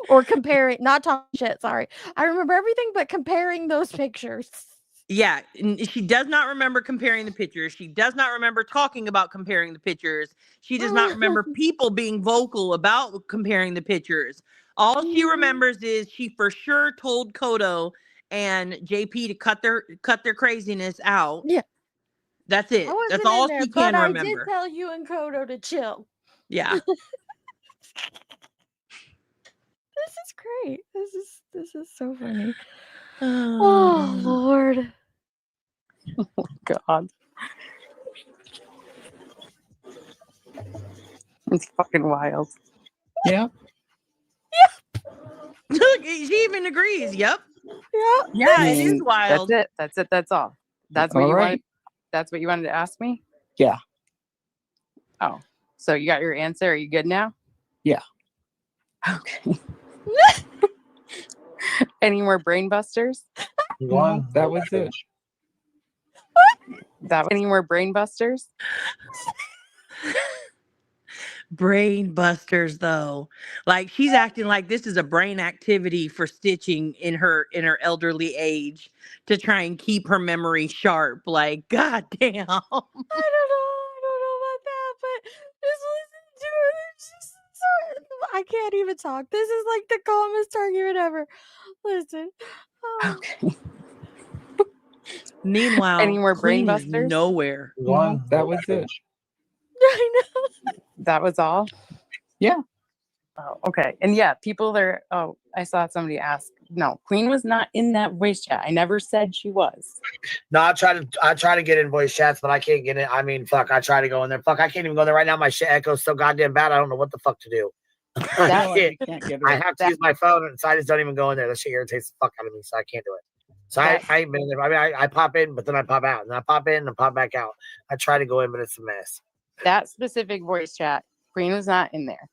Speaker 3: Or comparing, not talking shit, sorry. I remember everything but comparing those pictures.
Speaker 21: Yeah, she does not remember comparing the pictures. She does not remember talking about comparing the pictures. She does not remember people being vocal about comparing the pictures. All she remembers is she for sure told Kodo and JP to cut their craziness out.
Speaker 3: Yeah.
Speaker 21: That's it.
Speaker 3: I wasn't
Speaker 21: That's all
Speaker 3: in there,
Speaker 21: she can
Speaker 3: but
Speaker 21: remember.
Speaker 3: I did tell you and Kodo to chill.
Speaker 21: Yeah.
Speaker 3: This is great. This is so funny. Oh Lord.
Speaker 5: Oh God. It's fucking wild.
Speaker 22: Yeah.
Speaker 21: Look, she even agrees. Yep.
Speaker 3: Yeah.
Speaker 21: Yeah, it is wild.
Speaker 5: That's it. That's it. That's all. That's what
Speaker 22: All
Speaker 5: you
Speaker 22: right.
Speaker 5: wanted. That's what you wanted to ask me?
Speaker 22: Yeah.
Speaker 5: Oh. So you got your answer. Are you good now?
Speaker 22: Yeah.
Speaker 5: Okay. Any more brain busters?
Speaker 22: That was it.
Speaker 5: Any more brain busters?
Speaker 21: Brain busters though. Like she's acting like this is a brain activity for Stitching in her elderly age to try and keep her memory sharp. Like, god damn.
Speaker 3: I don't know about that, but just listen to her. It's just so, I can't even talk. This is like the calmest argument ever. Listen. Oh.
Speaker 5: Okay.
Speaker 21: Meanwhile,
Speaker 5: Any more brain
Speaker 21: Queen is
Speaker 5: busters?
Speaker 21: nowhere.
Speaker 22: That was it.
Speaker 3: I know.
Speaker 5: That was all?
Speaker 22: Yeah.
Speaker 5: Oh, okay. And yeah, people there. Oh, I saw somebody ask. No, Queen was not in that voice chat. I never said she was.
Speaker 1: No, I try to get in voice chats, but I can't get in. I mean, fuck, I try to go in there. Fuck, I can't even go there right now. My shit echoes so goddamn bad. I don't know what the fuck to do. I have to use my phone, so I just don't even go in there. That shit irritates the fuck out of me, so I can't do it. So I ain't been in there. I mean, I pop in, but then I pop out, and I pop in and pop back out. I try to go in, but it's a mess.
Speaker 5: That specific voice chat, Queen was not in there.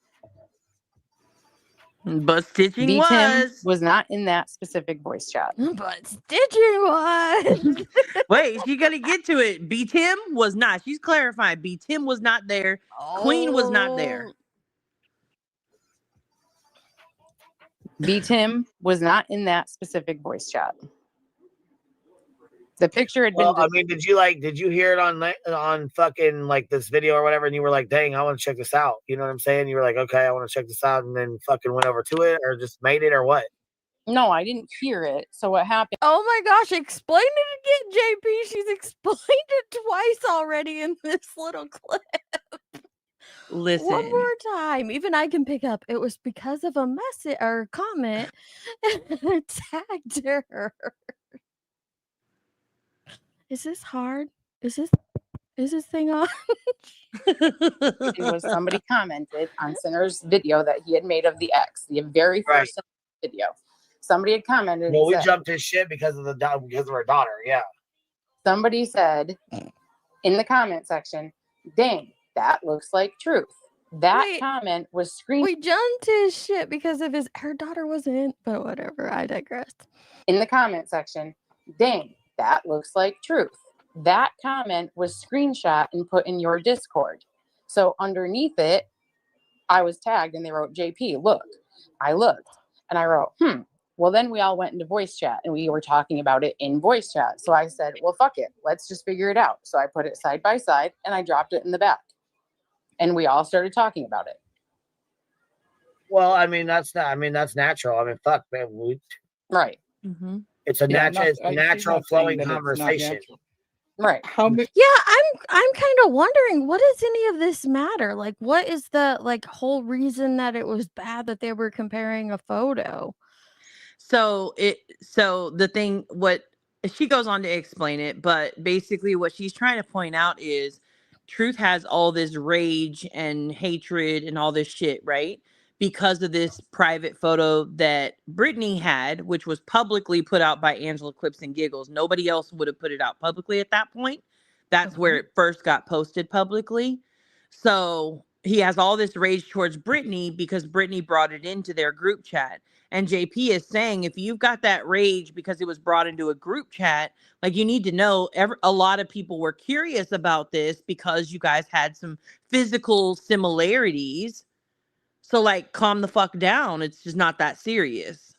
Speaker 21: But stitching
Speaker 5: B Tim
Speaker 21: was.
Speaker 5: was not in that specific voice chat.
Speaker 3: But stitching was.
Speaker 21: Wait, she gonna get to it. B Tim was not. She's clarifying. B Tim was not there. Queen was not there.
Speaker 5: B Tim was not in that specific voice chat. The picture had been.
Speaker 1: Well, I mean, did you hear it on fucking like this video or whatever, and you were like, "Dang, I want to check this out." You know what I'm saying? You were like, "Okay, I want to check this out," and then fucking went over to it, or just made it, or what?
Speaker 5: No, I didn't hear it. So what happened?
Speaker 3: Oh my gosh, explain it again, JP. She's explained it twice already in this little clip.
Speaker 21: Listen.
Speaker 3: One more time. Even I can pick up. It was because of a message or comment and tagged her. Is this hard? Is this thing on?
Speaker 5: It was somebody commented on Sinner's video that he had made of the ex, the very first video. Somebody had commented.
Speaker 1: Well, we
Speaker 5: said,
Speaker 1: jumped his shit because of her daughter. Yeah.
Speaker 5: Somebody said in the comment section, "Dang, that looks like truth." That comment was screened.
Speaker 3: We jumped his shit because of her daughter wasn't in, but whatever. I digress.
Speaker 5: In the comment section, "Dang, that looks like truth." That comment was screenshot and put in your Discord. So underneath it, I was tagged and they wrote, "JP, look." I looked and I wrote, Well, then we all went into voice chat and we were talking about it in voice chat. So I said, well, fuck it. Let's just figure it out. So I put it side by side and I dropped it in the back. And we all started talking about it.
Speaker 1: Well, I mean, that's natural. I mean, fuck, man.
Speaker 5: Right.
Speaker 21: Mm-hmm.
Speaker 1: It's a natural flowing conversation.
Speaker 5: Right.
Speaker 3: Yeah, I'm kind of wondering, what does any of this matter? Like, what is the whole reason that it was bad that they were comparing a photo?
Speaker 21: So the thing, what she goes on to explain it, but basically what she's trying to point out is Truth has all this rage and hatred and all this shit, right? Because of this private photo that Brittany had, which was publicly put out by Angela Clips and Giggles. Nobody else would have put it out publicly at that point. That's where it first got posted publicly. So he has all this rage towards Brittany because Brittany brought it into their group chat. And JP is saying, if you've got that rage because it was brought into a group chat, like, you need to know a lot of people were curious about this because you guys had some physical similarities. So, like, calm the fuck down. It's just not that serious.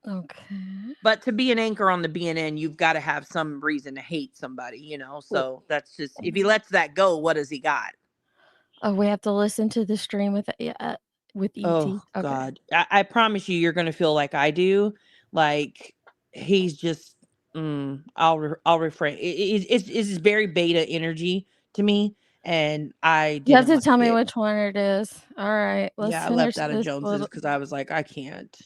Speaker 3: Okay.
Speaker 21: But to be an anchor on the BNN, you've got to have some reason to hate somebody, you know? So that's just, if he lets that go, what has he got?
Speaker 3: Oh, we have to listen to the stream with ET.
Speaker 21: Oh,
Speaker 3: Okay.
Speaker 21: God. I promise you're going to feel like I do. Like, he's just, I'll refrain. It's very beta energy to me. And
Speaker 3: You have to tell me which one it is. All right. Let's
Speaker 21: I
Speaker 3: finish
Speaker 21: left out of
Speaker 3: this
Speaker 21: Jones's
Speaker 3: little-
Speaker 21: because I was like, I can't.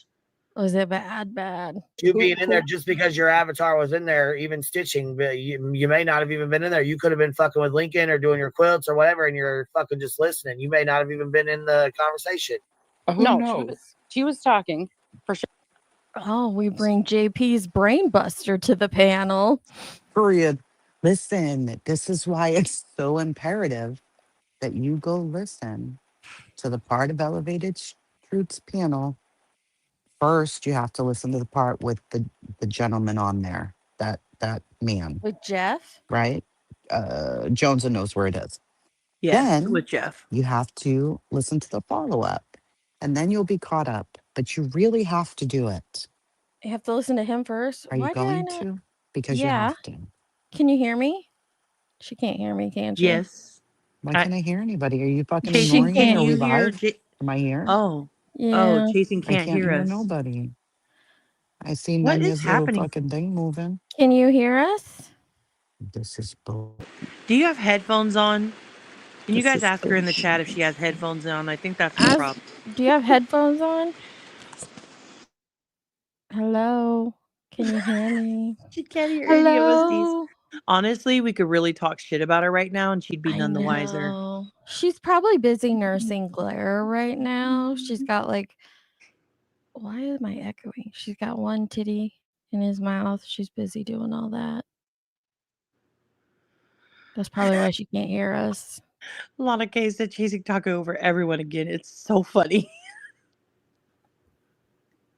Speaker 3: Was it bad?
Speaker 1: You being in there just because your avatar was in there, even stitching, but you may not have even been in there. You could have been fucking with Lincoln or doing your quilts or whatever, and you're fucking just listening. You may not have even been in the conversation.
Speaker 5: No, she was talking for sure.
Speaker 3: Oh, we bring JP's brain buster to the panel.
Speaker 15: Period. Listen, this is why it's so imperative that you go listen to the part of Elevated Truth's panel. First, you have to listen to the part with the gentleman on there, that man.
Speaker 3: With Jeff?
Speaker 15: Right? Jones knows where it is.
Speaker 21: Yes,
Speaker 15: Then
Speaker 21: with Jeff.
Speaker 15: you have to listen to the follow-up, and then you'll be caught up. But you really have to do it.
Speaker 3: You have to listen to him first.
Speaker 15: Are you going to? Because you have to.
Speaker 3: Can you hear me? She can't hear me, can she?
Speaker 21: Yes.
Speaker 15: Why can't I hear anybody? Are you fucking
Speaker 21: Chasing,
Speaker 15: ignoring me?
Speaker 21: can
Speaker 15: Are we
Speaker 21: you hear
Speaker 15: live? Am I here?
Speaker 21: Oh.
Speaker 3: Yeah.
Speaker 21: Oh, Chasing
Speaker 15: I
Speaker 21: can't hear us.
Speaker 15: nobody. I see
Speaker 21: What is
Speaker 15: Nanya's little
Speaker 21: happening?
Speaker 15: fucking thing moving.
Speaker 3: Can you hear us?
Speaker 15: This is bull.
Speaker 21: Do you have headphones on? Can you
Speaker 15: This
Speaker 21: guys
Speaker 15: is
Speaker 21: ask her in the
Speaker 15: bullshit.
Speaker 21: chat if she has headphones on? I think that's the problem.
Speaker 3: Do you have headphones on? Hello? Can you hear me?
Speaker 21: She can't hear any of us.
Speaker 3: Hello?
Speaker 21: Honestly, we could really talk shit about her right now and she'd be none the wiser.
Speaker 3: know. She's probably busy nursing glare right now. She's got why am I echoing? She's got one titty in his mouth. She's busy doing all that. That's probably why she can't hear us.
Speaker 21: A lot of cases Chasing talking over everyone again. It's so funny.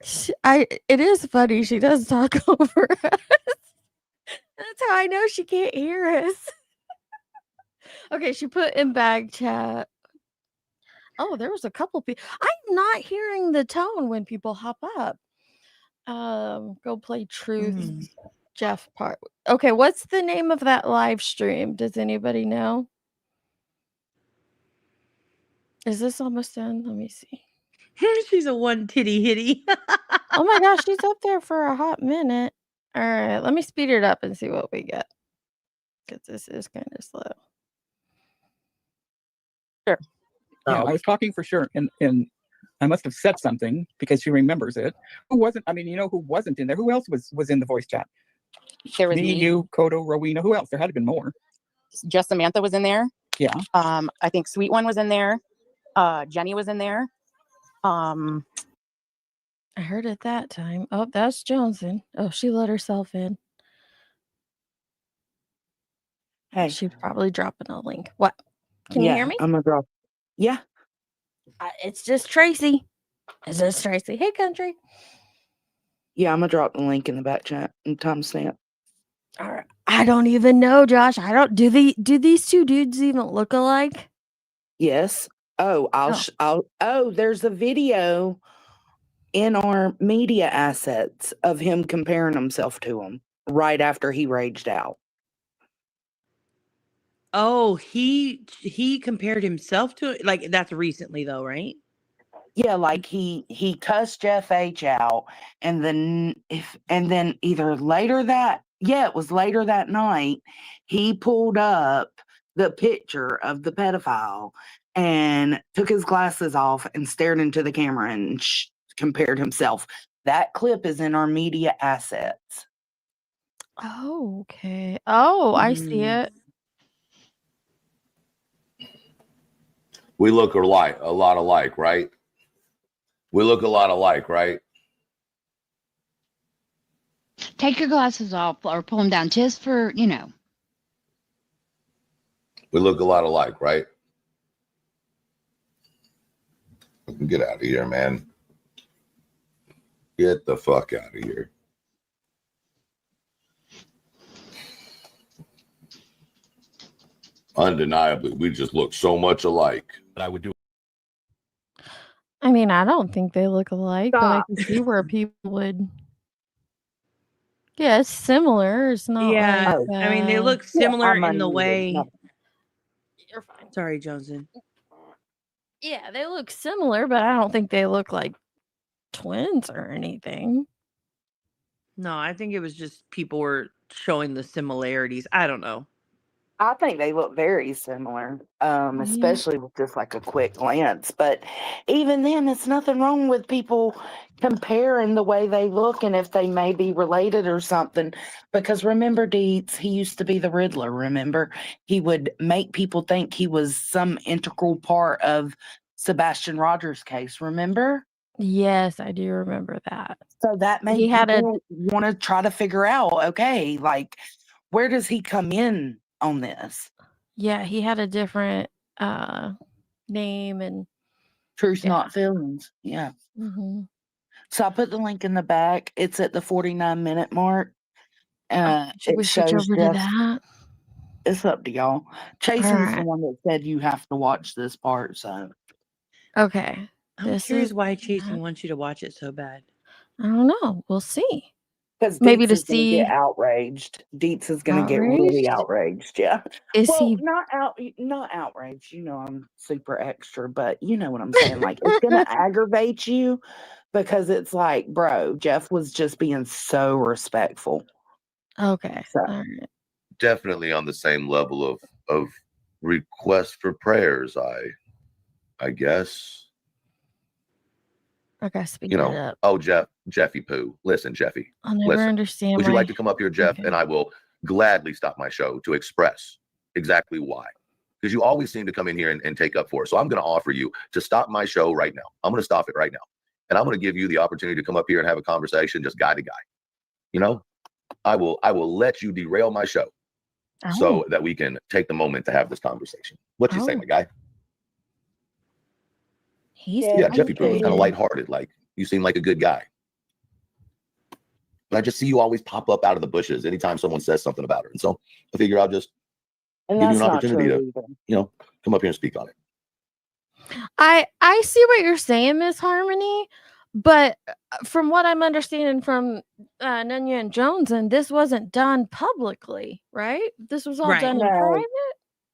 Speaker 3: It is funny. She does talk over us. That's how I know she can't hear us. Okay, she put in bag chat. Oh, there was a couple people. I'm not hearing the tone when people hop up. Go play Truth, Jeff part. Okay, what's the name of that live stream? Does anybody know? Is this almost done? Let me see.
Speaker 21: She's a one titty hitty.
Speaker 3: Oh my gosh, she's up there for a hot minute. All right, let me speed it up and see what we get. Because this is kind of slow.
Speaker 22: Sure. Yeah, I was talking for sure, and I must have said something because she remembers it. Who wasn't? I mean, you know who wasn't in there? Who else was in the voice chat?
Speaker 14: There was
Speaker 22: me, you, Kodo, Rowena. Who else? There had to have been more.
Speaker 14: Just Samantha was in there.
Speaker 22: Yeah.
Speaker 14: I think Sweet One was in there. Jenny was in there.
Speaker 3: I heard it that time. Oh, that's Johnson. Oh, she let herself in.
Speaker 7: Hey.
Speaker 3: She's probably dropping a link. What? Can you hear me?
Speaker 7: I'm gonna drop. Yeah.
Speaker 3: It's just Tracy. It's just Tracy. Hey, country.
Speaker 7: Yeah, I'm gonna drop the link in the back chat and timestamp.
Speaker 3: All right. I don't even know, Josh. I don't. Do these two dudes even look alike?
Speaker 7: Yes. Oh, there's a video in our media assets of him comparing himself to him right after he raged out.
Speaker 21: Oh, he compared himself to it. Like that's recently though, right?
Speaker 7: Yeah, like he cussed Jeff H out, and then either later that it was later that night, he pulled up the picture of the pedophile and took his glasses off and stared into the camera and compared himself. That clip is in our media assets.
Speaker 3: Oh, okay. Oh, I see it.
Speaker 4: We look a lot alike, right? We look a lot alike, right?
Speaker 8: Take your glasses off or pull them down just for,
Speaker 4: We look a lot alike, right? Get out of here, man. Get the fuck out of here. Undeniably, we just look so much alike. But I would do.
Speaker 3: I mean, I don't think they look alike, but I
Speaker 7: Stop.
Speaker 3: can see where people would. Yeah, it's similar. It's not.
Speaker 21: Yeah,
Speaker 3: like,
Speaker 21: I mean they look similar in the way.
Speaker 3: You're fine.
Speaker 21: Sorry, Johnson.
Speaker 3: Yeah, they look similar, but I don't think they look like twins or anything.
Speaker 21: No, I think it was just people were showing the similarities. I don't know.
Speaker 7: I think they look very similar, especially with just like a quick glance. But even then, it's nothing wrong with people comparing the way they look and if they may be related or something. Because remember, Dietz, he used to be the Riddler, remember? He would make people think he was some integral part of Sebastian Rogers' case, remember?
Speaker 3: Yes, I do remember that.
Speaker 7: So that made people want to try to figure out, okay, like, where does he come in on this?
Speaker 3: Yeah, he had a different name and
Speaker 7: Truth Not Feelings. Yeah.
Speaker 3: Mhm.
Speaker 7: So I put the link in the back. It's at the 49-minute mark.
Speaker 3: Should we switch over to that?
Speaker 7: It's up to y'all. Chasen's the
Speaker 3: Alright.
Speaker 7: one that said you have to watch this part. So
Speaker 3: Okay.
Speaker 21: I'm
Speaker 3: This
Speaker 21: curious
Speaker 3: is
Speaker 21: why Jason wants you to watch it so bad.
Speaker 3: I don't know. We'll see.
Speaker 7: because
Speaker 3: Maybe
Speaker 7: Dietz
Speaker 3: to
Speaker 7: is going to get
Speaker 3: see
Speaker 7: outraged. Dietz is going to get really outraged. Yeah.
Speaker 3: Is
Speaker 7: well,
Speaker 3: he
Speaker 7: not outraged. You know, I'm super extra, but you know what I'm saying. Like, it's going to aggravate you because it's like, bro, Jeff was just being so respectful.
Speaker 3: Okay.
Speaker 7: So.
Speaker 3: All right.
Speaker 4: Definitely on the same level of request for prayers, I guess.
Speaker 3: Okay, speak
Speaker 4: You
Speaker 3: it
Speaker 4: know,
Speaker 3: up.
Speaker 4: oh, Jeffy Poo. Listen, Jeffy.
Speaker 3: I'll never
Speaker 4: listen.
Speaker 3: understand
Speaker 4: Would you
Speaker 3: why-
Speaker 4: like to come up here, Jeff? And I will gladly stop my show to express exactly why. Because you always seem to come in here and take up for it. So I'm going to offer you to stop my show right now. I'm going to stop it right now. And I'm going to give you the opportunity to come up here and have a conversation just guy to guy. You know, I will let you derail my show so that we can take the moment to have this conversation. What you say, my guy?
Speaker 3: He's
Speaker 4: Yeah, Jeffy Poo is kind of lighthearted. Like, you seem like a good guy. But I just see you always pop up out of the bushes anytime someone says something about her. And so I figure I'll just
Speaker 7: And
Speaker 4: give you
Speaker 7: that's
Speaker 4: an
Speaker 7: not
Speaker 4: opportunity
Speaker 7: true
Speaker 4: to,
Speaker 7: either.
Speaker 4: come up here and speak on it.
Speaker 3: I see what you're saying, Miss Harmony, but from what I'm understanding from Nunya and Jones, and this wasn't done publicly, right? This was all
Speaker 21: Right.
Speaker 3: done in
Speaker 7: No.
Speaker 3: private.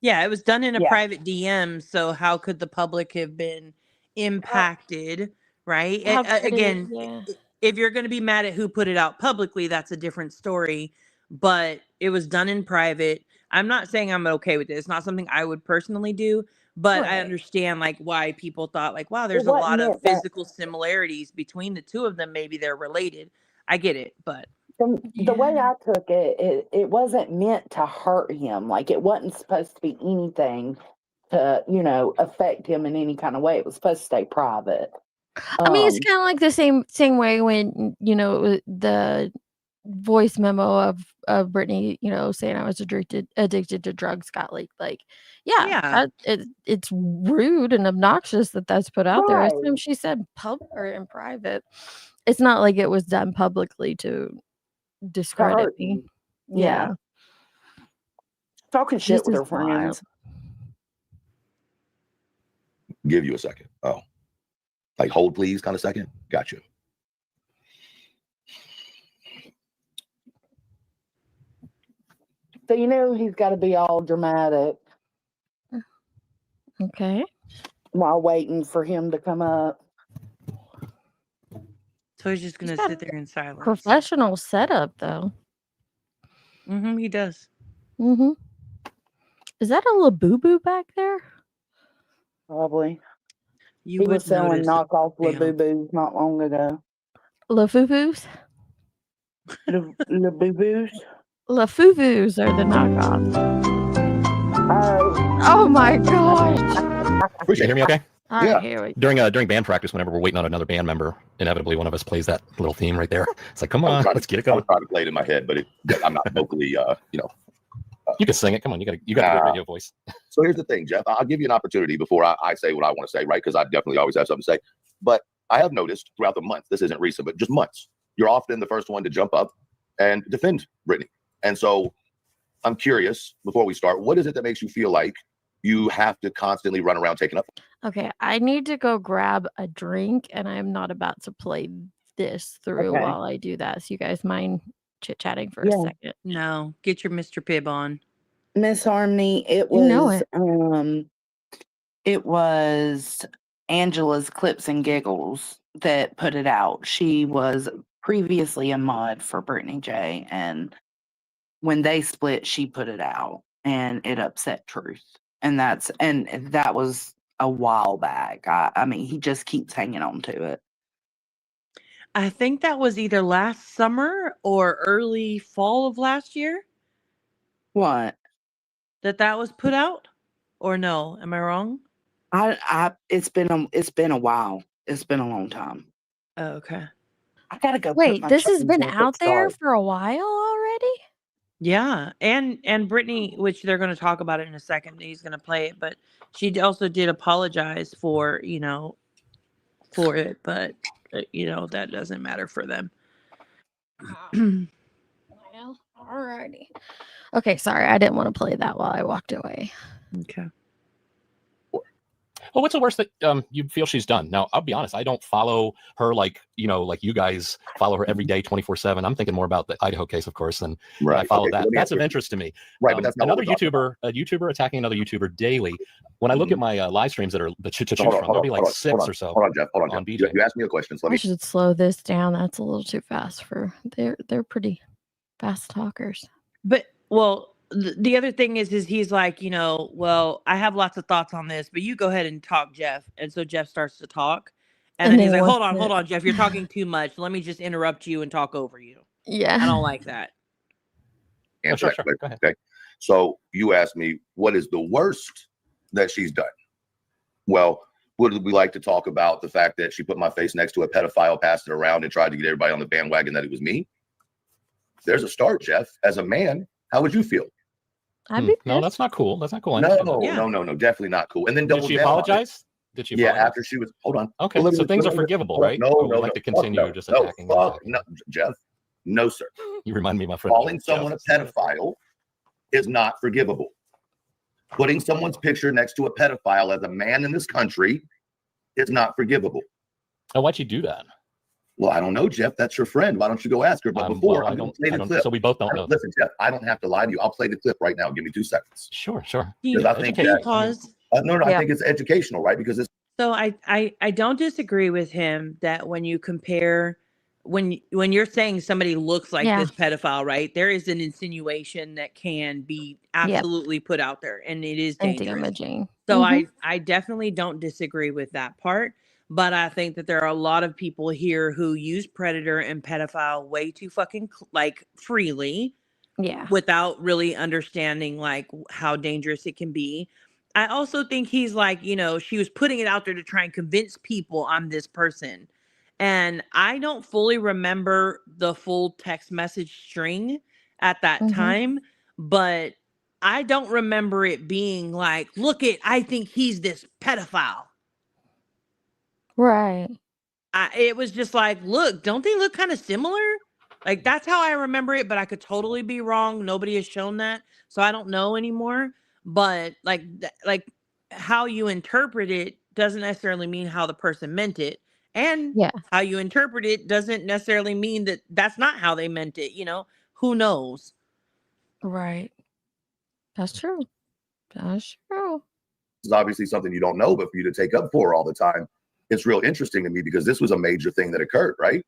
Speaker 21: Yeah, it was done in a
Speaker 7: Yeah.
Speaker 21: private DM. So how could the public have been impacted? Right.
Speaker 3: How could it?
Speaker 21: Again,
Speaker 3: Yeah.
Speaker 21: if you're going to be mad at who put it out publicly, that's a different story. But it was done in private. I'm not saying I'm okay with it. It's not something I would personally do, but I
Speaker 3: Right.
Speaker 21: understand like why people thought like, wow,
Speaker 7: It
Speaker 21: there's a
Speaker 7: wasn't
Speaker 21: lot of
Speaker 7: meant that
Speaker 21: physical similarities between the two of them. Maybe they're related. I get it, but
Speaker 7: the way
Speaker 3: Yeah.
Speaker 7: I took it, it wasn't meant to hurt him. Like it wasn't supposed to be anything to, affect him in any kind of way. It was supposed to stay private.
Speaker 3: I mean, it's
Speaker 7: Um,
Speaker 3: kind of like the same way when it was the voice memo of Brittany, saying I was addicted to drugs got leaked. Like, yeah,
Speaker 21: yeah.
Speaker 3: it's rude and obnoxious that that's put out there. I assume
Speaker 7: right.
Speaker 3: she said public or in private. It's not like it was done publicly to
Speaker 7: To
Speaker 3: discredit
Speaker 7: hurt
Speaker 3: me.
Speaker 7: you. Yeah.
Speaker 3: Yeah,
Speaker 7: Talking shit
Speaker 3: this
Speaker 7: with
Speaker 3: is
Speaker 7: her
Speaker 3: wild.
Speaker 7: friends.
Speaker 4: Give you a second. Oh, like hold please kind of second. Got you.
Speaker 7: So he's got to be all dramatic
Speaker 3: Okay.
Speaker 7: while waiting for him to come up.
Speaker 21: So he's just
Speaker 3: He's
Speaker 21: going to
Speaker 3: got
Speaker 21: sit there in silence.
Speaker 3: professional setup though.
Speaker 21: He does.
Speaker 3: Mm-hmm. Is that a little boo boo back there?
Speaker 7: Probably.
Speaker 21: You
Speaker 7: He
Speaker 21: would
Speaker 7: was selling
Speaker 21: notice.
Speaker 7: knockoff
Speaker 21: Damn.
Speaker 7: Labubu's not long ago.
Speaker 3: La foo-foos?
Speaker 7: Labubu's?
Speaker 3: La foo-foos are the knockoffs.
Speaker 7: Oh.
Speaker 3: Oh my gosh.
Speaker 10: Can you hear me okay?
Speaker 3: All right, here we go.
Speaker 10: During band practice, whenever we're waiting on another band member, inevitably one of us plays that little theme right there. It's like, come on, let's get it
Speaker 4: I
Speaker 10: going.
Speaker 4: was trying to play it in my head, but I'm not vocally,
Speaker 10: You can sing it. Come on, you got a good radio voice.
Speaker 4: So here's the thing, Jeff. I'll give you an opportunity before I say what I want to say, right? Because I definitely always have something to say. But I have noticed throughout the month, this isn't recent, but just months, you're often the first one to jump up and defend Brittany. And so I'm curious, before we start, what is it that makes you feel like you have to constantly run around taking up?
Speaker 3: Okay, I need to go grab a drink, and I'm not about to play this through
Speaker 7: Okay.
Speaker 3: while I do that. So you guys mind chit-chatting for
Speaker 7: Yeah.
Speaker 3: a second?
Speaker 21: No, get your Mr. Pibb on.
Speaker 7: Miss Harmony, it
Speaker 3: You know
Speaker 7: was it was Angela's Clips and Giggles that put it out. She was previously a mod for Brittany J, and when they split, she put it out, and it upset Truth. And that was a while back. I mean, he just keeps hanging on to it.
Speaker 21: I think that was either last summer or early fall of last year
Speaker 7: What?
Speaker 21: that was put out. Or no? Am I wrong?
Speaker 7: It's been a while. It's been a long time.
Speaker 21: Oh, okay.
Speaker 7: I gotta go. put
Speaker 3: Wait,
Speaker 7: my
Speaker 3: this has
Speaker 7: chains
Speaker 3: been
Speaker 7: up at
Speaker 3: out there
Speaker 7: start.
Speaker 3: for a while already?
Speaker 21: Yeah, and Brittany, which they're going to talk about it in a second. He's going to play it, but she also did apologize for for it, but that doesn't matter for them.
Speaker 3: Well, alrighty. Okay, sorry, I didn't want to play that while I walked away.
Speaker 21: Okay.
Speaker 10: Well, what's the worst that you feel she's done? Now, I'll be honest, I don't follow her like you guys follow her every day, 24/7. I'm thinking more about the Idaho case, of course, than I follow
Speaker 4: Okay, so
Speaker 10: that.
Speaker 4: let me
Speaker 10: That's
Speaker 4: ask
Speaker 10: of
Speaker 4: you-
Speaker 10: interest to me.
Speaker 4: Right, but that's not
Speaker 10: another
Speaker 4: what we're talking
Speaker 10: a YouTuber attacking another YouTuber daily. When I look at my live streams that are to choose
Speaker 4: So hold on,
Speaker 10: from,
Speaker 4: hold
Speaker 10: there'll
Speaker 4: on,
Speaker 10: be like
Speaker 4: hold on,
Speaker 10: 6
Speaker 4: hold on,
Speaker 10: or so.
Speaker 4: Hold on, Jeff. Hold on,
Speaker 10: on
Speaker 4: Jeff.
Speaker 10: BJ.
Speaker 4: You asked me a question, so let
Speaker 3: I
Speaker 4: me.
Speaker 3: should slow this down. That's a little too fast for they're pretty fast talkers.
Speaker 21: But well, the other thing is he's like, well, I have lots of thoughts on this, but you go ahead and talk, Jeff. And so Jeff starts to talk, and then he's like, hold on, Jeff, you're talking too much. Let me just interrupt you and talk over you.
Speaker 3: Yeah,
Speaker 21: I don't like that.
Speaker 4: Answer that question, okay. So you asked me, what is the worst that she's done? Well, would we like to talk about the fact that she put my face next to a pedophile, passed it around, and tried to get everybody on the bandwagon that it was me? There's a start, Jeff. As a man, how would you feel?
Speaker 10: No, that's not cool. That's not cool. I
Speaker 4: No,
Speaker 10: understand that.
Speaker 4: no, definitely not cool. And then
Speaker 10: Did
Speaker 4: double
Speaker 10: she
Speaker 4: down on it.
Speaker 10: apologize? Did she?
Speaker 4: Yeah,
Speaker 10: apologize?
Speaker 4: after she was. Hold on.
Speaker 10: Okay,
Speaker 4: Well, let
Speaker 10: so
Speaker 4: me-
Speaker 10: things
Speaker 4: let
Speaker 10: are
Speaker 4: me-
Speaker 10: forgivable,
Speaker 4: hold on.
Speaker 10: right?
Speaker 4: No,
Speaker 10: Or we
Speaker 4: no,
Speaker 10: like
Speaker 4: no.
Speaker 10: to
Speaker 4: Fuck
Speaker 10: continue
Speaker 4: no.
Speaker 10: just
Speaker 4: No,
Speaker 10: attacking.
Speaker 4: fuck no, Jeff. No, sir.
Speaker 10: You remind me of my friend.
Speaker 4: Calling someone a pedophile is not forgivable. Putting someone's picture next to a pedophile as a man in this country is not forgivable.
Speaker 10: Oh, why'd you do that?
Speaker 4: Well, I don't know, Jeff. That's your friend. Why don't you go ask her? But before,
Speaker 10: well,
Speaker 4: I'm going to play the clip.
Speaker 10: So we both don't know.
Speaker 4: Listen, Jeff, I don't have to lie to you. I'll play the clip right now. Give me 2 seconds.
Speaker 10: Sure.
Speaker 4: Because I think that,
Speaker 11: pause?
Speaker 4: no, I think it's educational, right? Because it's
Speaker 11: So I don't disagree with him that when you compare when you're saying somebody looks like
Speaker 3: Yeah.
Speaker 11: this pedophile, right? There is an insinuation that can be absolutely put out there, and it is
Speaker 3: And
Speaker 11: dangerous.
Speaker 3: damaging.
Speaker 11: So
Speaker 3: Mhm.
Speaker 11: I definitely don't disagree with that part, but I think that there are a lot of people here who use predator and pedophile way too fucking like freely
Speaker 3: Yeah.
Speaker 11: without really understanding like how dangerous it can be. I also think he's like, she was putting it out there to try and convince people I'm this person. And I don't fully remember the full text message string at that
Speaker 3: Mhm.
Speaker 11: time, but I don't remember it being like, I think he's this pedophile.
Speaker 3: Right.
Speaker 11: It was just like, look, don't they look kind of similar? Like, that's how I remember it, but I could totally be wrong. Nobody has shown that, so I don't know anymore. But like how you interpret it doesn't necessarily mean how the person meant it, and
Speaker 3: Yeah.
Speaker 11: how you interpret it doesn't necessarily mean that that's not how they meant it. Who knows?
Speaker 3: Right. That's true. That's true.
Speaker 4: is obviously something you don't know, but for you to take up for all the time, it's real interesting to me because this was a major thing that occurred, right?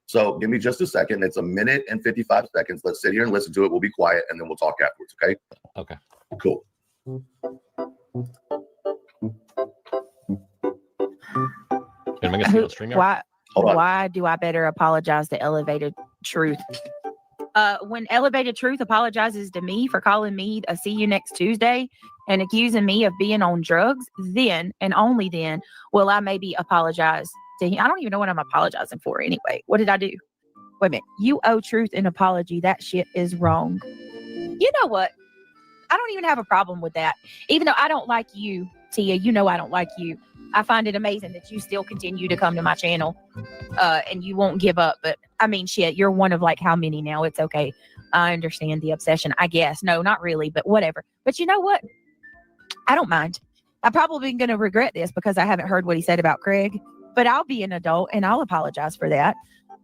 Speaker 4: So give me just a second. It's 1 minute and 55 seconds. Let's sit here and listen to it. We'll be quiet and then we'll talk afterwards. Okay.
Speaker 10: Okay.
Speaker 4: Cool.
Speaker 12: Why do I better apologize to Elevated Truth? When Elevated Truth apologizes to me for calling me a see you next Tuesday and accusing me of being on drugs, then and only then will I maybe apologize to him. I don't even know what I'm apologizing for anyway. What did I do? Wait a minute. You owe Truth an apology. That shit is wrong. You know what? I don't even have a problem with that. Even though I don't like you, Tia, I don't like you. I find it amazing that you still continue to come to my channel and you won't give up. But I mean, shit, you're one of like how many now? It's okay. I understand the obsession, I guess. No, not really, but whatever. But you know what? I don't mind. I'm probably going to regret this because I haven't heard what he said about Craig, but I'll be an adult and I'll apologize for that.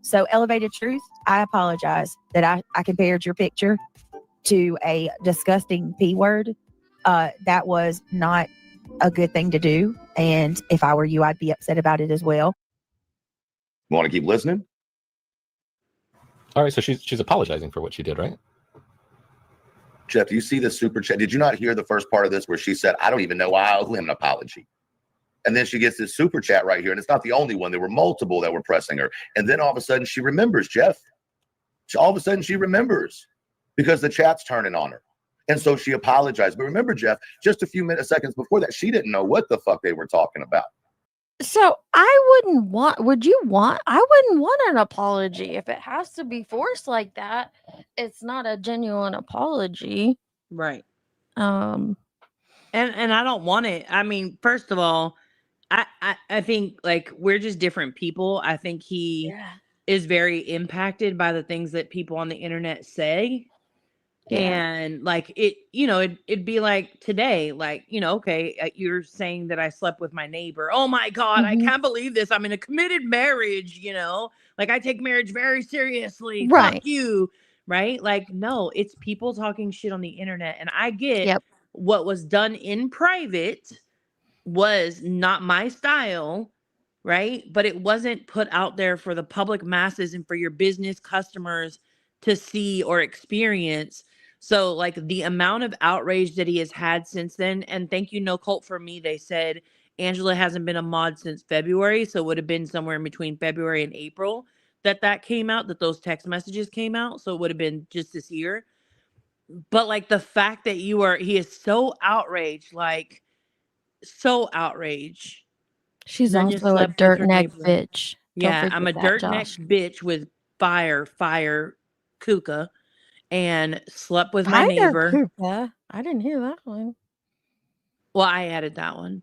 Speaker 12: So Elevated Truth, I apologize that I compared your picture to a disgusting P word. That was not a good thing to do. And if I were you, I'd be upset about it as well.
Speaker 4: You want to keep listening?
Speaker 10: All right. So she's apologizing for what she did, right?
Speaker 4: Jeff, do you see the super chat? Did you not hear the first part of this where she said, I don't even know why I owe him an apology? And then she gets this super chat right here. And it's not the only one. There were multiple that were pressing her. And then all of a sudden she remembers, Jeff. All of a sudden she remembers because the chat's turning on her. And so she apologized. But remember, Jeff, just a few seconds before that, she didn't know what the fuck they were talking about.
Speaker 3: So I wouldn't want an apology. If it has to be forced like that, it's not a genuine apology.
Speaker 11: Right.
Speaker 3: Um
Speaker 11: and I don't want it. I mean, first of all, I think like we're just different people. I think he is very impacted by the things that people on the internet say.
Speaker 3: Yeah.
Speaker 11: And like it'd be like today, like, okay, you're saying that I slept with my neighbor. Oh my God, I can't believe this. I'm in a committed marriage, like I take marriage very seriously.
Speaker 3: Right.
Speaker 11: Fuck you. Right. Like, no, it's people talking shit on the internet. And I get what was done in private was not my style. Right. But it wasn't put out there for the public masses and for your business customers to see or experience. So like the amount of outrage that he has had since then, and thank you, No Cult for Me. They said Angela hasn't been a mod since February. So it would have been somewhere in between February and April that came out, that those text messages came out. So it would have been just this year. But like the fact that he is so outraged, like so outraged.
Speaker 3: She's
Speaker 11: Then you
Speaker 3: also a
Speaker 11: slept with
Speaker 3: dirt
Speaker 11: her
Speaker 3: neck
Speaker 11: neighbor.
Speaker 3: bitch. Don't
Speaker 11: Yeah, I'm a
Speaker 3: forget that,
Speaker 11: dirt neck
Speaker 3: Josh.
Speaker 11: bitch with fire kuka, and slept with my neighbor.
Speaker 3: Kuka. I didn't hear that one.
Speaker 11: Well, I added that one.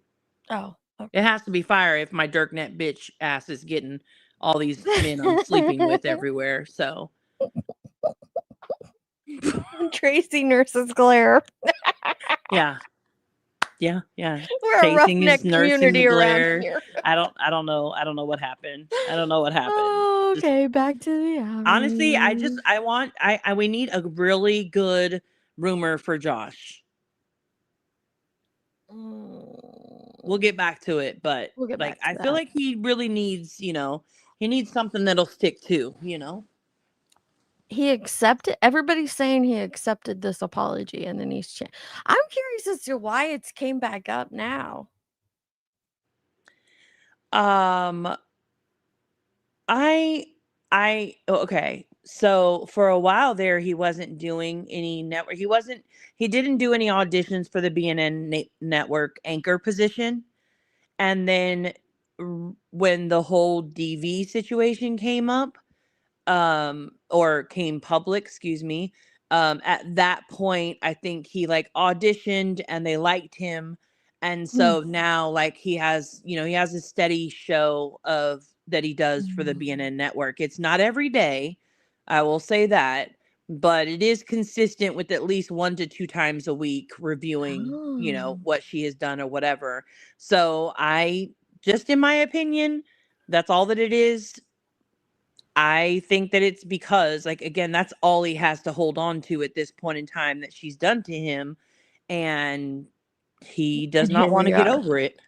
Speaker 3: Oh, okay.
Speaker 11: It has to be fire if my dirt neck bitch ass is getting all these men I'm sleeping with everywhere. So
Speaker 3: Tracy nurses glare.
Speaker 11: Yeah. Yeah.
Speaker 3: We're a
Speaker 11: Chasing
Speaker 3: roughneck
Speaker 11: his nursing
Speaker 3: community around
Speaker 11: glare.
Speaker 3: here.
Speaker 11: I don't know what happened. I don't know what happened.
Speaker 3: Oh, okay, back to the
Speaker 11: Honestly,
Speaker 3: Aries.
Speaker 11: we need a really good rumor for Josh. We'll get back to it, but
Speaker 3: We'll get
Speaker 11: like
Speaker 3: back to
Speaker 11: I feel
Speaker 3: that.
Speaker 11: like he really needs, he needs something that'll stick to,
Speaker 3: He accepted. Everybody's saying he accepted this apology, and then I'm curious as to why it's came back up now.
Speaker 11: Okay. So for a while there, he wasn't doing any network. He didn't do any auditions for the BNN network anchor position. And then when the whole DV situation came up, or came public, excuse me, at that point, I think he like auditioned and they liked him. And so now like he has a steady show that he does for the BNN network. It's not every day, I will say that, but it is consistent with at least 1 to 2 times a week reviewing, what she has done or whatever. So just in my opinion, that's all that it is. I think that it's because, like, again, that's all he has to hold on to at this point in time that she's done to him. And he does
Speaker 3: And
Speaker 11: not
Speaker 3: here
Speaker 11: want to
Speaker 3: we
Speaker 11: get
Speaker 3: are.
Speaker 11: over it.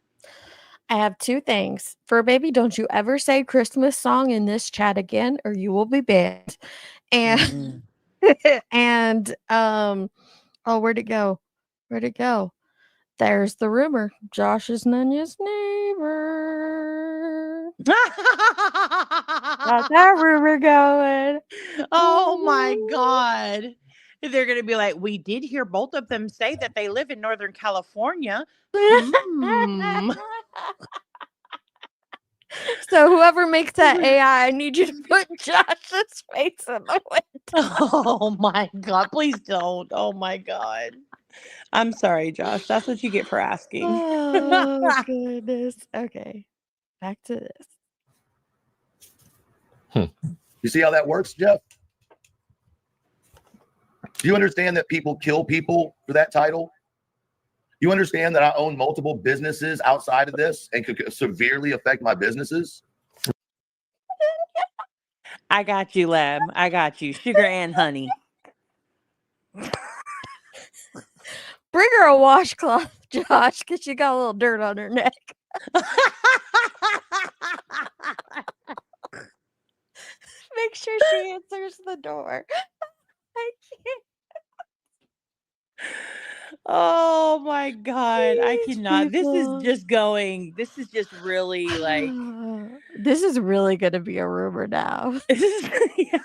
Speaker 3: I have 2 things. Fur baby, don't you ever say Christmas song in this chat again, or you will be banned. And and oh, where'd it go? There's the rumor. Josh is Nunya's neighbor. Got that rumor going.
Speaker 11: Oh my God. They're going to be like, we did hear both of them say that they live in Northern California.
Speaker 3: So whoever makes that AI, I need you to put Josh's face in the window.
Speaker 11: Oh my God. Please don't. Oh my God. I'm sorry, Josh. That's what you get for asking.
Speaker 3: Oh, goodness. Okay. Back to this.
Speaker 4: You see how that works, Jeff? Do you understand that people kill people for that title? You understand that I own multiple businesses outside of this and could severely affect my businesses?
Speaker 11: I got you, Lab. I got you. Sugar and honey.
Speaker 3: Bring her a washcloth, Josh, because she got a little dirt on her neck. Make sure she answers the door. I can't.
Speaker 11: Oh my God. I
Speaker 3: These
Speaker 11: cannot. This
Speaker 3: people.
Speaker 11: is just really like.
Speaker 3: This is really going to be a rumor now.
Speaker 11: Yeah.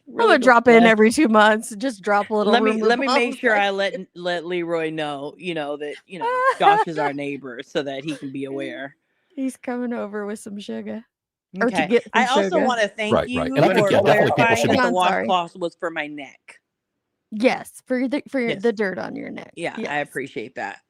Speaker 3: I'm gonna drop in every 2 months. Just drop a little.
Speaker 11: Let me
Speaker 3: rumor
Speaker 11: make
Speaker 3: bombs
Speaker 11: sure
Speaker 3: like
Speaker 11: I let Leroy know, that Josh is our neighbor so that he can be aware.
Speaker 3: He's coming over with some sugar. Or to
Speaker 11: Okay.
Speaker 3: get some
Speaker 11: I also
Speaker 3: sugar.
Speaker 11: want to thank you
Speaker 10: And I think,
Speaker 11: for
Speaker 10: definitely people
Speaker 11: clarifying
Speaker 10: should
Speaker 11: that
Speaker 10: be.
Speaker 11: the
Speaker 3: I'm sorry.
Speaker 11: washcloth was for my neck.
Speaker 3: Yes, for
Speaker 11: Yes.
Speaker 3: the dirt on your neck.
Speaker 11: Yeah, I
Speaker 3: Yes.
Speaker 11: appreciate that.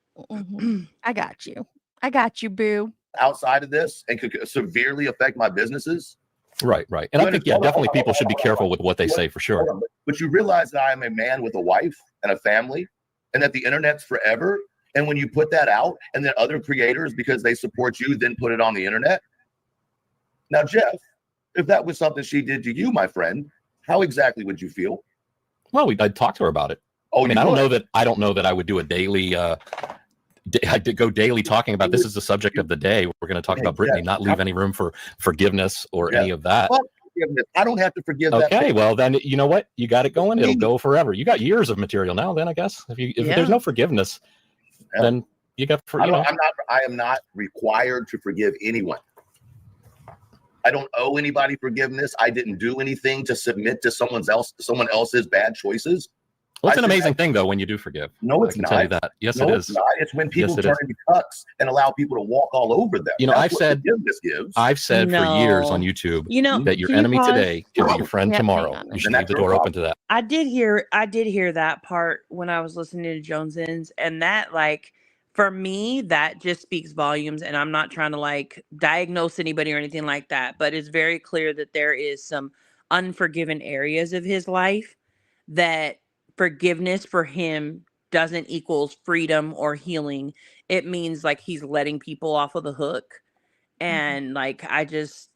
Speaker 3: I got you. I got you, boo.
Speaker 4: Outside of this and could severely affect my businesses?
Speaker 10: Right. And I think, definitely people should be careful with what they say for sure.
Speaker 4: But you realize that I am a man with a wife and a family and that the internet's forever. And when you put that out and then other creators, because they support you, then put it on the internet. Now, Jeff, if that was something she did to you, my friend, how exactly would you feel?
Speaker 10: Well, I'd talk to her about it.
Speaker 4: Oh,
Speaker 10: I mean,
Speaker 4: you
Speaker 10: I don't
Speaker 4: would?
Speaker 10: know that I would do a daily. I did go daily talking about this is the subject of the day. We're going to talk about Brittany, not leave any room for forgiveness or any of that.
Speaker 4: Well, forgiveness. I don't have to forgive that.
Speaker 10: Okay, well then you know what? You got it going. It'll go forever. You got years of material now. Then I guess if there's no forgiveness, then you got
Speaker 4: I am not required to forgive anyone. I don't owe anybody forgiveness. I didn't do anything to submit to someone else's bad choices.
Speaker 10: Well, it's an amazing thing though when you do forgive.
Speaker 4: No, it's
Speaker 10: I can
Speaker 4: not.
Speaker 10: tell you that. Yes,
Speaker 4: No,
Speaker 10: it
Speaker 4: it's
Speaker 10: is.
Speaker 4: not. It's when people
Speaker 10: Yes, it
Speaker 4: turn
Speaker 10: is.
Speaker 4: into cucks and allow people to walk all over them.
Speaker 10: You know,
Speaker 4: That's
Speaker 10: I've
Speaker 4: what
Speaker 10: said
Speaker 4: forgiveness gives.
Speaker 10: for years on
Speaker 11: No.
Speaker 10: YouTube
Speaker 11: Can
Speaker 10: that your
Speaker 11: you
Speaker 10: enemy
Speaker 11: pause?
Speaker 10: today can be your friend
Speaker 3: Yep, hang
Speaker 10: tomorrow.
Speaker 3: on.
Speaker 10: You should leave the door open to that.
Speaker 11: I did hear that part when I was listening to Jonesins, and that like for me that just speaks volumes. And I'm not trying to like diagnose anybody or anything like that, but it's very clear that there is some unforgiven areas of his life, that forgiveness for him doesn't equals freedom or healing. It means like he's letting people off of the hook. And like, I just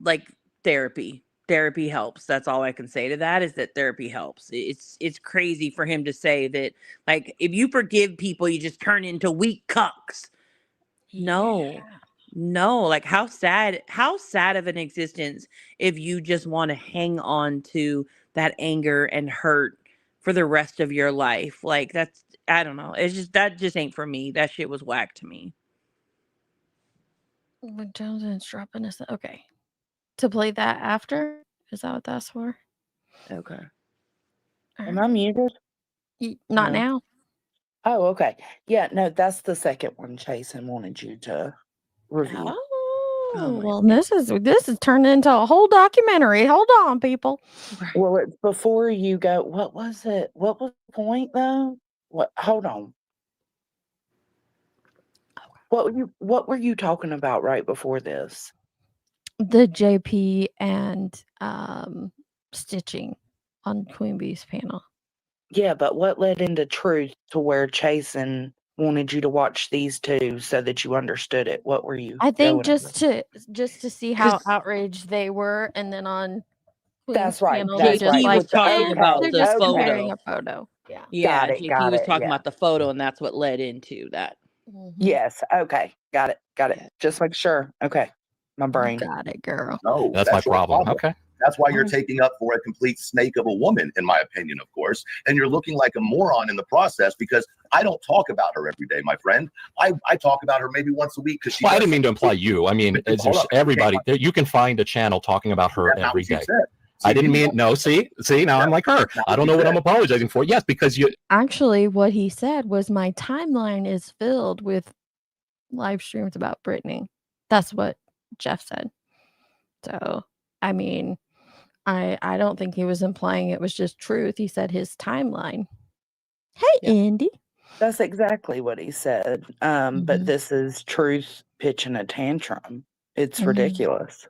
Speaker 11: like therapy. Therapy helps. That's all I can say to that, is that therapy helps. It's crazy for him to say that, like, if you forgive people, you just turn into weak cucks. No. No, like how sad of an existence if you just want to hang on to that anger and hurt for the rest of your life. Like, that's, I don't know. It's just, that just ain't for me. That shit was whack to me.
Speaker 3: Jonathan's dropping us. Okay. To play that after? Is that what that's for?
Speaker 11: Okay.
Speaker 7: Am I muted?
Speaker 3: Not
Speaker 7: No.
Speaker 3: now.
Speaker 7: Oh, okay. Yeah, no, that's the second one Jason wanted you to review.
Speaker 3: Oh, well, this is turned into a whole documentary. Hold on, people.
Speaker 7: Well, it's before you go. What was it? What was the point though? What? Hold on. What were you talking about right before this?
Speaker 3: The JP and stitching on Queen Bee's panel.
Speaker 7: Yeah, but what led into truth to where Chasen wanted you to watch these two so that you understood it? What were you?
Speaker 3: I think
Speaker 7: going
Speaker 3: just to see how outraged they were, and then on Queen's
Speaker 7: That's right.
Speaker 3: panel,
Speaker 7: That's
Speaker 3: they just
Speaker 7: right.
Speaker 11: He
Speaker 3: like
Speaker 11: was talking about
Speaker 3: they're
Speaker 11: the
Speaker 3: just
Speaker 11: photo.
Speaker 3: comparing a photo. Yeah.
Speaker 11: Yeah,
Speaker 7: Got it,
Speaker 11: JP
Speaker 7: got
Speaker 11: was
Speaker 7: it,
Speaker 11: talking
Speaker 7: yeah.
Speaker 11: about the photo, and that's what led into that.
Speaker 7: Yes. Okay. Got it. Got it. Just make sure. Okay. My brain.
Speaker 3: Got it, girl.
Speaker 4: No,
Speaker 10: That's my
Speaker 4: your
Speaker 10: problem. Okay.
Speaker 4: That's why you're taking up for a complete snake of a woman, in my opinion, of course. And you're looking like a moron in the process, because I don't talk about her every day, my friend. I talk about her maybe once a week because she.
Speaker 10: Well, I didn't mean to imply you. I mean, it's
Speaker 4: Hold
Speaker 10: just
Speaker 4: up.
Speaker 10: everybody. You can find a channel talking about her
Speaker 4: That's not
Speaker 10: every
Speaker 4: what you
Speaker 10: day.
Speaker 4: said.
Speaker 10: I didn't mean no. See, now I'm like her. I don't know what I'm apologizing for. Yes, because you.
Speaker 3: Actually, what he said was my timeline is filled with live streams about Britney. That's what Jeff said. So, I mean, I don't think he was implying it was just truth. He said his timeline. Hey, Indy.
Speaker 7: That's exactly what he said. But this is truth pitching a tantrum. It's ridiculous.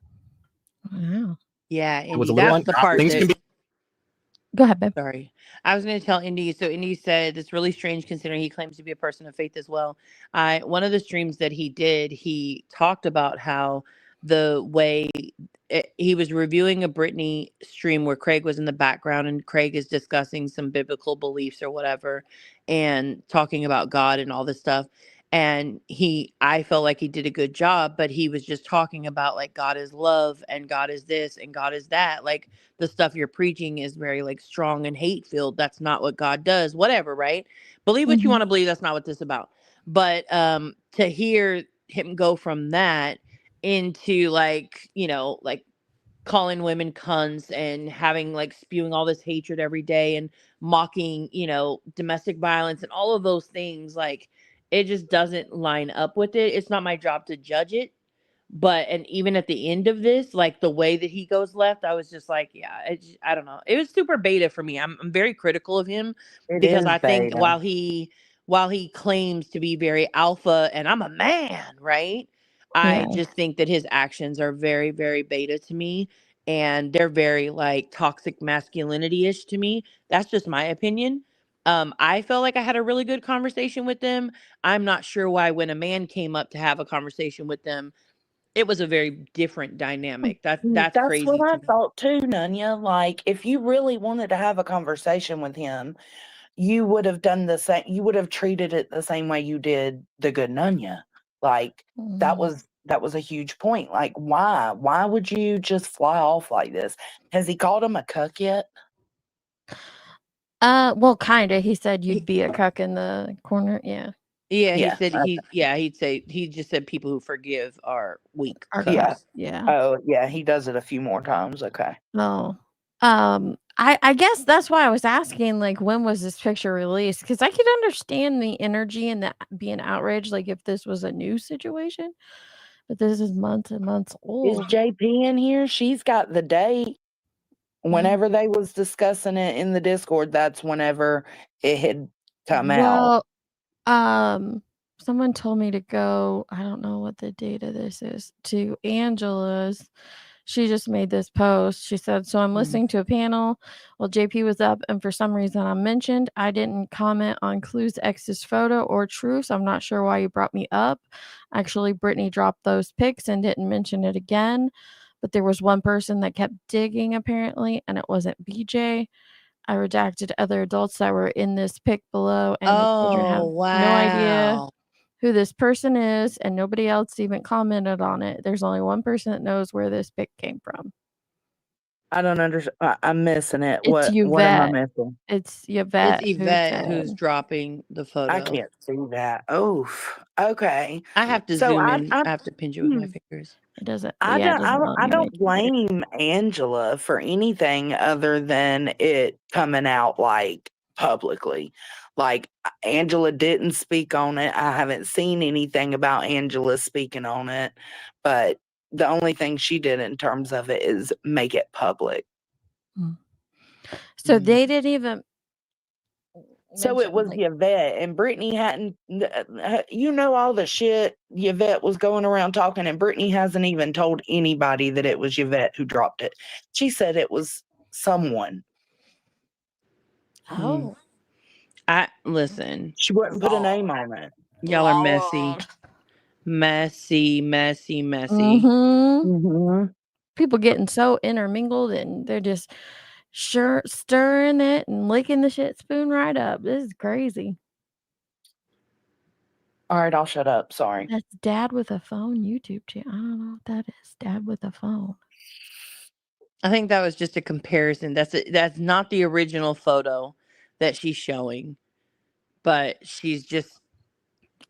Speaker 3: Wow.
Speaker 11: Yeah,
Speaker 10: It was
Speaker 11: Indy,
Speaker 10: a little
Speaker 11: that's the part
Speaker 10: things
Speaker 11: that.
Speaker 10: can be.
Speaker 3: Go ahead, babe.
Speaker 11: Sorry. I was going to tell Indy. So Indy said it's really strange considering he claims to be a person of faith as well. One of the streams that he did, he talked about how the way he was reviewing a Britney stream where Craig was in the background, and Craig is discussing some biblical beliefs or whatever and talking about God and all this stuff. And I felt like he did a good job, but he was just talking about like God is love and God is this and God is that. Like, the stuff you're preaching is very like strong and hate filled. That's not what God does. Whatever, right? Believe what you want to believe. That's not what this is about. But to hear him go from that into like, like calling women cunts and having like spewing all this hatred every day and mocking, domestic violence and all of those things, like it just doesn't line up with it. It's not my job to judge it. But, and even at the end of this, like the way that he goes left, I was just like, yeah, I don't know. It was super beta for me. I'm very critical of him because I think while he claims to be very alpha and I'm a man, right? I just think that his actions are very, very beta to me. And they're very like toxic masculinity-ish to me. That's just my opinion. I felt like I had a really good conversation with them. I'm not sure why when a man came up to have a conversation with them, it was a very different dynamic. That's crazy
Speaker 7: what I
Speaker 11: to me.
Speaker 7: thought too, Nunya. Like, if you really wanted to have a conversation with him, you would have done the same. You would have treated it the same way you did the good Nunya. Like, that was a huge point. Like, why? Why would you just fly off like this? Has he called him a cuck yet?
Speaker 3: Well, kinda. He said you'd be a cuck in the corner. Yeah.
Speaker 11: Yeah, he
Speaker 7: Yeah,
Speaker 11: said
Speaker 7: okay.
Speaker 11: he just said people who forgive are weak.
Speaker 7: Yeah.
Speaker 3: Yeah.
Speaker 7: Oh, yeah. He does it a few more times. Okay.
Speaker 3: No. I guess that's why I was asking, like, when was this picture released? Because I could understand the energy and that being outraged, like if this was a new situation, but this is months and months
Speaker 7: Is
Speaker 3: old.
Speaker 7: JP in here? She's got the date. Whenever they was discussing it in the Discord, that's whenever it had come out.
Speaker 3: Well, someone told me to go, I don't know what the date of this is, to Angela's She just made this post. She said, "So I'm listening to a panel while JP was up, and for some reason I'm mentioned. I didn't comment on Clue's ex's photo or Truth. So I'm not sure why you brought me up. Actually, Brittany dropped those pics and didn't mention it again. But there was one person that kept digging apparently, and it wasn't BJ. I redacted other adults that were in this pic below, and the children have
Speaker 11: Oh,
Speaker 3: no idea
Speaker 11: wow.
Speaker 3: who this person is, and nobody else even commented on it. There's only one person that knows where this pic came from."
Speaker 7: I don't understand. I'm missing it.
Speaker 3: It's
Speaker 7: What am I
Speaker 3: Yvette.
Speaker 7: missing?
Speaker 3: It's Yvette.
Speaker 11: It's Yvette who's dropping the photo.
Speaker 7: I can't see that. Oof. Okay.
Speaker 11: I have to
Speaker 7: So
Speaker 11: zoom
Speaker 7: I,
Speaker 11: in.
Speaker 7: I
Speaker 11: I have to pinch it with my
Speaker 7: hmm.
Speaker 11: fingers.
Speaker 3: It doesn't.
Speaker 7: I
Speaker 3: Yeah, it
Speaker 7: don't.
Speaker 3: doesn't let
Speaker 7: I
Speaker 3: me
Speaker 7: don't
Speaker 3: make it.
Speaker 7: blame Angela for anything other than it coming out like publicly. Like Angela didn't speak on it. I haven't seen anything about Angela speaking on it, but the only thing she did in terms of it is make it public.
Speaker 3: So they didn't even
Speaker 7: So it
Speaker 3: mention,
Speaker 7: was
Speaker 3: like,
Speaker 7: Yvette, and Brittany hadn't, all the shit Yvette was going around talking, and Brittany hasn't even told anybody that it was Yvette who dropped it. She said it was someone.
Speaker 3: oh,
Speaker 11: I listen.
Speaker 7: She wouldn't put a name on it.
Speaker 11: Y'all are messy. Messy.
Speaker 3: mm-hmm. People getting so intermingled, and they're just stirring it and licking the shit spoon right up. This is crazy.
Speaker 7: All right, I'll shut up. Sorry.
Speaker 3: That's Dad with a Phone YouTube channel. I don't know what that is. Dad with a Phone.
Speaker 11: I think that was just a comparison. That's not the original photo that she's showing, but she's just.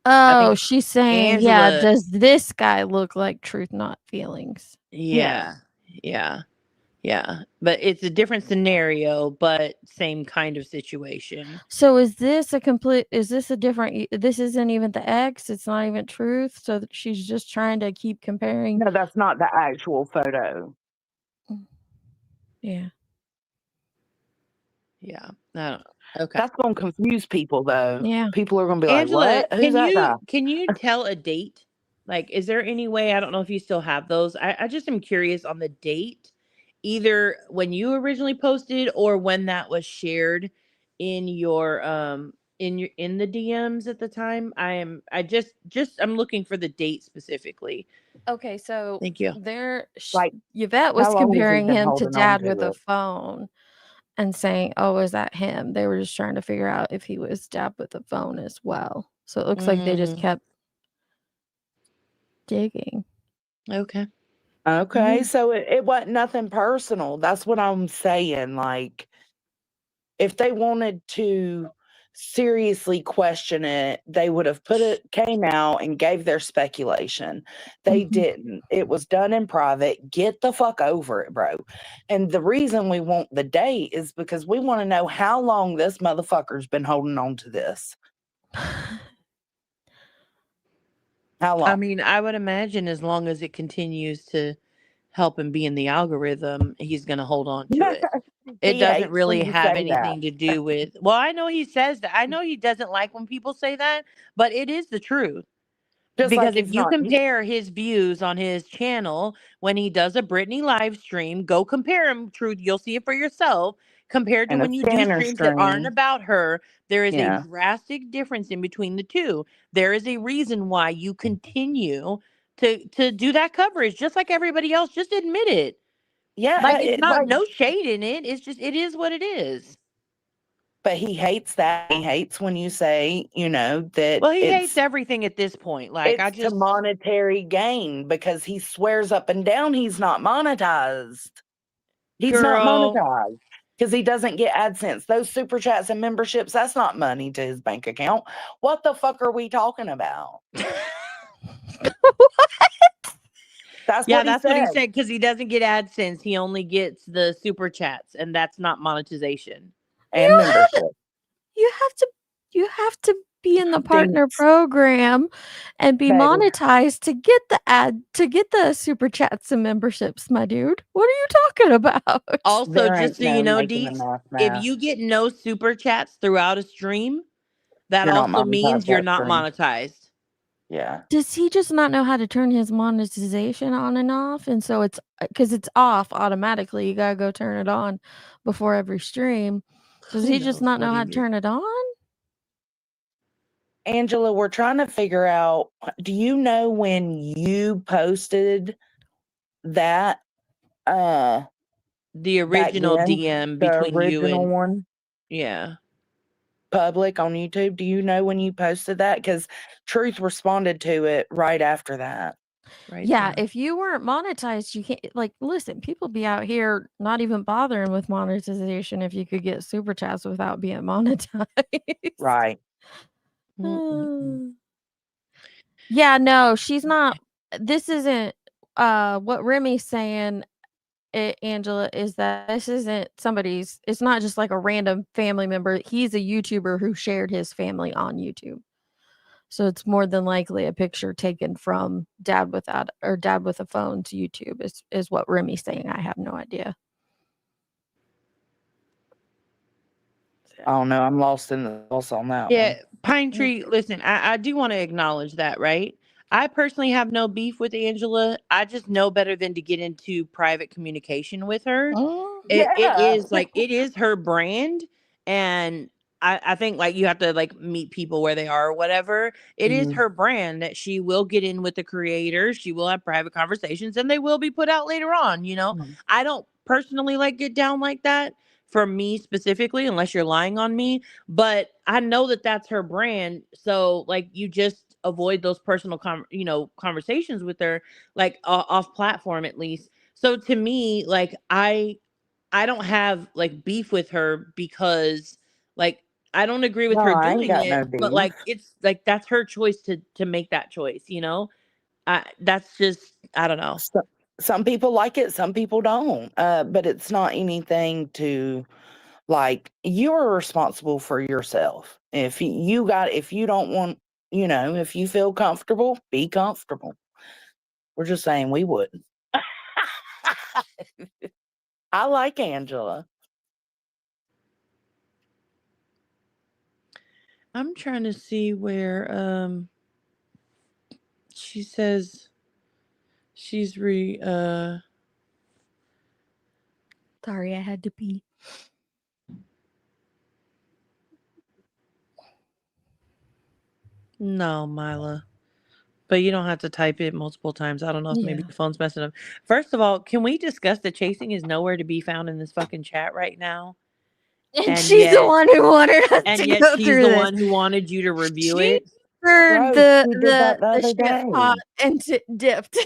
Speaker 3: Oh, she's saying,
Speaker 11: Angela,
Speaker 3: does this guy look like Truth, not Feelings?
Speaker 11: Yeah. But it's a different scenario, but same kind of situation.
Speaker 3: So is this a different, this isn't even the ex, it's not even Truth, so that she's just trying to keep comparing.
Speaker 7: No, that's not the actual photo.
Speaker 3: Yeah.
Speaker 11: Yeah. Okay.
Speaker 7: That's going to confuse people, though.
Speaker 3: Yeah.
Speaker 7: People are going to be
Speaker 11: Angela,
Speaker 7: like, what? Who's that guy?
Speaker 11: can you tell a date? Like, is there any way? I don't know if you still have those. I just am curious on the date, either when you originally posted or when that was shared in your in the DMs at the time. I'm looking for the date specifically.
Speaker 3: Okay, so
Speaker 11: Thank you.
Speaker 3: Yvette was
Speaker 7: how long has he
Speaker 3: comparing
Speaker 7: been
Speaker 3: him to
Speaker 7: holding on
Speaker 3: Dad
Speaker 7: to
Speaker 3: with a
Speaker 7: it?
Speaker 3: Phone and saying, "Oh, is that him?" They were just trying to figure out if he was Dad with a Phone as well. So it looks like they just kept digging.
Speaker 11: Okay.
Speaker 7: Okay, so it wasn't nothing personal. That's what I'm saying. Like, if they wanted to seriously question it, they would have came out and gave their speculation. They didn't. It was done in private. Get the fuck over it, bro. And the reason we want the date is because we want to know how long this motherfucker's been holding on to this. How long?
Speaker 11: I mean, I would imagine as long as it continues to help him be in the algorithm, he's going to hold on to it. It doesn't really have anything to do with. Well, I know he says that. I know he doesn't like when people say that, but it is the truth. Because if you compare his views on his channel when he does a Brittany live stream, go compare him. Truth, you'll see it for yourself. Compared to when you do streams that aren't about her, there is a drastic difference in between the two. There is a reason why you continue to do that coverage, just like everybody else. Just admit it.
Speaker 7: Yeah,
Speaker 11: like it's not no shade in it. It's just it is what it is.
Speaker 7: But he hates that. He hates when you say, that.
Speaker 11: Well, he hates everything at this point. Like
Speaker 7: it's to monetary gain because he swears up and down he's not monetized. He's not monetized because he doesn't get AdSense. Those super chats and memberships, that's not money to his bank account. What the fuck are we talking about?
Speaker 11: That's what he said because he doesn't get AdSense. He only gets the super chats, and that's not monetization.
Speaker 7: And membership.
Speaker 3: You have to be in the partner program and be monetized to get the super chats and memberships, my dude. What are you talking about?
Speaker 11: Also, just so you know, Deeks, if you get no super chats throughout a stream, that also means you're not monetized.
Speaker 7: Yeah.
Speaker 3: Does he just not know how to turn his monetization on and off? And so it's because it's off automatically. You gotta go turn it on before every stream. Does
Speaker 7: Who
Speaker 3: he just
Speaker 7: knows
Speaker 3: not
Speaker 7: what
Speaker 3: know
Speaker 7: he
Speaker 3: how to
Speaker 7: did?
Speaker 3: turn it on?
Speaker 7: Angela, we're trying to figure out, do you know when you posted that
Speaker 11: The
Speaker 7: back
Speaker 11: original
Speaker 7: then,
Speaker 11: DM
Speaker 7: the
Speaker 11: between you
Speaker 7: original
Speaker 11: and
Speaker 7: one
Speaker 11: yeah.
Speaker 7: public on YouTube? Do you know when you posted that? Because Truth responded to it right after that.
Speaker 11: Right
Speaker 3: Yeah,
Speaker 11: there.
Speaker 3: if you weren't monetized, you can't like listen, people be out here not even bothering with monetization if you could get super chats without being monetized.
Speaker 7: Right.
Speaker 3: Yeah, no, she's not. This isn't what Remy's saying, Angela, is that this isn't somebody's, it's not just like a random family member. He's a YouTuber who shared his family on YouTube. So it's more than likely a picture taken from dad without or dad with a phone to YouTube is what Remy's saying. I have no idea.
Speaker 7: I don't know. I'm lost in the sauce on that
Speaker 11: Yeah,
Speaker 7: one.
Speaker 11: Pine Tree, listen, I do want to acknowledge that, right? I personally have no beef with Angela. I just know better than to get into private communication with her. It
Speaker 7: Yeah.
Speaker 11: is like it is her brand, and I think like you have to like meet people where they are or whatever. It is
Speaker 7: Mhm.
Speaker 11: her brand that she will get in with the creators. She will have private conversations, and they will be put out later on. You know,
Speaker 7: Mhm.
Speaker 11: I don't personally like get down like that for me specifically, unless you're lying on me. But I know that that's her brand, so like you just avoid those personal conversations with her, like off platform at least. So to me, like I don't have like beef with her because like I don't agree with
Speaker 7: No,
Speaker 11: her
Speaker 7: I ain't
Speaker 11: doing
Speaker 7: got no
Speaker 11: it, but like
Speaker 7: beef.
Speaker 11: it's like that's her choice to make that choice, you know? That's just I don't know.
Speaker 7: Some people like it, some people don't. But it's not anything to like, you're responsible for yourself. If if you don't want, if you feel comfortable, be comfortable. We're just saying we wouldn't. I like Angela.
Speaker 11: I'm trying to see where she says she's
Speaker 3: Sorry, I had to pee.
Speaker 11: No, Mila. But you don't have to type it multiple times. I don't know if maybe
Speaker 3: Yeah.
Speaker 11: the phone's messing up. First of all, can we discuss that chasing is nowhere to be found in this fucking chat right now?
Speaker 3: And she's the one who wanted us
Speaker 11: And
Speaker 3: to
Speaker 11: yet
Speaker 3: go
Speaker 11: she's
Speaker 3: through
Speaker 11: the
Speaker 3: this.
Speaker 11: one who wanted you to review
Speaker 3: She
Speaker 11: it.
Speaker 3: heard
Speaker 7: Bro, she did that the
Speaker 3: the
Speaker 7: other
Speaker 3: shit
Speaker 7: day.
Speaker 3: pot and dipped.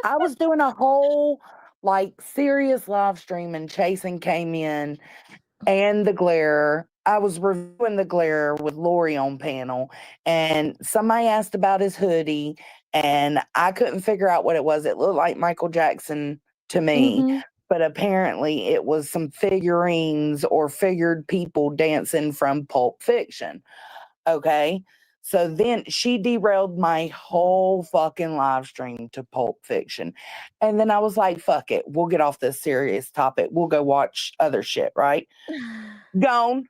Speaker 7: I was doing a whole like serious live stream and Chasing came in and the glare. I was reviewing the glare with Lori on panel and somebody asked about his hoodie and I couldn't figure out what it was. It looked like Michael Jackson to me,
Speaker 3: Mhm.
Speaker 7: but apparently it was some figurines or figured people dancing from Pulp Fiction. Okay. So then she derailed my whole fucking live stream to Pulp Fiction. And then I was like, fuck it. We'll get off this serious topic. We'll go watch other shit, right? Gone.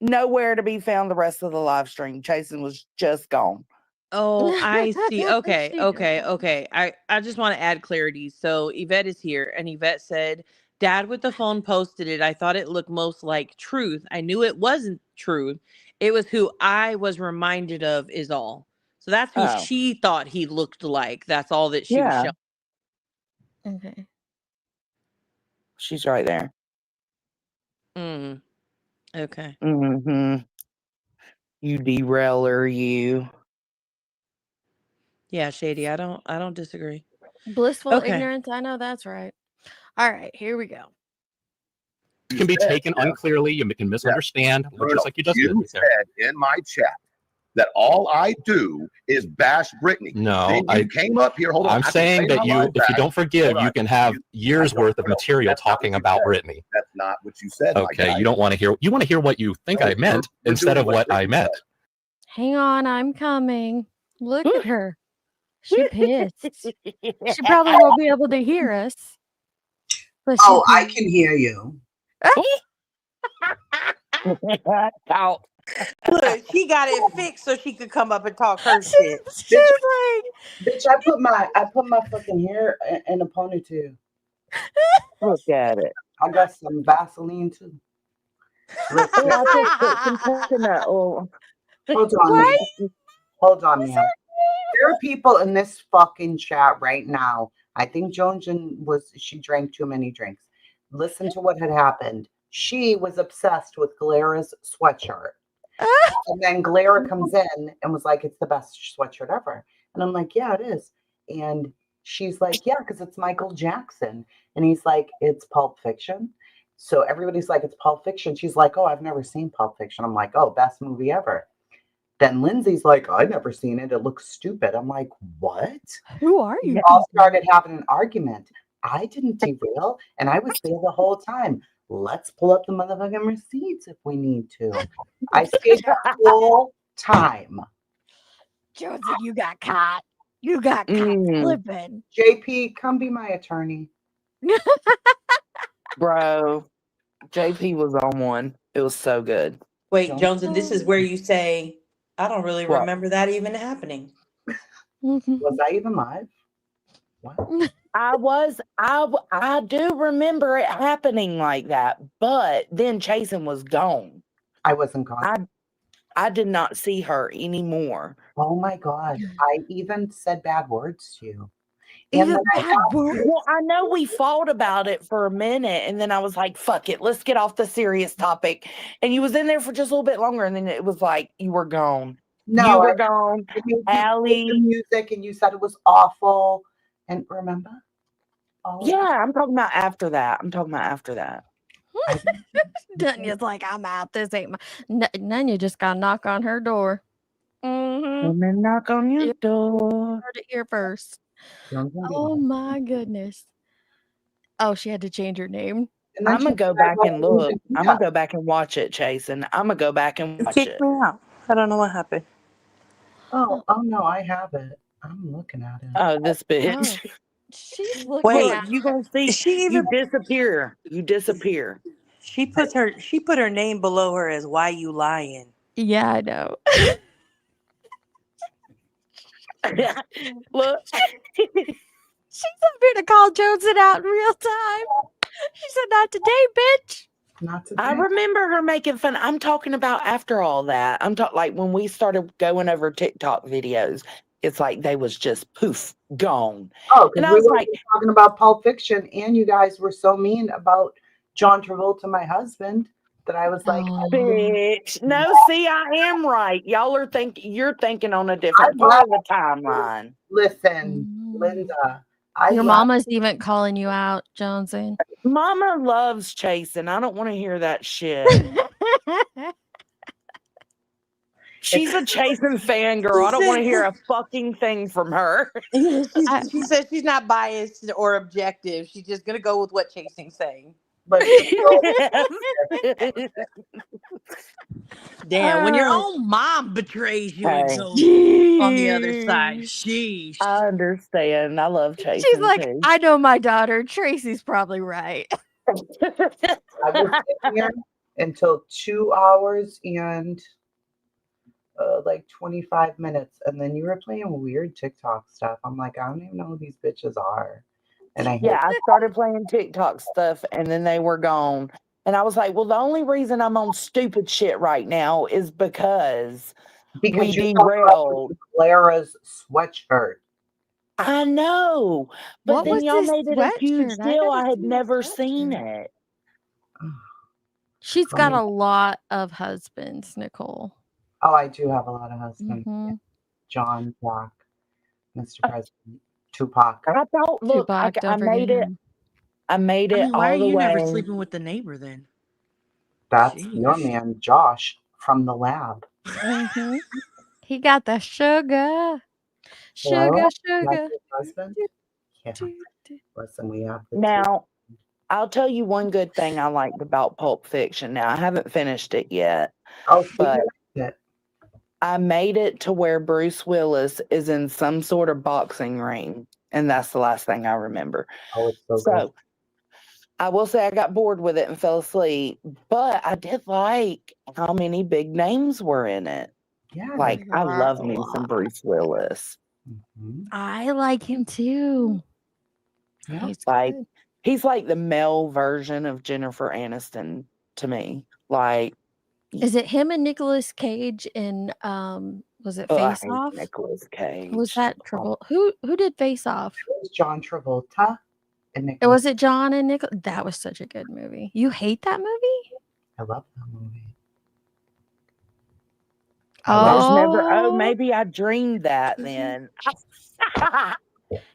Speaker 7: Nowhere to be found the rest of the live stream. Jason was just gone.
Speaker 11: Oh, I see. Okay,
Speaker 3: She
Speaker 11: okay,
Speaker 3: just-
Speaker 11: okay. I just want to add clarity. So Yvette is here, and Yvette said, "Dad with the phone posted it. I thought it looked most like Truth. I knew it wasn't Truth. It was who I was reminded of. Is all. So that's who
Speaker 7: Oh.
Speaker 11: she thought he looked like. That's all that she was
Speaker 7: Yeah.
Speaker 11: showing."
Speaker 3: Okay.
Speaker 7: She's right there.
Speaker 11: Okay.
Speaker 7: Mm-hmm. You derailer, you.
Speaker 11: Yeah, Shady. I don't disagree.
Speaker 3: Blissful
Speaker 11: Okay.
Speaker 3: ignorance. I know that's right. All right, here we go.
Speaker 10: Can be taken unclearly. You can misunderstand, just like you just did.
Speaker 4: You said in my chat that all I do is bash Brittany.
Speaker 10: No,
Speaker 4: Then you came up here. Hold on.
Speaker 10: I'm
Speaker 4: I can
Speaker 10: saying
Speaker 4: say
Speaker 10: that
Speaker 4: my line
Speaker 10: if you
Speaker 4: back.
Speaker 10: don't forgive,
Speaker 4: Hold
Speaker 10: you
Speaker 4: on.
Speaker 10: can have years worth of material talking about Brittany.
Speaker 4: That's not what you said. my
Speaker 10: Okay,
Speaker 4: guy.
Speaker 10: you don't want to hear. You want to hear what you think I meant
Speaker 4: we're
Speaker 10: instead
Speaker 4: doing
Speaker 10: of what I
Speaker 4: Brittany
Speaker 10: meant.
Speaker 3: Hang on, I'm coming. Look at her. She pissed. She probably won't be able to hear us. But
Speaker 9: Oh, I can hear you.
Speaker 7: Out.
Speaker 21: Look, she got it fixed so she could come up and talk her shit.
Speaker 7: Bitch, I put my fucking hair in a ponytail. Look at it. I got some Vaseline too.
Speaker 11: Oh, I just put some coconut oil.
Speaker 7: Hold on, ma'am. Hold on, ma'am. There are people in this fucking chat right now. I think she drank too many drinks. Listen to what had happened. She was obsessed with Galera's sweatshirt. And then Galera comes in and was like, it's the best sweatshirt ever. And I'm like, yeah, it is. And she's like, yeah, because it's Michael Jackson. And he's like, it's Pulp Fiction. So everybody's like, it's Pulp Fiction. She's like, oh, I've never seen Pulp Fiction. I'm like, oh, best movie ever. Then Lindsay's like, I've never seen it. It looks stupid. I'm like, what?
Speaker 3: Who are you?
Speaker 7: We all started having an argument. I didn't derail, and I was there the whole time. Let's pull up the motherfucking receipts if we need to. I stayed the whole time.
Speaker 3: Josie, you got caught. You got caught slipping.
Speaker 7: JP, come be my attorney. Bro, JP was on one. It was so good.
Speaker 11: Wait, Jones, and this is where you say, I don't really
Speaker 7: What?
Speaker 11: remember that even happening.
Speaker 7: Was I even live? What?
Speaker 9: I do remember it happening like that, but then Chasen was gone.
Speaker 7: I wasn't gone.
Speaker 9: I did not see her anymore.
Speaker 7: Oh my God. I even said bad words to you.
Speaker 9: Well, I know we fought about it for a minute, and then I was like, fuck it, let's get off the serious topic. And you was in there for just a little bit longer, and then it was like, you were gone.
Speaker 7: No,
Speaker 9: you were gone.
Speaker 7: Allie. Music, and you said it was awful. And remember?
Speaker 9: Yeah, I'm talking about after that.
Speaker 3: Nunya's like, I'm out. This ain't my. Nunya just got to knock on her door.
Speaker 9: Come and knock on your door.
Speaker 3: Heard it here first. Oh my goodness. Oh, she had to change her name.
Speaker 9: I'm gonna go back and look. I'm gonna go back and watch it, Chasen. I'm gonna go back and watch it.
Speaker 11: Kick me out. I don't know what happened.
Speaker 7: Oh no, I have it. I'm looking at it.
Speaker 9: Oh, this bitch.
Speaker 3: She's looking
Speaker 9: Wait,
Speaker 3: at
Speaker 9: you gonna see? You disappear. You disappear.
Speaker 21: She put her name below her as why you lying.
Speaker 3: Yeah, I know.
Speaker 9: Look.
Speaker 3: She's here to call Johnson out in real time. She said, not today, bitch.
Speaker 7: Not today.
Speaker 9: I remember her making fun. I'm talking about after all that. I'm talking like when we started going over TikTok videos. It's like they was just poof, gone.
Speaker 7: Oh,
Speaker 9: and
Speaker 7: because
Speaker 9: I was
Speaker 7: we were
Speaker 9: like,
Speaker 7: talking about Pulp Fiction, and you guys were so mean about John Travolta, my husband, that I was like,
Speaker 9: bitch. No, see, I am right. You're thinking on a different part of the timeline.
Speaker 7: Listen, Linda.
Speaker 3: Your mama's even calling you out, Jonesy.
Speaker 9: Mama loves Chasen. I don't want to hear that shit. She's a Chasen fangirl. I don't want to hear a fucking thing from her.
Speaker 21: She says she's not biased or objective. She's just gonna go with what Chasing's saying.
Speaker 7: But
Speaker 11: Damn, when your own mom betrays you and goes on the other side, sheesh.
Speaker 9: I understand. I love Chasen.
Speaker 3: She's like,
Speaker 9: too.
Speaker 3: I know my daughter. Tracy's probably right.
Speaker 7: I was sitting here until 2 hours and like 25 minutes, and then you were playing weird TikTok stuff. I'm like, I don't even know who these bitches are. And I
Speaker 9: started playing TikTok stuff, and then they were gone. And I was like, well, the only reason I'm on stupid shit right now is because we derailed.
Speaker 7: Clara's sweatshirt.
Speaker 9: I know, but
Speaker 3: What
Speaker 9: then
Speaker 3: was
Speaker 9: y'all
Speaker 3: this
Speaker 9: made it a huge
Speaker 3: sweatshirt? I
Speaker 9: deal.
Speaker 3: never
Speaker 9: I had
Speaker 3: seen
Speaker 9: never seen it.
Speaker 3: She's got a lot of husbands, Nicole.
Speaker 7: Oh, I do have a lot of husbands.
Speaker 3: Mhm.
Speaker 7: John, Jack, Mr. President, Tupac.
Speaker 9: I thought, look,
Speaker 3: Tupac,
Speaker 9: I
Speaker 3: don't forget
Speaker 9: made it.
Speaker 3: him.
Speaker 9: I made it
Speaker 11: why
Speaker 9: all
Speaker 11: are
Speaker 9: the
Speaker 11: you
Speaker 9: way.
Speaker 11: never sleeping with the neighbor then?
Speaker 7: That's your man, Josh, from the lab.
Speaker 3: Mhm. He got the sugar.
Speaker 7: Hello?
Speaker 3: Sugar,
Speaker 7: That's
Speaker 3: sugar.
Speaker 7: your husband? Yeah. Listen, we have the
Speaker 9: Now, I'll tell you one good thing I liked about Pulp Fiction. Now, I haven't finished it yet, but I made it to where Bruce Willis is in some sort of boxing ring, and that's the last thing I remember.
Speaker 7: Oh, it's so good.
Speaker 9: I will say I got bored with it and fell asleep, but I did like how many big names were in it.
Speaker 13: Yeah.
Speaker 9: Like, I love me some Bruce Willis.
Speaker 3: I like him too. He's
Speaker 9: Like,
Speaker 3: good.
Speaker 9: he's like the male version of Jennifer Aniston to me. Like,
Speaker 3: Is it him and Nicolas Cage in was it
Speaker 9: oh, I
Speaker 3: Face
Speaker 9: hate
Speaker 3: Off?
Speaker 9: Nicolas Cage.
Speaker 3: Was that Travolta? Who did Face Off?
Speaker 13: It was John Travolta and
Speaker 3: Was it John and Nicolas? That was such a good movie. You hate that movie?
Speaker 13: I love that movie.
Speaker 3: Oh,
Speaker 9: maybe I dreamed that then.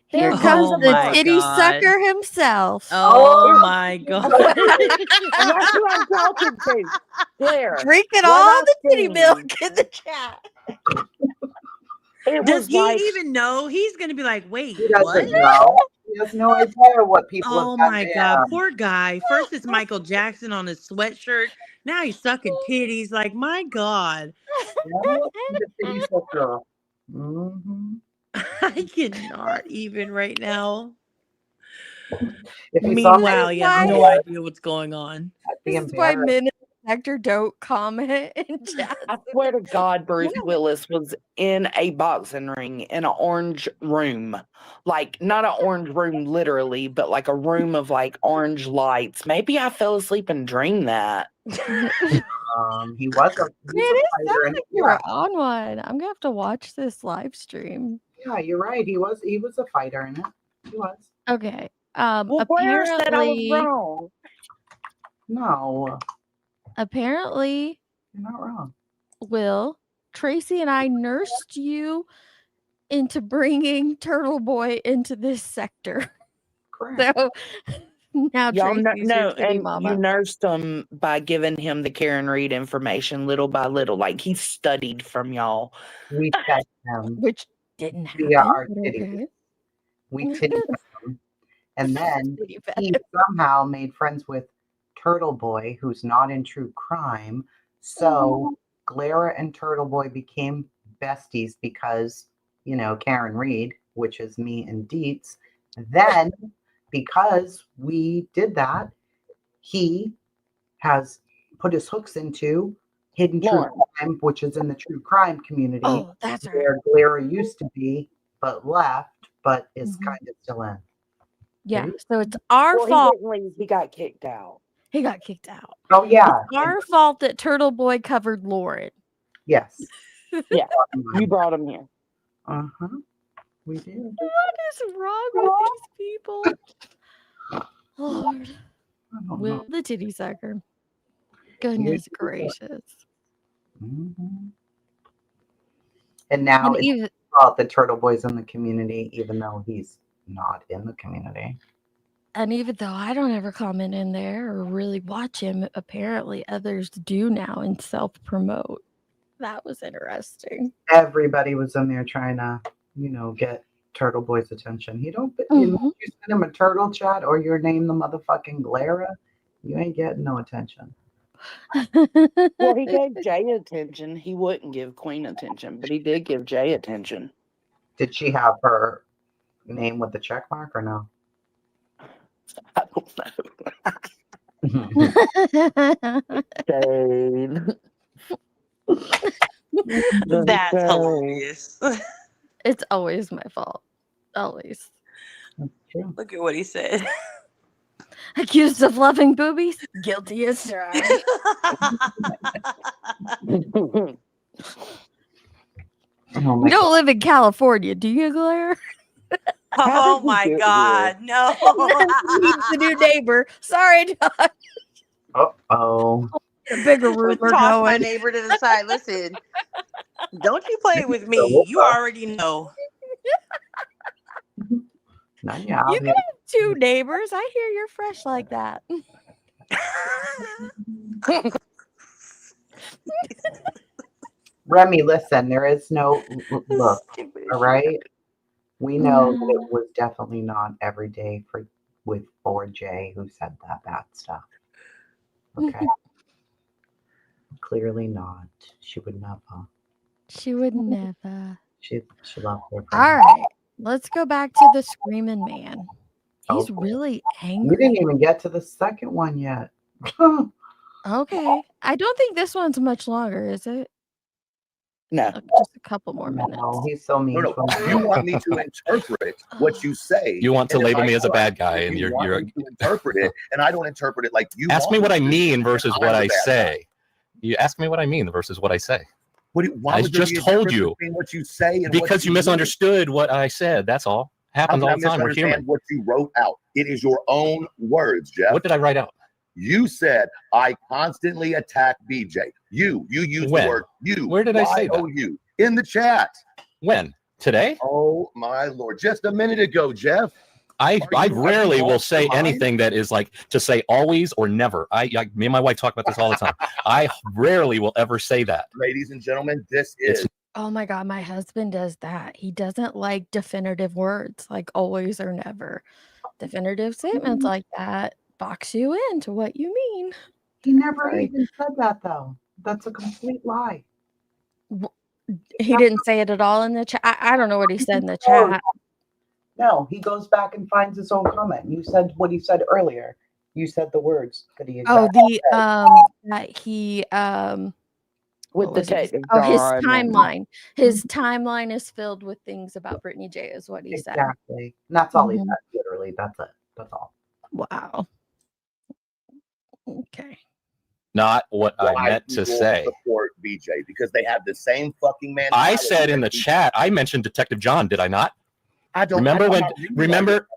Speaker 3: Here
Speaker 9: There
Speaker 3: comes
Speaker 11: Oh
Speaker 3: the
Speaker 11: my
Speaker 3: titty
Speaker 11: God.
Speaker 3: sucker himself.
Speaker 11: Oh my God.
Speaker 9: And that's who I'm talking to. There.
Speaker 3: Drinking
Speaker 9: What
Speaker 3: all
Speaker 9: I
Speaker 3: the titty
Speaker 9: seen.
Speaker 3: milk in the chat.
Speaker 9: It
Speaker 11: Does
Speaker 9: was
Speaker 11: he
Speaker 9: like,
Speaker 11: even know? He's gonna be like, wait,
Speaker 13: He
Speaker 11: what?
Speaker 13: doesn't know. He has no idea what people
Speaker 11: Oh
Speaker 13: have done
Speaker 11: my
Speaker 13: to
Speaker 11: God,
Speaker 13: him.
Speaker 11: poor guy. First it's Michael Jackson on his sweatshirt. Now he's sucking titties. Like, my God.
Speaker 13: Yeah, the titty sucker. Mhm.
Speaker 11: I cannot even right now.
Speaker 13: If you saw
Speaker 11: Meanwhile,
Speaker 13: me
Speaker 11: you have no idea what's going on.
Speaker 13: I'd be
Speaker 3: This is why
Speaker 13: embarrassed.
Speaker 3: men in the sector don't comment in chat.
Speaker 9: I swear to God, Bruce Willis was in a boxing ring in an orange room. Like, not an orange room literally, but like a room of like orange lights. Maybe I fell asleep and dreamed that.
Speaker 13: He was a
Speaker 3: Man, it
Speaker 13: fighter
Speaker 3: sounds
Speaker 13: and
Speaker 3: like you were on one. I'm gonna have to watch this live stream.
Speaker 13: yeah, you're right. He was a fighter in it. He was.
Speaker 3: Okay.
Speaker 9: Well, Blair said I was
Speaker 3: Apparently,
Speaker 9: wrong.
Speaker 13: No,
Speaker 3: apparently,
Speaker 13: you're not wrong.
Speaker 3: Will, Tracy and I nursed you into bringing Turtle Boy into this sector.
Speaker 13: Correct.
Speaker 3: So now
Speaker 9: Y'all
Speaker 3: Tracy's
Speaker 9: know,
Speaker 3: your kitty
Speaker 9: and
Speaker 3: mama.
Speaker 9: you nursed him by giving him the Karen Reed information little by little. Like, he studied from y'all.
Speaker 13: We fed him
Speaker 3: Which didn't happen.
Speaker 13: via our
Speaker 3: but
Speaker 13: titties.
Speaker 3: okay.
Speaker 13: We titty fed him. And then
Speaker 3: Titty fed
Speaker 13: he
Speaker 3: him.
Speaker 13: somehow made friends with Turtle Boy, who's not in true crime. So Glara and Turtle Boy became besties because, you know, Karen Reed, which is me and Dietz. Then, because we did that, he has put his hooks into Hidden True Crime, which is in the true crime community.
Speaker 3: Oh, that's right.
Speaker 13: where Glara used to be, but left, but is kind of still in.
Speaker 3: Yeah. So it's our
Speaker 9: Well,
Speaker 3: fault.
Speaker 9: he didn't leave. He got kicked out.
Speaker 3: He got kicked out.
Speaker 13: Oh, yeah.
Speaker 3: It's our fault that Turtle Boy covered Lauren.
Speaker 13: Yes.
Speaker 9: Yeah. You brought him here.
Speaker 13: Uh-huh. We did.
Speaker 3: What is wrong with these people? Lord. Will the titty sucker. Goodness gracious.
Speaker 13: Mm-hmm. And now
Speaker 3: And
Speaker 13: it's
Speaker 3: even-
Speaker 13: about the Turtle Boy's in the community, even though he's not in the community.
Speaker 3: And even though I don't ever comment in there or really watch him, apparently others do now and self-promote. That was interesting.
Speaker 13: Everybody was in there trying to, you know, get Turtle Boy's attention. You don't, you know, you send him a turtle chat or your name the motherfucking Glara, you ain't getting no attention.
Speaker 9: Well, he gave Jay attention. He wouldn't give Queen attention, but he did give Jay attention.
Speaker 13: Did she have her name with the check mark or no?
Speaker 9: I don't know. Shade.
Speaker 11: That's hilarious.
Speaker 3: It's always my fault. Always.
Speaker 11: Look at what he said.
Speaker 3: Accused of loving boobies? Guilty as charged. You don't live in California, do you, Claire?
Speaker 11: Oh my God, no.
Speaker 3: He's the new neighbor. Sorry, Doc.
Speaker 13: Uh-oh.
Speaker 3: A bigger rumor
Speaker 11: Toss my
Speaker 3: going.
Speaker 11: neighbor to the side. Listen, don't you play with me. You already know.
Speaker 13: No,
Speaker 3: You can have two neighbors. I hear you're fresh like that.
Speaker 13: Remy, listen, there is no look, all right? We know that it was definitely not every day for Jay who said that bad stuff. Okay. Clearly not. She would never.
Speaker 3: She would never.
Speaker 13: She loved her.
Speaker 3: All right. Let's go back to the Screaming Man. He's
Speaker 13: Oh,
Speaker 3: really
Speaker 13: we
Speaker 3: angry.
Speaker 13: didn't even get to the second one yet.
Speaker 3: Okay. I don't think this one's much longer, is it?
Speaker 9: No.
Speaker 3: Just a couple more minutes.
Speaker 13: No, he's so mean.
Speaker 4: No, you want me to interpret what you say.
Speaker 10: You want to
Speaker 4: and if
Speaker 10: label
Speaker 4: I
Speaker 10: me as a
Speaker 4: feel
Speaker 10: bad
Speaker 4: like
Speaker 10: guy, and
Speaker 4: you
Speaker 10: you're
Speaker 4: want me to interpret it, and I don't interpret it like you.
Speaker 10: ask me
Speaker 4: want
Speaker 10: what I
Speaker 4: to,
Speaker 10: mean
Speaker 4: then
Speaker 10: versus
Speaker 4: I'm
Speaker 10: what
Speaker 4: the
Speaker 10: I
Speaker 4: bad guy.
Speaker 10: say. You ask me what I mean versus what I say.
Speaker 4: Why
Speaker 10: I
Speaker 4: would there
Speaker 10: just
Speaker 4: be a
Speaker 10: told
Speaker 4: difference
Speaker 10: you
Speaker 4: between what you say and what
Speaker 10: because you
Speaker 4: mean?
Speaker 10: misunderstood what I said. That's all.
Speaker 4: How
Speaker 10: Happens
Speaker 4: can I
Speaker 10: all the time. We're
Speaker 4: misunderstand
Speaker 10: human.
Speaker 4: what you wrote out? It is your own words, Jeff.
Speaker 10: What did I write out?
Speaker 4: You said I constantly attack BJ. You used
Speaker 10: When?
Speaker 4: the word you.
Speaker 10: Where did I say that?
Speaker 4: Y-O-U, in the chat.
Speaker 10: When? Today?
Speaker 4: Oh my Lord! Just a minute ago, Jeff.
Speaker 10: I rarely will
Speaker 4: lost your
Speaker 10: say
Speaker 4: mind?
Speaker 10: anything that is like to say always or never. Me and my wife talk about this all the time. I rarely will ever say that.
Speaker 4: Ladies and gentlemen, this is
Speaker 3: Oh my God, my husband does that. He doesn't like definitive words like always or never. Definitive statements like that box you into what you mean.
Speaker 13: He never
Speaker 3: Sorry.
Speaker 13: even said that though. That's a complete lie.
Speaker 3: He didn't say it at all in the chat. I don't know what he said in the chat.
Speaker 13: No, he goes back and finds his own comment. You said what he said earlier. You said the words that he
Speaker 3: Oh,
Speaker 13: exactly
Speaker 3: that he
Speaker 9: With
Speaker 3: what
Speaker 9: the
Speaker 3: was it?
Speaker 9: Detective
Speaker 3: Oh, his
Speaker 9: John and-
Speaker 3: timeline. His timeline is filled with things about Brittany J. Is what he said.
Speaker 13: Exactly. And that's all he
Speaker 3: Mhm.
Speaker 13: said. Literally, that's it. That's all.
Speaker 3: Wow. Okay.
Speaker 10: Not what I
Speaker 4: why
Speaker 10: meant to
Speaker 4: people
Speaker 10: say.
Speaker 4: support BJ because they have the same fucking man.
Speaker 10: I said in the chat, I mentioned Detective John, did I not?
Speaker 4: I don't
Speaker 10: remember when.
Speaker 4: not reading
Speaker 10: Remember.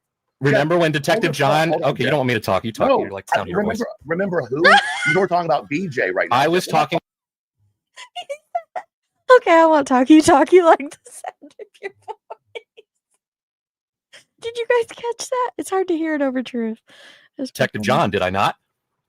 Speaker 10: Remember when Detective John?
Speaker 4: hold on,
Speaker 10: Okay, you
Speaker 4: Jeff.
Speaker 10: don't want me to talk. You talk.
Speaker 4: No,
Speaker 10: You're like sound of your voice.
Speaker 4: remember who? You're talking about BJ right now.
Speaker 10: I was talking.
Speaker 3: Okay, I won't talk. You talk. You like the sound of your voice. Did you guys catch that? It's hard to hear it over truth.
Speaker 10: Detective John, did I not?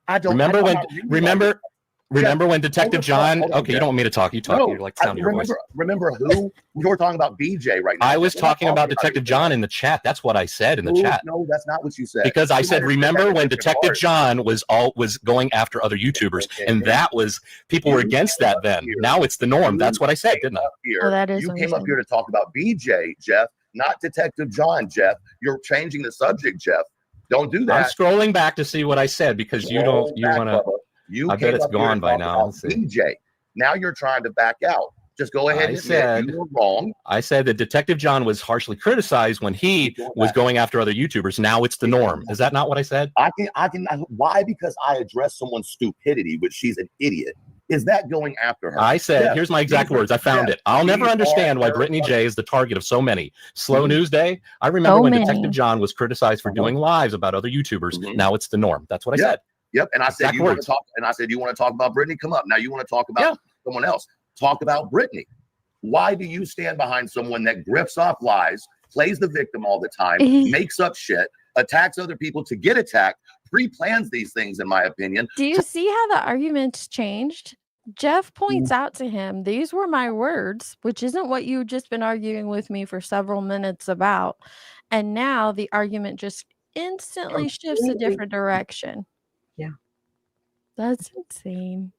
Speaker 4: I don't
Speaker 10: remember when.
Speaker 4: not reading
Speaker 10: Remember. Remember when
Speaker 4: hold
Speaker 10: Detective
Speaker 4: on,
Speaker 10: John?
Speaker 4: hold on,
Speaker 10: Okay, you
Speaker 4: Jeff.
Speaker 10: don't want me to talk. You talk.
Speaker 4: No,
Speaker 10: You're like sound of your voice.
Speaker 4: remember who? You're talking about BJ right now.
Speaker 10: I was
Speaker 4: We're not
Speaker 10: talking about
Speaker 4: you.
Speaker 10: Detective John in the chat. That's what I said in the
Speaker 4: Ooh,
Speaker 10: chat.
Speaker 4: No, that's not what you said.
Speaker 10: Because I
Speaker 4: You
Speaker 10: said,
Speaker 4: might have
Speaker 10: remember
Speaker 4: said that
Speaker 10: when
Speaker 4: in
Speaker 10: Detective
Speaker 4: different
Speaker 10: John was going after other YouTubers, and that was people were against that then. Now it's the norm. That's what I said, didn't I?
Speaker 3: Oh, that is
Speaker 4: You
Speaker 3: what
Speaker 4: came
Speaker 3: he
Speaker 4: up
Speaker 3: said.
Speaker 4: here to talk about BJ, Jeff, not Detective John, Jeff. You're changing the subject, Jeff. Don't do
Speaker 10: I'm
Speaker 4: that.
Speaker 10: scrolling back to see what I said because you
Speaker 4: Scroll
Speaker 10: don't. You
Speaker 4: back,
Speaker 10: want to.
Speaker 4: Bubba. You
Speaker 10: I bet
Speaker 4: came
Speaker 10: it's
Speaker 4: up here to
Speaker 10: gone by
Speaker 4: talk
Speaker 10: now.
Speaker 4: about
Speaker 10: Let's see.
Speaker 4: BJ. Now you're trying to back out. Just go ahead
Speaker 10: I
Speaker 4: and admit
Speaker 10: said
Speaker 4: you were wrong.
Speaker 10: I said that Detective John was harshly criticized when he was going after other YouTubers. Now it's the norm. Is that not what I said?
Speaker 4: I can. Why? Because I addressed someone's stupidity, which she's an idiot. Is that going after her?
Speaker 10: I said,
Speaker 4: Jeff,
Speaker 10: here's my exact
Speaker 4: these are-
Speaker 10: words. I found
Speaker 4: Jeff,
Speaker 10: it. I'll never
Speaker 4: these
Speaker 10: understand
Speaker 4: are
Speaker 10: why
Speaker 4: her
Speaker 10: Brittany J is the target of so many. Slow
Speaker 4: Mhm.
Speaker 10: news day. I remember
Speaker 3: So
Speaker 10: when
Speaker 3: many.
Speaker 10: Detective John was criticized for doing lives about other YouTubers. Now it's the norm. That's what I
Speaker 4: Yep.
Speaker 10: said.
Speaker 4: Yep. And I said
Speaker 10: Exact
Speaker 4: you want to
Speaker 10: words.
Speaker 4: talk. And I said you want to talk about Brittany. Come up now. You want to talk about someone else. Talk about Brittany. Why do you stand behind someone that grips off lies, plays the victim all the time, makes up shit, attacks other people to get attacked, pre-plans these things? In my opinion,
Speaker 3: Do you see how the arguments changed? Jeff points out to him, these were my words, which isn't what you've just been arguing with me for several minutes about. And now the argument just instantly shifts a
Speaker 13: Completely.
Speaker 3: different direction.
Speaker 13: Yeah.
Speaker 3: That's insane.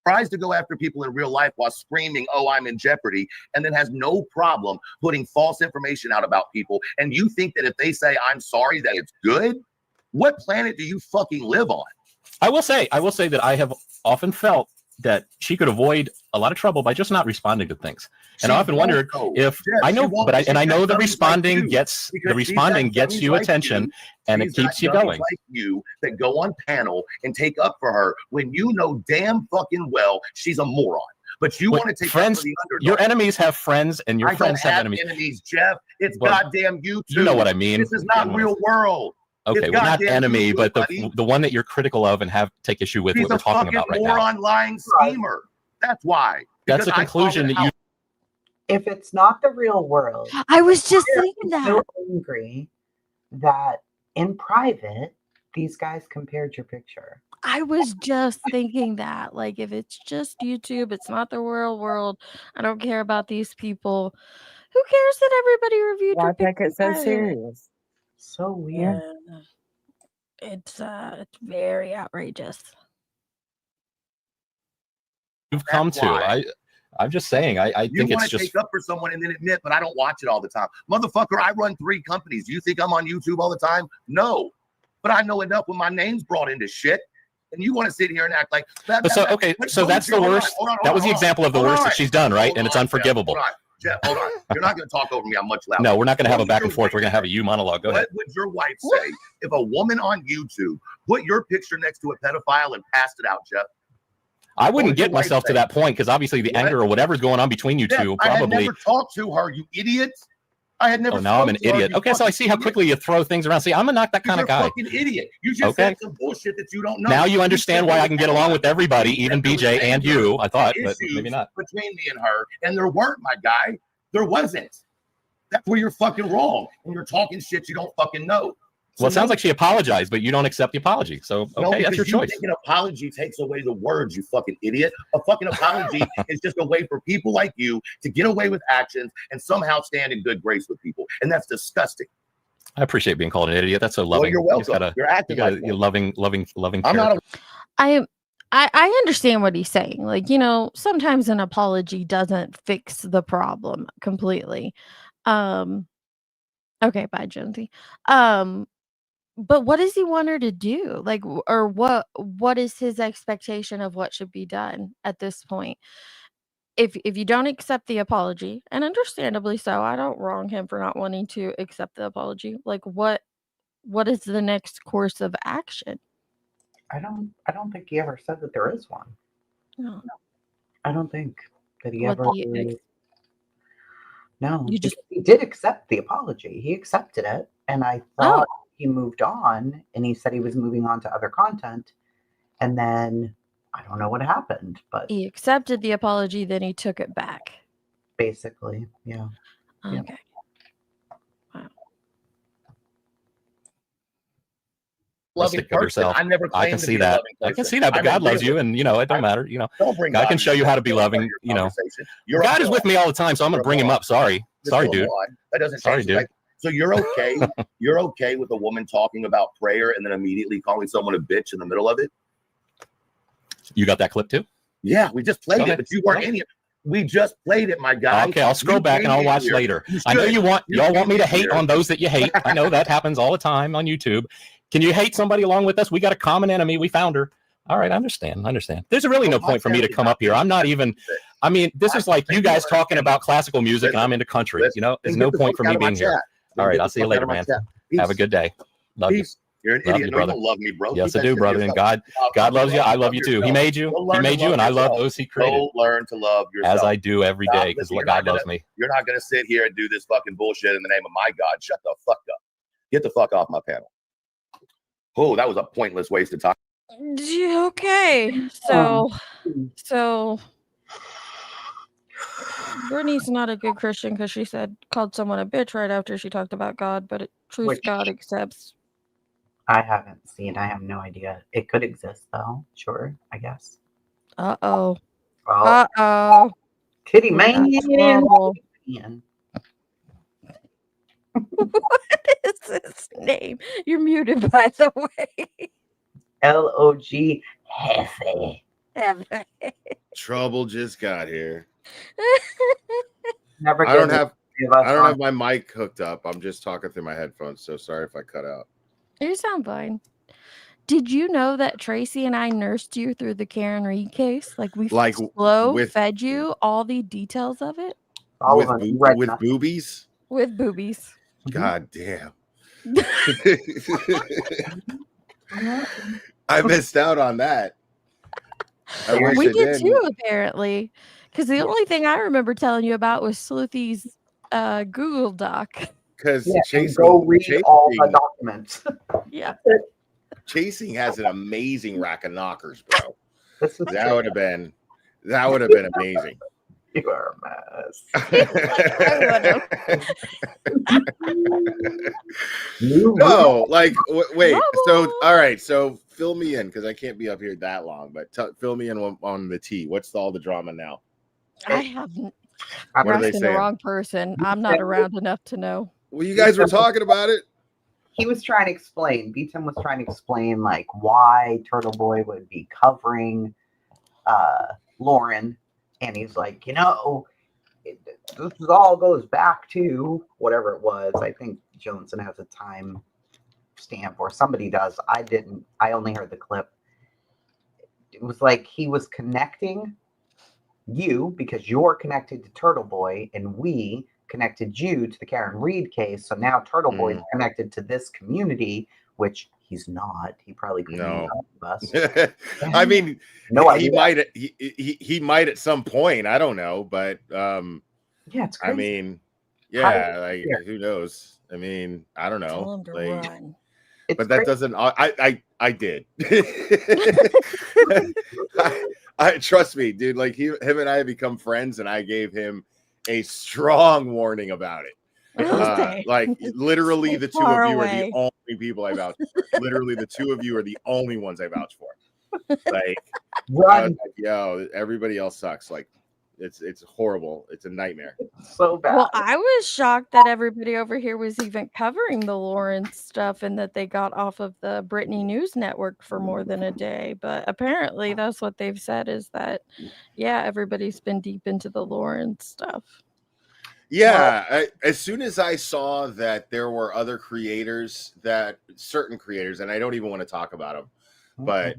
Speaker 4: tries to go after people in real life while screaming, "Oh, I'm in jeopardy," and then has no problem putting false information out about people. And you think that if they say "I'm sorry," that it's good? What planet do you fucking live on?
Speaker 10: I will say that I have often felt that she could avoid a lot of trouble by just not responding to things. And I
Speaker 4: She
Speaker 10: often wondered
Speaker 4: won't,
Speaker 10: if
Speaker 4: Jeff,
Speaker 10: I
Speaker 4: she
Speaker 10: know,
Speaker 4: won't.
Speaker 10: but
Speaker 4: She's
Speaker 10: I know
Speaker 4: got
Speaker 10: the
Speaker 4: dummies
Speaker 10: responding
Speaker 4: like you,
Speaker 10: gets
Speaker 4: because she's got
Speaker 10: gets you
Speaker 4: dummies like
Speaker 10: attention,
Speaker 4: you.
Speaker 10: and it
Speaker 4: She's got
Speaker 10: keeps you
Speaker 4: dummies
Speaker 10: going.
Speaker 4: like you that go on panel and take up for her when you know damn fucking well she's a moron. But you
Speaker 10: But
Speaker 4: want to take
Speaker 10: friends,
Speaker 4: up for the underdog.
Speaker 10: your enemies have friends, and your
Speaker 4: I
Speaker 10: friends
Speaker 4: don't
Speaker 10: have
Speaker 4: have
Speaker 10: enemies.
Speaker 4: Jeff. It's
Speaker 10: But
Speaker 4: goddamn YouTube.
Speaker 10: you know what I mean.
Speaker 4: This is not real world.
Speaker 10: Okay,
Speaker 4: It's
Speaker 10: well, not
Speaker 4: goddamn
Speaker 10: enemy,
Speaker 4: YouTube,
Speaker 10: but
Speaker 4: buddy.
Speaker 10: the one that you're critical of and have take issue with
Speaker 4: She's
Speaker 10: what we're
Speaker 4: a
Speaker 10: talking
Speaker 4: fucking
Speaker 10: about right now.
Speaker 4: moron, lying schemer. That's why.
Speaker 10: That's
Speaker 4: Because
Speaker 10: a
Speaker 4: I call
Speaker 10: conclusion
Speaker 4: it
Speaker 10: that you.
Speaker 4: out.
Speaker 13: If it's not the real world,
Speaker 3: I was just
Speaker 13: why are
Speaker 3: thinking
Speaker 13: you
Speaker 3: that.
Speaker 13: so angry that in private these guys compared your picture.
Speaker 3: I was just thinking that. Like, if it's just YouTube, it's not the real world. I don't care about these people. Who cares that everybody reviewed
Speaker 9: Why
Speaker 3: your
Speaker 9: take
Speaker 3: picture
Speaker 9: it so
Speaker 3: private?
Speaker 9: serious?
Speaker 13: So weird.
Speaker 3: Yeah. It's very outrageous.
Speaker 10: You've come
Speaker 4: That's
Speaker 10: to.
Speaker 4: why.
Speaker 10: I'm just saying. I
Speaker 4: You
Speaker 10: think
Speaker 4: want
Speaker 10: it's
Speaker 4: to
Speaker 10: just.
Speaker 4: take up for someone and then admit, but I don't watch it all the time. Motherfucker, I run 3 companies. Do you think I'm on YouTube all the time? No. But I know enough when my name's brought into shit. And you want to sit here and act like that.
Speaker 10: So okay, so that's the worst. That was the example of the worst that she's done, right? And it's unforgivable.
Speaker 4: Jeff, hold on. You're not going to talk over me. I'm much louder.
Speaker 10: No, we're not going to have a back and forth. We're going to have a you monologue. Go ahead.
Speaker 4: What would your wife say if a woman on YouTube put your picture next to a pedophile and passed it out, Jeff?
Speaker 10: I wouldn't get myself to that point because obviously the anger or whatever's going on between you two
Speaker 4: I had
Speaker 10: probably.
Speaker 4: never talked to her, you idiot. I had never.
Speaker 10: Oh, now I'm an
Speaker 4: spoken to her,
Speaker 10: idiot.
Speaker 4: you
Speaker 10: Okay, so I see how quickly you throw things around. See, I'm not that kind of
Speaker 4: You're a
Speaker 10: guy.
Speaker 4: fucking idiot. You just said some bullshit that you don't know.
Speaker 10: Now you understand why I can get along with everybody, even BJ and you. I thought, but maybe not.
Speaker 4: Between me and her, and there weren't, my guy. There wasn't. That's where you're fucking wrong. And you're talking shit you don't fucking know.
Speaker 10: Well, it sounds like she apologized, but you don't accept the apology. So,
Speaker 4: No,
Speaker 10: okay, that's your
Speaker 4: because you
Speaker 10: choice.
Speaker 4: think an apology takes away the words, you fucking idiot. A fucking apology is just a way for people like you to get away with actions and somehow stand in good grace with people. And that's disgusting.
Speaker 10: I appreciate being called an idiot. That's so loving.
Speaker 4: you're welcome. You're acting like
Speaker 10: you're loving.
Speaker 4: I'm not
Speaker 3: I understand what he's saying. Like, you know, sometimes an apology doesn't fix the problem completely. Okay, bye, Jonesy. But what does he want her to do? Like, or what is his expectation of what should be done at this point? If you don't accept the apology, and understandably so, I don't wrong him for not wanting to accept the apology. Like, what is the next course of action?
Speaker 13: I don't think he ever said that there is one.
Speaker 3: No.
Speaker 13: I don't think that he
Speaker 3: What
Speaker 13: ever.
Speaker 3: do you
Speaker 13: No,
Speaker 3: You just-
Speaker 13: he did accept the apology. He accepted it, and I thought he moved on, and he said he was moving on to other content, and then I don't know what happened, but
Speaker 3: He accepted the apology, then he took it back.
Speaker 13: basically, yeah. Yeah.
Speaker 3: Okay.
Speaker 4: loving
Speaker 10: Of herself.
Speaker 4: person. I never
Speaker 10: I
Speaker 4: claimed
Speaker 10: can
Speaker 4: to
Speaker 10: see
Speaker 4: be a
Speaker 10: that.
Speaker 4: loving
Speaker 10: I can
Speaker 4: person.
Speaker 10: see that, but
Speaker 4: I
Speaker 10: God
Speaker 4: mean,
Speaker 10: loves you, and you know it don't matter. You know,
Speaker 4: Don't bring
Speaker 10: God can
Speaker 4: God
Speaker 10: show you
Speaker 4: into
Speaker 10: how to be
Speaker 4: your
Speaker 10: loving. You know,
Speaker 4: conversation. You're
Speaker 10: God is
Speaker 4: okay.
Speaker 10: with me all the time, so I'm gonna bring him up. Sorry, sorry, dude.
Speaker 4: That doesn't
Speaker 10: Sorry,
Speaker 4: change the
Speaker 10: dude.
Speaker 4: fact- So you're okay. You're okay with a woman talking about prayer and then immediately calling someone a bitch in the middle of it?
Speaker 10: You got that clip too?
Speaker 4: Yeah, we just played
Speaker 10: Go
Speaker 4: it,
Speaker 10: ahead.
Speaker 4: but you weren't
Speaker 10: Go
Speaker 4: in it. We just played it, my guy.
Speaker 10: Okay, I'll scroll
Speaker 4: You
Speaker 10: back and
Speaker 4: came
Speaker 10: I'll
Speaker 4: in
Speaker 10: watch
Speaker 4: here.
Speaker 10: later.
Speaker 4: You
Speaker 10: I know
Speaker 4: should.
Speaker 10: y'all want me
Speaker 4: came
Speaker 10: to
Speaker 4: in
Speaker 10: hate
Speaker 4: here.
Speaker 10: on those that you hate. I know that happens all the time on YouTube. Can you hate somebody along with us? We got a common enemy. We found her. All right, I understand. There's really no point for me to come up here. I'm not even. I mean, this is like you guys talking about classical music, and I'm into country. You know, there's
Speaker 4: Then
Speaker 10: no
Speaker 4: get the
Speaker 10: point
Speaker 4: fuck
Speaker 10: for me
Speaker 4: out of my
Speaker 10: being here.
Speaker 4: chat. Then
Speaker 10: All right,
Speaker 4: get
Speaker 10: I'll
Speaker 4: the
Speaker 10: see you
Speaker 4: fuck out
Speaker 10: later,
Speaker 4: of my
Speaker 10: man.
Speaker 4: chat.
Speaker 10: Have a
Speaker 4: Peace.
Speaker 10: good day. Love you.
Speaker 4: Peace. You're an
Speaker 10: Love
Speaker 4: idiot.
Speaker 10: you,
Speaker 4: No, you
Speaker 10: brother.
Speaker 4: don't love me, bro.
Speaker 10: Yes,
Speaker 4: Keep
Speaker 10: I
Speaker 4: that
Speaker 10: do,
Speaker 4: shit to
Speaker 10: brother. And
Speaker 4: yourself.
Speaker 10: God loves you. I
Speaker 4: Love
Speaker 10: love you too. He
Speaker 4: yourself.
Speaker 10: made you.
Speaker 4: Go learn
Speaker 10: He
Speaker 4: to
Speaker 10: made you,
Speaker 4: love
Speaker 10: and I love
Speaker 4: yourself.
Speaker 10: those he created.
Speaker 4: Go learn to love yourself.
Speaker 10: As I do every day, because
Speaker 4: Listen, you're not
Speaker 10: God loves
Speaker 4: gonna-
Speaker 10: me.
Speaker 4: You're not going to sit here and do this fucking bullshit in the name of my God. Shut the fuck up. Get the fuck off my panel. Oh, that was a pointless waste of time.
Speaker 3: Okay. So Brittany's not a good Christian because she called someone a bitch right after she talked about God, but truth
Speaker 13: Which-
Speaker 3: God accepts.
Speaker 13: I haven't seen. I have no idea. It could exist though. Sure, I guess.
Speaker 3: Uh-oh.
Speaker 13: Well,
Speaker 3: Uh-oh.
Speaker 13: Kitty
Speaker 3: We got
Speaker 13: man.
Speaker 3: trouble.
Speaker 13: Man.
Speaker 3: What is his name? You're muted, by the way.
Speaker 13: LOG Hefe.
Speaker 16: Trouble just got here.
Speaker 13: Never
Speaker 16: I don't
Speaker 13: give
Speaker 16: have
Speaker 13: give us
Speaker 16: I don't
Speaker 13: on-
Speaker 16: have my mic hooked up. I'm just talking through my headphones. So sorry if I cut out.
Speaker 3: You sound fine. Did you know that Tracy and I nursed you through the Karen Reed case? Like we
Speaker 16: Like,
Speaker 3: fed you all the details of it
Speaker 16: with boobies.
Speaker 3: with boobies.
Speaker 16: God damn. I missed out on that. I wish
Speaker 3: We
Speaker 16: I
Speaker 3: did
Speaker 16: did.
Speaker 3: too, apparently. Because the only thing I remember telling you about was Sleuthie's Google Doc.
Speaker 16: Because
Speaker 13: Yeah, and
Speaker 16: chasing,
Speaker 13: go read all the
Speaker 16: chasing,
Speaker 13: documents.
Speaker 3: Yeah.
Speaker 16: chasing has an amazing rack of knockers, bro.
Speaker 13: This is
Speaker 16: That
Speaker 13: true.
Speaker 16: would have been amazing.
Speaker 13: You are a mess.
Speaker 16: No, like wait. So all right. So fill me in because I can't be up here that long. But fill me in on the tea. What's all the drama now?
Speaker 3: I haven't.
Speaker 16: What
Speaker 3: You're
Speaker 16: are they
Speaker 3: asking the
Speaker 16: saying?
Speaker 3: wrong person. I'm not around enough to know.
Speaker 16: Well, you guys were talking about it.
Speaker 13: He was trying to explain. B-Tim was trying to explain like why Turtle Boy would be covering Lauren and he's like, this all goes back to whatever it was. I think Johnson has a time stamp, or somebody does. I didn't. I only heard the clip. It was like he was connecting you because you're connected to Turtle Boy, and we connected you to the Karen Reed case. So now Turtle Boy is connected to this community, which he's not. He probably couldn't
Speaker 16: No.
Speaker 13: us.
Speaker 16: I mean,
Speaker 13: No
Speaker 16: he
Speaker 13: idea.
Speaker 16: might. He might at some point. I don't know, but
Speaker 13: yeah, it's
Speaker 16: I
Speaker 13: crazy.
Speaker 16: mean,
Speaker 13: How
Speaker 16: yeah,
Speaker 13: did
Speaker 16: like
Speaker 13: yeah.
Speaker 16: who knows? I mean, I don't know.
Speaker 3: Tell him to
Speaker 16: Like,
Speaker 3: run.
Speaker 16: but that doesn't. I did. I trust me, dude. Like him and I have become friends, and I gave him a strong warning about it. Like literally, the two
Speaker 3: far
Speaker 16: of you are
Speaker 3: away.
Speaker 16: the only people I vouch for. Literally, the two of you are the only ones I vouch for. Like, I was like, yo, everybody else sucks. Like, it's horrible. It's a nightmare.
Speaker 13: So bad.
Speaker 3: Well, I was shocked that everybody over here was even covering the Lawrence stuff and that they got off of the Brittany News Network for more than a day. But apparently, that's what they've said is that, yeah, everybody's been deep into the Lawrence stuff.
Speaker 16: Yeah, as soon as I saw that there were other creators, certain creators, and I don't even want to talk about them, but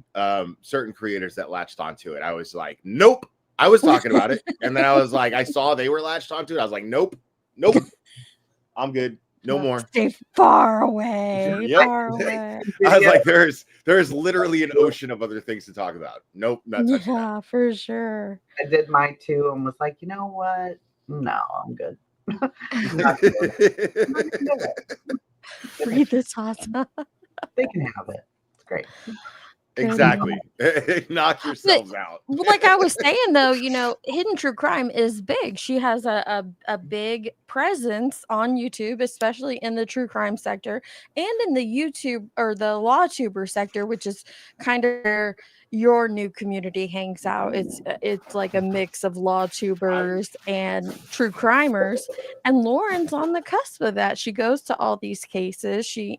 Speaker 16: certain creators that latched onto it, I was like, nope. I was talking about it, and then I was like, I saw they were latched onto it. I was like, nope, I'm good, no more.
Speaker 3: Stay far away.
Speaker 16: Yep.
Speaker 3: Far away.
Speaker 16: I was like, there's literally an ocean of other things to talk about. Nope, not touching that.
Speaker 3: Yeah, for sure.
Speaker 13: I did mine too, and was like, you know what? No, I'm good.
Speaker 3: Free this Hasa.
Speaker 13: They can have it. It's great.
Speaker 16: Exactly. Knock yourselves out.
Speaker 3: Well, like I was saying though, Hidden True Crime is big. She has a big presence on YouTube, especially in the true crime sector and in the YouTube or the LawTuber sector, which is kind of where your new community hangs out. It's like a mix of LawTubers and true crimers, and Lauren's on the cusp of that. She goes to all these cases. She,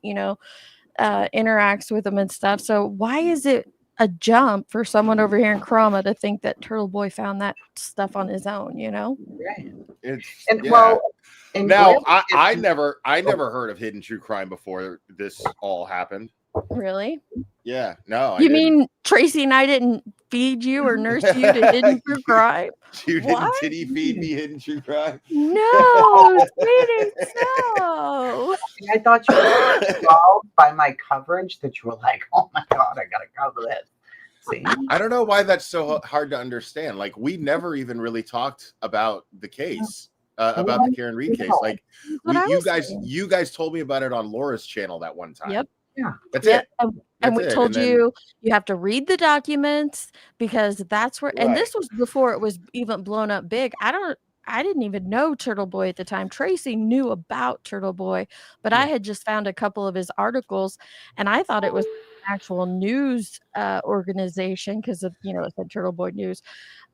Speaker 3: interacts with them and stuff. So why is it a jump for someone over here in Chroma to think that Turtle Boy found that stuff on his own?
Speaker 13: Right.
Speaker 16: Now I never heard of Hidden True Crime before this all happened.
Speaker 3: Really?
Speaker 16: Yeah, no.
Speaker 3: You mean Tracy and I didn't feed you or nurse you to Hidden True Crime?
Speaker 16: You didn't titty feed me Hidden True Crime?
Speaker 3: No, sweetie, no.
Speaker 13: I thought you were involved by my coverage that you were like, oh my God, I got to cover this. See?
Speaker 16: I don't know why that's so hard to understand. Like, we never even really talked about the case, about the Karen Reed case. Like, you guys told me about it on Laura's channel that one time.
Speaker 3: Yep.
Speaker 13: Yeah.
Speaker 16: That's it.
Speaker 3: And we
Speaker 16: That's it.
Speaker 3: told
Speaker 16: And then-
Speaker 3: you have to read the documents because that's where, and this was before it was even blown up big. I didn't even know Turtle Boy at the time. Tracy knew about Turtle Boy, but I had just found a couple of his articles and I thought it was an actual news organization because of, it said Turtle Boy News,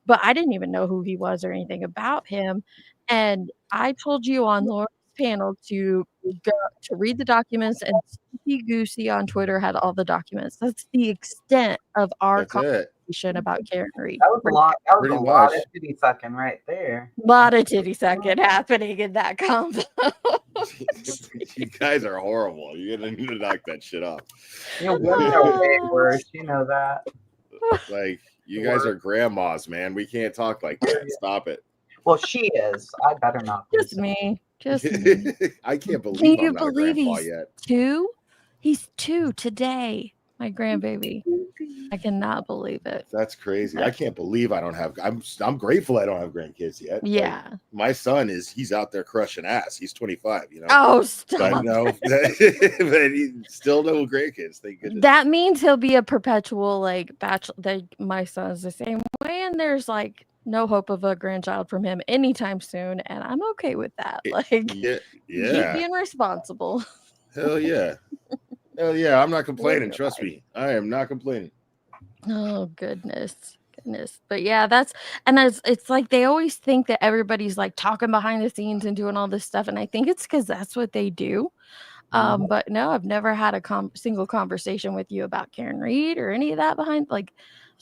Speaker 3: but I didn't even know who he was or anything about him. And I told you on Laura's panel to go to read the documents, and Stinky Goosey on Twitter had all the documents. That's the extent of our conversation about Karen Reed.
Speaker 13: That was a lot. That was
Speaker 16: Pretty
Speaker 13: a lot
Speaker 16: much.
Speaker 13: of titty sucking right there.
Speaker 3: A lot of titty sucking happening in that combo.
Speaker 16: You guys are horrible. You're gonna need to knock that shit off.
Speaker 13: Women are way worse. You know that.
Speaker 16: Like, you guys are grandmas, man. We can't talk like that. Stop it.
Speaker 13: Well, she is. I better not.
Speaker 3: Just me. Just me.
Speaker 16: I can't believe
Speaker 3: Can you
Speaker 16: I'm not a
Speaker 3: believe
Speaker 16: grandpa
Speaker 3: he's
Speaker 16: yet.
Speaker 3: 2? He's 2 today. My grandbaby. I cannot believe it.
Speaker 16: That's crazy. I can't believe I don't have. I'm grateful I don't have grandkids yet. Like,
Speaker 3: Yeah.
Speaker 16: my son he's out there crushing ass. He's 25.
Speaker 3: Oh,
Speaker 16: But
Speaker 3: stop.
Speaker 16: no, but he still no grandkids. Thank goodness.
Speaker 3: That means he'll be a perpetual bachelor. My son's the same way, and there's no hope of a grandchild from him anytime soon, and I'm okay with that.
Speaker 16: Yeah.
Speaker 3: Keep being responsible.
Speaker 16: Hell yeah. Hell yeah. I'm not complaining. Trust me. I am not complaining.
Speaker 3: Oh goodness. But yeah, it's like they always think that everybody's talking behind the scenes and doing all this stuff, and I think it's because that's what they do. But no, I've never had a single conversation with you about Karen Reed or any of that behind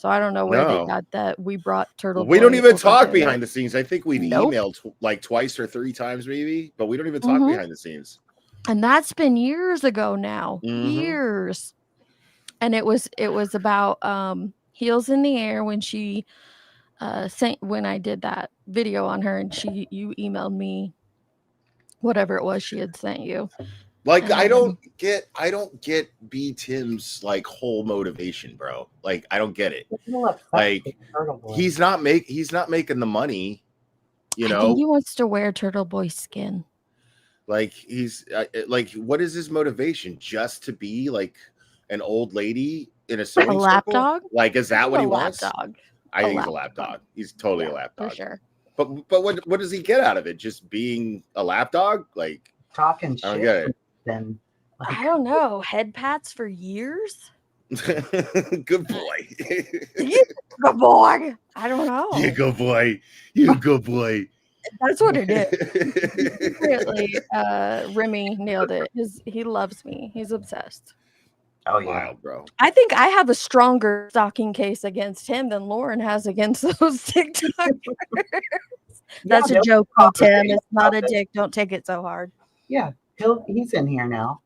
Speaker 3: So I don't know where they
Speaker 16: No.
Speaker 3: got that. We brought Turtle.
Speaker 16: We don't
Speaker 3: Boy
Speaker 16: even
Speaker 3: over
Speaker 16: talk
Speaker 3: there.
Speaker 16: behind the scenes. I think we've
Speaker 3: Nope.
Speaker 16: emailed like twice or 3 times maybe, but we don't even talk
Speaker 3: Mhm.
Speaker 16: behind the scenes.
Speaker 3: And that's been years ago now.
Speaker 16: Mhm.
Speaker 3: Years. And it was about Heels in the Air when she sent when I did that video on her and you emailed me whatever it was she had sent you.
Speaker 16: Like
Speaker 3: And
Speaker 16: I
Speaker 3: then-
Speaker 16: don't get B Tim's like whole motivation, bro. Like I don't get it.
Speaker 13: People upset
Speaker 16: Like
Speaker 13: with Turtle Boy.
Speaker 16: he's not making the money, you
Speaker 3: I
Speaker 16: know.
Speaker 3: think he wants to wear Turtle Boy skin.
Speaker 16: Like he's like, what is his motivation? Just to be like an old lady in a sewing
Speaker 3: lapdog?
Speaker 16: circle? Like, is that what he wants?
Speaker 3: Lapdog.
Speaker 16: I
Speaker 3: A
Speaker 16: think he's a lapdog. He's totally a lapdog.
Speaker 3: For sure.
Speaker 16: But what does he get out of it? Just being a lapdog? Like
Speaker 13: Talking
Speaker 16: I don't
Speaker 13: shit.
Speaker 16: get it.
Speaker 13: Then
Speaker 3: I don't know. Head pats for years?
Speaker 16: Good boy.
Speaker 3: Good boy. I don't know.
Speaker 16: You good boy. You good boy.
Speaker 3: That's what it is. Secretly, Remy nailed it. He loves me. He's obsessed.
Speaker 13: Oh yeah,
Speaker 16: Wild, bro.
Speaker 3: I think I have a stronger stalking case against him than Lauren has against those TikTokers. That's a
Speaker 13: they'll
Speaker 3: joke,
Speaker 13: talk
Speaker 3: Tim.
Speaker 13: about
Speaker 3: It's not a
Speaker 13: it.
Speaker 3: dick. Don't take it so hard.
Speaker 13: Yeah, he's in here now.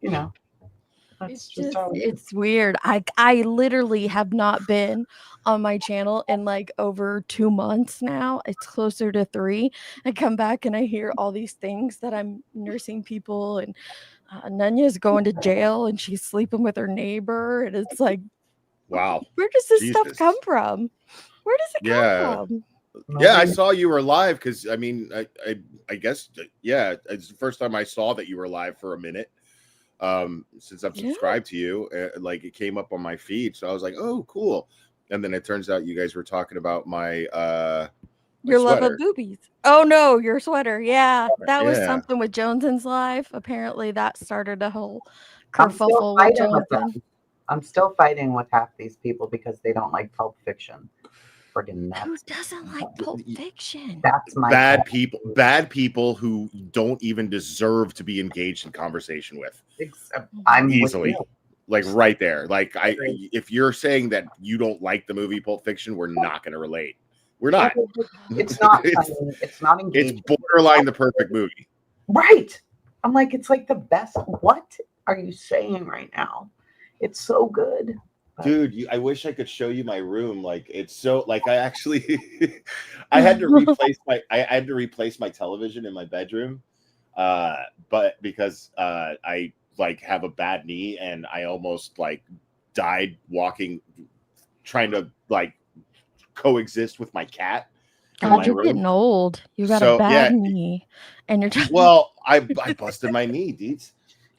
Speaker 13: You know, that's
Speaker 3: It's
Speaker 13: just
Speaker 3: just
Speaker 13: how it is.
Speaker 3: it's weird. I literally have not been on my channel in like over 2 months now. It's closer to 3. I come back and I hear all these things that I'm nursing people and Nanya's going to jail and she's sleeping with her neighbor and it's like,
Speaker 16: Wow.
Speaker 3: where does this stuff
Speaker 16: Jesus.
Speaker 3: come from? Where does it
Speaker 16: Yeah.
Speaker 3: come from?
Speaker 16: Yeah, I saw you were live because I mean, I guess yeah, it's the first time I saw that you were live for a minute. Since I'm subscribed to you, like it came up on my feed, so I was like, oh, cool. And then it turns out you guys were talking about my
Speaker 3: Your love
Speaker 16: sweater.
Speaker 3: of boobies. Oh no, your sweater. Yeah, that was
Speaker 16: Yeah.
Speaker 3: something with Joneson's live. Apparently, that started a whole
Speaker 13: I'm still
Speaker 3: kerfuffle with
Speaker 13: fighting with
Speaker 3: Joneson.
Speaker 13: them. I'm still fighting with half these people because they don't like Pulp Fiction. Friggin'
Speaker 3: Who
Speaker 13: nuts.
Speaker 3: doesn't like Pulp Fiction?
Speaker 13: That's my
Speaker 16: bad people who don't even deserve to be engaged in conversation with.
Speaker 13: I'm with
Speaker 16: Easily.
Speaker 13: you.
Speaker 16: Like right there. Like
Speaker 13: Agree.
Speaker 16: if you're saying that you don't like the movie Pulp Fiction, we're not going to relate. We're not.
Speaker 13: It's not funny. It's not engaging.
Speaker 16: It's borderline the perfect movie.
Speaker 13: Right. I'm like, it's like the best. What are you saying right now? It's so good.
Speaker 16: Dude, I wish I could show you my room. Like it's so like I actually I had to replace my television in my bedroom. But because I like have a bad knee and I almost like died walking trying to like coexist with my cat. in
Speaker 3: God,
Speaker 16: my
Speaker 3: you're
Speaker 16: room.
Speaker 3: getting old. You got
Speaker 16: So,
Speaker 3: a bad
Speaker 16: yeah.
Speaker 3: knee, and you're trying.
Speaker 16: Well, I busted my knee, Deets.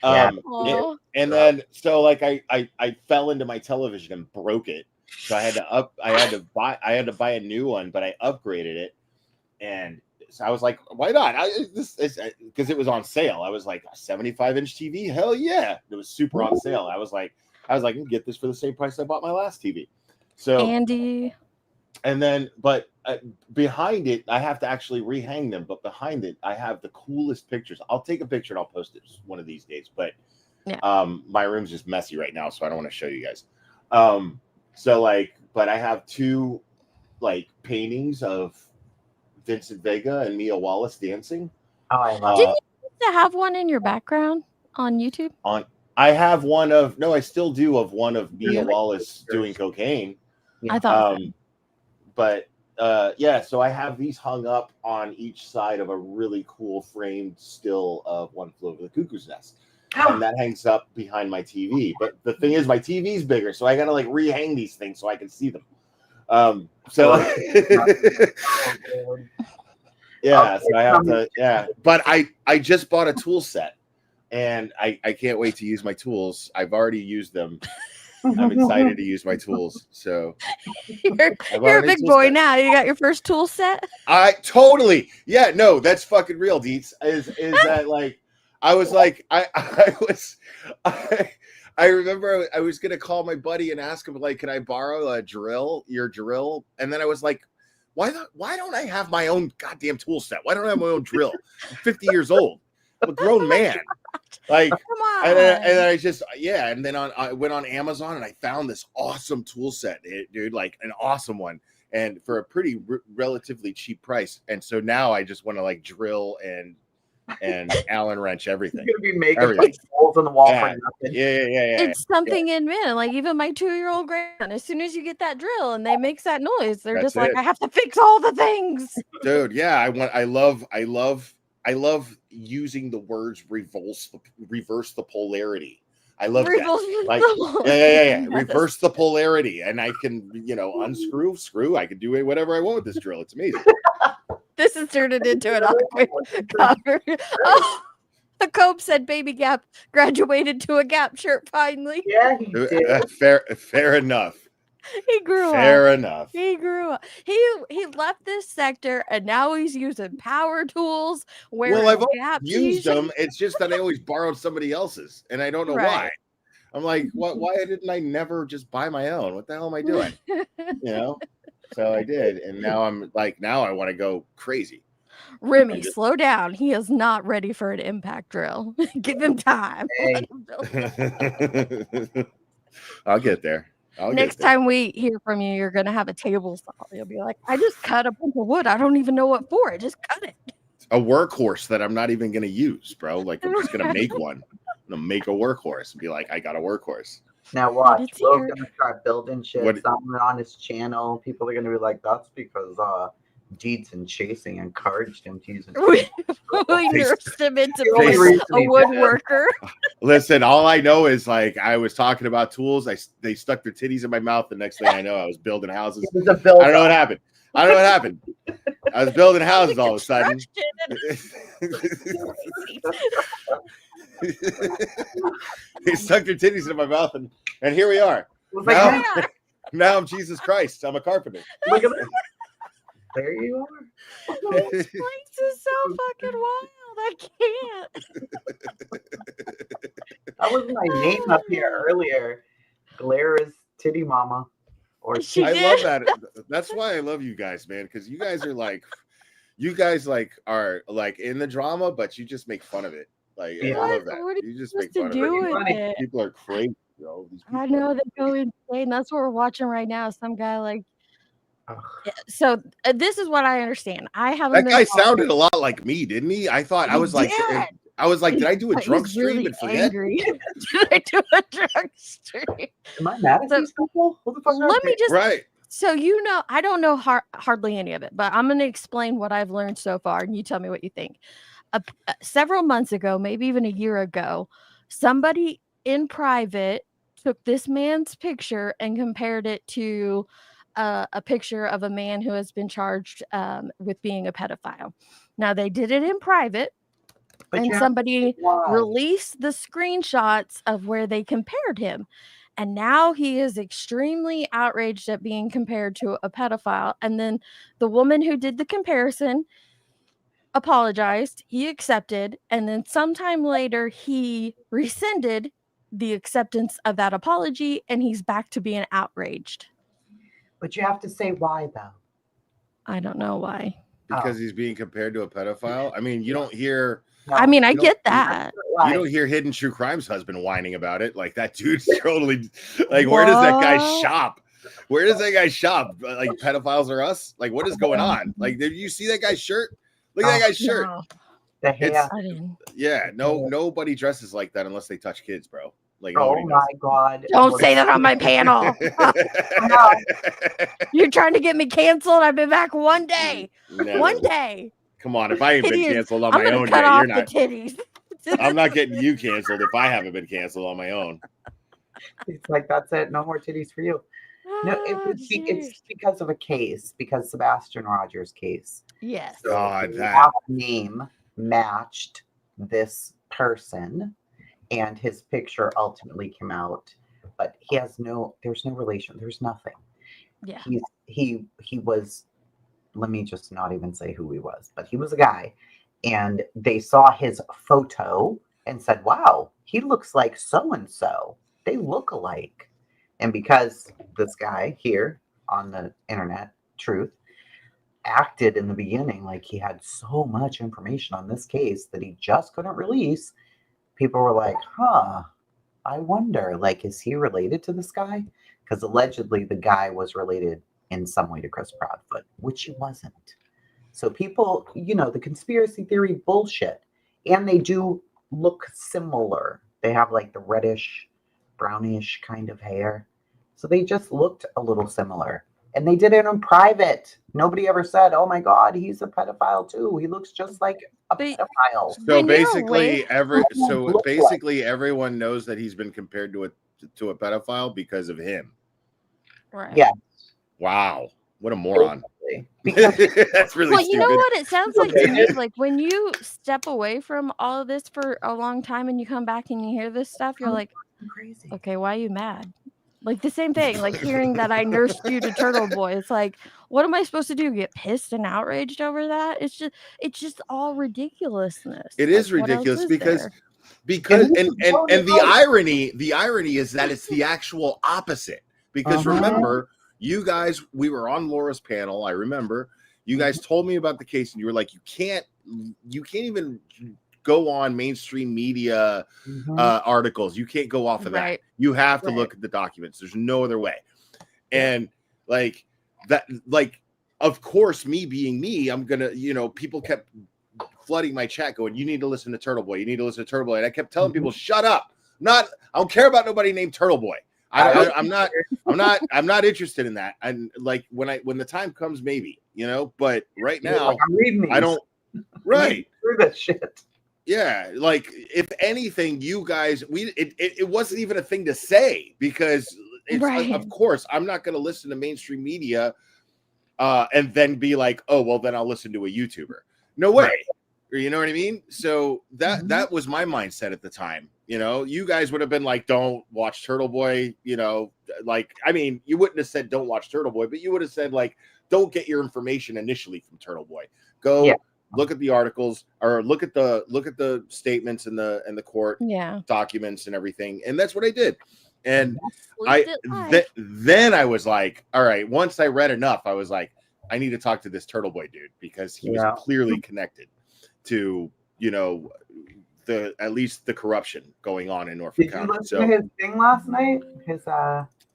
Speaker 13: Yeah.
Speaker 3: Aw.
Speaker 16: And then so like I fell into my television and broke it. So I had to buy a new one, but I upgraded it. And so I was like, why not? Because it was on sale. I was like, a 75-inch TV, hell yeah. It was super on sale. I was like, I can get this for the same price I bought my last TV. So
Speaker 3: Andy.
Speaker 16: and then, but behind it, I have to actually rehang them. But behind it, I have the coolest pictures. I'll take a picture and I'll post it one of these days. But my room's just messy right now, so I don't want to show you guys. So like, but I have 2 like paintings of Vincent Vega and Mia Wallace dancing.
Speaker 13: Oh, I love
Speaker 3: Didn't you used to have one in your background on YouTube?
Speaker 16: I have one of I still do of one of Mia
Speaker 3: Really?
Speaker 16: Wallace doing cocaine.
Speaker 3: I thought.
Speaker 16: But yeah, so I have these hung up on each side of a really cool framed still of One Flew Over the Cuckoo's Nest. And that hangs up behind my TV. But the thing is, my TV's bigger, so I gotta like rehang these things so I can see them. So yeah, so I have to But I just bought a tool set and I can't wait to use my tools. I've already used them. I'm excited to use my tools. So
Speaker 3: You're a big boy now. You got your first tool set.
Speaker 16: I totally, yeah, no, that's fucking real, Deets. Is that like I was like I remember I was gonna call my buddy and ask him like, can I borrow your drill? And then I was like, why don't I have my own goddamn tool set? Why don't I have my own drill? I'm 50 years old. a grown man. Like,
Speaker 3: Come on.
Speaker 16: and then I just, and then I went on Amazon and I found this awesome tool set, dude, like an awesome one, and for a pretty relatively cheap price. And so now I just want to like drill and Allen wrench everything.
Speaker 13: You're gonna be making
Speaker 16: Everything.
Speaker 13: holes in the wall
Speaker 16: Yeah.
Speaker 13: for nothing.
Speaker 16: Yeah.
Speaker 3: It's something in men. Like even my 2-year-old grand, as soon as you get that drill and they makes that noise, they're
Speaker 16: That's
Speaker 3: just like,
Speaker 16: it.
Speaker 3: I have to fix all the things.
Speaker 16: Dude, yeah, I love using the words reverse the polarity. I love
Speaker 3: Reverse
Speaker 16: that.
Speaker 3: the
Speaker 16: Like,
Speaker 3: polarity.
Speaker 16: yeah.
Speaker 3: Yes.
Speaker 16: Reverse the polarity, and I can, unscrew, screw. I can do whatever I want with this drill. It's amazing.
Speaker 3: This has turned it into an awkward cover. Oh, the Cope said Baby Gap graduated to a Gap shirt finally.
Speaker 13: Yeah, he did.
Speaker 16: Fair enough.
Speaker 3: He grew up.
Speaker 16: Fair enough.
Speaker 3: He grew up. He left this sector and now he's using power tools.
Speaker 16: Well, I've always
Speaker 3: Gap
Speaker 16: used
Speaker 3: t-shirts.
Speaker 16: them. It's just that I always borrowed somebody else's, and I don't know why.
Speaker 3: Right.
Speaker 16: I'm like, why didn't I never just buy my own? What the hell am I doing? So I did, and now I'm like, now I want to go crazy.
Speaker 3: Remy, slow down. He is not ready for an impact drill. Give him time. Let him build.
Speaker 16: I'll get there.
Speaker 3: Next time we hear from you, you're gonna have a table saw. You'll be like, I just cut a bunch of wood. I don't even know what for. I just cut it.
Speaker 16: A workhorse that I'm not even gonna use, bro. Like I'm just gonna make one. I'm gonna make a workhorse and be like, I got a workhorse.
Speaker 13: Now watch,
Speaker 3: It's
Speaker 13: Will's
Speaker 3: here.
Speaker 13: gonna start building shit.
Speaker 16: What-
Speaker 13: Something on his channel. People are gonna be like, that's because Deeds and Chasing encouraged him to use it.
Speaker 3: We nursed him into
Speaker 13: The only
Speaker 3: being
Speaker 13: reason
Speaker 3: a
Speaker 13: he did it.
Speaker 3: woodworker.
Speaker 16: Listen, all I know is like I was talking about tools. They stuck their titties in my mouth. The next thing I know, I was building houses.
Speaker 13: It was a
Speaker 16: I don't know what happened. I was building houses all of a sudden. They stuck their titties in my mouth, and here we are.
Speaker 13: was like,
Speaker 16: Now I'm Jesus Christ. I'm a carpenter.
Speaker 13: Look at that. There you are.
Speaker 3: This place is so fucking wild. I can't.
Speaker 13: That was my name up here earlier. Glara's Titty Mama. Or
Speaker 16: I love that. That's why I love you guys, man, because you guys are like, are like in the drama, but you just make fun of it. Like I love that.
Speaker 3: What are
Speaker 16: You just
Speaker 3: supposed
Speaker 16: make fun
Speaker 3: to do
Speaker 16: of
Speaker 3: with
Speaker 16: it.
Speaker 3: it?
Speaker 16: People are crazy, bro. These
Speaker 3: I
Speaker 16: people
Speaker 3: know
Speaker 16: are-
Speaker 3: they go insane. That's what we're watching right now. Some guy like. Yeah, so this is what I understand. I haven't.
Speaker 16: That
Speaker 3: been
Speaker 16: guy
Speaker 3: following-
Speaker 16: sounded a lot like me, didn't he? I thought I
Speaker 3: He
Speaker 16: was like,
Speaker 3: did.
Speaker 16: did I do a
Speaker 3: But
Speaker 16: drunk
Speaker 3: he's
Speaker 16: stream
Speaker 3: really
Speaker 16: and forget?
Speaker 3: angry. Did I do a drunk stream?
Speaker 13: Am I mad at these people? Who the fuck are
Speaker 3: Let
Speaker 13: they?
Speaker 3: me just.
Speaker 16: Right.
Speaker 3: So I don't know hardly any of it, but I'm going to explain what I've learned so far, and you tell me what you think. Several months ago, maybe even a year ago, somebody in private took this man's picture and compared it to a picture of a man who has been charged with being a pedophile. Now they did it in private,
Speaker 13: But
Speaker 3: and
Speaker 13: you have to
Speaker 3: somebody
Speaker 13: say why.
Speaker 3: released the screenshots of where they compared him. And now he is extremely outraged at being compared to a pedophile. And then the woman who did the comparison apologized, he accepted, and then sometime later he rescinded the acceptance of that apology, and he's back to being outraged.
Speaker 13: But you have to say why, though.
Speaker 3: I don't know why.
Speaker 16: Because he's being compared to a pedophile. I mean, you don't hear.
Speaker 3: I mean, I
Speaker 16: you don't-
Speaker 3: get that.
Speaker 16: You don't hear Hidden True Crime's husband whining about it. Like that dude's totally like, where does that guy
Speaker 3: What?
Speaker 16: shop? Where does that guy shop? Like pedophiles are us? Like what is going on? Like did you see that guy's shirt? Look at that guy's shirt.
Speaker 3: No,
Speaker 13: The
Speaker 16: It's-
Speaker 13: hair.
Speaker 3: I didn't.
Speaker 16: Yeah, nobody dresses like that unless they touch kids, bro. Like
Speaker 13: Oh
Speaker 16: nobody
Speaker 13: my God.
Speaker 3: Don't say that on my panel. You're trying to get me canceled. I've been back one day.
Speaker 16: Never.
Speaker 3: One day.
Speaker 16: Come on, if I ain't been
Speaker 3: Hideous.
Speaker 16: canceled on
Speaker 3: I'm
Speaker 16: my
Speaker 3: gonna
Speaker 16: own day,
Speaker 3: cut off
Speaker 16: you're
Speaker 3: the
Speaker 16: not.
Speaker 3: titties.
Speaker 16: I'm not getting you canceled if I haven't been canceled on my own.
Speaker 13: It's like, that's it. No more titties for you. No,
Speaker 3: Oh,
Speaker 13: it's because of a case, because Sebastian Rogers' case.
Speaker 3: Yes.
Speaker 13: So
Speaker 16: God,
Speaker 13: the
Speaker 16: that-
Speaker 13: last name matched this person, and his picture ultimately came out. But there's no relation. There's nothing.
Speaker 3: Yeah.
Speaker 13: He was. Let me just not even say who he was, but he was a guy, and they saw his photo and said, "Wow, he looks like so and so. They look alike." And because this guy here on the internet, Truth, acted in the beginning like he had so much information on this case that he just couldn't release, people were like, huh, I wonder, like, is he related to this guy? Because allegedly the guy was related in some way to Chris Broadfoot, which he wasn't. So people, the conspiracy theory bullshit. And they do look similar. They have like the reddish, brownish kind of hair. So they just looked a little similar. And they did it in private. Nobody ever said, oh my God, he's a pedophile too. He looks just like a pedophile.
Speaker 16: So basically, everyone knows that he's been compared to a pedophile because of him.
Speaker 3: Right.
Speaker 13: Yeah.
Speaker 16: Wow. What a moron.
Speaker 13: That's
Speaker 16: really
Speaker 3: Well,
Speaker 16: stupid.
Speaker 3: you know what it sounds like to me? Like when you step away from all of this for a long time and you come back and you hear this stuff, you're like,
Speaker 13: crazy.
Speaker 3: Okay, why are you mad? Like the same thing, like hearing that I nursed you to Turtle Boy. It's like, what am I supposed to do? Get pissed and outraged over that? It's just all ridiculousness.
Speaker 16: It is
Speaker 3: Like, what else
Speaker 16: ridiculous
Speaker 3: is
Speaker 16: because
Speaker 3: there?
Speaker 16: and the irony is that it's the actual opposite. Because remember, you guys, we were on Laura's panel. I remember you guys told me about the case, and you were like, you can't even go on mainstream media articles. You can't go off of that. You have to look at the documents. There's no other way. And like that, like, of course, me being me, I'm gonna, people kept flooding my chat going, you need to listen to Turtle Boy. You need to listen to Turtle Boy. And I kept telling people, shut up. I don't care about nobody named Turtle Boy. I'm not interested in that. And like when the time comes, maybe, but right now
Speaker 13: I'm reading these.
Speaker 16: I don't. Right.
Speaker 13: Through that shit.
Speaker 16: Yeah, like if anything, you guys, it wasn't even a thing to say because it's of course I'm not going to listen to mainstream media, and then be like, oh well, then I'll listen to a YouTuber. No way. You know what I mean? So that was my mindset at the time. You guys would have been like, don't watch Turtle Boy. Like, I mean, you wouldn't have said don't watch Turtle Boy, but you would have said like, don't get your information initially from Turtle Boy. Go look at the articles or look at the statements in the court documents and everything. And that's what I did. And then I was like, all right, once I read enough, I was like, I need to talk to this Turtle Boy dude because he was clearly connected to, at least the corruption going on in Norfolk County.
Speaker 13: Did you listen to his thing last night?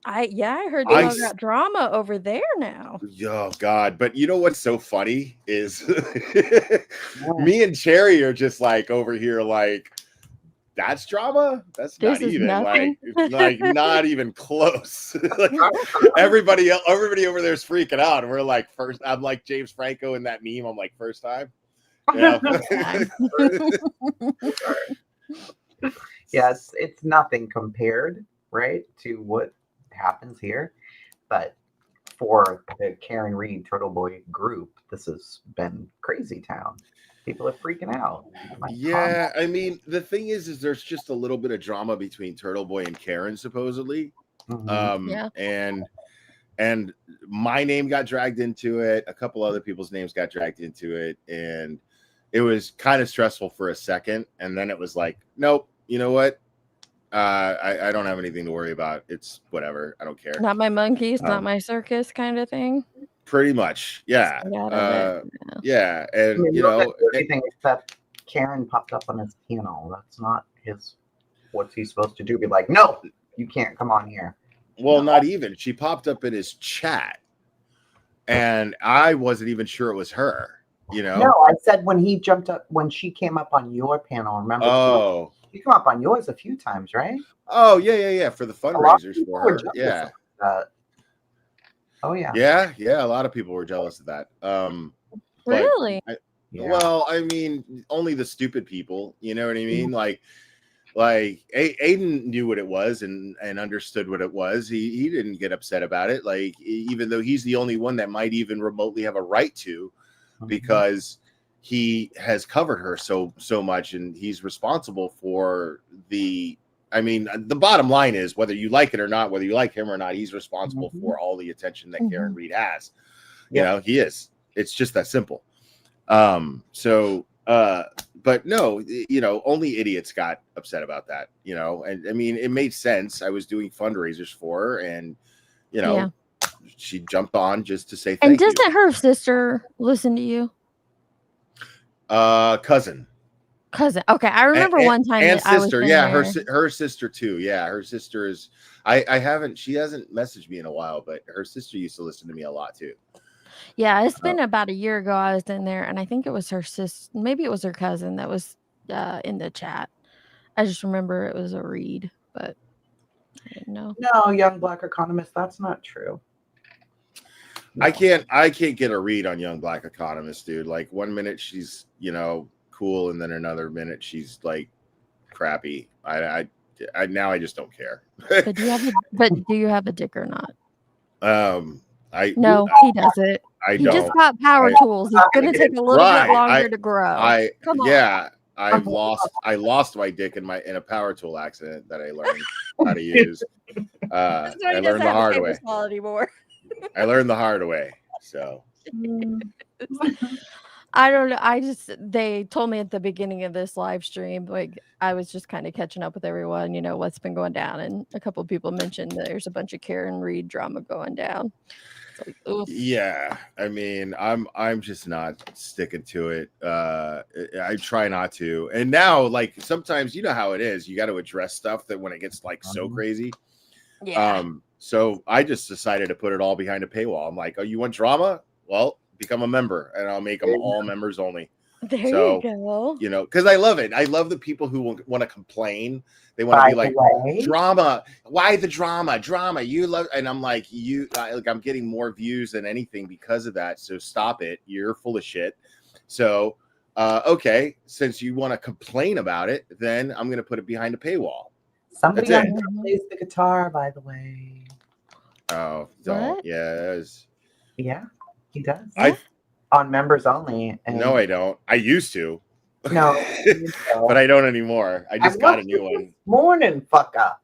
Speaker 3: I heard they all got drama over there now.
Speaker 16: Oh God. But you know what's so funny is me and Cherry are just like over here like, that's drama? That's
Speaker 3: This
Speaker 16: not
Speaker 3: is
Speaker 16: even
Speaker 3: nothing.
Speaker 16: like not even close. Like, everybody over there is freaking out. And we're like, I'm like James Franco in that meme. I'm like, first time.
Speaker 13: Yes, it's nothing compared, right, to what happens here. But for the Karen Reed Turtle Boy group, this has been crazy town. People are freaking out.
Speaker 16: Yeah, I mean, the thing is there's just a little bit of drama between Turtle Boy and Karen, supposedly. And my name got dragged into it. A couple other people's names got dragged into it. And it was kind of stressful for a second. And then it was like, nope, you know what? I don't have anything to worry about. It's whatever. I don't care.
Speaker 3: Not my monkeys, not my circus kind of thing.
Speaker 16: Pretty much. Yeah. Yeah. And,
Speaker 13: I mean, everything except Karen popped up on his panel. That's not what's he supposed to do? Be like, no, you can't come on here.
Speaker 16: Well, not even. She popped up in his chat. And I wasn't even sure it was her.
Speaker 13: No, I said when she came up on your panel, remember?
Speaker 16: Oh.
Speaker 13: You come up on yours a few times, right?
Speaker 16: Oh, yeah. For the fundraisers for her. Yeah.
Speaker 13: Oh, yeah.
Speaker 16: Yeah. A lot of people were jealous of that.
Speaker 3: Really?
Speaker 16: Well, I mean, only the stupid people, you know what I mean? Like Aiden knew what it was and understood what it was. He didn't get upset about it. Like, even though he's the only one that might even remotely have a right to, because he has covered her so much and he's responsible for the bottom line is whether you like it or not, whether you like him or not, he's responsible for all the attention that Karen Reed has. He is. It's just that simple. But no, only idiots got upset about that, and I mean, it made sense. I was doing fundraisers for her and, she jumped on just to say
Speaker 3: And
Speaker 16: thank you.
Speaker 3: doesn't her sister listen to you?
Speaker 16: Cousin.
Speaker 3: Okay, I remember one time
Speaker 16: and
Speaker 3: that I was
Speaker 16: sister.
Speaker 3: in
Speaker 16: Yeah,
Speaker 3: there.
Speaker 16: her sister too. Yeah, her sister is. She hasn't messaged me in a while, but her sister used to listen to me a lot too.
Speaker 3: Yeah, it's been about a year ago I was in there, and I think it was her sister, maybe it was her cousin that was in the chat. I just remember it was a read, but I didn't know.
Speaker 13: No, young black economist, that's not true.
Speaker 16: I can't get a read on young black economist, dude. Like 1 minute she's, cool, and then another minute she's like crappy. I now I just don't care.
Speaker 3: But do you have a dick or not?
Speaker 16: No,
Speaker 3: he doesn't.
Speaker 16: I
Speaker 3: He
Speaker 16: don't.
Speaker 3: just got power tools. It's gonna take a little bit longer to grow. Come on.
Speaker 16: I lost my dick in a power tool accident that I learned how to use. I learned the hard way.
Speaker 3: Anymore.
Speaker 16: I learned the hard way. So
Speaker 3: I don't know. They told me at the beginning of this live stream, like I was just kind of catching up with everyone, what's been going down. And a couple of people mentioned that there's a bunch of Karen Reed drama going down. It's like, oof.
Speaker 16: Yeah, I mean, I'm just not sticking to it. I try not to. And now, like, sometimes you know how it is. You got to address stuff that when it gets like so crazy.
Speaker 3: Yeah.
Speaker 16: So I just decided to put it all behind a paywall. I'm like, oh, you want drama? Well, become a member, and I'll make them all members only.
Speaker 3: There you go.
Speaker 16: Because I love it. I love the people who want to complain. They want to be like, drama. Why the drama? Drama. You love, and I'm like, I'm getting more views than anything because of that. So stop it. You're full of shit. So, okay, since you want to complain about it, then I'm going to put it behind a paywall.
Speaker 13: Somebody
Speaker 16: That's
Speaker 13: on
Speaker 16: it.
Speaker 13: plays the guitar, by the way.
Speaker 16: Oh, don't.
Speaker 3: What?
Speaker 13: Yeah, he does.
Speaker 16: I
Speaker 13: on members only. And
Speaker 16: no, I don't. I used to.
Speaker 13: No,
Speaker 16: but I don't anymore. I just got a new one.
Speaker 13: Morning, fucker.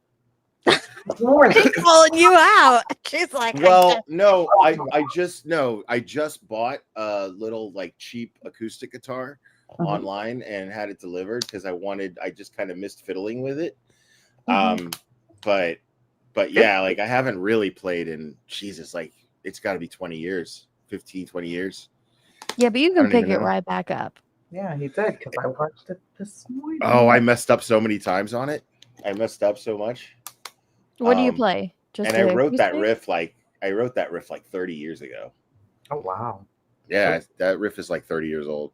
Speaker 13: Morning.
Speaker 3: She's calling you out. She's like,
Speaker 16: Well, no, I just bought a little like cheap acoustic guitar online and had it delivered because I just kind of missed fiddling with it. But yeah, like I haven't really played in Jesus, like it's got to be 20 years, 15, 20 years.
Speaker 3: Yeah, but you
Speaker 16: I
Speaker 3: can
Speaker 16: don't
Speaker 3: pick
Speaker 16: even
Speaker 3: it
Speaker 16: know.
Speaker 3: right back up.
Speaker 13: Yeah, he did because I watched it this morning.
Speaker 16: Oh, I messed up so many times on it. I messed up so much.
Speaker 3: What do you play?
Speaker 16: And I wrote that riff like 30 years ago.
Speaker 13: Oh wow.
Speaker 16: Yeah, that riff is like 30 years old.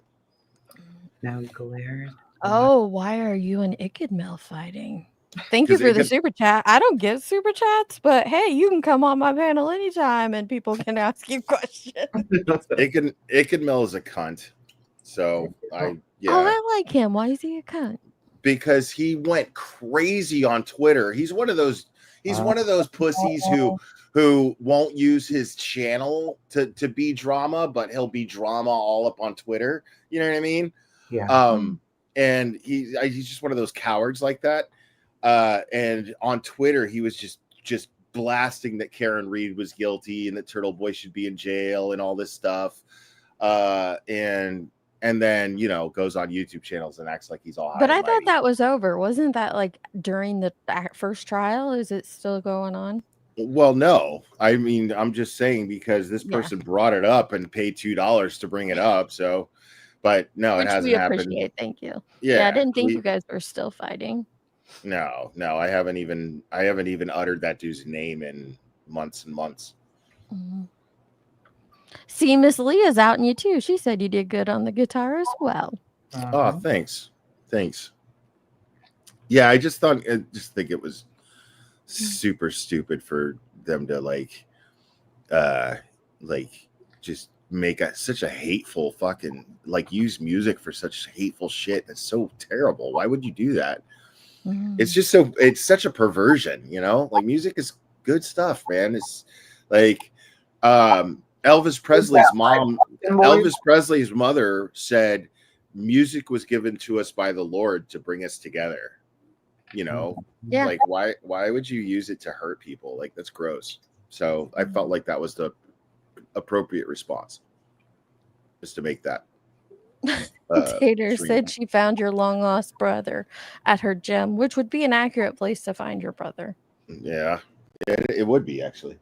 Speaker 13: Now glares.
Speaker 3: Oh, why are you and Ikidmel fighting? Thank you
Speaker 16: 'Cause
Speaker 3: for the
Speaker 16: Ikid-
Speaker 3: super chat. I don't get super chats, but hey, you can come on my panel anytime and people can ask you questions.
Speaker 16: Ikidmel is a cunt. So
Speaker 3: Oh, I like him. Why is he a cunt?
Speaker 16: because he went crazy on Twitter. He's one of those pussies who won't use his channel to be drama, but he'll be drama all up on Twitter. You know what I mean?
Speaker 13: Yeah.
Speaker 16: And he's just one of those cowards like that. And on Twitter, he was just blasting that Karen Reed was guilty and that Turtle Boy should be in jail and all this stuff. And then, goes on YouTube channels and acts like he's all high
Speaker 3: But
Speaker 16: and
Speaker 3: I thought
Speaker 16: mighty.
Speaker 3: that was over. Wasn't that like during the first trial? Is it still going on?
Speaker 16: Well, no. I mean, I'm just saying because this
Speaker 3: Yeah.
Speaker 16: person brought it up and paid $2 to bring it up. So, but no,
Speaker 3: Which
Speaker 16: it hasn't
Speaker 3: we
Speaker 16: happened.
Speaker 3: appreciate. Thank you.
Speaker 16: Yeah,
Speaker 3: I didn't think
Speaker 16: we-
Speaker 3: you guys were still fighting.
Speaker 16: No, I haven't even uttered that dude's name in months and months.
Speaker 3: Mhm. See, Miss Leah's outing you too. She said you did good on the guitar as well.
Speaker 16: Oh, thanks. Yeah, I just think it was super stupid for them to just make such a hateful fucking use music for such hateful shit. That's so terrible. Why would you do that? It's just it's such a perversion, like music is good stuff, man. It's like Elvis Presley's mother said music was given to us by the Lord to bring us together.
Speaker 3: Yeah.
Speaker 16: Like why would you use it to hurt people? Like that's gross. So I felt like that was the appropriate response, just to make that.
Speaker 3: Tater said she found your long lost brother at her gym, which would be an accurate place to find your brother.
Speaker 16: Yeah, it would be actually.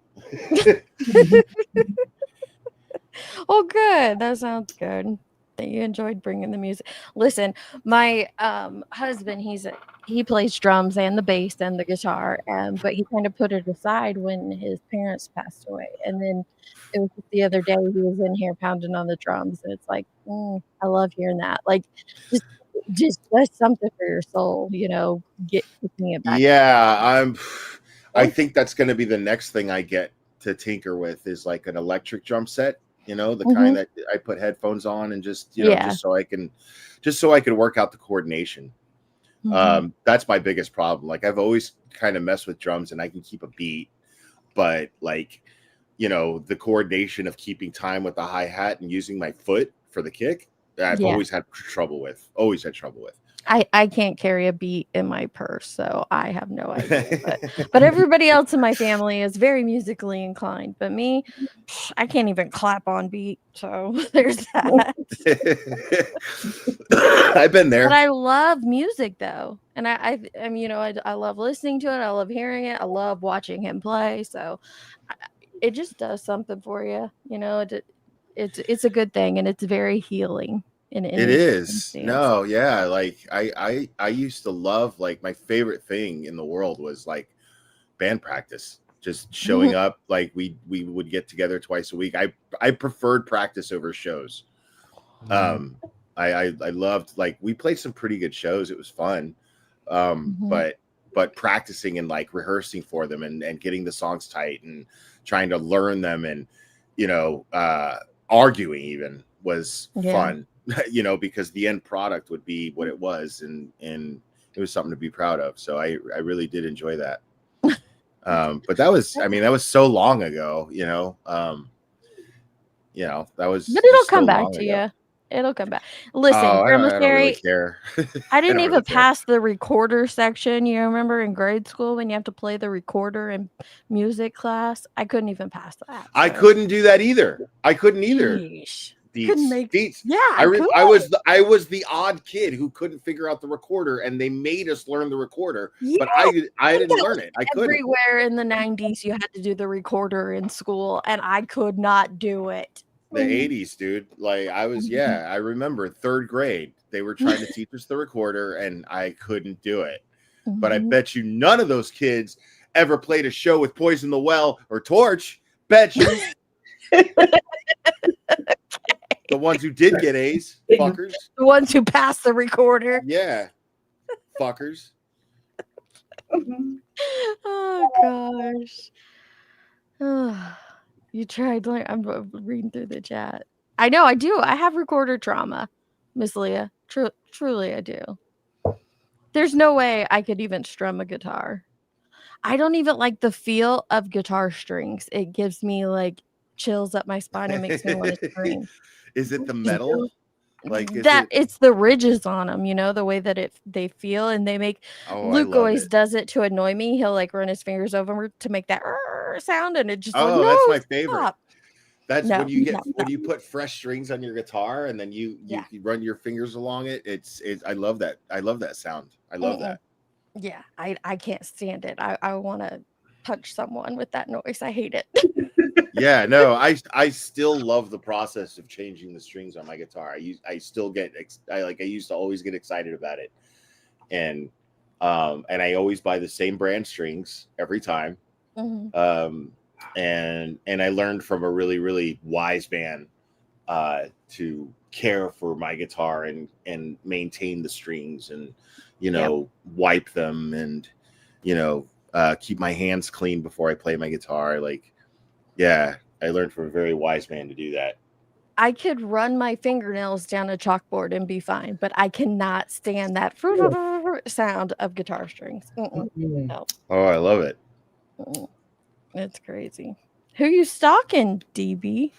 Speaker 3: Oh, good. That sounds good. That you enjoyed bringing the music. Listen, my husband, he plays drums and the bass and the guitar, but he kind of put it aside when his parents passed away. And then it was just the other day he was in here pounding on the drums, and it's like, I love hearing that. Like, just does something for your soul, picking it back.
Speaker 16: Yeah, I think that's going to be the next thing I get to tinker with is like an electric drum set. The kind that I put headphones on and just just so I can work out the coordination. That's my biggest problem. Like I've always kind of messed with drums and I can keep a beat, but like the coordination of keeping time with the hi-hat and using my foot for the kick, I've always had trouble with.
Speaker 3: I can't carry a beat in my purse, so I have no idea. But everybody else in my family is very musically inclined. But me, I can't even clap on beat. So there's that.
Speaker 16: I've been there.
Speaker 3: But I love music though, and I love listening to it. I love hearing it. I love watching him play. So it just does something for you. It's a good thing, and it's very healing.
Speaker 16: It is. No, yeah. Like I used to love, like, my favorite thing in the world was like band practice. Just showing up. Like we would get together twice a week. I preferred practice over shows. I loved, like, we played some pretty good shows. It was fun. But practicing and like rehearsing for them and getting the songs tight and trying to learn them and arguing even was fun. Because the end product would be what it was, and it was something to be proud of. So I really did enjoy that. But that was so long ago, that was.
Speaker 3: But it'll come back to you. It'll come back. Listen, Grandma Sherry, I didn't even pass the recorder section. You remember in grade school when you have to play the recorder in music class? I couldn't even pass that.
Speaker 16: I couldn't do that either. I couldn't either.
Speaker 3: Deets. Yeah,
Speaker 16: I was the odd kid who couldn't figure out the recorder, and they made us learn the recorder. But I didn't learn it. I couldn't.
Speaker 3: Everywhere in the 90s, you had to do the recorder in school, and I could not do it.
Speaker 16: The 80s, dude. Like I was, I remember 3rd grade. They were trying to teach us the recorder, and I couldn't do it. But I bet you none of those kids ever played a show with Poison the Well or Torch. Bet you. The ones who did get A's, fuckers.
Speaker 3: The ones who passed the recorder.
Speaker 16: Yeah, fuckers.
Speaker 3: Oh gosh. You tried. I'm reading through the chat. I know. I do. I have recorder trauma, Miss Leah. Truly, I do. There's no way I could even strum a guitar. I don't even like the feel of guitar strings. It gives me like chills up my spine and makes me want to scream.
Speaker 16: Is it the metal? Like
Speaker 3: it's the ridges on them, the way that they feel, and they make. Luke always does it to annoy me. He'll like run his fingers over to make that sound, and it just.
Speaker 16: That's my favorite. Stop. That's when you put fresh strings on your guitar, and then you run your fingers along it. It's I love that. I love that sound. I love that.
Speaker 3: Yeah, I can't stand it. I want to punch someone with that noise. I hate it.
Speaker 16: Yeah, no, I still love the process of changing the strings on my guitar. I still I used to always get excited about it, and I always buy the same brand strings every time. And I learned from a really, really wise man to care for my guitar and maintain the strings and wipe them and keep my hands clean before I play my guitar. Yeah, I learned from a very wise man to do that.
Speaker 3: I could run my fingernails down a chalkboard and be fine, but I cannot stand that sound of guitar strings. No.
Speaker 16: Oh, I love it.
Speaker 3: It's crazy. Who you stalking, DB?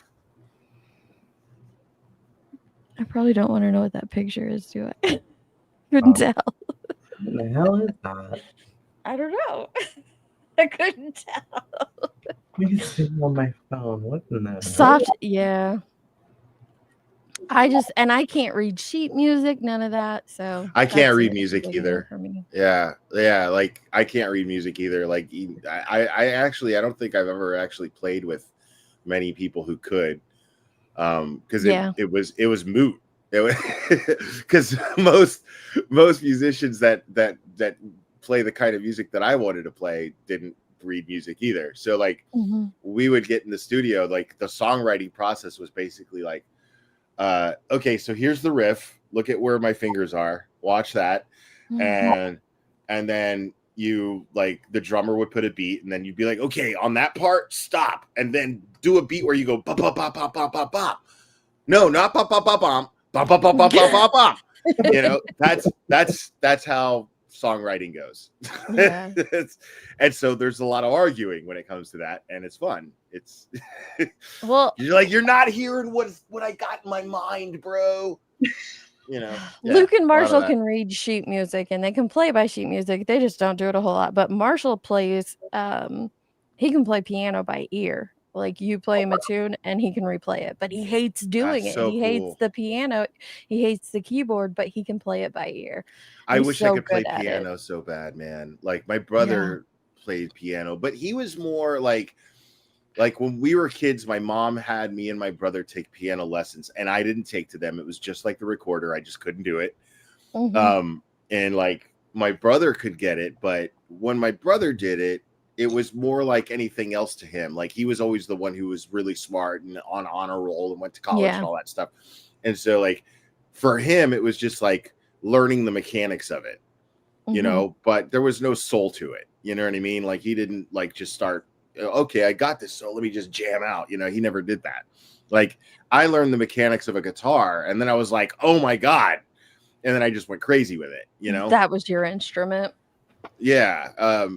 Speaker 3: I probably don't want to know what that picture is, do I? Couldn't tell.
Speaker 13: What the hell is that?
Speaker 3: I don't know. I couldn't tell.
Speaker 13: Let me see on my phone. What's in that?
Speaker 3: Soft, yeah. I can't read sheet music, none of that. So
Speaker 16: I can't
Speaker 3: that's
Speaker 16: read
Speaker 3: a
Speaker 16: music
Speaker 3: big no
Speaker 16: either.
Speaker 3: for me.
Speaker 16: Yeah, like I can't read music either. Like I actually I don't think I've ever actually played with many people who could, because
Speaker 3: Yeah.
Speaker 16: it was moot. It was because most musicians that play the kind of music that I wanted to play didn't read music either. So like
Speaker 3: Mhm.
Speaker 16: we would get in the studio, like the songwriting process was basically like, okay, so here's the riff, look at where my fingers are, watch that, and then you like the drummer would put a beat, and then you'd be like, okay, on that part stop, and then do a beat where you go bop bop bop bop bop bop bop. No, not bop bop bop bop bop bop bop bop bop bop bop. You know, that's how songwriting goes.
Speaker 3: Yeah.
Speaker 16: And so there's a lot of arguing when it comes to that, and it's fun. It's
Speaker 3: Well,
Speaker 16: you're like, you're not hearing what I got in my mind, bro. You know, yeah,
Speaker 3: Luke and
Speaker 16: a lot of
Speaker 3: Marshall
Speaker 16: that.
Speaker 3: can read sheet music and they can play by sheet music. They just don't do it a whole lot. But Marshall plays he can play piano by ear. Like you play him a tune and he can replay it, but he hates doing
Speaker 16: That's
Speaker 3: it.
Speaker 16: so
Speaker 3: He hates
Speaker 16: cool.
Speaker 3: the piano. He hates the keyboard, but he can play it by ear.
Speaker 16: I
Speaker 3: He's
Speaker 16: wish
Speaker 3: so
Speaker 16: I could play
Speaker 3: good at it.
Speaker 16: piano so bad, man. Like my brother played piano, but he was more like when we were kids, my mom had me and my brother take piano lessons, and I didn't take to them. It was just like the recorder. I just couldn't do it.
Speaker 3: Mhm.
Speaker 16: And like my brother could get it, but when my brother did it, it was more like anything else to him. Like he was always the one who was really smart and on honor roll and went to college
Speaker 3: Yeah.
Speaker 16: and all that stuff. And so like for him, it was just like learning the mechanics of it, you
Speaker 3: Mhm.
Speaker 16: know, but there was no soul to it. You know what I mean? Like he didn't like just start, okay, I got this, so let me just jam out. You know, he never did that. Like I learned the mechanics of a guitar, and then I was like, oh my God. And then I just went crazy with it, you know?
Speaker 3: That was your instrument.
Speaker 16: Yeah.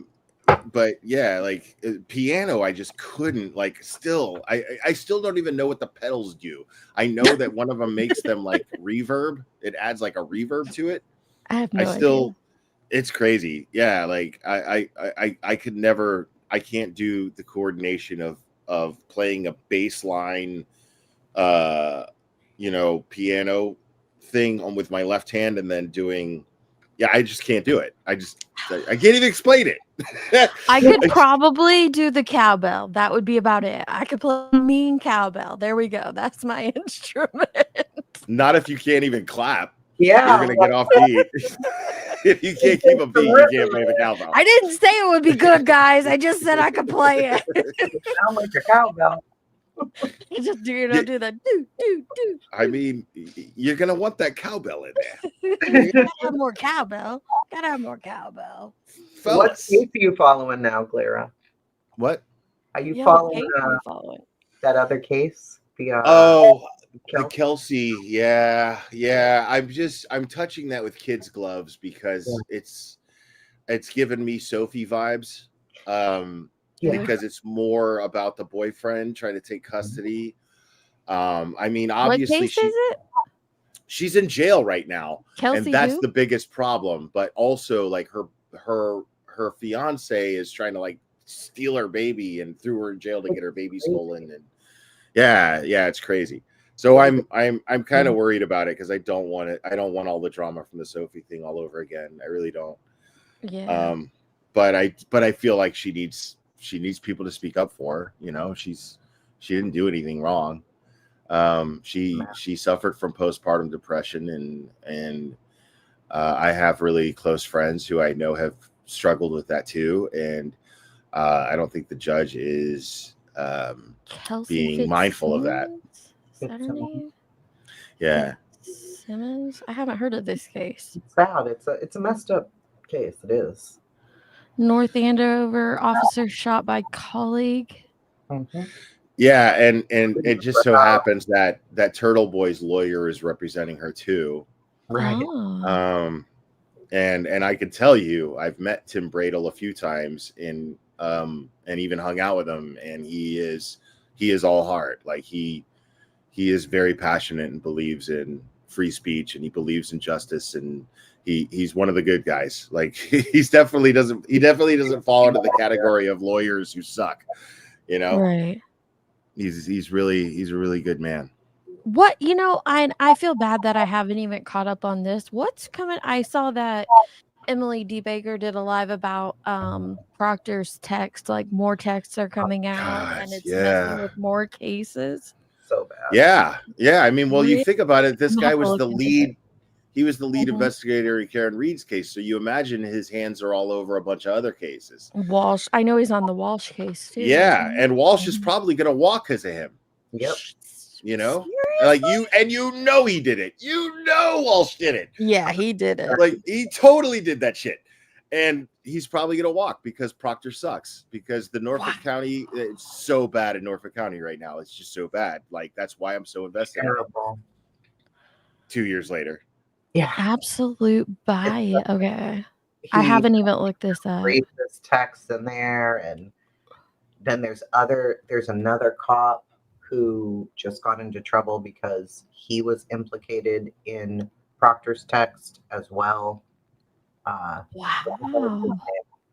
Speaker 16: But yeah, like piano, I just couldn't. Like still, I still don't even know what the pedals do. I know that one of them makes them like reverb. It adds like a reverb to it.
Speaker 3: I have no
Speaker 16: I still
Speaker 3: idea.
Speaker 16: it's crazy. Yeah, like I could never, I can't do the coordination of playing a bass line you know, piano thing on with my left hand and then doing, yeah, I just can't do it. I can't even explain it.
Speaker 3: I could probably do the cowbell. That would be about it. I could play a mean cowbell. There we go. That's my instrument.
Speaker 16: Not if you can't even clap.
Speaker 13: Yeah.
Speaker 16: You're gonna get off beat. If you can't keep a beat, you can't play the cowbell.
Speaker 3: I didn't say it would be good, guys. I just said I could play it.
Speaker 13: Sound like a cowbell.
Speaker 3: You just do that. Do.
Speaker 16: I mean, you're gonna want that cowbell in there.
Speaker 3: Gotta have more cowbell. Gotta have more cowbell.
Speaker 13: What case are you following now, Clara?
Speaker 16: What?
Speaker 13: Are you
Speaker 3: Yeah, what
Speaker 13: following,
Speaker 3: case are you following?
Speaker 13: that other case? The
Speaker 16: The Kelsey, yeah. I'm touching that with kids' gloves because it's given me Sophie vibes. Because it's more about the boyfriend trying to take custody. I mean, obviously
Speaker 3: what case is it?
Speaker 16: she's in jail right now,
Speaker 3: Kelsey
Speaker 16: and that's
Speaker 3: who?
Speaker 16: the biggest problem. But also, like her fiance is trying to like steal her baby and threw her in jail to get her baby stolen. And yeah, it's crazy. So I'm kind of worried about it because I don't want it. I don't want all the drama from the Sophie thing all over again. I really don't.
Speaker 3: Yeah.
Speaker 16: But I feel like she needs people to speak up for her. You know, she didn't do anything wrong. She suffered from postpartum depression, and I have really close friends who I know have struggled with that too. And I don't think the judge is being mindful of that.
Speaker 3: Is that her name?
Speaker 16: Yeah.
Speaker 3: Simmons? I haven't heard of this case.
Speaker 13: It's sad. It's a messed up case. It is.
Speaker 3: North Andover officer shot by colleague.
Speaker 16: Yeah, and it just so happens that Turtle Boy's lawyer is representing her too.
Speaker 13: Right.
Speaker 3: Oh.
Speaker 16: And I can tell you, I've met Tim Bradle a few times and even hung out with him, and he is all heart. Like he is very passionate and believes in free speech, and he believes in justice, and he's one of the good guys. Like he definitely doesn't fall into the category of lawyers who suck, you know.
Speaker 3: Right.
Speaker 16: He's a really good man.
Speaker 3: What I feel bad that I haven't even caught up on this. What's coming? I saw that Emily D. Baker did a live about Proctor's text, like more texts are coming out and it's messing
Speaker 16: Yeah.
Speaker 3: with more cases.
Speaker 13: So bad.
Speaker 16: Yeah. I mean, well, you
Speaker 3: Really?
Speaker 16: think about it. This
Speaker 3: I'm gonna
Speaker 16: guy
Speaker 3: have to
Speaker 16: was
Speaker 3: look
Speaker 16: the
Speaker 3: into
Speaker 16: lead.
Speaker 3: it.
Speaker 16: He was the lead
Speaker 3: Mhm.
Speaker 16: investigator in Karen Reed's case. So you imagine his hands are all over a bunch of other cases.
Speaker 3: Walsh. I know he's on the Walsh case too.
Speaker 16: Yeah,
Speaker 3: isn't he?
Speaker 16: and Walsh is probably gonna walk because of him.
Speaker 13: Yep.
Speaker 16: You know, like you know he did it. You know Walsh did it.
Speaker 3: Yeah, he did it.
Speaker 16: Like he totally did that shit, and he's probably gonna walk because Proctor sucks. Because the Norfolk County, it's so bad in Norfolk County right now. It's just so bad. Like that's why I'm so invested.
Speaker 13: Terrible.
Speaker 16: 2 years later.
Speaker 13: Yeah.
Speaker 3: Absolute bias. Okay. I
Speaker 13: He
Speaker 3: haven't even looked this up.
Speaker 13: racist texts in there, and then there's another cop who just got into trouble because he was implicated in Proctor's text as well.
Speaker 3: Wow.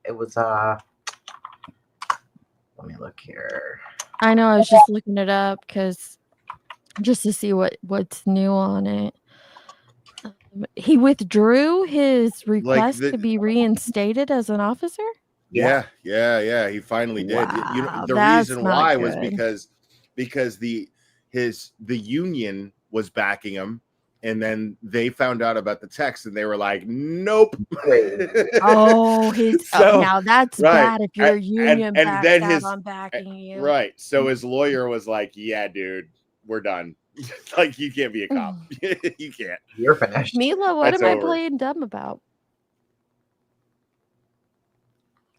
Speaker 13: It was let me look here.
Speaker 3: I know. I was just looking it up because just to see what's new on it. He withdrew his request to be reinstated as an officer.
Speaker 16: Yeah. He finally did. You know,
Speaker 3: Wow,
Speaker 16: the
Speaker 3: that's
Speaker 16: reason
Speaker 3: not
Speaker 16: why was
Speaker 3: good.
Speaker 16: because the union was backing him, and then they found out about the text, and they were like, "Nope."
Speaker 3: Oh,
Speaker 16: So,
Speaker 3: now that's
Speaker 16: right.
Speaker 3: bad if your
Speaker 16: And-
Speaker 3: union
Speaker 16: and
Speaker 3: backs
Speaker 16: then
Speaker 3: out
Speaker 16: his-
Speaker 3: on backing you.
Speaker 16: Right. So his lawyer was like, "Yeah, dude, we're done. Like you can't be a cop. You can't.
Speaker 13: You're finished."
Speaker 3: Mila, what
Speaker 16: That's
Speaker 3: am I
Speaker 16: over.
Speaker 3: playing dumb about?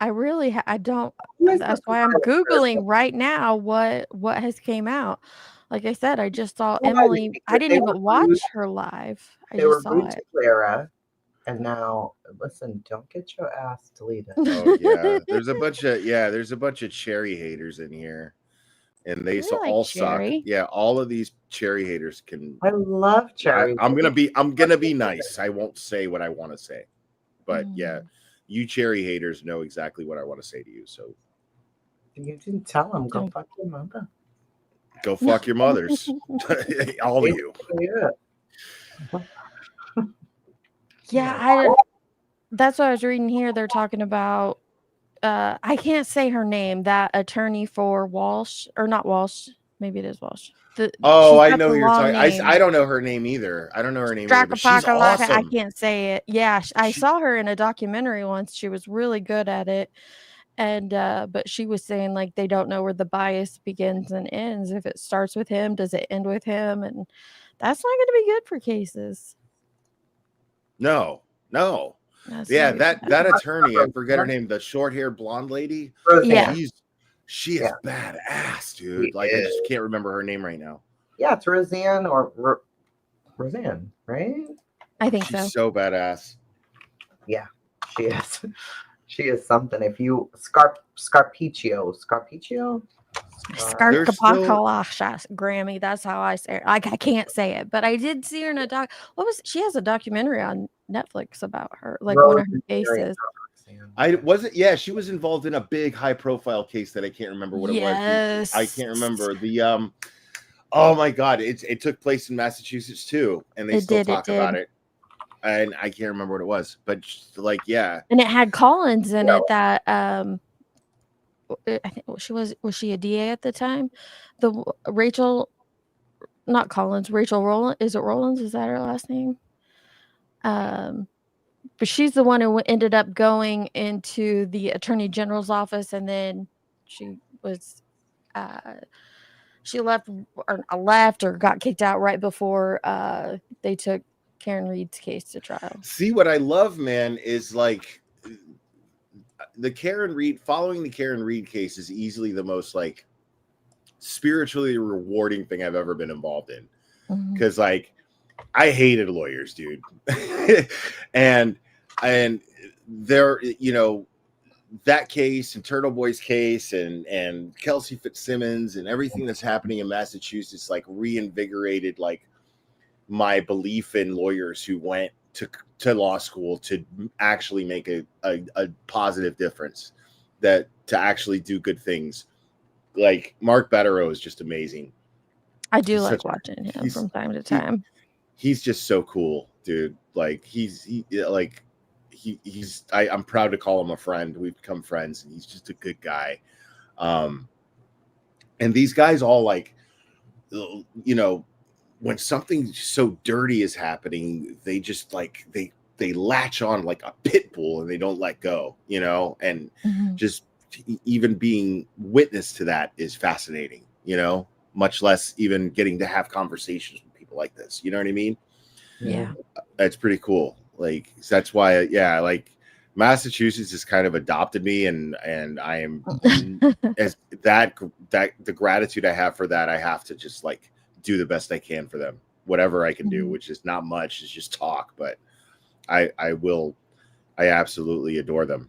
Speaker 3: I really I don't. That's why I'm googling right now what has came out. Like I said, I just saw Emily. I didn't even watch her live. I
Speaker 13: They
Speaker 3: just
Speaker 13: were
Speaker 3: saw
Speaker 13: rude to
Speaker 3: it.
Speaker 13: Clara, and now listen. Don't get your ass deleted.
Speaker 16: Oh yeah. There's a bunch of cherry haters in here. And they
Speaker 3: I like
Speaker 16: all suck.
Speaker 3: Cherry.
Speaker 16: Yeah, all of these cherry haters can.
Speaker 13: I love Cherry.
Speaker 16: I'm gonna be nice. I won't say what I want to say, but yeah, you cherry haters know exactly what I want to say to you. So
Speaker 13: You didn't tell him. Go fuck your mother.
Speaker 16: go fuck your mothers, all of you.
Speaker 3: Yeah, that's what I was reading here. They're talking about I can't say her name, that attorney for Walsh, or not Walsh, maybe it is Walsh.
Speaker 16: Oh,
Speaker 3: she's
Speaker 16: I
Speaker 3: got
Speaker 16: know
Speaker 3: the
Speaker 16: who you're
Speaker 3: long
Speaker 16: talking.
Speaker 3: name.
Speaker 16: I don't know her name either. I don't know her name either, but she's
Speaker 3: Strakapakalaka, I
Speaker 16: awesome.
Speaker 3: can't say it. Yeah, I saw her in a documentary once. She was really good at it. And but she was saying like they don't know where the bias begins and ends. If it starts with him, does it end with him? And that's not going to be good for cases.
Speaker 16: No.
Speaker 3: That's
Speaker 16: Yeah,
Speaker 3: not good.
Speaker 16: that attorney, I forget her name, the short-haired blonde lady.
Speaker 3: Yeah.
Speaker 16: She is badass, dude. Like I just can't remember her name right now.
Speaker 13: Yeah, it's Roseanne or Roseanne, right?
Speaker 3: I think
Speaker 16: She's so badass.
Speaker 13: Yeah, she is. She is something. If you Scarpicchio.
Speaker 3: Skarkapakalashas, Grammy. That's how I say it. I can't say it, but I did see her in a doc. She has a documentary on Netflix about her, like one of her cases.
Speaker 16: She was involved in a big high-profile case that I can't remember what it was. I can't remember the oh my god, it took place in Massachusetts too, and they still talk about it. And I can't remember what it was, but like, yeah.
Speaker 3: And it had Collins in it that I think was she a DA at the time? Rachel Roland. Is it Rollins? Is that her last name? But she's the one who ended up going into the Attorney General's office, and then she was she left or got kicked out right before they took Karen Reed's case to trial.
Speaker 16: See, what I love, man, is like following the Karen Reed case is easily the most like spiritually rewarding thing I've ever been involved in. Because like I hated lawyers, dude. and there, that case and Turtle Boy's case and Kelsey Fitzsimmons and everything that's happening in Massachusetts like reinvigorated like my belief in lawyers who went to law school to actually make a positive difference, that to actually do good things. Like Mark Batterow is just amazing.
Speaker 3: I do
Speaker 16: He's
Speaker 3: like
Speaker 16: such-
Speaker 3: watching him
Speaker 16: he's-
Speaker 3: from time to
Speaker 16: he-
Speaker 3: time.
Speaker 16: He's just so cool, dude. Like I'm proud to call him a friend. We've become friends, and he's just a good guy. And these guys all like, you know, when something so dirty is happening, they just like they latch on like a pit bull and they don't let go, you know, and just even being witness to that is fascinating, you know, much less even getting to have conversations with people like this. You know what I mean?
Speaker 3: Yeah.
Speaker 16: That's pretty cool. Like, that's why, yeah, like Massachusetts has kind of adopted me, and I am as that the gratitude I have for that, I have to just like do the best I can for them, whatever I can do, which is not much, is just talk, but I absolutely adore them.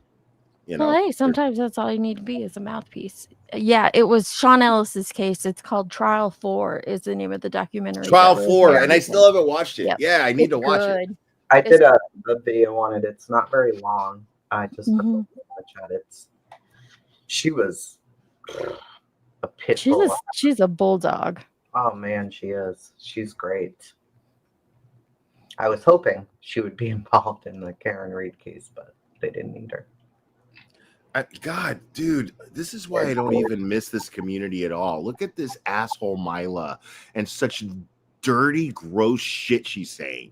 Speaker 16: You know,
Speaker 3: Well, hey, sometimes that's all you need to be is a mouthpiece. Yeah, it was Sean Ellis's case. It's called Trial 4 is the name of the documentary.
Speaker 16: Trial
Speaker 3: that was
Speaker 16: 4,
Speaker 3: very
Speaker 16: and I
Speaker 3: recent.
Speaker 16: still haven't watched it.
Speaker 3: Yep.
Speaker 16: Yeah, I need
Speaker 3: It's
Speaker 16: to watch it.
Speaker 3: good.
Speaker 17: I
Speaker 3: It's
Speaker 17: did a video on it. It's not very long. I just put
Speaker 3: Mhm.
Speaker 17: much at it. She was a pit bull.
Speaker 3: She's a bulldog.
Speaker 17: Oh man, she is. She's great. I was hoping she would be involved in the Karen Reed case, but they didn't need her.
Speaker 16: God, dude, this is why I don't even miss this community at all. Look at this asshole Mila and such dirty, gross shit she's saying.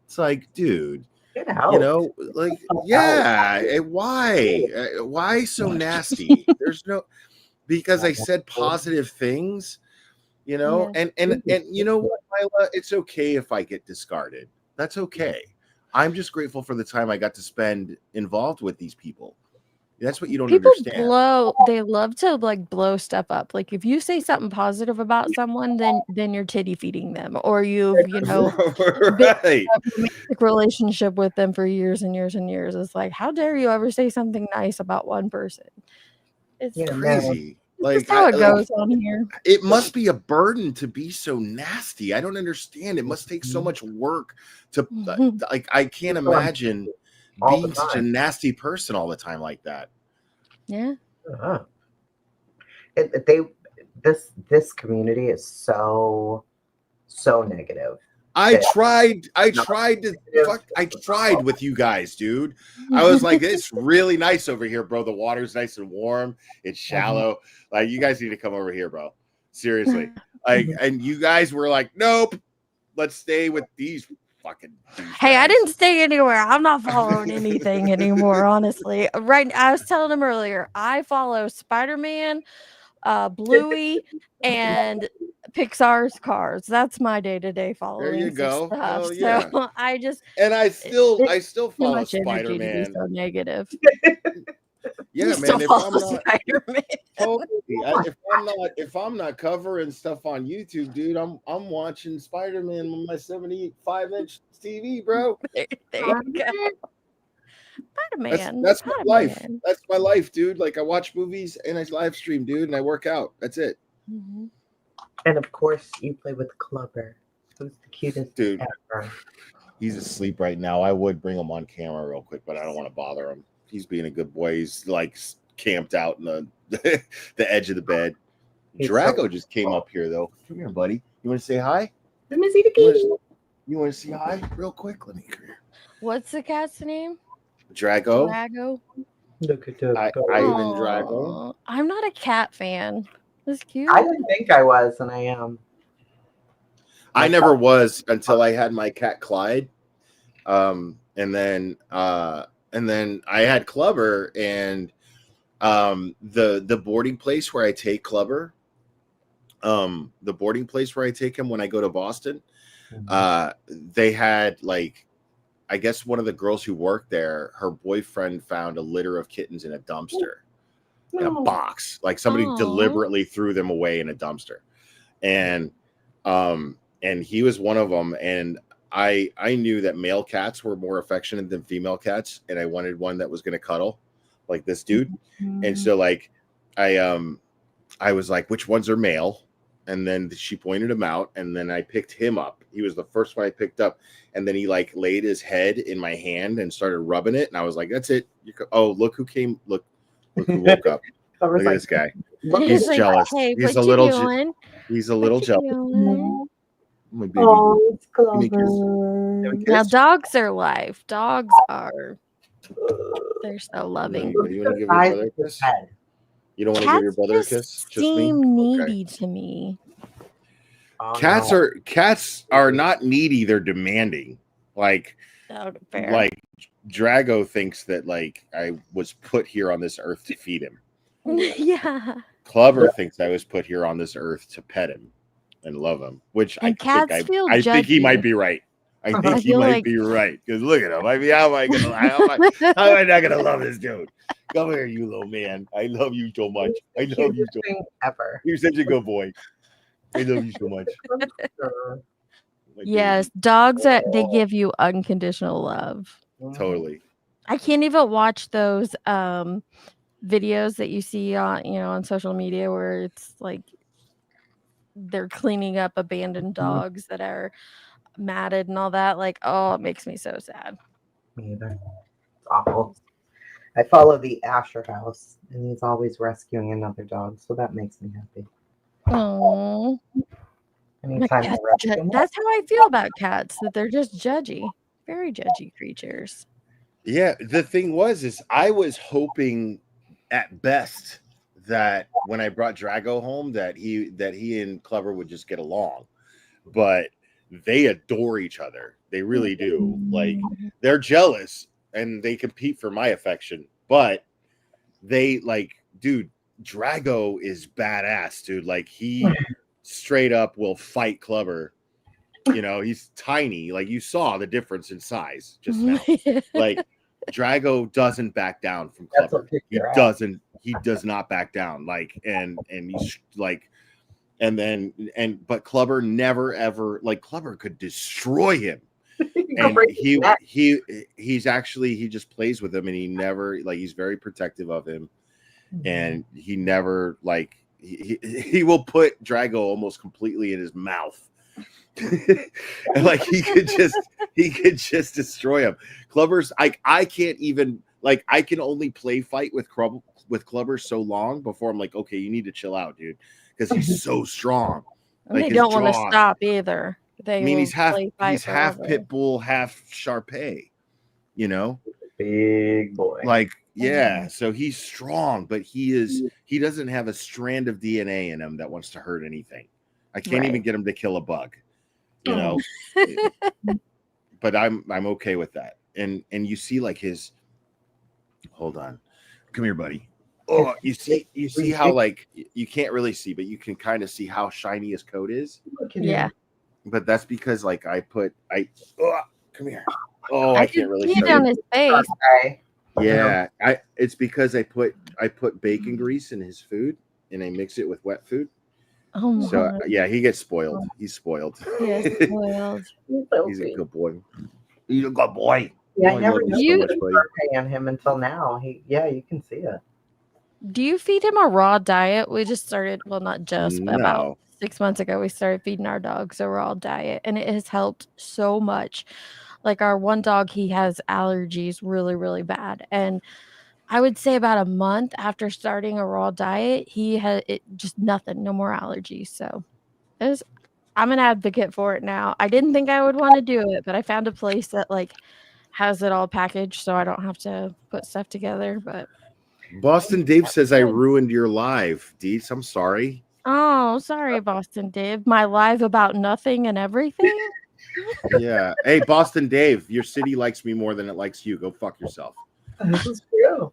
Speaker 16: It's like, dude, you know, like, yeah, why so nasty? There's no, because I said positive things, you know, and you know what, Mila, it's okay if I get discarded. That's okay. I'm just grateful for the time I got to spend involved with these people. That's what you don't
Speaker 3: People
Speaker 16: understand.
Speaker 3: they love to like blow stuff up. Like if you say something positive about someone, then you're titty feeding them, or you've, you know, been
Speaker 16: Right.
Speaker 3: in a romantic relationship with them for years and years and years. It's like, how dare you ever say something nice about one person? It's
Speaker 16: Crazy.
Speaker 3: That's how it goes on here.
Speaker 16: It must be a burden to be so nasty. I don't understand. It must take so much work to like. I can't imagine
Speaker 17: All the
Speaker 16: being such a
Speaker 17: time.
Speaker 16: nasty person all the time like that.
Speaker 3: Yeah.
Speaker 17: Uh-huh. This community is so negative.
Speaker 16: I tried with you guys, dude. I was like, it's really nice over here, bro. The water's nice and warm. It's shallow. Like, you guys need to come over here, bro. Seriously. Like, and you guys were like, nope, let's stay with these fucking
Speaker 3: Hey, I didn't stay anywhere. I'm not following anything anymore, honestly. Right, I was telling him earlier, I follow Spider-Man, Bluey, and Pixar's Cars. That's my day-to-day following.
Speaker 16: There you go.
Speaker 3: Stuff.
Speaker 16: Hell yeah.
Speaker 3: So I just
Speaker 16: And I still
Speaker 3: too
Speaker 16: follow
Speaker 3: much energy to be
Speaker 16: Spider-Man.
Speaker 3: so negative.
Speaker 16: Yeah,
Speaker 3: You
Speaker 16: man.
Speaker 3: still
Speaker 16: If
Speaker 3: follow
Speaker 16: I'm not,
Speaker 3: Spider-Man.
Speaker 16: totally. If I'm not covering stuff on YouTube, dude, I'm watching Spider-Man on my 75-inch TV, bro.
Speaker 3: There you go. Spider-Man.
Speaker 16: That's my life.
Speaker 3: Spider-Man.
Speaker 16: That's my life, dude. Like, I watch movies and I live stream, dude, and I work out. That's it.
Speaker 17: And of course, you play with Clubber, who's the cutest
Speaker 16: Dude.
Speaker 17: ever.
Speaker 16: He's asleep right now. I would bring him on camera real quick, but I don't want to bother him. He's being a good boy. He's like camped out in the the edge of the bed.
Speaker 17: He's
Speaker 16: Drago
Speaker 17: so
Speaker 16: just came up here though. Come here, buddy. You want to say hi?
Speaker 17: Let me see the kitty.
Speaker 16: You want to say hi real quick? Let me come here.
Speaker 3: What's the cat's name?
Speaker 16: Drago.
Speaker 3: Drago.
Speaker 17: Look at that.
Speaker 16: Ivan Drago.
Speaker 3: I'm not a cat fan. That's cute.
Speaker 17: I didn't think I was, and I am.
Speaker 16: I never was until I had my cat Clyde. And then I had Clubber, and the boarding place where I take Clubber, the boarding place where I take him when I go to Boston, they had, like, I guess one of the girls who worked there, her boyfriend found a litter of kittens in a dumpster, in a box. Like, somebody
Speaker 3: Aw.
Speaker 16: deliberately threw them away in a dumpster. And he was one of them. And I knew that male cats were more affectionate than female cats, and I wanted one that was going to cuddle like this dude. And so, like, I was like, which ones are male? And then she pointed him out, and then I picked him up. He was the first one I picked up, and then he like laid his head in my hand and started rubbing it, and I was like, that's it. Oh, look who came! Look who woke up. Look at this guy. He's
Speaker 3: like,
Speaker 16: jealous.
Speaker 3: hey,
Speaker 16: He's
Speaker 3: what
Speaker 16: a
Speaker 3: you
Speaker 16: little.
Speaker 3: doing?
Speaker 16: He's a little jealous.
Speaker 3: Feeling.
Speaker 16: My baby.
Speaker 13: Oh, it's
Speaker 16: Give me a kiss.
Speaker 13: Clover.
Speaker 16: Give me a
Speaker 3: Now,
Speaker 16: kiss.
Speaker 3: dogs are life. Dogs are. They're so loving.
Speaker 16: You want to give your
Speaker 13: Size
Speaker 16: brother a
Speaker 13: of his
Speaker 16: kiss?
Speaker 13: head.
Speaker 16: You don't want to give your
Speaker 3: Cats
Speaker 16: brother a
Speaker 3: just
Speaker 16: kiss? Just me?
Speaker 3: seem
Speaker 16: Okay.
Speaker 3: needy to me.
Speaker 13: Oh,
Speaker 16: Cats
Speaker 13: no.
Speaker 16: are not needy. They're demanding. Like
Speaker 3: Fair.
Speaker 16: Drago thinks that like I was put here on this earth to feed him.
Speaker 3: Yeah.
Speaker 16: Clover thinks I was put here on this earth to pet him and love him, which
Speaker 3: And cats feel
Speaker 16: I think he
Speaker 3: judgy.
Speaker 16: might be right. I think
Speaker 3: I
Speaker 16: he
Speaker 3: feel
Speaker 16: might
Speaker 3: like-
Speaker 16: be right. Because look at him. I mean, how am I not gonna love this dude? Come here, you little man. I love you so much. I love you so much.
Speaker 13: Ever.
Speaker 16: You're such a good boy. I love you so much. My
Speaker 3: Yes, dogs they give you unconditional love.
Speaker 16: baby. Totally.
Speaker 3: I can't even watch those videos that you see on on social media where it's like they're cleaning up abandoned dogs that are matted and all that. Like, oh, it makes me so sad.
Speaker 13: Me either. It's awful. I follow the Asher House, and he's always rescuing another dog, so that makes me happy.
Speaker 3: Oh,
Speaker 13: Anytime I rescue him,
Speaker 3: that's how I feel about cats. That they're just judgy, very judgy creatures.
Speaker 16: Yeah, the thing is I was hoping at best that when I brought Drago home that he and Clever would just get along. But they adore each other. They really do. Like they're jealous and they compete for my affection, but they like, dude, Drago is badass, dude. Like he straight up will fight Clever. You know, he's tiny. Like you saw the difference in size just now. Like Drago doesn't back down from Clever. He does not back down. Like and he's like but Clever never ever like Clever could destroy him. And he's actually he just plays with him and he never like he's very protective of him. And he never like he will put Drago almost completely in his mouth. And like he could just destroy him. Clever's like I can't even like I can only play fight with Clever so long before I'm like, okay, you need to chill out, dude, because he's so strong.
Speaker 3: And
Speaker 16: Like
Speaker 3: they don't want to
Speaker 16: jaw-
Speaker 3: stop either.
Speaker 16: I mean, he's half
Speaker 3: fight
Speaker 16: half
Speaker 3: forever.
Speaker 16: pit bull, half Shar-Pei, you know,
Speaker 13: big boy.
Speaker 16: like yeah. So he's strong, but he doesn't have a strand of DNA in him that wants to hurt anything. I can't even get him to kill a bug, you know. But I'm okay with that. And you see like his. Hold on, come here, buddy. Oh, you see how like you can't really see, but you can kind of see how shiny his coat is.
Speaker 3: Yeah.
Speaker 16: But that's because like come here. Oh, I can't really
Speaker 3: see
Speaker 16: show
Speaker 3: it on
Speaker 16: you.
Speaker 3: his face.
Speaker 16: Yeah, it's because I put bacon grease in his food and I mix it with wet food.
Speaker 3: Oh my
Speaker 16: So
Speaker 3: God.
Speaker 16: yeah, he gets spoiled. He's spoiled.
Speaker 3: Yes, spoiled.
Speaker 16: He's a good boy. He's a good boy.
Speaker 13: Yeah,
Speaker 16: Oh,
Speaker 13: I never
Speaker 16: love
Speaker 13: knew
Speaker 16: you so
Speaker 13: there
Speaker 16: much,
Speaker 13: was
Speaker 16: buddy.
Speaker 13: Shar-Pei on him until now. You can see it.
Speaker 3: Do you feed him a raw diet? We just started, well, not just, but about
Speaker 16: No.
Speaker 3: 6 months ago, we started feeding our dogs a raw diet, and it has helped so much. Like our one dog, he has allergies really, really bad. And I would say about a month after starting a raw diet, he had it just nothing, no more allergies. So I'm an advocate for it now. I didn't think I would want to do it, but I found a place that like has it all packaged so I don't have to put stuff together. But
Speaker 16: Boston Dave says I ruined your live, Deets. I'm sorry.
Speaker 3: oh, sorry, Boston Dave. My live about nothing and everything.
Speaker 16: Yeah. Hey, Boston Dave, your city likes me more than it likes you. Go fuck yourself.
Speaker 13: This is true.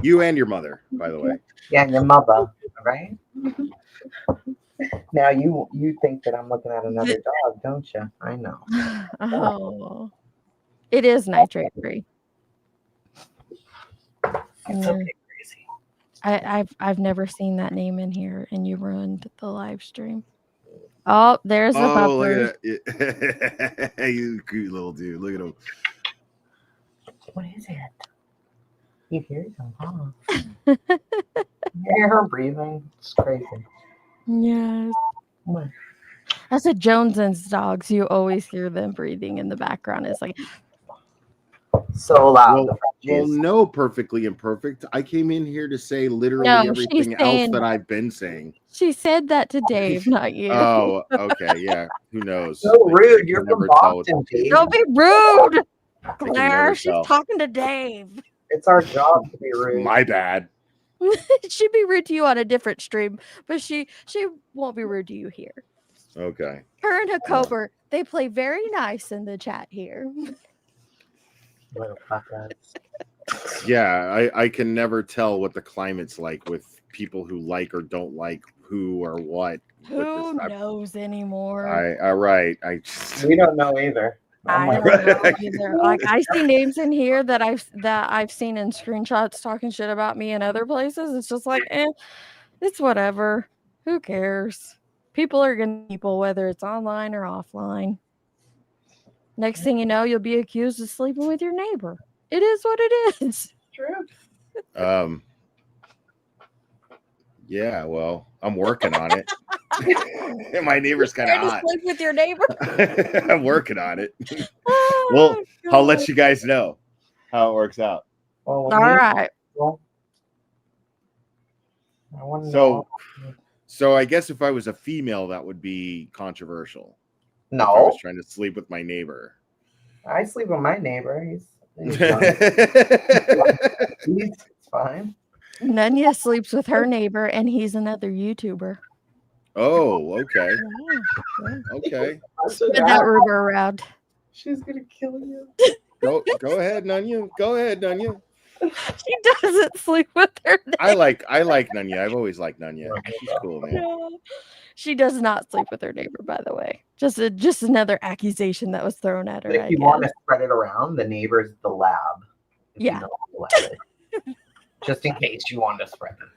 Speaker 16: You and your mother, by the way.
Speaker 13: Yeah, your mother, right? Now you think that I'm looking at another dog, don't you? I know.
Speaker 3: Oh, it is nitrate free.
Speaker 13: It's okay, crazy.
Speaker 3: I've never seen that name in here, and you ruined the live stream. Oh, there's the
Speaker 16: Oh, look
Speaker 3: buffer.
Speaker 16: at that. You cute little dude. Look at him.
Speaker 13: What is it? You hear them, huh? You hear her breathing? It's crazy.
Speaker 3: Yes.
Speaker 13: What?
Speaker 3: That's a Joneson's dogs. You always hear them breathing in the background. It's like
Speaker 17: So loud.
Speaker 16: Well, no, perfectly imperfect. I came in here to say literally
Speaker 3: No,
Speaker 16: everything
Speaker 3: she's
Speaker 16: else
Speaker 3: saying
Speaker 16: that I've been saying.
Speaker 3: she said that to Dave, not you.
Speaker 16: Oh, okay, yeah. Who knows?
Speaker 17: So rude. You're
Speaker 16: never
Speaker 17: from
Speaker 16: tell with
Speaker 17: Boston,
Speaker 16: people.
Speaker 3: Don't be rude,
Speaker 16: can
Speaker 3: Claire.
Speaker 16: never
Speaker 3: She's
Speaker 16: tell.
Speaker 3: talking to Dave.
Speaker 17: It's our job to be rude.
Speaker 16: My bad.
Speaker 3: She'd be rude to you on a different stream, but she won't be rude to you here.
Speaker 16: Okay.
Speaker 3: Her and Hakober, they play very nice in the chat here.
Speaker 17: Little fuckers.
Speaker 16: Yeah, I can never tell what the climate's like with people who like or don't like who or what.
Speaker 3: Who knows anymore?
Speaker 16: Right.
Speaker 17: We don't know either.
Speaker 3: I don't know either. Like I see names in here that I've seen in screenshots talking shit about me in other places. It's just like, it's whatever. Who cares? People are gonna people whether it's online or offline. Next thing you know, you'll be accused of sleeping with your neighbor. It is what it is.
Speaker 17: True.
Speaker 16: Yeah, well, I'm working on it. My neighbor's kind of
Speaker 3: Trying to
Speaker 16: hot.
Speaker 3: sleep with your neighbor.
Speaker 16: I'm working on it.
Speaker 3: Oh,
Speaker 16: Well, I'll let you guys know how it works out.
Speaker 17: Well,
Speaker 3: All right.
Speaker 17: I want to know.
Speaker 16: So I guess if I was a female, that would be controversial.
Speaker 17: No.
Speaker 16: If I was trying to sleep with my neighbor.
Speaker 17: I sleep with my neighbor. He's fine.
Speaker 3: Nunya sleeps with her neighbor, and he's another YouTuber.
Speaker 16: Oh, okay. Okay.
Speaker 3: Spread that rumor around.
Speaker 17: She's gonna kill you.
Speaker 16: Go ahead, Nunya. Go ahead, Nunya.
Speaker 3: She doesn't sleep with her neighbor.
Speaker 16: I like Nunya. I've always liked Nunya. She's cool, man.
Speaker 3: Yeah. She does not sleep with her neighbor, by the way. Just another accusation that was thrown at her.
Speaker 17: But if you want to spread it around, the neighbor's the lab. If you
Speaker 3: Yeah.
Speaker 17: know the lab. Just in case you want to spread it.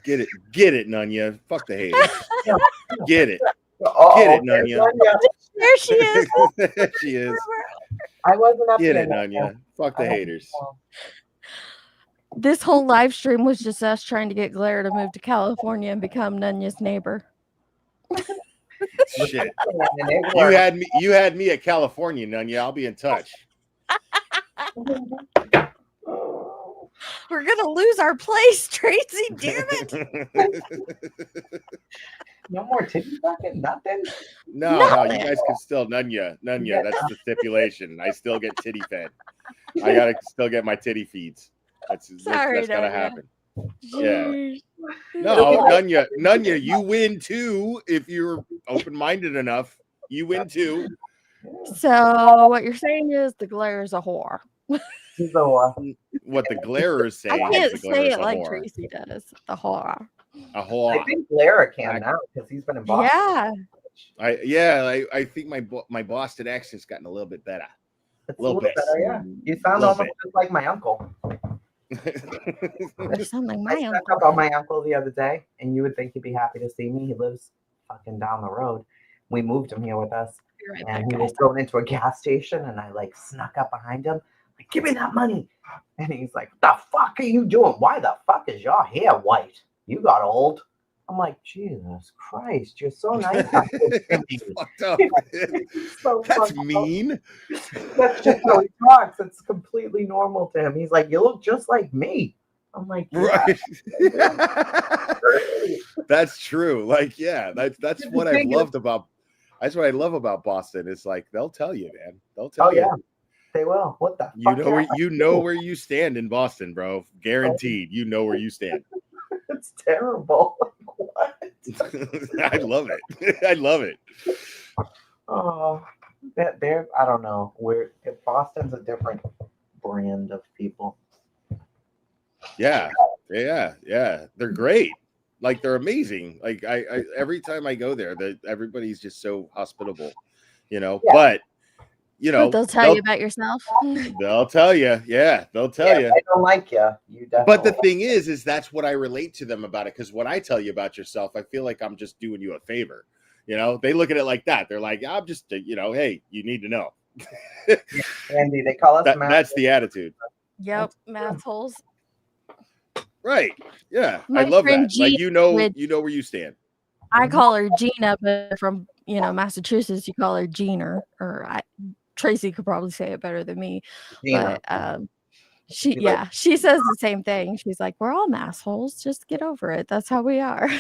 Speaker 16: Get it, Nunya. Fuck the haters. Get it.
Speaker 17: Oh,
Speaker 16: Get it, Nunya.
Speaker 3: There she is.
Speaker 16: She is.
Speaker 17: I wasn't up
Speaker 16: Get
Speaker 17: to
Speaker 16: it, Nunya. Fuck the haters.
Speaker 3: This whole live stream was just us trying to get Glare to move to California and become Nunya's neighbor.
Speaker 16: Shit. You had me at California, Nunya. I'll be in touch.
Speaker 3: We're gonna lose our place, Tracy. Damn it!
Speaker 17: No more titty fucking nothing.
Speaker 16: No, you guys can still Nunya. That's the stipulation. I still get titty fed. I gotta still get my titty feeds. That's gotta happen. Yeah. No, Nunya, you win too if you're open-minded enough. You win too.
Speaker 3: So what you're saying is the Glare is a whore.
Speaker 17: She's a whore.
Speaker 16: What the Glare is saying.
Speaker 3: I can't
Speaker 16: is the Glare
Speaker 3: say
Speaker 16: is
Speaker 3: it
Speaker 16: a
Speaker 3: like
Speaker 16: whore.
Speaker 3: Tracy does. The whore.
Speaker 16: A whore.
Speaker 17: I think Lara can now because he's been in Boston.
Speaker 3: Yeah.
Speaker 16: I think my Boston accent's gotten a little bit better.
Speaker 17: It's
Speaker 16: a little bit.
Speaker 17: better, yeah. You sound almost just like my uncle.
Speaker 3: You sound like my
Speaker 17: I snuck
Speaker 3: uncle.
Speaker 17: up on my uncle the other day, and you would think he'd be happy to see me. He lives fucking down the road. We moved him here with us,
Speaker 3: Right
Speaker 17: and
Speaker 3: back,
Speaker 17: he was going into a gas station, and I like snuck up behind him, like, give me that money. And he's like, the fuck are you doing? Why the fuck is your hair white? You got old. I'm like, Jesus Christ, you're so nice.
Speaker 16: Fucked up.
Speaker 17: So
Speaker 16: That's
Speaker 17: fucked up.
Speaker 16: mean.
Speaker 17: That's just how he talks. It's completely normal to him. He's like, you look just like me. I'm like, yeah.
Speaker 16: Right. That's true. Like, yeah, that's what I loved about. That's what I love about Boston. It's like they'll tell you, man. They'll tell
Speaker 17: Oh
Speaker 16: you.
Speaker 17: yeah, they will. What the fuck?
Speaker 16: You know where you stand in Boston, bro. Guaranteed. You know where you stand.
Speaker 17: It's terrible. Like, what?
Speaker 16: I love it. I love it.
Speaker 17: Oh, they're I don't know. Boston's a different brand of people.
Speaker 16: Yeah. They're great. Like they're amazing. Like I every time I go there, everybody's just so hospitable, you know.
Speaker 17: Yeah.
Speaker 16: But you know,
Speaker 3: They'll tell you about yourself.
Speaker 16: They'll tell you. Yeah, they'll tell you.
Speaker 17: If they don't like you. You definitely.
Speaker 16: But the thing is that's what I relate to them about it. Because when I tell you about yourself, I feel like I'm just doing you a favor. You know, they look at it like that. They're like, I'm just, hey, you need to know.
Speaker 17: Andy, they call us.
Speaker 16: That's the attitude.
Speaker 3: Yep, math holes.
Speaker 16: Right. Yeah.
Speaker 3: My
Speaker 16: I love
Speaker 3: friend
Speaker 16: that. Like,
Speaker 3: Jean
Speaker 16: you know where you stand.
Speaker 3: I call her Gina, but from Massachusetts, you call her Jeaner, or Tracy could probably say it better than me.
Speaker 17: Gina.
Speaker 3: But she says the same thing. She's like, we're all assholes. Just get over it. That's how we are.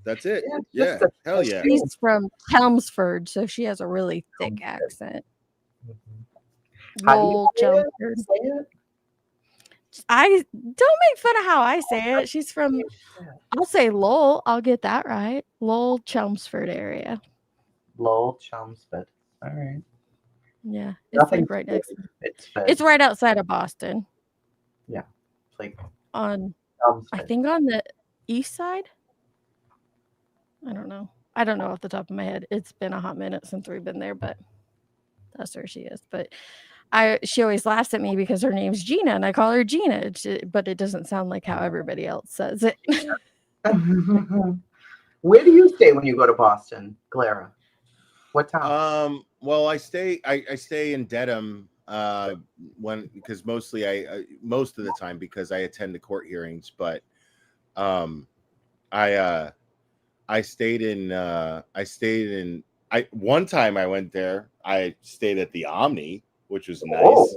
Speaker 16: That's it. Yeah. Hell yeah.
Speaker 3: She's from Chelmsford, so she has a really thick accent. Lowell, Chelmsford. I don't make fun of how I say it. She's from, I'll say Lowell. I'll get that right. Lowell, Chelmsford area.
Speaker 17: Lowell, Chelmsford. All right.
Speaker 3: Yeah, it's like right next. It's right outside of Boston.
Speaker 17: Yeah, it's like
Speaker 3: on. I think on the east side. I don't know. I don't know off the top of my head. It's been a hot minute since we've been there, but that's where she is. But she always laughs at me because her name's Gina, and I call her Gina, but it doesn't sound like how everybody else says it.
Speaker 17: Where do you stay when you go to Boston, Clara? What town?
Speaker 16: Well, I stay in Dedham because mostly I most of the time because I attend the court hearings, but I stayed in one time I went there. I stayed at the Omni, which was nice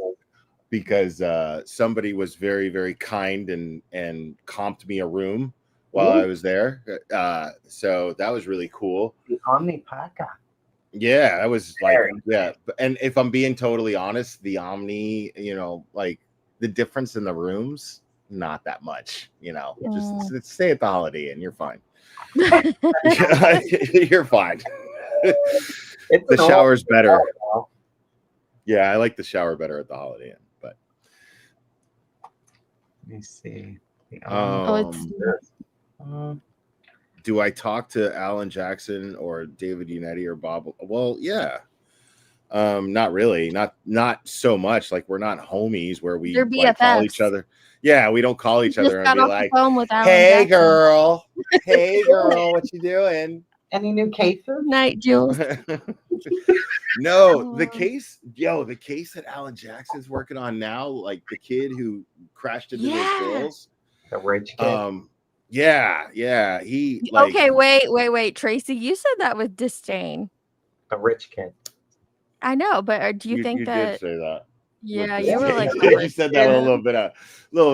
Speaker 16: because somebody was very, very kind and comped me a room while I was there. So that was really cool.
Speaker 17: The Omni Paca.
Speaker 16: Yeah, I was like, yeah. And if I'm being totally honest, the Omni, like the difference in the rooms, not that much, just stay at the Holiday Inn. You're fine. You're fine. The shower's better. Yeah, I like the shower better at the Holiday Inn, but
Speaker 17: let me see.
Speaker 16: Do I talk to Alan Jackson or David Unetti or Bob? Well, yeah. Not really. Not so much. Like we're not homies where we like, call each other. Yeah, we don't call each other and be like, "Hey, girl. Hey, girl. What you doing?
Speaker 17: Any new cases?
Speaker 3: Night, Jules."
Speaker 16: No, the case that Alan Jackson's working on now, like the kid who crashed into those girls.
Speaker 17: The rich kid.
Speaker 16: Yeah. He like,
Speaker 3: okay, wait, Tracy, you said that with disdain.
Speaker 17: The rich kid.
Speaker 3: I know, but do you think that?
Speaker 16: You did say that.
Speaker 3: Yeah, you were like.
Speaker 16: You said that with a little bit of,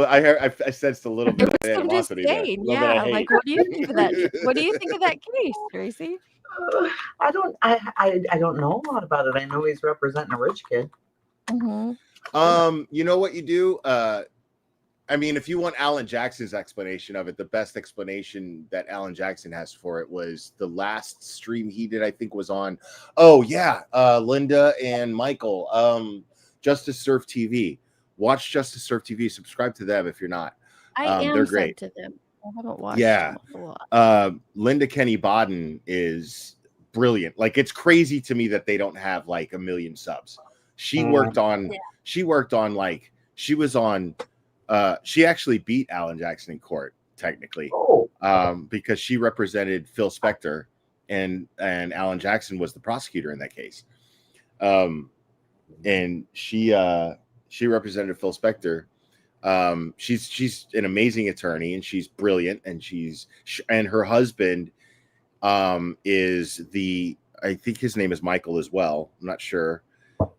Speaker 16: I sensed a little bit of animosity there.
Speaker 3: Yeah, like what do you think of that? What do you think of that case, Tracy?
Speaker 17: I don't know a lot about it. I know he's representing a rich kid.
Speaker 3: Mm-hmm.
Speaker 16: You know what you do? I mean, if you want Alan Jackson's explanation of it, the best explanation that Alan Jackson has for it was the last stream he did, I think was on, Linda and Michael, Justice Surf TV. Watch Justice Surf TV. Subscribe to them if you're not. They're great.
Speaker 3: To them. I haven't watched them a lot.
Speaker 16: Linda Kenny Bodden is brilliant. Like, it's crazy to me that they don't have like 1 million subs. She worked on, she actually beat Alan Jackson in court, technically, because she represented Phil Spector, and Alan Jackson was the prosecutor in that case. And she represented Phil Spector. She's an amazing attorney, and she's brilliant, and her husband is I think his name is Michael as well. I'm not sure,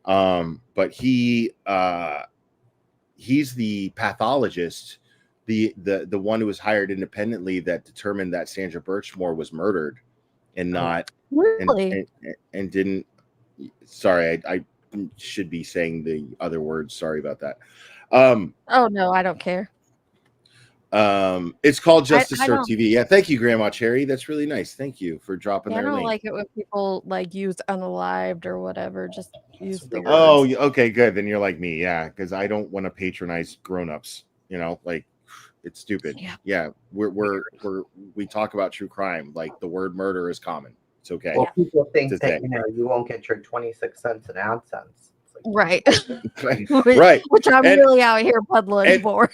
Speaker 16: but he's the pathologist, the one who was hired independently that determined that Sandra Birchmore was murdered and not and didn't. Sorry, I should be saying the other words. Sorry about that.
Speaker 3: Oh no, I don't care.
Speaker 16: It's called Justice Surf TV. Yeah, thank you, Grandma Cherry. That's really nice. Thank you for dropping their link.
Speaker 3: I don't like it when people like use unalived or whatever. Just use the words.
Speaker 16: Oh, okay, good. Then you're like me, yeah, because I don't want to patronize grown-ups. Like it's stupid. Yeah, we talk about true crime. Like the word murder is common. It's okay.
Speaker 17: Well, people think that you won't get your 26 cents in AdSense.
Speaker 3: Right.
Speaker 16: Right.
Speaker 3: Which I'm really out here puddling for.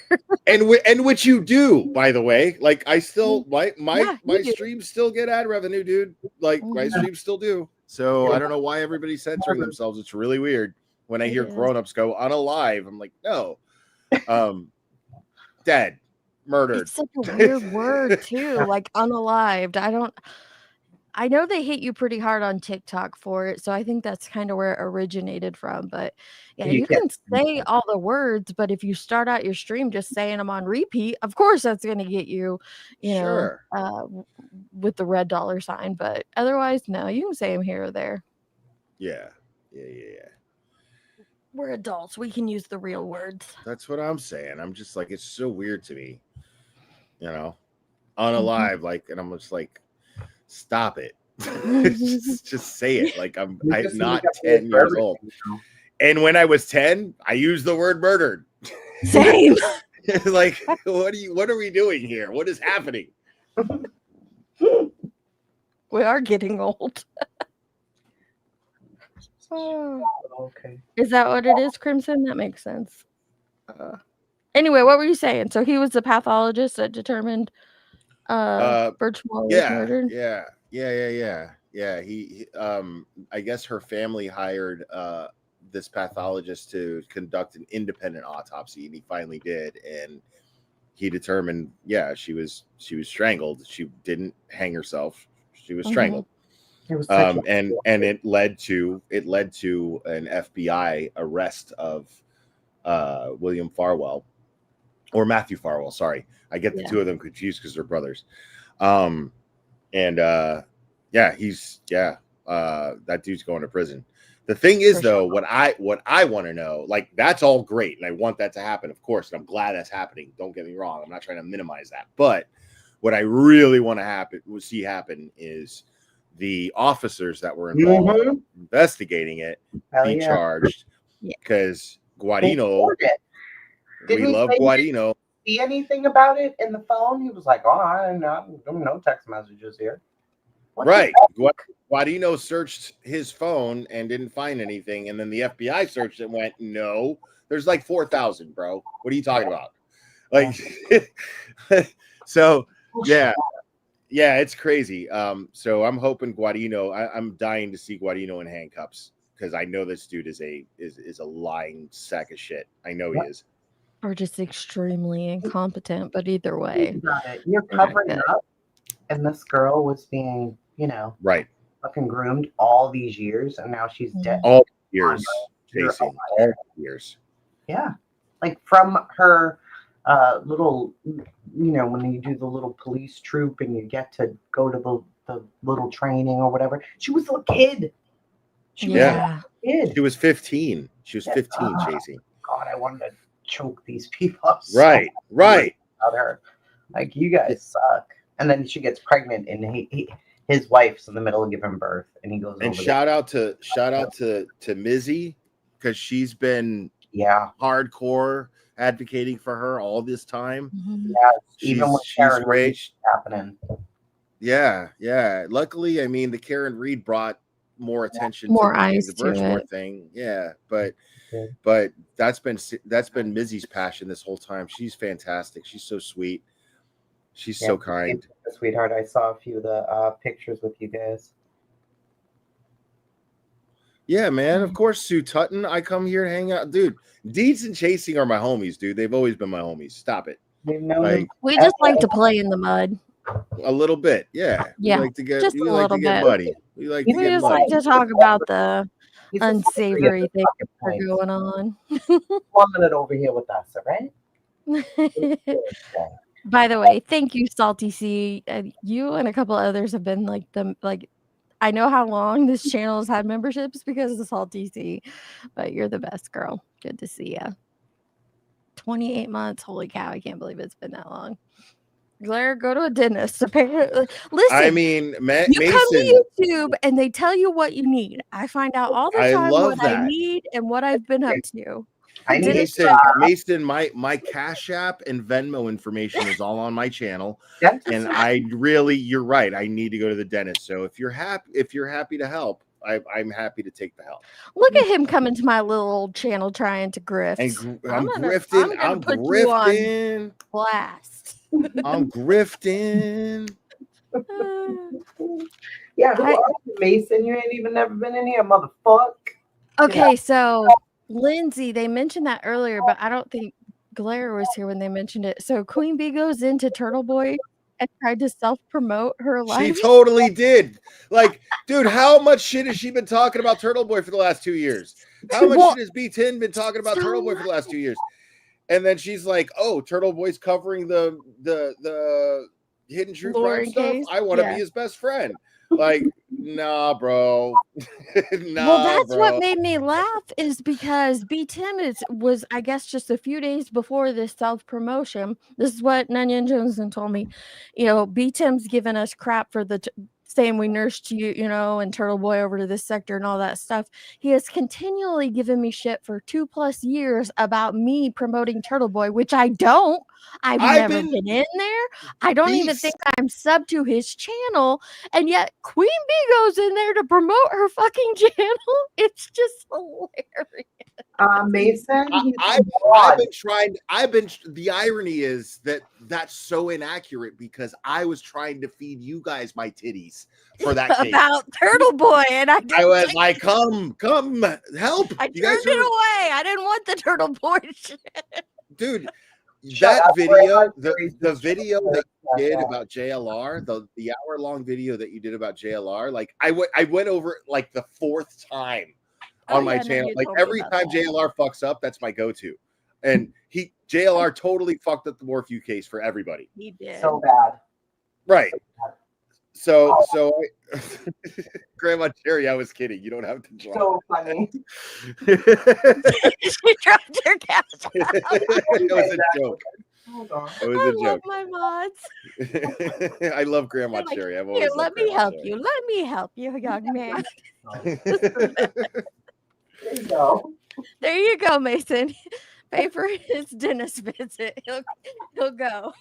Speaker 16: and which you do, by the way. Like I still my streams still get ad revenue, dude. Like my streams still do. So I don't know why everybody's censoring themselves. It's really weird when I hear grown-ups go unalive. I'm like, no. Dead. Murdered.
Speaker 3: It's such a weird word too. Like unalived. I know they hit you pretty hard on TikTok for it, so I think that's kind of where it originated from. But yeah,
Speaker 17: You
Speaker 3: you can
Speaker 17: can't
Speaker 3: say all the words, but if you start out your stream just saying them on repeat, of course that's going to get you,
Speaker 16: Sure.
Speaker 3: with the red dollar sign. But otherwise, no, you can say them here or there.
Speaker 16: Yeah.
Speaker 3: We're adults; we can use the real words.
Speaker 16: That's what I'm saying. I'm just like, it's so weird to me, on a
Speaker 3: Mhm.
Speaker 16: live, like, and I'm just like, stop it. just say it. Like I'm
Speaker 17: just
Speaker 16: not
Speaker 17: make up
Speaker 16: 10
Speaker 17: words
Speaker 16: years
Speaker 17: for
Speaker 16: old.
Speaker 17: everything,
Speaker 16: And when I was 10, I used the word murdered.
Speaker 3: Same.
Speaker 16: Like, what are we doing here? What is happening?
Speaker 3: We are getting old. Oh.
Speaker 17: Okay.
Speaker 3: Is that what it is, Crimson? That makes sense. Anyway, what were you saying? So he was the pathologist that determined Birchmore was murdered?
Speaker 16: Yeah. He I guess her family hired this pathologist to conduct an independent autopsy, and he finally did, and he determined, she was strangled. She didn't hang herself. She was strangled.
Speaker 17: It was
Speaker 16: And it led to an FBI arrest of William Farwell, or Matthew Farwell. Sorry, I get the two of them confused because they're brothers. That dude's going to prison. The thing is, though, what I want to know, like, that's all great, and I want that to happen, of course, and I'm glad that's happening. Don't get me wrong; I'm not trying to minimize that, but what I really want to see happen is the officers that were involved investigating it be charged, because Guarino,
Speaker 17: Didn't
Speaker 16: we
Speaker 17: he
Speaker 16: love
Speaker 17: say he
Speaker 16: Guarino.
Speaker 17: See anything about it in the phone? He was like, "Oh, I no text messages here." What the
Speaker 16: Right.
Speaker 17: heck?
Speaker 16: Guarino searched his phone and didn't find anything, and then the FBI searched it and went, "No, there's like 4,000, bro. What are you talking about?" Like, so yeah, it's crazy. So I'm hoping Guarino. I'm dying to see Guarino in handcuffs, because I know this dude is a lying sack of shit. I know he is.
Speaker 3: Or just extremely incompetent, but either way.
Speaker 17: You're covering it up, and this girl was being,
Speaker 16: right,
Speaker 17: fucking groomed all these years, and now she's dead.
Speaker 16: All years, Jason. All years.
Speaker 17: Yeah, like from her little, when you do the little police troop and you get to go to the little training or whatever. She was a kid. She was a kid.
Speaker 16: She was 15. She was 15, Chasey.
Speaker 17: God, I wanted to choke these people.
Speaker 16: Right.
Speaker 17: About her. Like, you guys suck. And then she gets pregnant, and his wife's in the middle of giving birth, and he goes.
Speaker 16: And
Speaker 17: over
Speaker 16: shout out to Mizzy, because she's been hardcore advocating for her all this time.
Speaker 17: Even with Karen Reed happening.
Speaker 16: Yeah. Luckily, I mean, the Karen Reed brought more attention
Speaker 3: More
Speaker 16: to
Speaker 3: eyes
Speaker 16: the
Speaker 3: to
Speaker 16: Birchmore
Speaker 3: it.
Speaker 16: thing. Yeah, but that's been Mizzy's passion this whole time. She's fantastic. She's so sweet. She's so kind.
Speaker 17: Sweetheart, I saw a few of the pictures with you guys.
Speaker 16: Yeah, man. Of course, Sue Tutton. I come here to hang out, dude. Deeds and Chasing are my homies, dude. They've always been my homies. Stop it.
Speaker 17: Like,
Speaker 3: We just like to play in the mud.
Speaker 16: a little bit, yeah.
Speaker 3: Yeah,
Speaker 16: we like to get,
Speaker 3: just
Speaker 16: we
Speaker 3: a
Speaker 16: like
Speaker 3: little
Speaker 16: to get
Speaker 3: bit.
Speaker 16: muddy. We like
Speaker 3: We
Speaker 16: to get
Speaker 3: just
Speaker 16: muddy.
Speaker 3: like to talk about the unsavory things that are
Speaker 17: points.
Speaker 3: going on.
Speaker 17: Plumbing it over here with us, all right?
Speaker 3: By the way, thank you, Salty C. You and a couple others have been I know how long this channel has had memberships because of Salty C, but you're the best, girl. Good to see you. 28 months. Holy cow! I can't believe it's been that long. Blair, go to a dentist. Apparently, listen.
Speaker 16: I mean,
Speaker 3: you
Speaker 16: Mason.
Speaker 3: come to YouTube and they tell you what you need. I find out all the
Speaker 16: I
Speaker 3: time
Speaker 16: love
Speaker 3: what I
Speaker 16: that.
Speaker 3: need and what I've been up to.
Speaker 16: Mason, my Cash App and Venmo information is all on my channel, and you're right. I need to go to the dentist. So if you're happy to help, I'm happy to take the help.
Speaker 3: Look at him coming to my little old channel trying to grift.
Speaker 16: And
Speaker 3: I'm
Speaker 16: grifting.
Speaker 3: gonna put you on blast.
Speaker 16: I'm grifting.
Speaker 17: Yeah, who are you, Mason? You ain't even never been in here, motherfucker.
Speaker 3: Okay, so Lindsay, they mentioned that earlier, but I don't think Glare was here when they mentioned it. So Queen Bee goes into Turtle Boy and tried to self-promote her life.
Speaker 16: She totally did. Like, dude, how much shit has she been talking about Turtle Boy for the last 2 years? How much shit has B10 been talking about Turtle Boy for the last 2 years? And then she's like, "Oh, Turtle Boy's covering the Hidden Truth crime stuff. I want to be his best friend." Like, nah, bro. Nah,
Speaker 3: Well, that's
Speaker 16: bro.
Speaker 3: what made me laugh is because B Tim was I guess just a few days before this self promotion. This is what Nanya Johnson told me. You know, B Tim's given us crap for the saying we nursed you, you know, and Turtle Boy over to this sector and all that stuff. He has continually given me shit for 2+ years about me promoting Turtle Boy, which I don't. I've never been in there. I don't even think I'm sub to his channel. And yet Queen Bee goes in there to promote her fucking channel. It's just hilarious.
Speaker 13: Mason,
Speaker 16: the irony is that that's so inaccurate because I was trying to feed you guys my titties for that case.
Speaker 3: About Turtle Boy, and
Speaker 16: I was like, come help.
Speaker 3: I turned it away. I didn't want the Turtle Boy shit.
Speaker 16: Dude, that video, the video that you did about JLR, the hour-long video that you did about JLR, like I went over it like the 4th time on my channel. Like every time JLR fucks up, that's my go-to. And JLR totally fucked up the Morphew case for everybody.
Speaker 3: He did.
Speaker 13: So bad.
Speaker 16: Right. So Grandma Cherry, I was kidding. You don't have to drop.
Speaker 13: So funny.
Speaker 3: She dropped her cash.
Speaker 16: It was a joke.
Speaker 13: Hold on.
Speaker 16: It was
Speaker 3: I
Speaker 16: a
Speaker 3: love
Speaker 16: joke.
Speaker 3: my mods.
Speaker 16: I love Grandma
Speaker 3: They're like,
Speaker 16: Cherry. I've
Speaker 3: Here,
Speaker 16: always
Speaker 3: let
Speaker 16: loved
Speaker 3: me
Speaker 16: Grandma
Speaker 3: help
Speaker 16: Cherry.
Speaker 3: you. Let me help you, young man.
Speaker 13: There you go.
Speaker 3: There you go, Mason. Pay for his dentist visit. He'll go.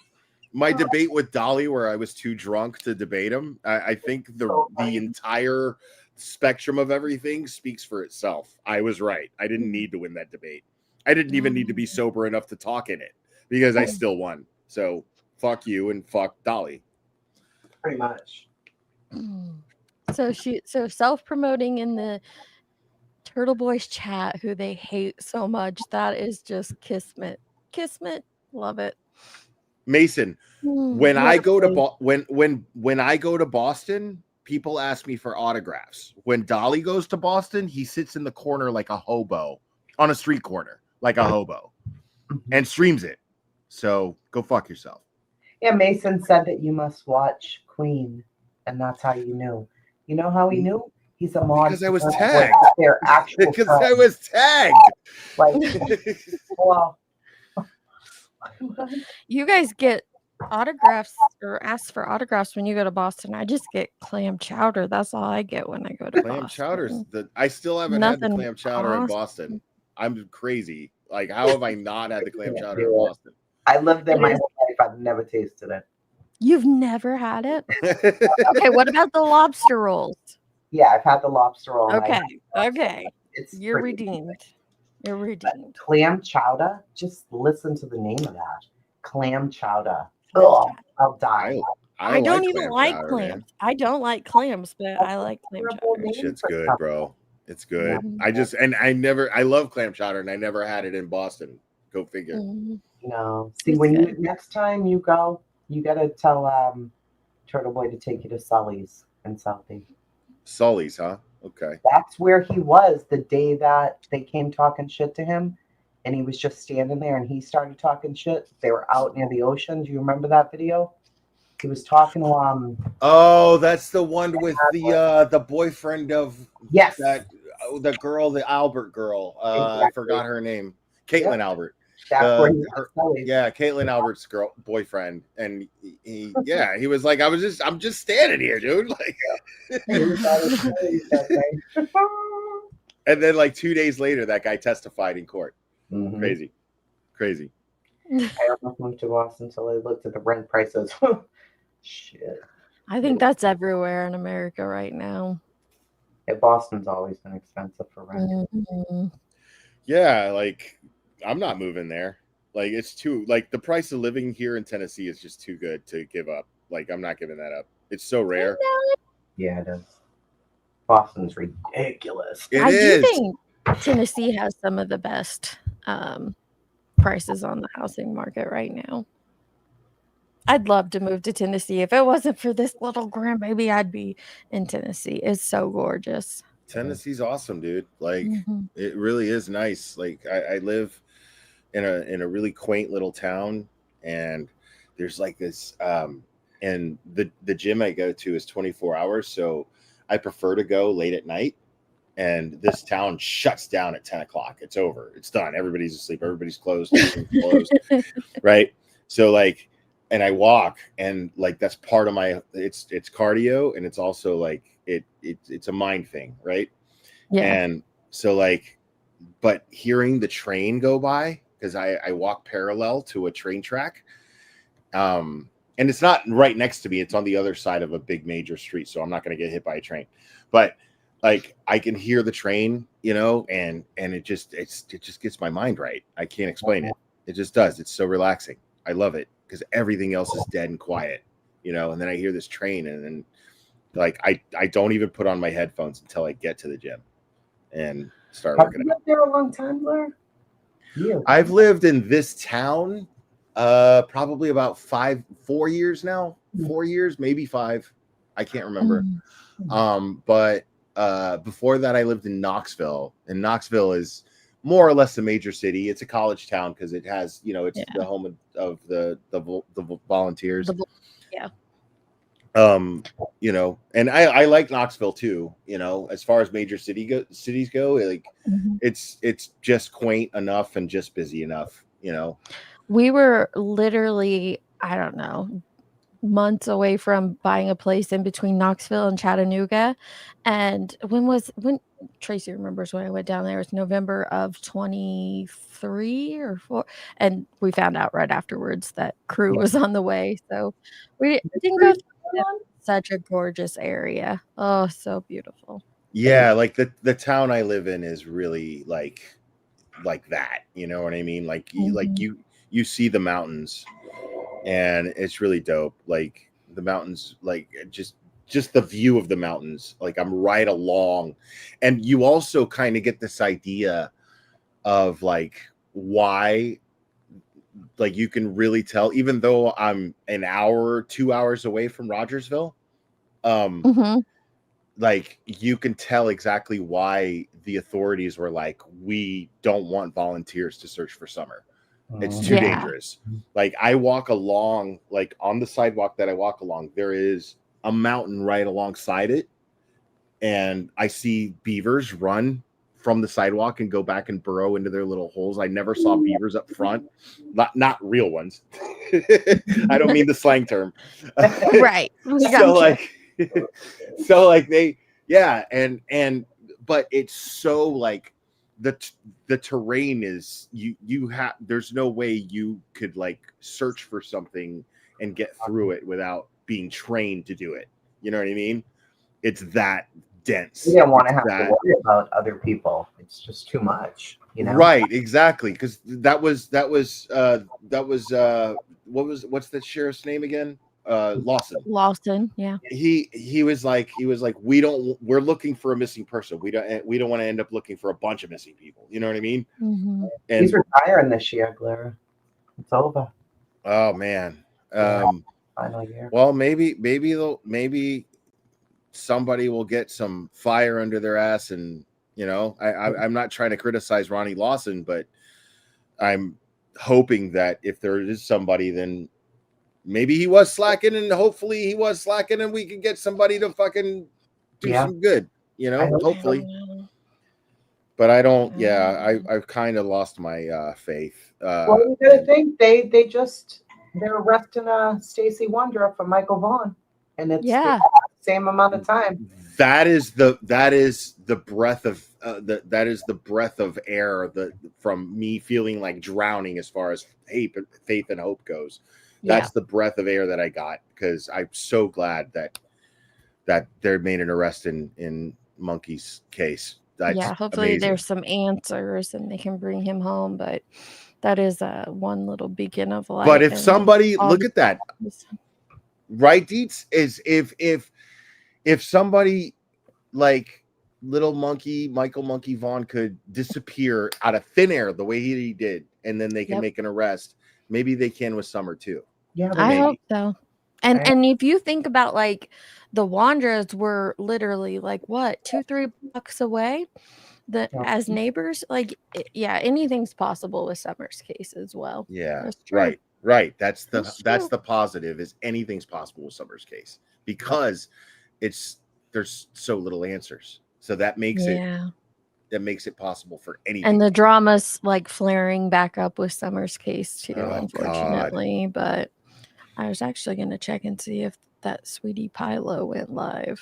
Speaker 16: My debate with Dolly, where I was too drunk to debate him, I think the entire spectrum of everything speaks for itself. I was right. I didn't need to win that debate. I didn't even need to be sober enough to talk in it because I still won. So fuck you and fuck Dolly.
Speaker 13: Pretty much.
Speaker 3: So self-promoting in the Turtle Boys chat, who they hate so much. That is just kismet. Kismet. Love it.
Speaker 16: Mason, when
Speaker 3: What
Speaker 16: I
Speaker 3: a
Speaker 16: go to
Speaker 3: place.
Speaker 16: when I go to Boston, people ask me for autographs. When Dolly goes to Boston, he sits in the corner like a hobo on a street corner, like a hobo, and streams it. So go fuck yourself.
Speaker 13: Yeah, Mason said that you must watch Queen, and that's how you knew. You know how he knew? He's a mod.
Speaker 16: Because I was tagged.
Speaker 13: Their actual
Speaker 16: Because
Speaker 13: friends.
Speaker 16: I was tagged.
Speaker 13: Like, well,
Speaker 3: You guys get autographs or ask for autographs when you go to Boston. I just get clam chowder. That's all I get when I go to
Speaker 16: Clam
Speaker 3: Boston.
Speaker 16: chowders. I still haven't had the
Speaker 3: Nothing
Speaker 16: clam chowder in
Speaker 3: awesome.
Speaker 16: Boston. I'm crazy. Like, how have I not had the clam chowder in Boston?
Speaker 13: I lived there
Speaker 3: It
Speaker 13: my
Speaker 3: is-
Speaker 13: whole life. I've never tasted it.
Speaker 3: You've never had it? Okay, what about the lobster rolls?
Speaker 13: Yeah, I've had the lobster roll. and I-
Speaker 3: Okay.
Speaker 13: It's
Speaker 3: You're
Speaker 13: pretty
Speaker 3: redeemed. You're redeemed.
Speaker 13: Clam chowder. Just listen to the name of that. Clam chowder. Ugh, I'll die.
Speaker 3: I don't even
Speaker 16: clam
Speaker 3: like
Speaker 16: chowder,
Speaker 3: clams.
Speaker 16: man.
Speaker 3: I don't like clams, but I like clam chowder.
Speaker 16: That shit's good, bro. It's good. I love clam chowder, and I never had it in Boston. Go figure.
Speaker 13: No. See, when you next time you go, you gotta tell Turtle Boy to take you to Sully's in Southie.
Speaker 16: Sully's, huh? Okay.
Speaker 13: That's where he was the day that they came talking shit to him, and he was just standing there, and he started talking shit. They were out near the ocean. Do you remember that video? He was talking to
Speaker 16: Oh, that's the one with the boyfriend of that the girl, the Albert girl. I forgot her name. Caitlin Albert.
Speaker 13: That's where he was.
Speaker 16: Yeah, Caitlin Albert's boyfriend, and he was like, I'm just standing here, dude. Like, and then like 2 days later, that guy testified in court.
Speaker 13: Mhm.
Speaker 16: Crazy.
Speaker 13: I almost moved to Boston until I looked at the rent prices. Shit.
Speaker 3: I think that's everywhere in America right now.
Speaker 13: Yeah, Boston's always been expensive for rent.
Speaker 16: Yeah, like I'm not moving there. Like it's too like the price of living here in Tennessee is just too good to give up. Like I'm not giving that up. It's so rare.
Speaker 13: Yeah, it is. Boston's ridiculous.
Speaker 16: It
Speaker 3: I
Speaker 16: is.
Speaker 3: do think Tennessee has some of the best prices on the housing market right now. I'd love to move to Tennessee. If it wasn't for this little grandbaby, I'd be in Tennessee. It's so gorgeous.
Speaker 16: Tennessee's awesome, dude. Like
Speaker 3: Mhm.
Speaker 16: it really is nice. Like I live in a really quaint little town, and there's like this and the gym I go to is 24 hours, so I prefer to go late at night. And this town shuts down at 10 o'clock. It's over. It's done. Everybody's asleep. Everybody's closed. Everything's closed. Right. So like, and I walk, and like that's part of my it's cardio, and it's also like it's a mind thing, right?
Speaker 3: Yeah.
Speaker 16: And so like, but hearing the train go by, because I walk parallel to a train track, and it's not right next to me, it's on the other side of a big major street, so I'm not going to get hit by a train, but like I can hear the train, you know, and it just gets my mind right. I can't explain it. It just does. It's so relaxing. I love it because everything else is dead and quiet, you know, and then I hear this train, and then like I don't even put on my headphones until I get to the gym and start
Speaker 17: Have
Speaker 16: working
Speaker 17: you
Speaker 16: out.
Speaker 17: lived there a long time, Blair? Yeah.
Speaker 16: I've lived in this town probably about 4 years now. 4 years, maybe 5. I can't remember. But before that I lived in Knoxville, and Knoxville is more or less a major city. It's a college town because it has, you know, it's the home of the volunteers.
Speaker 3: Yeah.
Speaker 16: You know, and I like Knoxville too, you know, as far as major cities go, like it's just quaint enough and just busy enough, you know.
Speaker 3: We were literally, I don't know, months away from buying a place in between Knoxville and Chattanooga. And when Tracy remembers when I went down there, it was November of 23 or 4. And we found out right afterwards that crew was on the way. So we didn't go through it. Such a gorgeous area. Oh, so beautiful.
Speaker 16: Yeah, like the town I live in is really like that, you know what I mean? Like you see the mountains, and it's really dope. Like the mountains, like just the view of the mountains, like I'm right along. And you also kind of get this idea of like why, like you can really tell, even though I'm an hour, 2 hours away from Rogersville, like you can tell exactly why the authorities were like, we don't want volunteers to search for Summer. It's too dangerous. Like I walk along, like on the sidewalk that I walk along, there is a mountain right alongside it, and I see beavers run from the sidewalk and go back and burrow into their little holes. I never saw beavers up front, not real ones. I don't mean the slang term.
Speaker 3: Right.
Speaker 16: So like they, yeah, and but it's so like the terrain is you have, there's no way you could like search for something and get through it without being trained to do it. You know what I mean? It's that dense.
Speaker 17: You don't want to have to worry about other people. It's just too much, you know?
Speaker 16: Right, exactly. Because what's the sheriff's name again? Lawson.
Speaker 3: Yeah.
Speaker 16: He was like we're looking for a missing person. We don't want to end up looking for a bunch of missing people. You know what I mean?
Speaker 3: Mm-hmm.
Speaker 16: And
Speaker 17: he's retiring this year, Blair. It's over.
Speaker 16: Oh man.
Speaker 17: Final year.
Speaker 16: Well, maybe somebody will get some fire under their ass, and you know, I'm not trying to criticize Ronnie Lawson, but I'm hoping that if there is somebody, then maybe he was slacking, and hopefully he was slacking, and we can get somebody to fucking do some good, you know, hopefully. But I don't, I've kind of lost my faith.
Speaker 17: Well, you gotta think they're arresting Stacey Wondrop for Michael Vaughn, and it's the same amount of time.
Speaker 16: That is the breath of that is the breath of air from me feeling like drowning as far as faith and hope goes. That's the breath of air that I got, because I'm so glad that they made an arrest in Monkey's case. That's
Speaker 3: hopefully
Speaker 16: amazing.
Speaker 3: there's some answers and they can bring him home, but that is one little beacon of light.
Speaker 16: But if somebody, look at that, right, Deets, is if somebody like little Michael Monkey Vaughn could disappear out of thin air the way he did, and then they can make an arrest, maybe they can with Summer too.
Speaker 13: Yeah,
Speaker 3: I
Speaker 13: maybe.
Speaker 3: hope so. And if you think about like the Wanderers were literally like what 2-3 blocks away, as neighbors, like yeah, anything's possible with Summer's case as well.
Speaker 16: Yeah,
Speaker 3: That's true.
Speaker 16: right. That's the
Speaker 3: That's
Speaker 16: the positive is anything's possible with Summer's case because there's so little answers. So that makes it possible for anything.
Speaker 3: And the drama's like flaring back up with Summer's case too,
Speaker 16: Oh,
Speaker 3: unfortunately. But I was actually going to check and see if that Sweetie Pilo went live.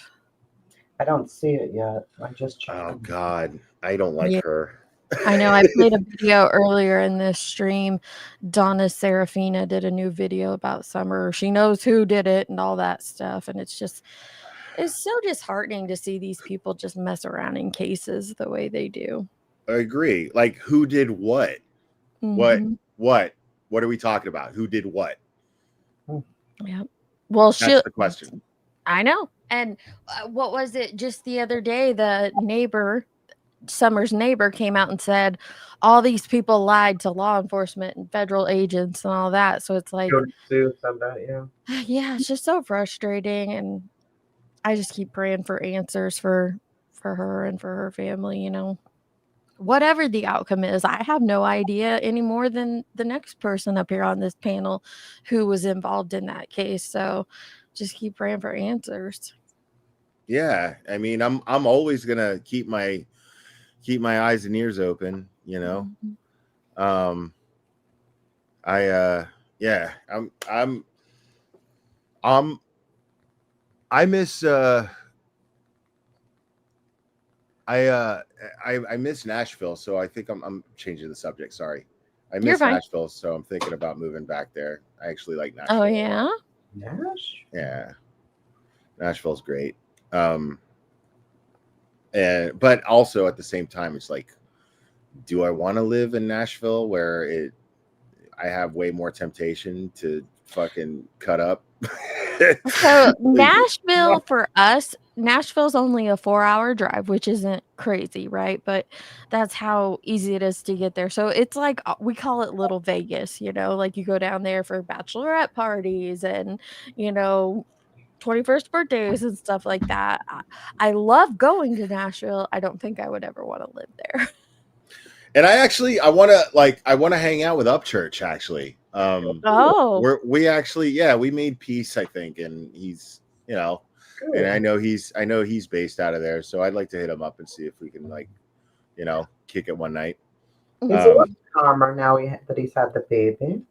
Speaker 13: I don't see it yet. I just checked.
Speaker 16: Oh God, I don't like her.
Speaker 3: I know. I played a video earlier in this stream. Donna Serafina did a new video about Summer. She knows who did it and all that stuff. And it's so disheartening to see these people just mess around in cases the way they do.
Speaker 16: I agree. Like, who did what?
Speaker 3: Mhm.
Speaker 16: What are we talking about? Who did what?
Speaker 3: Yeah. Well,
Speaker 16: That's the question.
Speaker 3: I know. And what was it just the other day? The neighbor, Summer's neighbor, came out and said all these people lied to law enforcement and federal agents and all that. So it's like,
Speaker 17: Sue said that, yeah.
Speaker 3: yeah, it's just so frustrating. And I just keep praying for answers for her and for her family, you know. Whatever the outcome is, I have no idea any more than the next person up here on this panel who was involved in that case. So just keep praying for answers.
Speaker 16: Yeah, I mean, I'm always gonna keep my eyes and ears open, you know. I miss I miss Nashville, so I think I'm changing the subject. Sorry, I
Speaker 3: You're
Speaker 16: miss
Speaker 3: fine.
Speaker 16: Nashville, so I'm thinking about moving back there. I actually like Nashville.
Speaker 3: Oh yeah.
Speaker 16: Yeah, Nashville's great. But also at the same time, it's like, do I want to live in Nashville where I have way more temptation to fucking cut up?
Speaker 3: So Nashville for us, Nashville's only a 4-hour drive, which isn't crazy, right? But that's how easy it is to get there. So it's like we call it Little Vegas, you know, like you go down there for bachelorette parties and, you know, 21st birthdays and stuff like that. I love going to Nashville. I don't think I would ever want to live there.
Speaker 16: And I want to hang out with Upchurch actually. We actually, we made peace, I think, and he's, you know, and I know he's based out of there, so I'd like to hit him up and see if we can, like, you know, kick it one night.
Speaker 13: He's a little calmer now that he's had the baby.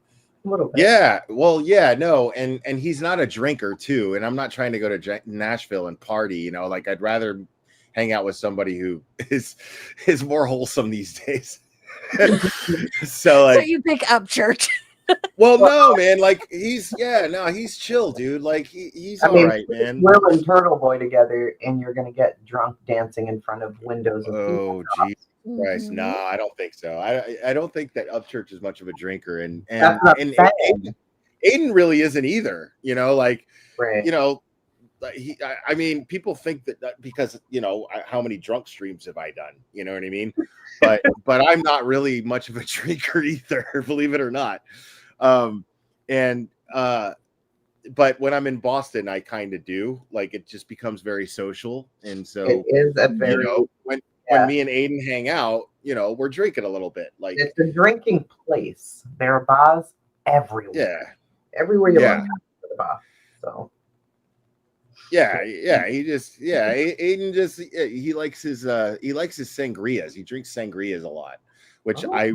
Speaker 13: A little bit.
Speaker 16: Yeah, well, yeah, no, and he's not a drinker too, and I'm not trying to go to Nashville and party, you know, like I'd rather hang out with somebody who is more wholesome these days. So
Speaker 3: you pick Upchurch.
Speaker 16: Well, no, man, like he's chill, dude. Like he's all right, man.
Speaker 13: Will and Turtle Boy together, and you're gonna get drunk dancing in front of windows.
Speaker 16: Oh, Jesus Christ, no, I don't think so. I don't think that Upchurch is much of a drinker, and Aiden really isn't either. You know, like you know. I mean, people think that because, you know, how many drunk streams have I done? You know what I mean? But I'm not really much of a drinker either, believe it or not. But when I'm in Boston, I kind of do. Like, it just becomes very social, and so
Speaker 13: it is a very,
Speaker 16: you know, when me and Aiden hang out, you know, we're drinking a little bit. Like,
Speaker 13: it's a drinking place. There are bars everywhere.
Speaker 16: Yeah,
Speaker 13: everywhere you look, there's a bar. So.
Speaker 16: Aiden he likes his sangrias. He drinks sangrias a lot, which I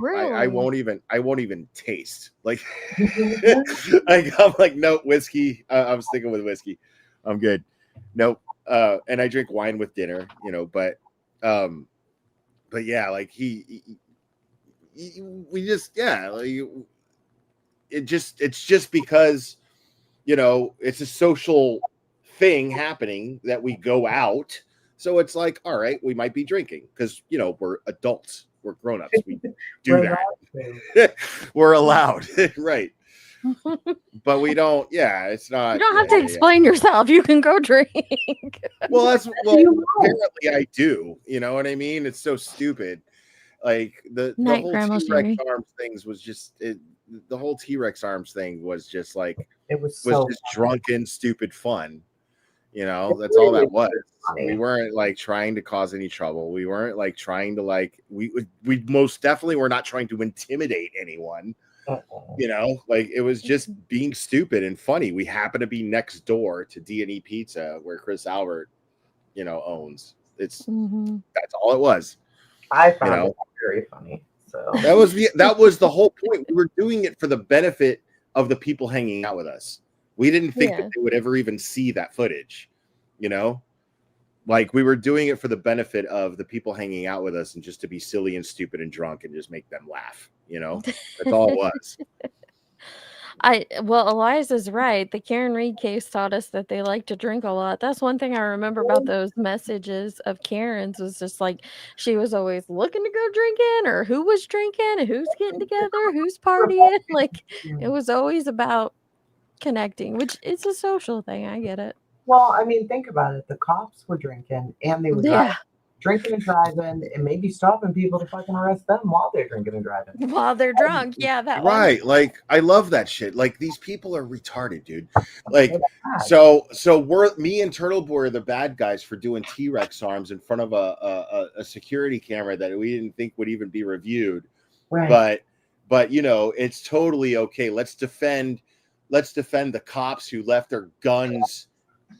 Speaker 16: won't even taste. Like, I'm like, no whiskey. I'm sticking with whiskey. I'm good. Nope. And I drink wine with dinner, you know, but yeah, like it's just because, you know, it's a social thing happening that we go out, so it's like, all right, we might be drinking because, you know, we're adults, we're grown-ups, we do that. We're allowed. Right. But we don't, it's not,
Speaker 3: You don't have to explain yourself. You can go drink.
Speaker 16: Apparently I do, you know what I mean? It's so stupid. Like the whole T-Rex Farms things was just the whole T-Rex arms thing was just like
Speaker 13: it was
Speaker 16: just drunken, stupid fun. You know, that's all that was. We weren't like trying to cause any trouble. We weren't like trying to like we most definitely were not trying to intimidate anyone. You know, like it was just being stupid and funny. We happen to be next door to D&E Pizza, where Chris Albert, you know, owns. That's all it was.
Speaker 13: I found it very funny. So
Speaker 16: that was the whole point. We were doing it for the benefit of the people hanging out with us. We didn't think that they would ever even see that footage, you know? Like we were doing it for the benefit of the people hanging out with us and just to be silly and stupid and drunk and just make them laugh, you know? That's all it was.
Speaker 3: Well, Eliza's right. The Karen Reed case taught us that they like to drink a lot. That's one thing I remember about those messages of Karen's was just like she was always looking to go drinking or who was drinking and who's getting together, who's partying. Like it was always about connecting, which is a social thing. I get it.
Speaker 13: Well, I mean, think about it. The cops were drinking and they were drinking and driving and maybe stopping people to fucking arrest them while they're drinking and driving.
Speaker 3: While they're drunk. Yeah, that
Speaker 16: right.
Speaker 3: one.
Speaker 16: Like I love that shit. Like these people are retarded, dude. Like so me and Turtle Boy are the bad guys for doing T-Rex arms in front of a security camera that we didn't think would even be reviewed.
Speaker 13: Right.
Speaker 16: But you know, it's totally okay. Let's defend the cops who left their guns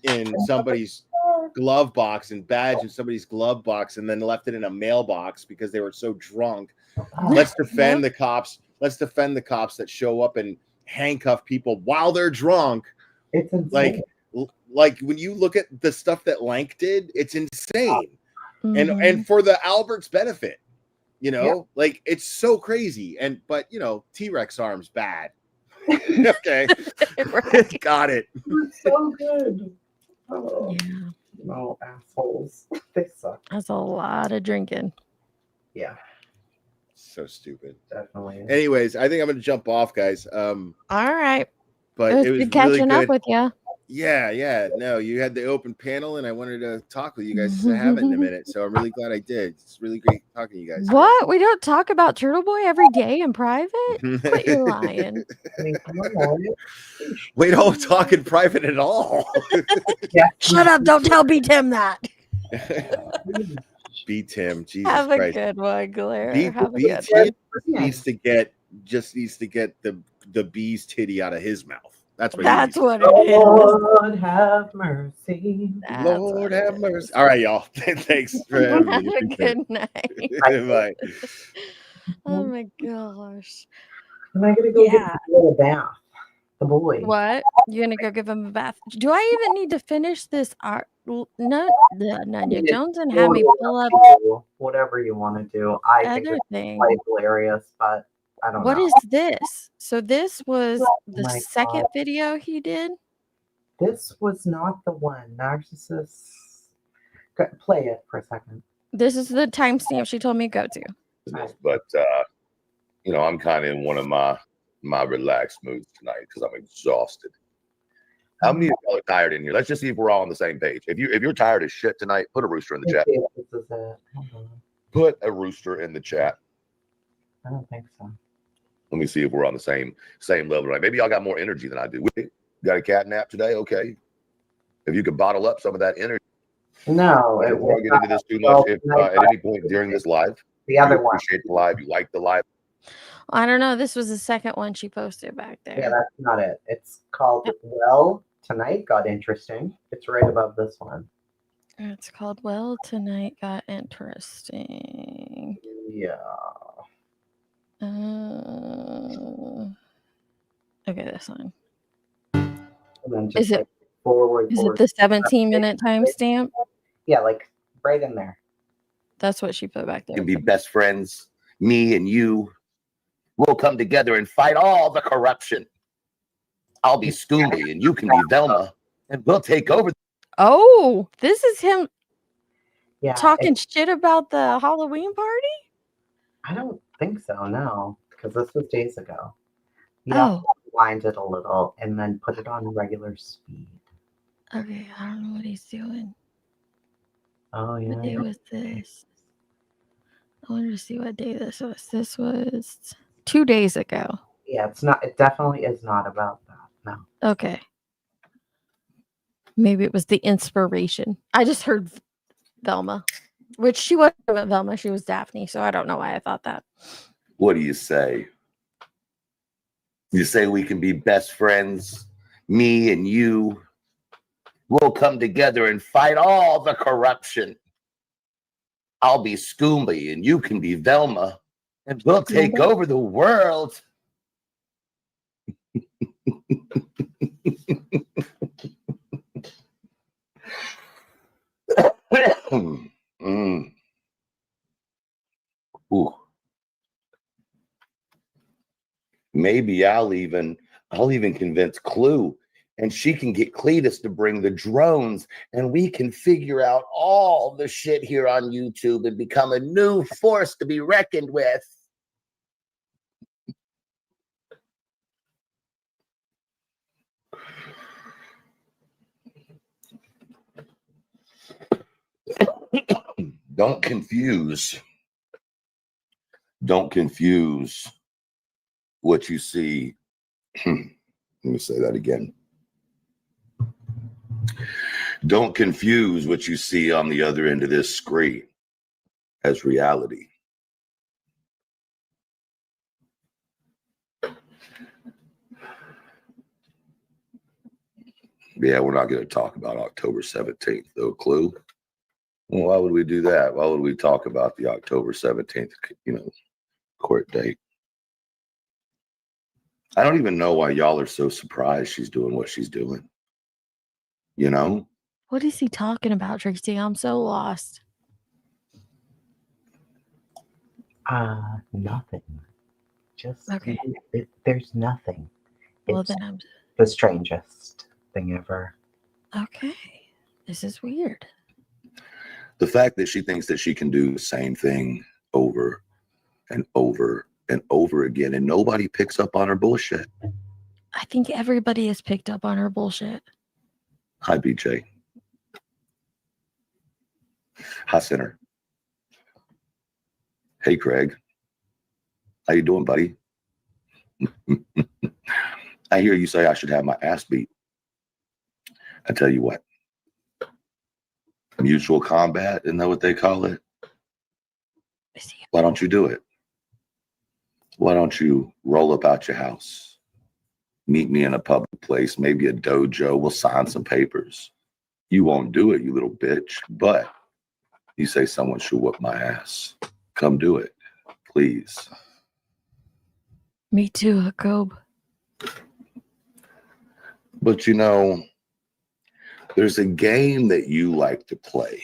Speaker 16: in somebody's glove box and badge in somebody's glove box and then left it in a mailbox because they were so drunk. Let's defend the cops. Let's defend the cops that show up and handcuff people while they're drunk.
Speaker 13: It's insane.
Speaker 16: Like when you look at the stuff that Lank did, it's insane. And for the Albert's benefit, you know, like it's so crazy. But you know, T-Rex arms bad. Okay. Got it.
Speaker 13: So good. Oh, no, assholes. They suck.
Speaker 3: That's a lot of drinking.
Speaker 13: Yeah.
Speaker 16: So stupid.
Speaker 13: Definitely.
Speaker 16: Anyways, I think I'm gonna jump off, guys.
Speaker 3: All right.
Speaker 16: But
Speaker 3: it was
Speaker 16: really
Speaker 3: good catching up
Speaker 16: good.
Speaker 3: with you.
Speaker 16: Yeah. No, you had the open panel, and I wanted to talk with you guys to have it in a minute. So I'm really glad I did. It's really great talking to you guys.
Speaker 3: What? We don't talk about Turtle Boy every day in private? Quit your lying.
Speaker 16: We don't talk in private at all.
Speaker 3: Shut up. Don't tell B Tim that.
Speaker 16: B Tim, Jesus
Speaker 3: Have a
Speaker 16: Christ.
Speaker 3: good one, Claire.
Speaker 16: B
Speaker 3: Have a
Speaker 16: Tim
Speaker 3: good one.
Speaker 16: needs to get the bee's titty out of his mouth. That's what
Speaker 3: That's
Speaker 16: he
Speaker 3: what
Speaker 16: needs.
Speaker 3: it is.
Speaker 13: Lord have mercy.
Speaker 16: Lord have mercy. All right, y'all. Thanks for having me.
Speaker 3: Have a good night.
Speaker 16: Bye.
Speaker 3: Oh my gosh.
Speaker 13: Am I gonna go get a bath? The boy.
Speaker 3: What? You're gonna go give him a bath? Do I even need to finish this art? No, Nanya Jones and have me pull up
Speaker 13: whatever you want to do. I think
Speaker 3: other
Speaker 13: it's
Speaker 3: thing.
Speaker 13: quite hilarious, but I don't
Speaker 3: What
Speaker 13: know.
Speaker 3: is this? So this was the
Speaker 13: my
Speaker 3: second
Speaker 13: God.
Speaker 3: video he did.
Speaker 13: This was not the one. Narcissus. Play it for a second.
Speaker 3: This is the timestamp she told me to go to.
Speaker 4: But you know, I'm kind of in one of my relaxed moods tonight because I'm exhausted. How many of y'all are tired in here? Let's just see if we're all on the same page. If you're tired as shit tonight, put a rooster in the chat.
Speaker 13: This is it. Hold on.
Speaker 4: Put a rooster in the chat.
Speaker 13: I don't think so.
Speaker 4: Let me see if we're on the same level. Right? Maybe y'all got more energy than I do. Got a cat nap today? Okay. If you could bottle up some of that energy.
Speaker 13: No, it
Speaker 4: Before I
Speaker 13: was
Speaker 4: get into this too much, if at any point during this live,
Speaker 13: the other
Speaker 4: you
Speaker 13: one.
Speaker 4: appreciate the live, you like the live.
Speaker 3: I don't know. This was the second one she posted back there.
Speaker 13: Yeah, that's not it. It's called Well, Tonight Got Interesting. It's right above this one.
Speaker 3: It's called Well, Tonight Got Interesting.
Speaker 13: Yeah.
Speaker 3: Okay, this one.
Speaker 13: And then just
Speaker 3: Is it
Speaker 13: like forward?
Speaker 3: Is it the 17-minute timestamp?
Speaker 13: Yeah, like right in there.
Speaker 3: That's what she put back there.
Speaker 4: Can be best friends, me and you. We'll come together and fight all the corruption. I'll be Scooby and you can be Velma, and we'll take over.
Speaker 3: Oh, this is him talking
Speaker 13: it-
Speaker 3: shit about the Halloween party?
Speaker 13: I don't think so, no, because this was days ago. You have to wind it a little and then put it on regular speed.
Speaker 3: Okay, I don't know what he's doing.
Speaker 13: Oh, yeah.
Speaker 3: What day was this? I wanted to see what day this was. This was 2 days ago.
Speaker 13: Yeah, it's not. It definitely is not about that. No.
Speaker 3: Okay. Maybe it was the inspiration. I just heard Velma, which she wasn't Velma. She was Daphne. So I don't know why I thought that.
Speaker 4: What do you say? You say we can be best friends, me and you. We'll come together and fight all the corruption. I'll be Scooby and you can be Velma, and we'll take over the world. Ooh. Maybe I'll even convince Clue, and she can get Cletus to bring the drones, and we can figure out all the shit here on YouTube and become a new force to be reckoned with. Don't confuse what you see. Let me say that again. Don't confuse what you see on the other end of this screen as reality. Yeah, we're not going to talk about October 17th, though, Clue. Well, why would we do that? Why would we talk about the October 17th, court date? I don't even know why y'all are so surprised she's doing what she's doing.
Speaker 3: What is he talking about, Tracy? I'm so lost.
Speaker 13: Nothing. Just
Speaker 3: Okay.
Speaker 13: There's nothing.
Speaker 3: Well,
Speaker 13: It's
Speaker 3: then I'm
Speaker 13: the strangest thing ever.
Speaker 3: okay. This is weird.
Speaker 4: The fact that she thinks that she can do the same thing over and over and over again, and nobody picks up on her bullshit.
Speaker 3: I think everybody has picked up on her bullshit.
Speaker 4: Hi, BJ. Hi, Sinner. Hey, Craig. How you doing, buddy? I hear you say I should have my ass beat. I tell you what. Mutual combat, isn't that what they call it? Why don't you do it? Why don't you roll up out your house? Meet me in a public place, maybe a dojo. We'll sign some papers. You won't do it, you little bitch, but you say someone should whoop my ass. Come do it, please.
Speaker 3: Me too, Jacob.
Speaker 4: But there's a game that you like to play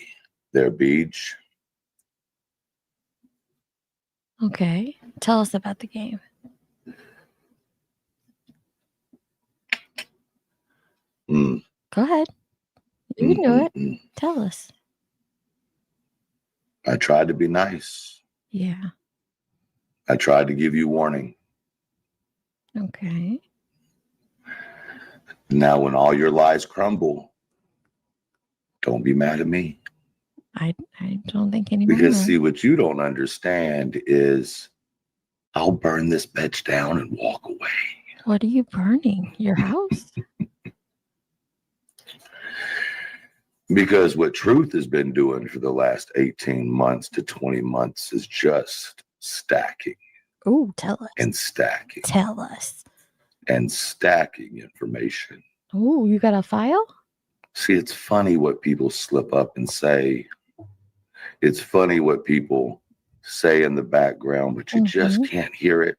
Speaker 4: there, Beach.
Speaker 3: Okay. Tell us about the game. Go ahead. You can do it. Tell us.
Speaker 4: I tried to be nice.
Speaker 3: Yeah.
Speaker 4: I tried to give you warning.
Speaker 3: Okay.
Speaker 4: Now, when all your lies crumble, don't be mad at me.
Speaker 3: I don't think anymore.
Speaker 4: Because see, what you don't understand is I'll burn this bitch down and walk away.
Speaker 3: What are you burning? Your house?
Speaker 4: Because what Truth has been doing for the last 18 months to 20 months is just stacking.
Speaker 3: Oh, tell us.
Speaker 4: And stacking.
Speaker 3: Tell us.
Speaker 4: And stacking information.
Speaker 3: Oh, you got a file?
Speaker 4: See, it's funny what people slip up and say. It's funny what people say in the background, but you just can't hear it.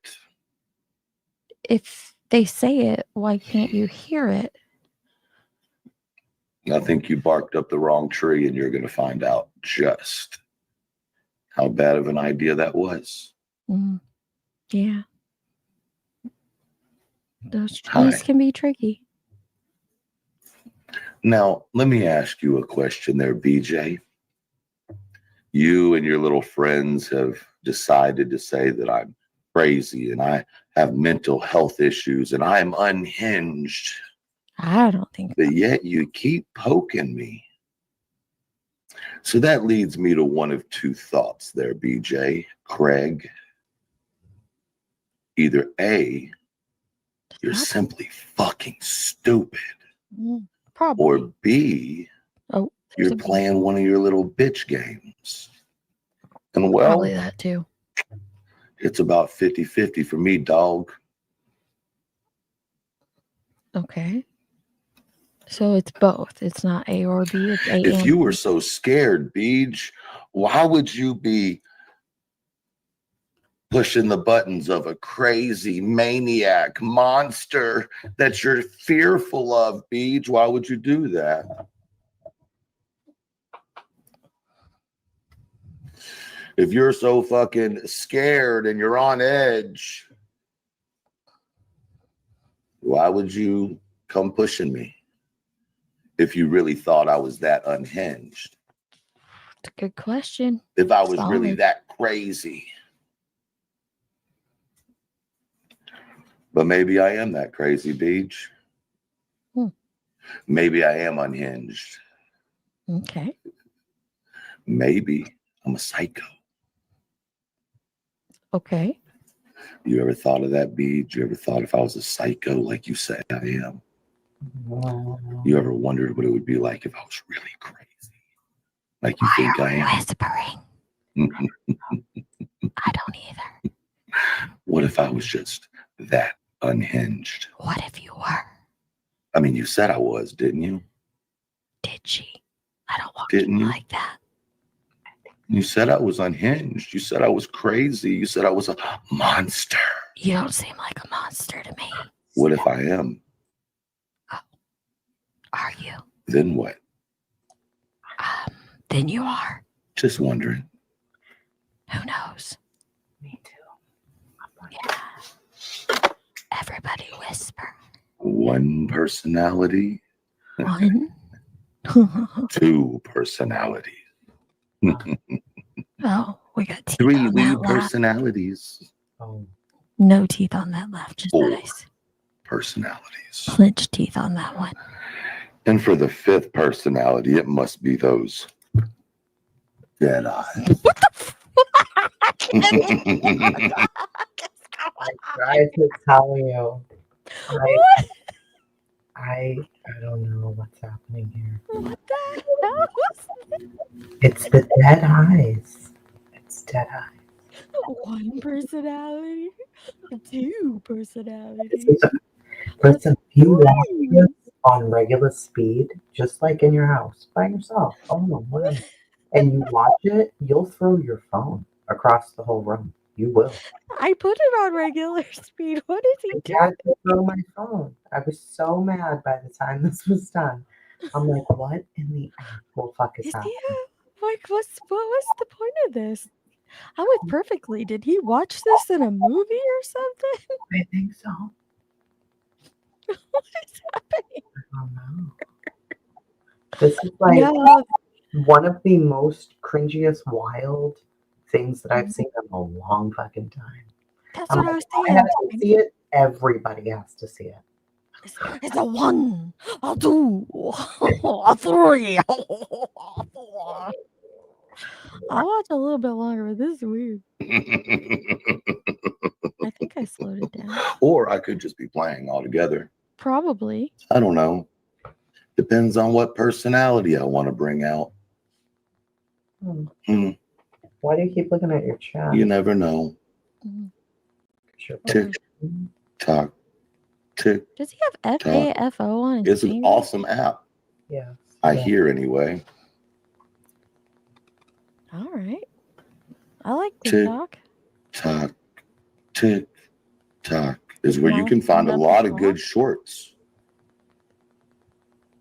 Speaker 3: If they say it, why can't you hear it?
Speaker 4: I think you barked up the wrong tree, and you're going to find out just how bad of an idea that was.
Speaker 3: Yeah. Those trees can be tricky.
Speaker 4: Now, let me ask you a question there, BJ. You and your little friends have decided to say that I'm crazy and I have mental health issues and I'm unhinged.
Speaker 3: I don't think
Speaker 4: but yet you keep poking me. So that leads me to one of two thoughts there, BJ, Craig. Either A, you're simply fucking stupid.
Speaker 3: Probably.
Speaker 4: Or B, you're playing one of your little bitch games. And well,
Speaker 3: Probably that too.
Speaker 4: it's about 50-50 for me, dog.
Speaker 3: Okay. So it's both. It's not A or B. It's A
Speaker 4: If
Speaker 3: and
Speaker 4: you were so scared, Beej, why would you be pushing the buttons of a crazy maniac monster that you're fearful of, Beej? Why would you do that? If you're so fucking scared and you're on edge, why would you come pushing me? If you really thought I was that unhinged.
Speaker 3: It's a good question.
Speaker 4: If I was really
Speaker 3: Solid.
Speaker 4: that crazy. But maybe I am that crazy, Beej. Maybe I am unhinged.
Speaker 3: Okay.
Speaker 4: Maybe I'm a psycho.
Speaker 3: Okay.
Speaker 4: You ever thought of that, Beej? You ever thought if I was a psycho like you say I am? You ever wondered what it would be like if I was really crazy? Like you think I am?
Speaker 3: Whispering. I don't either.
Speaker 4: What if I was just that unhinged?
Speaker 3: What if you were?
Speaker 4: I mean, you said I was, didn't you?
Speaker 3: Did she? I don't want
Speaker 4: Didn't you?
Speaker 3: like that.
Speaker 4: You said I was unhinged. You said I was crazy. You said I was a monster.
Speaker 3: You don't seem like a monster to me.
Speaker 4: What if I am?
Speaker 3: Are you?
Speaker 4: Then what?
Speaker 3: Then you are.
Speaker 4: Just wondering.
Speaker 3: Who knows?
Speaker 17: Me too.
Speaker 3: Yeah. Everybody whisper.
Speaker 4: One personality.
Speaker 3: One.
Speaker 4: Two personalities.
Speaker 3: Oh, we got teeth
Speaker 4: Three
Speaker 3: on
Speaker 4: wee
Speaker 3: that left.
Speaker 4: personalities.
Speaker 3: No teeth on that left. Just
Speaker 4: Four
Speaker 3: nice.
Speaker 4: personalities.
Speaker 3: Clench teeth on that one.
Speaker 4: And for the fifth personality, it must be those dead eyes.
Speaker 17: I tried to tell you. I don't know what's happening here.
Speaker 3: What the hell was that?
Speaker 17: It's the dead eyes. It's dead eyes.
Speaker 3: One personality, two personalities.
Speaker 17: Listen, if you watch this on regular speed, just like in your house by yourself, whatever, and you watch it, you'll throw your phone across the whole room. You will.
Speaker 3: I put it on regular speed. What is he
Speaker 17: I had to throw my phone. I was so mad by the time this was done. I'm like, what in the actual fuck is happening?
Speaker 3: Like, what was the point of this? I was perfectly. Did he watch this in a movie or something?
Speaker 17: I think so.
Speaker 3: What is happening?
Speaker 17: I don't know. This is like
Speaker 3: No.
Speaker 17: one of the most cringiest, wild things that I've seen in a long fucking time.
Speaker 3: That's
Speaker 17: I'm
Speaker 3: what I
Speaker 17: like,
Speaker 3: was
Speaker 17: I
Speaker 3: saying.
Speaker 17: have to see it. Everybody has to see it.
Speaker 3: It's a 1, a 2, a 3, a 4. I'll watch a little bit longer, but this is weird. I think I slowed it down.
Speaker 4: Or I could just be playing all together.
Speaker 3: Probably.
Speaker 4: I don't know. Depends on what personality I want to bring out.
Speaker 17: Why do you keep looking at your chat?
Speaker 4: You never know. Tick, tock, tick.
Speaker 3: Does he have FAFO on his
Speaker 4: It's an
Speaker 3: finger?
Speaker 4: awesome app.
Speaker 17: Yeah.
Speaker 4: I hear anyway.
Speaker 3: All right. I like
Speaker 4: Tick,
Speaker 3: TikTok.
Speaker 4: tock, tick, tock is where you
Speaker 3: Well,
Speaker 4: can find a
Speaker 3: that's
Speaker 4: lot of
Speaker 3: cool.
Speaker 4: good shorts.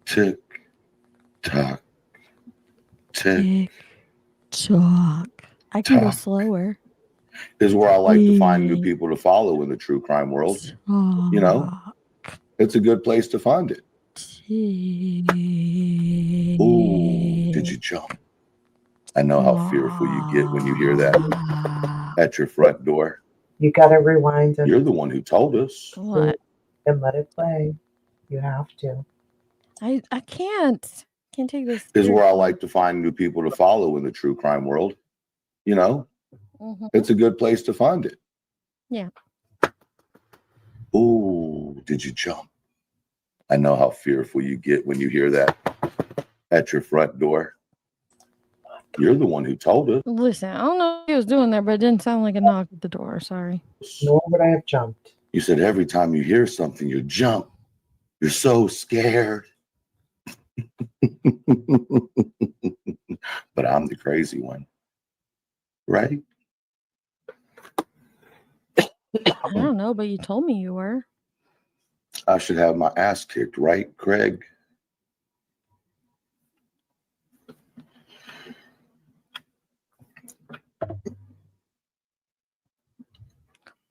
Speaker 4: Tick, tock, tick,
Speaker 3: Talk. I can go
Speaker 4: Talk.
Speaker 3: slower.
Speaker 4: is where I like to find new people to follow in the true crime world. You know, it's a good place to find it. Ooh, did you jump? I know how fearful you get when you hear that at your front door.
Speaker 17: You gotta rewind and,
Speaker 4: You're the one who told us.
Speaker 3: What?
Speaker 17: and let it play. You have to.
Speaker 3: I can't. Can't take this.
Speaker 4: Is where I like to find new people to follow in the true crime world. You know,
Speaker 3: Mhm.
Speaker 4: it's a good place to find it.
Speaker 3: Yeah.
Speaker 4: Ooh, did you jump? I know how fearful you get when you hear that at your front door. You're the one who told us.
Speaker 3: Listen, I don't know what he was doing there, but it didn't sound like a knock at the door. Sorry.
Speaker 17: Nor would I have jumped.
Speaker 4: You said every time you hear something, you jump. You're so scared. But I'm the crazy one, right?
Speaker 3: I don't know, but you told me you were.
Speaker 4: I should have my ass kicked, right, Craig?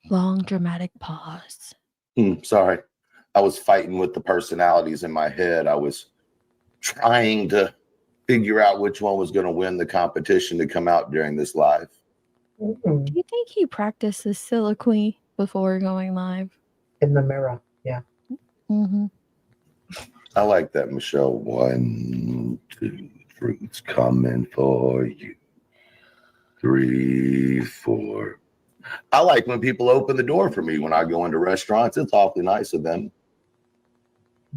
Speaker 3: Long dramatic pause.
Speaker 4: Sorry. I was fighting with the personalities in my head. I was trying to figure out which one was going to win the competition to come out during this live.
Speaker 3: Do you think he practiced the soliloquy before going live?
Speaker 17: In the mirror, yeah.
Speaker 3: Mm-hmm.
Speaker 4: I like that, Michelle. 1, 2, 3, it's coming for you. 3, 4. I like when people open the door for me when I go into restaurants. It's awfully nice of them.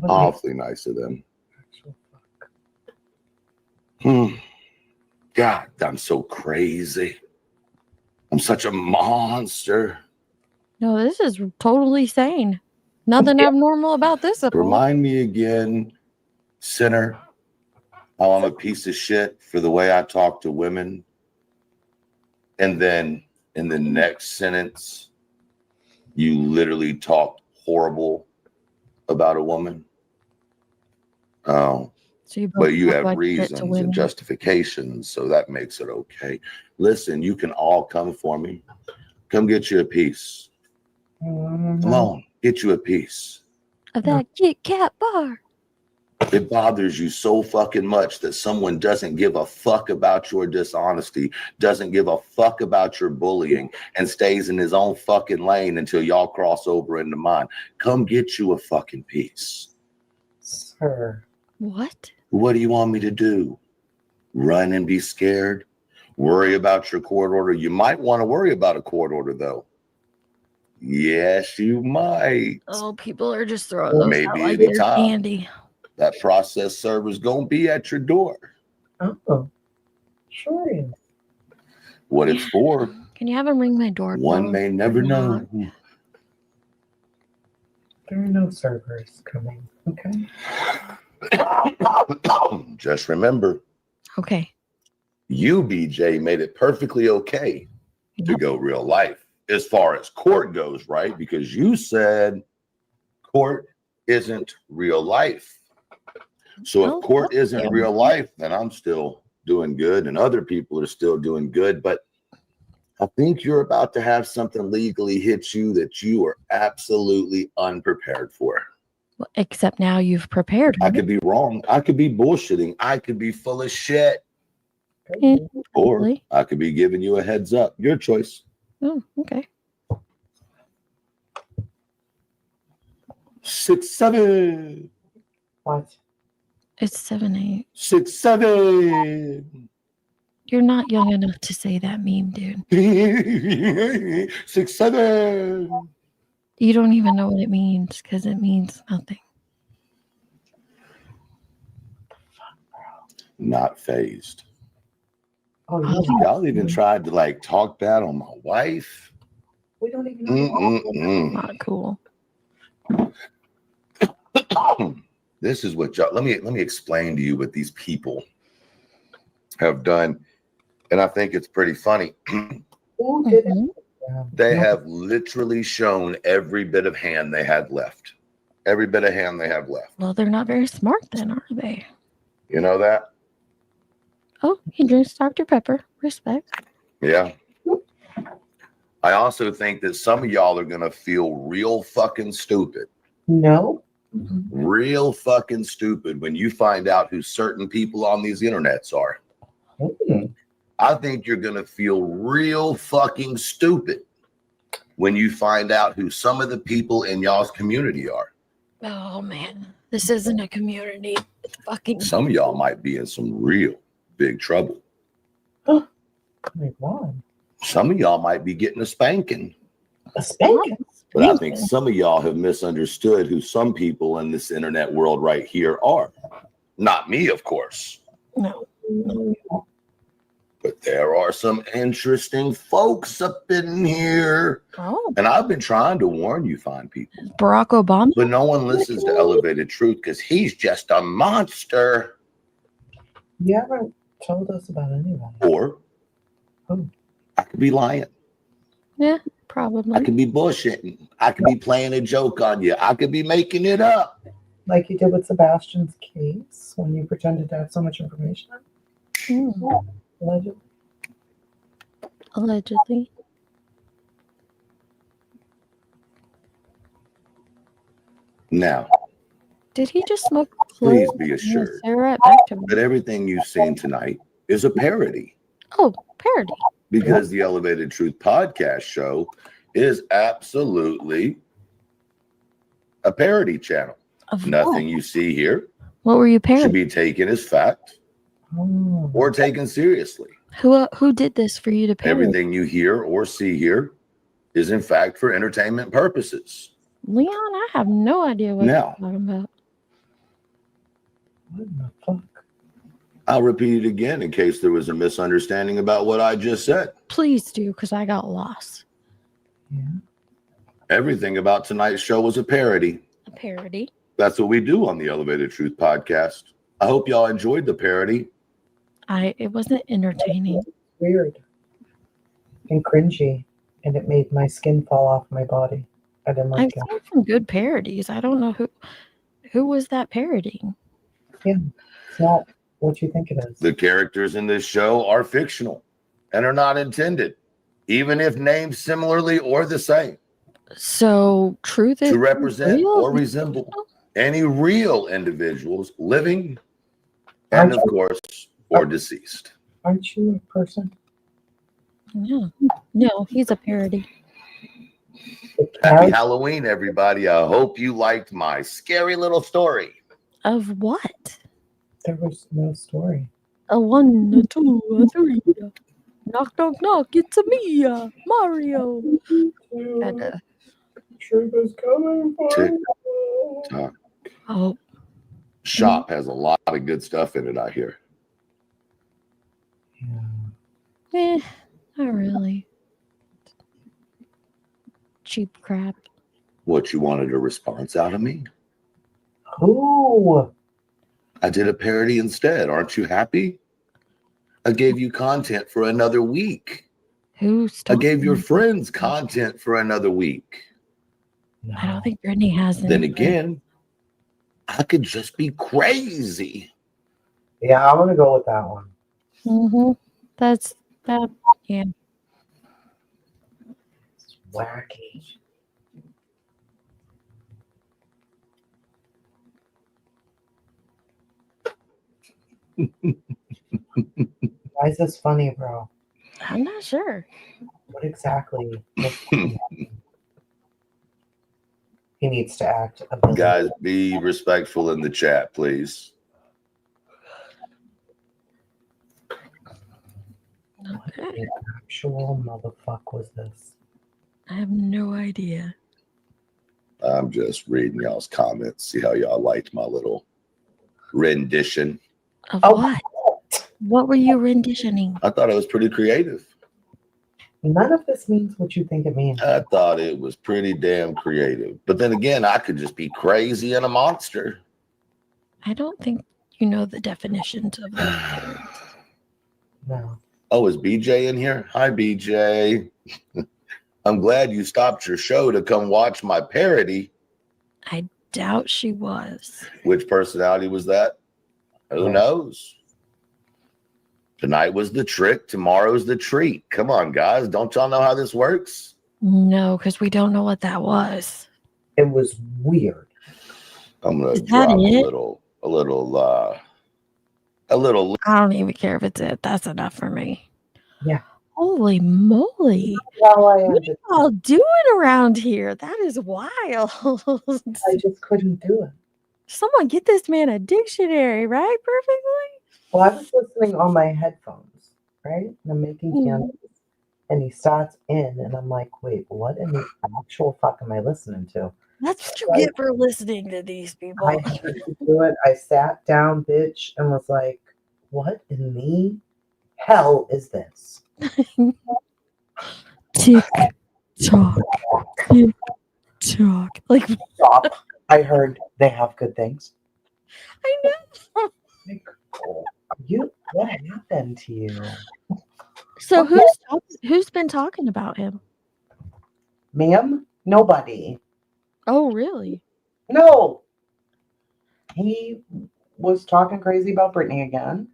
Speaker 4: Awfully nice of them. God, I'm so crazy. I'm such a monster.
Speaker 3: No, this is totally sane. Nothing abnormal about this at all.
Speaker 4: Remind me again, sinner, how I'm a piece of shit for the way I talk to women. And then in the next sentence, you literally talked horrible about a woman. Oh,
Speaker 3: so
Speaker 4: but you
Speaker 3: talk
Speaker 4: have
Speaker 3: like shit to
Speaker 4: reasons
Speaker 3: women.
Speaker 4: and justifications, so that makes it okay. Listen, you can all come for me. Come get you a piece. Come on, get you a piece.
Speaker 3: Of that Kit Kat bar.
Speaker 4: It bothers you so fucking much that someone doesn't give a fuck about your dishonesty, doesn't give a fuck about your bullying, and stays in his own fucking lane until y'all cross over into mine. Come get you a fucking piece.
Speaker 17: Sir.
Speaker 3: What?
Speaker 4: What do you want me to do? Run and be scared? Worry about your court order? You might want to worry about a court order, though. Yes, you might.
Speaker 3: Oh, people are just throwing those
Speaker 4: Maybe
Speaker 3: out like
Speaker 4: anytime.
Speaker 3: they're candy.
Speaker 4: That process server's gonna be at your door.
Speaker 17: Oh, sure is.
Speaker 4: What it's for,
Speaker 3: Can you have him ring my doorbell?
Speaker 4: one may never know.
Speaker 17: There are no servers coming, okay?
Speaker 4: Just remember,
Speaker 3: Okay.
Speaker 4: you, BJ, made it perfectly okay to go real life as far as court goes, right? Because you said court isn't real life. So if court isn't real life, then I'm still doing good and other people are still doing good. But I think you're about to have something legally hit you that you are absolutely unprepared for.
Speaker 3: Well, except now you've prepared
Speaker 4: I
Speaker 3: me.
Speaker 4: could be wrong. I could be bullshitting. I could be full of shit. Or
Speaker 3: Probably.
Speaker 4: I could be giving you a heads up. Your choice.
Speaker 3: Oh, okay.
Speaker 4: 6, 7.
Speaker 17: What?
Speaker 3: It's 7-8.
Speaker 4: 6, 7.
Speaker 3: You're not young enough to say that meme, dude.
Speaker 4: 6, 7.
Speaker 3: You don't even know what it means because it means nothing.
Speaker 4: Not phased.
Speaker 17: Oh,
Speaker 4: Y'all even tried to like talk bad on my wife.
Speaker 17: we don't even know.
Speaker 3: Not cool.
Speaker 4: This is what y'all. Let me explain to you what these people have done, and I think it's pretty funny.
Speaker 17: Who did it?
Speaker 4: They have literally shown every bit of hand they had left. Every bit of hand they have left.
Speaker 3: Well, they're not very smart then, are they?
Speaker 4: You know that?
Speaker 3: Oh, he drinks Dr. Pepper. Respect.
Speaker 4: Yeah. I also think that some of y'all are gonna feel real fucking stupid.
Speaker 17: No.
Speaker 4: Real fucking stupid when you find out who certain people on these internets are. I think you're gonna feel real fucking stupid when you find out who some of the people in y'all's community are.
Speaker 3: Oh, man. This isn't a community. It's fucking.
Speaker 4: Some of y'all might be in some real big trouble.
Speaker 17: Like what?
Speaker 4: Some of y'all might be getting a spanking.
Speaker 17: A spanking?
Speaker 4: But I think some of y'all have misunderstood who some people in this internet world right here are. Not me, of course.
Speaker 3: No.
Speaker 4: But there are some interesting folks up in here.
Speaker 3: Oh.
Speaker 4: And I've been trying to warn you fine people.
Speaker 3: Barack Obama?
Speaker 4: But no one listens to Elevated Truth because he's just a monster.
Speaker 17: You haven't told us about anybody.
Speaker 4: Or I could be lying.
Speaker 3: Yeah, probably.
Speaker 4: I could be bullshitting. I could be playing a joke on you. I could be making it up.
Speaker 17: Like you did with Sebastian's case when you pretended to have so much information. Allegedly.
Speaker 3: Allegedly.
Speaker 4: Now,
Speaker 3: Did he just smoke
Speaker 4: please
Speaker 3: clove
Speaker 4: be
Speaker 3: and
Speaker 4: assured
Speaker 3: cigarette back to me?
Speaker 4: that everything you've seen tonight is a parody.
Speaker 3: Oh, parody.
Speaker 4: Because the Elevated Truth podcast show is absolutely a parody channel.
Speaker 3: Of
Speaker 4: Nothing you see here
Speaker 3: What were you
Speaker 4: should
Speaker 3: parodying?
Speaker 4: be taken as fact or taken seriously.
Speaker 3: Who did this for you to parody?
Speaker 4: Everything you hear or see here is in fact for entertainment purposes.
Speaker 3: Leon, I have no idea what
Speaker 4: Now.
Speaker 3: you're talking about.
Speaker 17: What the fuck?
Speaker 4: I'll repeat it again in case there was a misunderstanding about what I just said.
Speaker 3: Please do, because I got lost.
Speaker 4: Everything about tonight's show was a parody.
Speaker 3: A parody.
Speaker 4: That's what we do on the Elevated Truth podcast. I hope y'all enjoyed the parody.
Speaker 3: It wasn't entertaining.
Speaker 17: Weird and cringy, and it made my skin fall off my body. I didn't like
Speaker 3: I've
Speaker 17: it.
Speaker 3: seen some good parodies. I don't know who was that parodying.
Speaker 17: Yeah, it's not what you think it is.
Speaker 4: The characters in this show are fictional and are not intended, even if named similarly or the same,
Speaker 3: So truth is
Speaker 4: to represent
Speaker 3: real?
Speaker 4: or resemble any real individuals living and, of course, or deceased.
Speaker 17: Aren't you a person?
Speaker 3: No, he's a parody.
Speaker 4: Happy Halloween, everybody. I hope you liked my scary little story.
Speaker 3: Of what?
Speaker 17: There was no story.
Speaker 3: A 1, a 2, a 3. Knock, knock, knock. It's a me, Mario. And,
Speaker 17: Truth is coming for
Speaker 4: Tick
Speaker 17: you.
Speaker 4: tock.
Speaker 3: oh,
Speaker 4: Shop has a lot of good stuff in it, I hear.
Speaker 3: not really. Cheap crap.
Speaker 4: What, you wanted a response out of me?
Speaker 17: Who?
Speaker 4: I did a parody instead. Aren't you happy? I gave you content for another week.
Speaker 3: Who's
Speaker 4: I gave your friends content for another week.
Speaker 3: I don't think Brittany has any.
Speaker 4: Then again, I could just be crazy.
Speaker 17: Yeah, I'm gonna go with that one.
Speaker 3: Mm-hmm. That's that. Yeah.
Speaker 17: It's wacky. Why is this funny, bro?
Speaker 3: I'm not sure.
Speaker 17: What exactly? He needs to act.
Speaker 4: Guys, be respectful in the chat, please.
Speaker 17: What the actual motherfuck was this?
Speaker 3: I have no idea.
Speaker 4: I'm just reading y'all's comments, see how y'all liked my little rendition.
Speaker 3: Of what? What were you renditioning?
Speaker 4: I thought it was pretty creative.
Speaker 17: None of this means what you think it means.
Speaker 4: I thought it was pretty damn creative. But then again, I could just be crazy and a monster.
Speaker 3: I don't think you know the definitions of that.
Speaker 17: No.
Speaker 4: Oh, is BJ in here? Hi, BJ. I'm glad you stopped your show to come watch my parody.
Speaker 3: I doubt she was.
Speaker 4: Which personality was that? Who knows? Tonight was the trick. Tomorrow's the treat. Come on, guys. Don't y'all know how this works?
Speaker 3: No, because we don't know what that was.
Speaker 17: It was weird.
Speaker 4: I'm gonna
Speaker 3: Is that
Speaker 4: drop
Speaker 3: it?
Speaker 4: a little.
Speaker 3: I don't even care if it's it. That's enough for me.
Speaker 17: Yeah.
Speaker 3: Holy moly.
Speaker 17: Well, I
Speaker 3: What are y'all doing around here? That is wild.
Speaker 17: I just couldn't do it.
Speaker 3: Someone get this man a dictionary, right? Perfectly.
Speaker 17: Well, I was listening on my headphones, right? And I'm making
Speaker 3: Mhm.
Speaker 17: candles.
Speaker 13: And he starts in, and I'm like, wait, what in the actual fuck am I listening to?
Speaker 3: That's what you
Speaker 13: Like,
Speaker 3: get for listening to these people.
Speaker 13: I had to do it. I sat down, bitch, and was like, what in the hell is this?
Speaker 3: Tick tock. Tick tock. Like,
Speaker 13: Stop. I heard they have good things.
Speaker 3: I know.
Speaker 13: Like, what happened to you?
Speaker 3: So who's been talking about him?
Speaker 13: Ma'am? Nobody.
Speaker 3: Oh, really?
Speaker 13: No. He was talking crazy about Brittany again.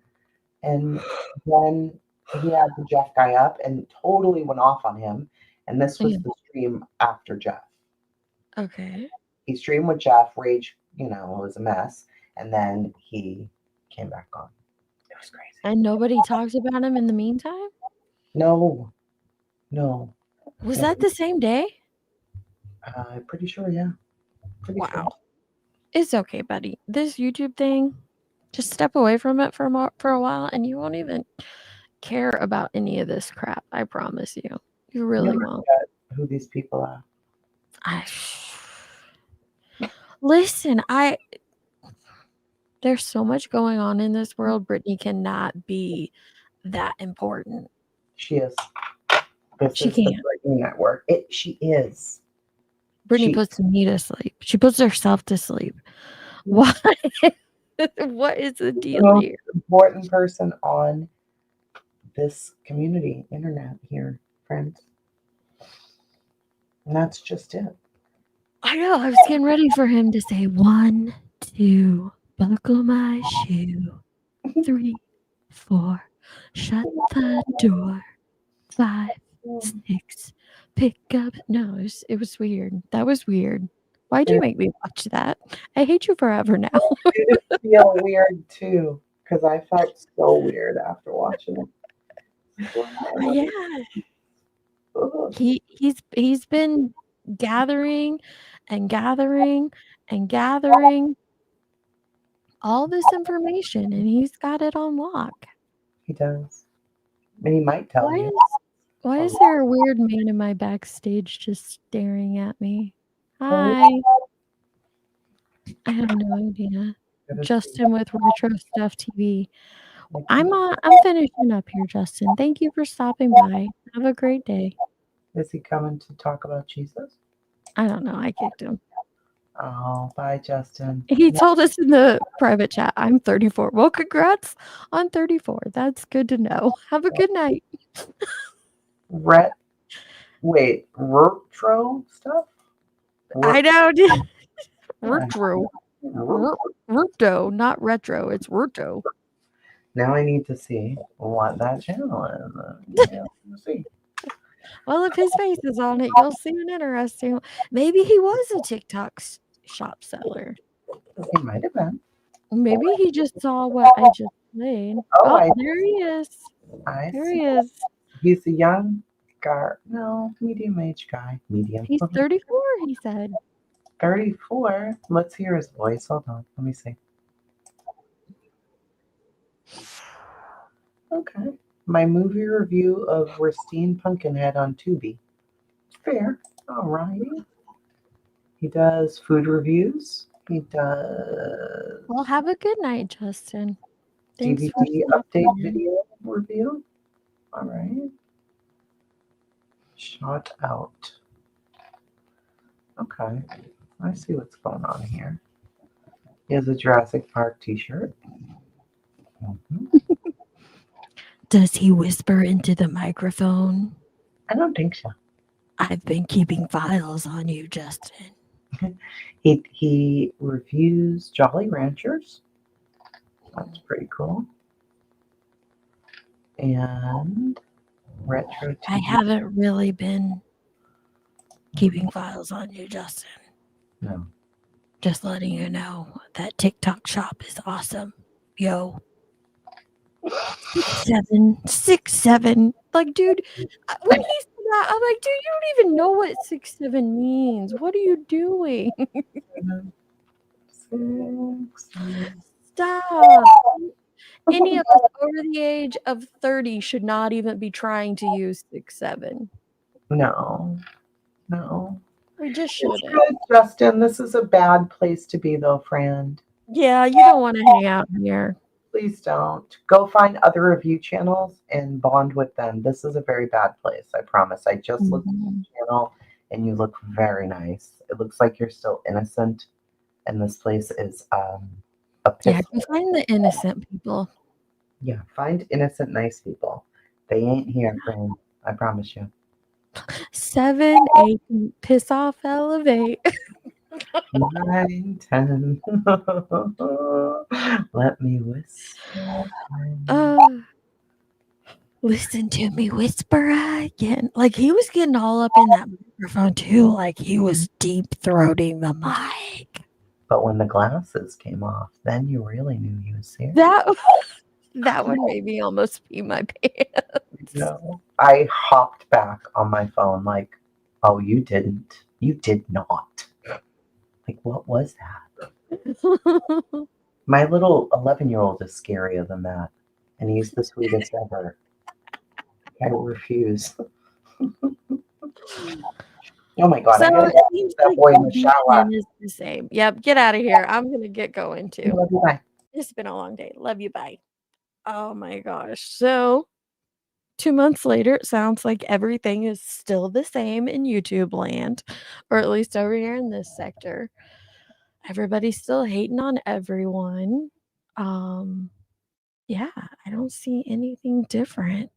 Speaker 13: And then he had the Jeff guy up and totally went off on him. And this was the stream after Jeff.
Speaker 3: Okay.
Speaker 13: He streamed with Jeff. Rage, it was a mess. And then he came back on. It was crazy.
Speaker 3: And nobody talks about him in the meantime?
Speaker 13: No.
Speaker 3: Was that the same day?
Speaker 13: I'm pretty sure, yeah. Pretty sure.
Speaker 3: It's okay, buddy. This YouTube thing, just step away from it for a while and you won't even care about any of this crap. I promise you. You really won't.
Speaker 13: Who these people are.
Speaker 3: Listen, there's so much going on in this world. Brittany cannot be that important.
Speaker 13: She is.
Speaker 3: She can't.
Speaker 13: The Brittany Network. She is.
Speaker 3: Brittany puts me to sleep. She puts herself to sleep. Why? What is the deal here?
Speaker 13: Important person on this community, internet here, friends. And that's just it.
Speaker 3: I know. I was getting ready for him to say 1, 2, buckle my shoe. 3, 4, shut the door. 5, 6, pick up. No, it was weird. That was weird. Why'd you make me watch that? I hate you forever now.
Speaker 13: It did feel weird too, because I felt so weird after watching it.
Speaker 3: Yeah. He's been gathering and gathering and gathering all this information, and he's got it on lock.
Speaker 13: He does. And he might tell you.
Speaker 3: Why is there a weird man in my backstage just staring at me? Hi. I have no idea. Justin with Retro Stuff TV. I'm finishing up here, Justin. Thank you for stopping by. Have a great day.
Speaker 13: Is he coming to talk about Jesus?
Speaker 3: I don't know. I kicked him.
Speaker 13: Oh, bye, Justin.
Speaker 3: He told us in the private chat, I'm 34. Well, congrats on 34. That's good to know. Have a good night.
Speaker 13: Retro stuff?
Speaker 3: I know. Retro. Ruto, not retro. It's Ruto.
Speaker 13: Now I need to see what that channel is. Let's see.
Speaker 3: Well, if his face is on it, you'll see an interesting. Maybe he was a TikTok shop seller.
Speaker 13: He might have been.
Speaker 3: Maybe he just saw what I just played. Oh, there he is. There he is.
Speaker 13: He's a young guy. No, medium-aged guy. Medium.
Speaker 3: He's 34, he said.
Speaker 13: 34? Let's hear his voice. Hold on. Let me see. Okay. My movie review of Racine Pumpkinhead on Tubi. Fair. All righty. He does food reviews. He does.
Speaker 3: Well, have a good night, Justin. Thanks
Speaker 13: DVD update video review. All right. Shot out. Okay. I see what's going on here. He has a Jurassic Park t-shirt.
Speaker 3: Does he whisper into the microphone?
Speaker 13: I don't think so.
Speaker 3: I've been keeping files on you, Justin.
Speaker 13: He reviews Jolly Ranchers. That's pretty cool. And retro TV.
Speaker 3: I haven't really been keeping files on you, Justin.
Speaker 13: No.
Speaker 3: Just letting you know that TikTok shop is awesome. Yo. 6'7". Like, dude, when he said that, I'm like, dude, you don't even know what 6'7" means. What are you doing? Stop. Any of us over the age of 30 should not even be trying to use 6-7.
Speaker 13: No.
Speaker 3: We just
Speaker 13: It's
Speaker 3: shouldn't.
Speaker 13: good, Justin. This is a bad place to be, though, friend.
Speaker 3: Yeah, you don't want to hang out here.
Speaker 13: Please don't. Go find other review channels and bond with them. This is a very bad place, I promise. I just looked at the channel and you look very nice. It looks like you're still innocent. And this place is a
Speaker 3: Yeah,
Speaker 13: piss.
Speaker 3: go find the innocent people.
Speaker 13: Yeah, find innocent, nice people. They ain't here, friend. I promise you.
Speaker 3: 7, 8, piss off, elevate.
Speaker 13: 9, 10. Let me whisper.
Speaker 3: Listen to me whisper again. Like he was getting all up in that microphone too. Like he was deep throating the mic.
Speaker 13: But when the glasses came off, then you really knew he was serious.
Speaker 3: That would make me almost pee my pants.
Speaker 13: No. I hopped back on my phone like, oh, you didn't. You did not. Like, what was that? My little 11-year-old is scarier than that. And he's the sweetest ever. I refuse. Oh my God. I
Speaker 3: So
Speaker 13: gotta
Speaker 3: it
Speaker 13: get
Speaker 3: seems
Speaker 13: that
Speaker 3: like
Speaker 13: boy in the shower.
Speaker 3: is the same. Yep, get out of here. I'm gonna get going too.
Speaker 13: Love you, bye.
Speaker 3: It's been a long day. Love you. Bye. Oh my gosh. So 2 months later, it sounds like everything is still the same in YouTube land, or at least over here in this sector. Everybody's still hating on everyone. Yeah, I don't see anything different.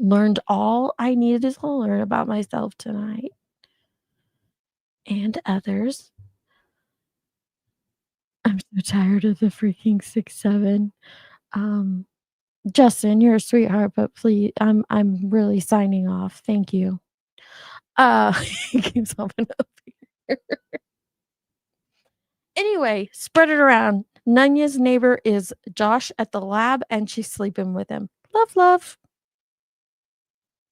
Speaker 3: Learned all I needed to learn about myself tonight and others. I'm so tired of the freaking 6-7. Justin, you're a sweetheart, but please, I'm really signing off. Thank you. He keeps hopping up here. Anyway, spread it around. Nunya's neighbor is Josh at the lab, and she's sleeping with him. Love, love.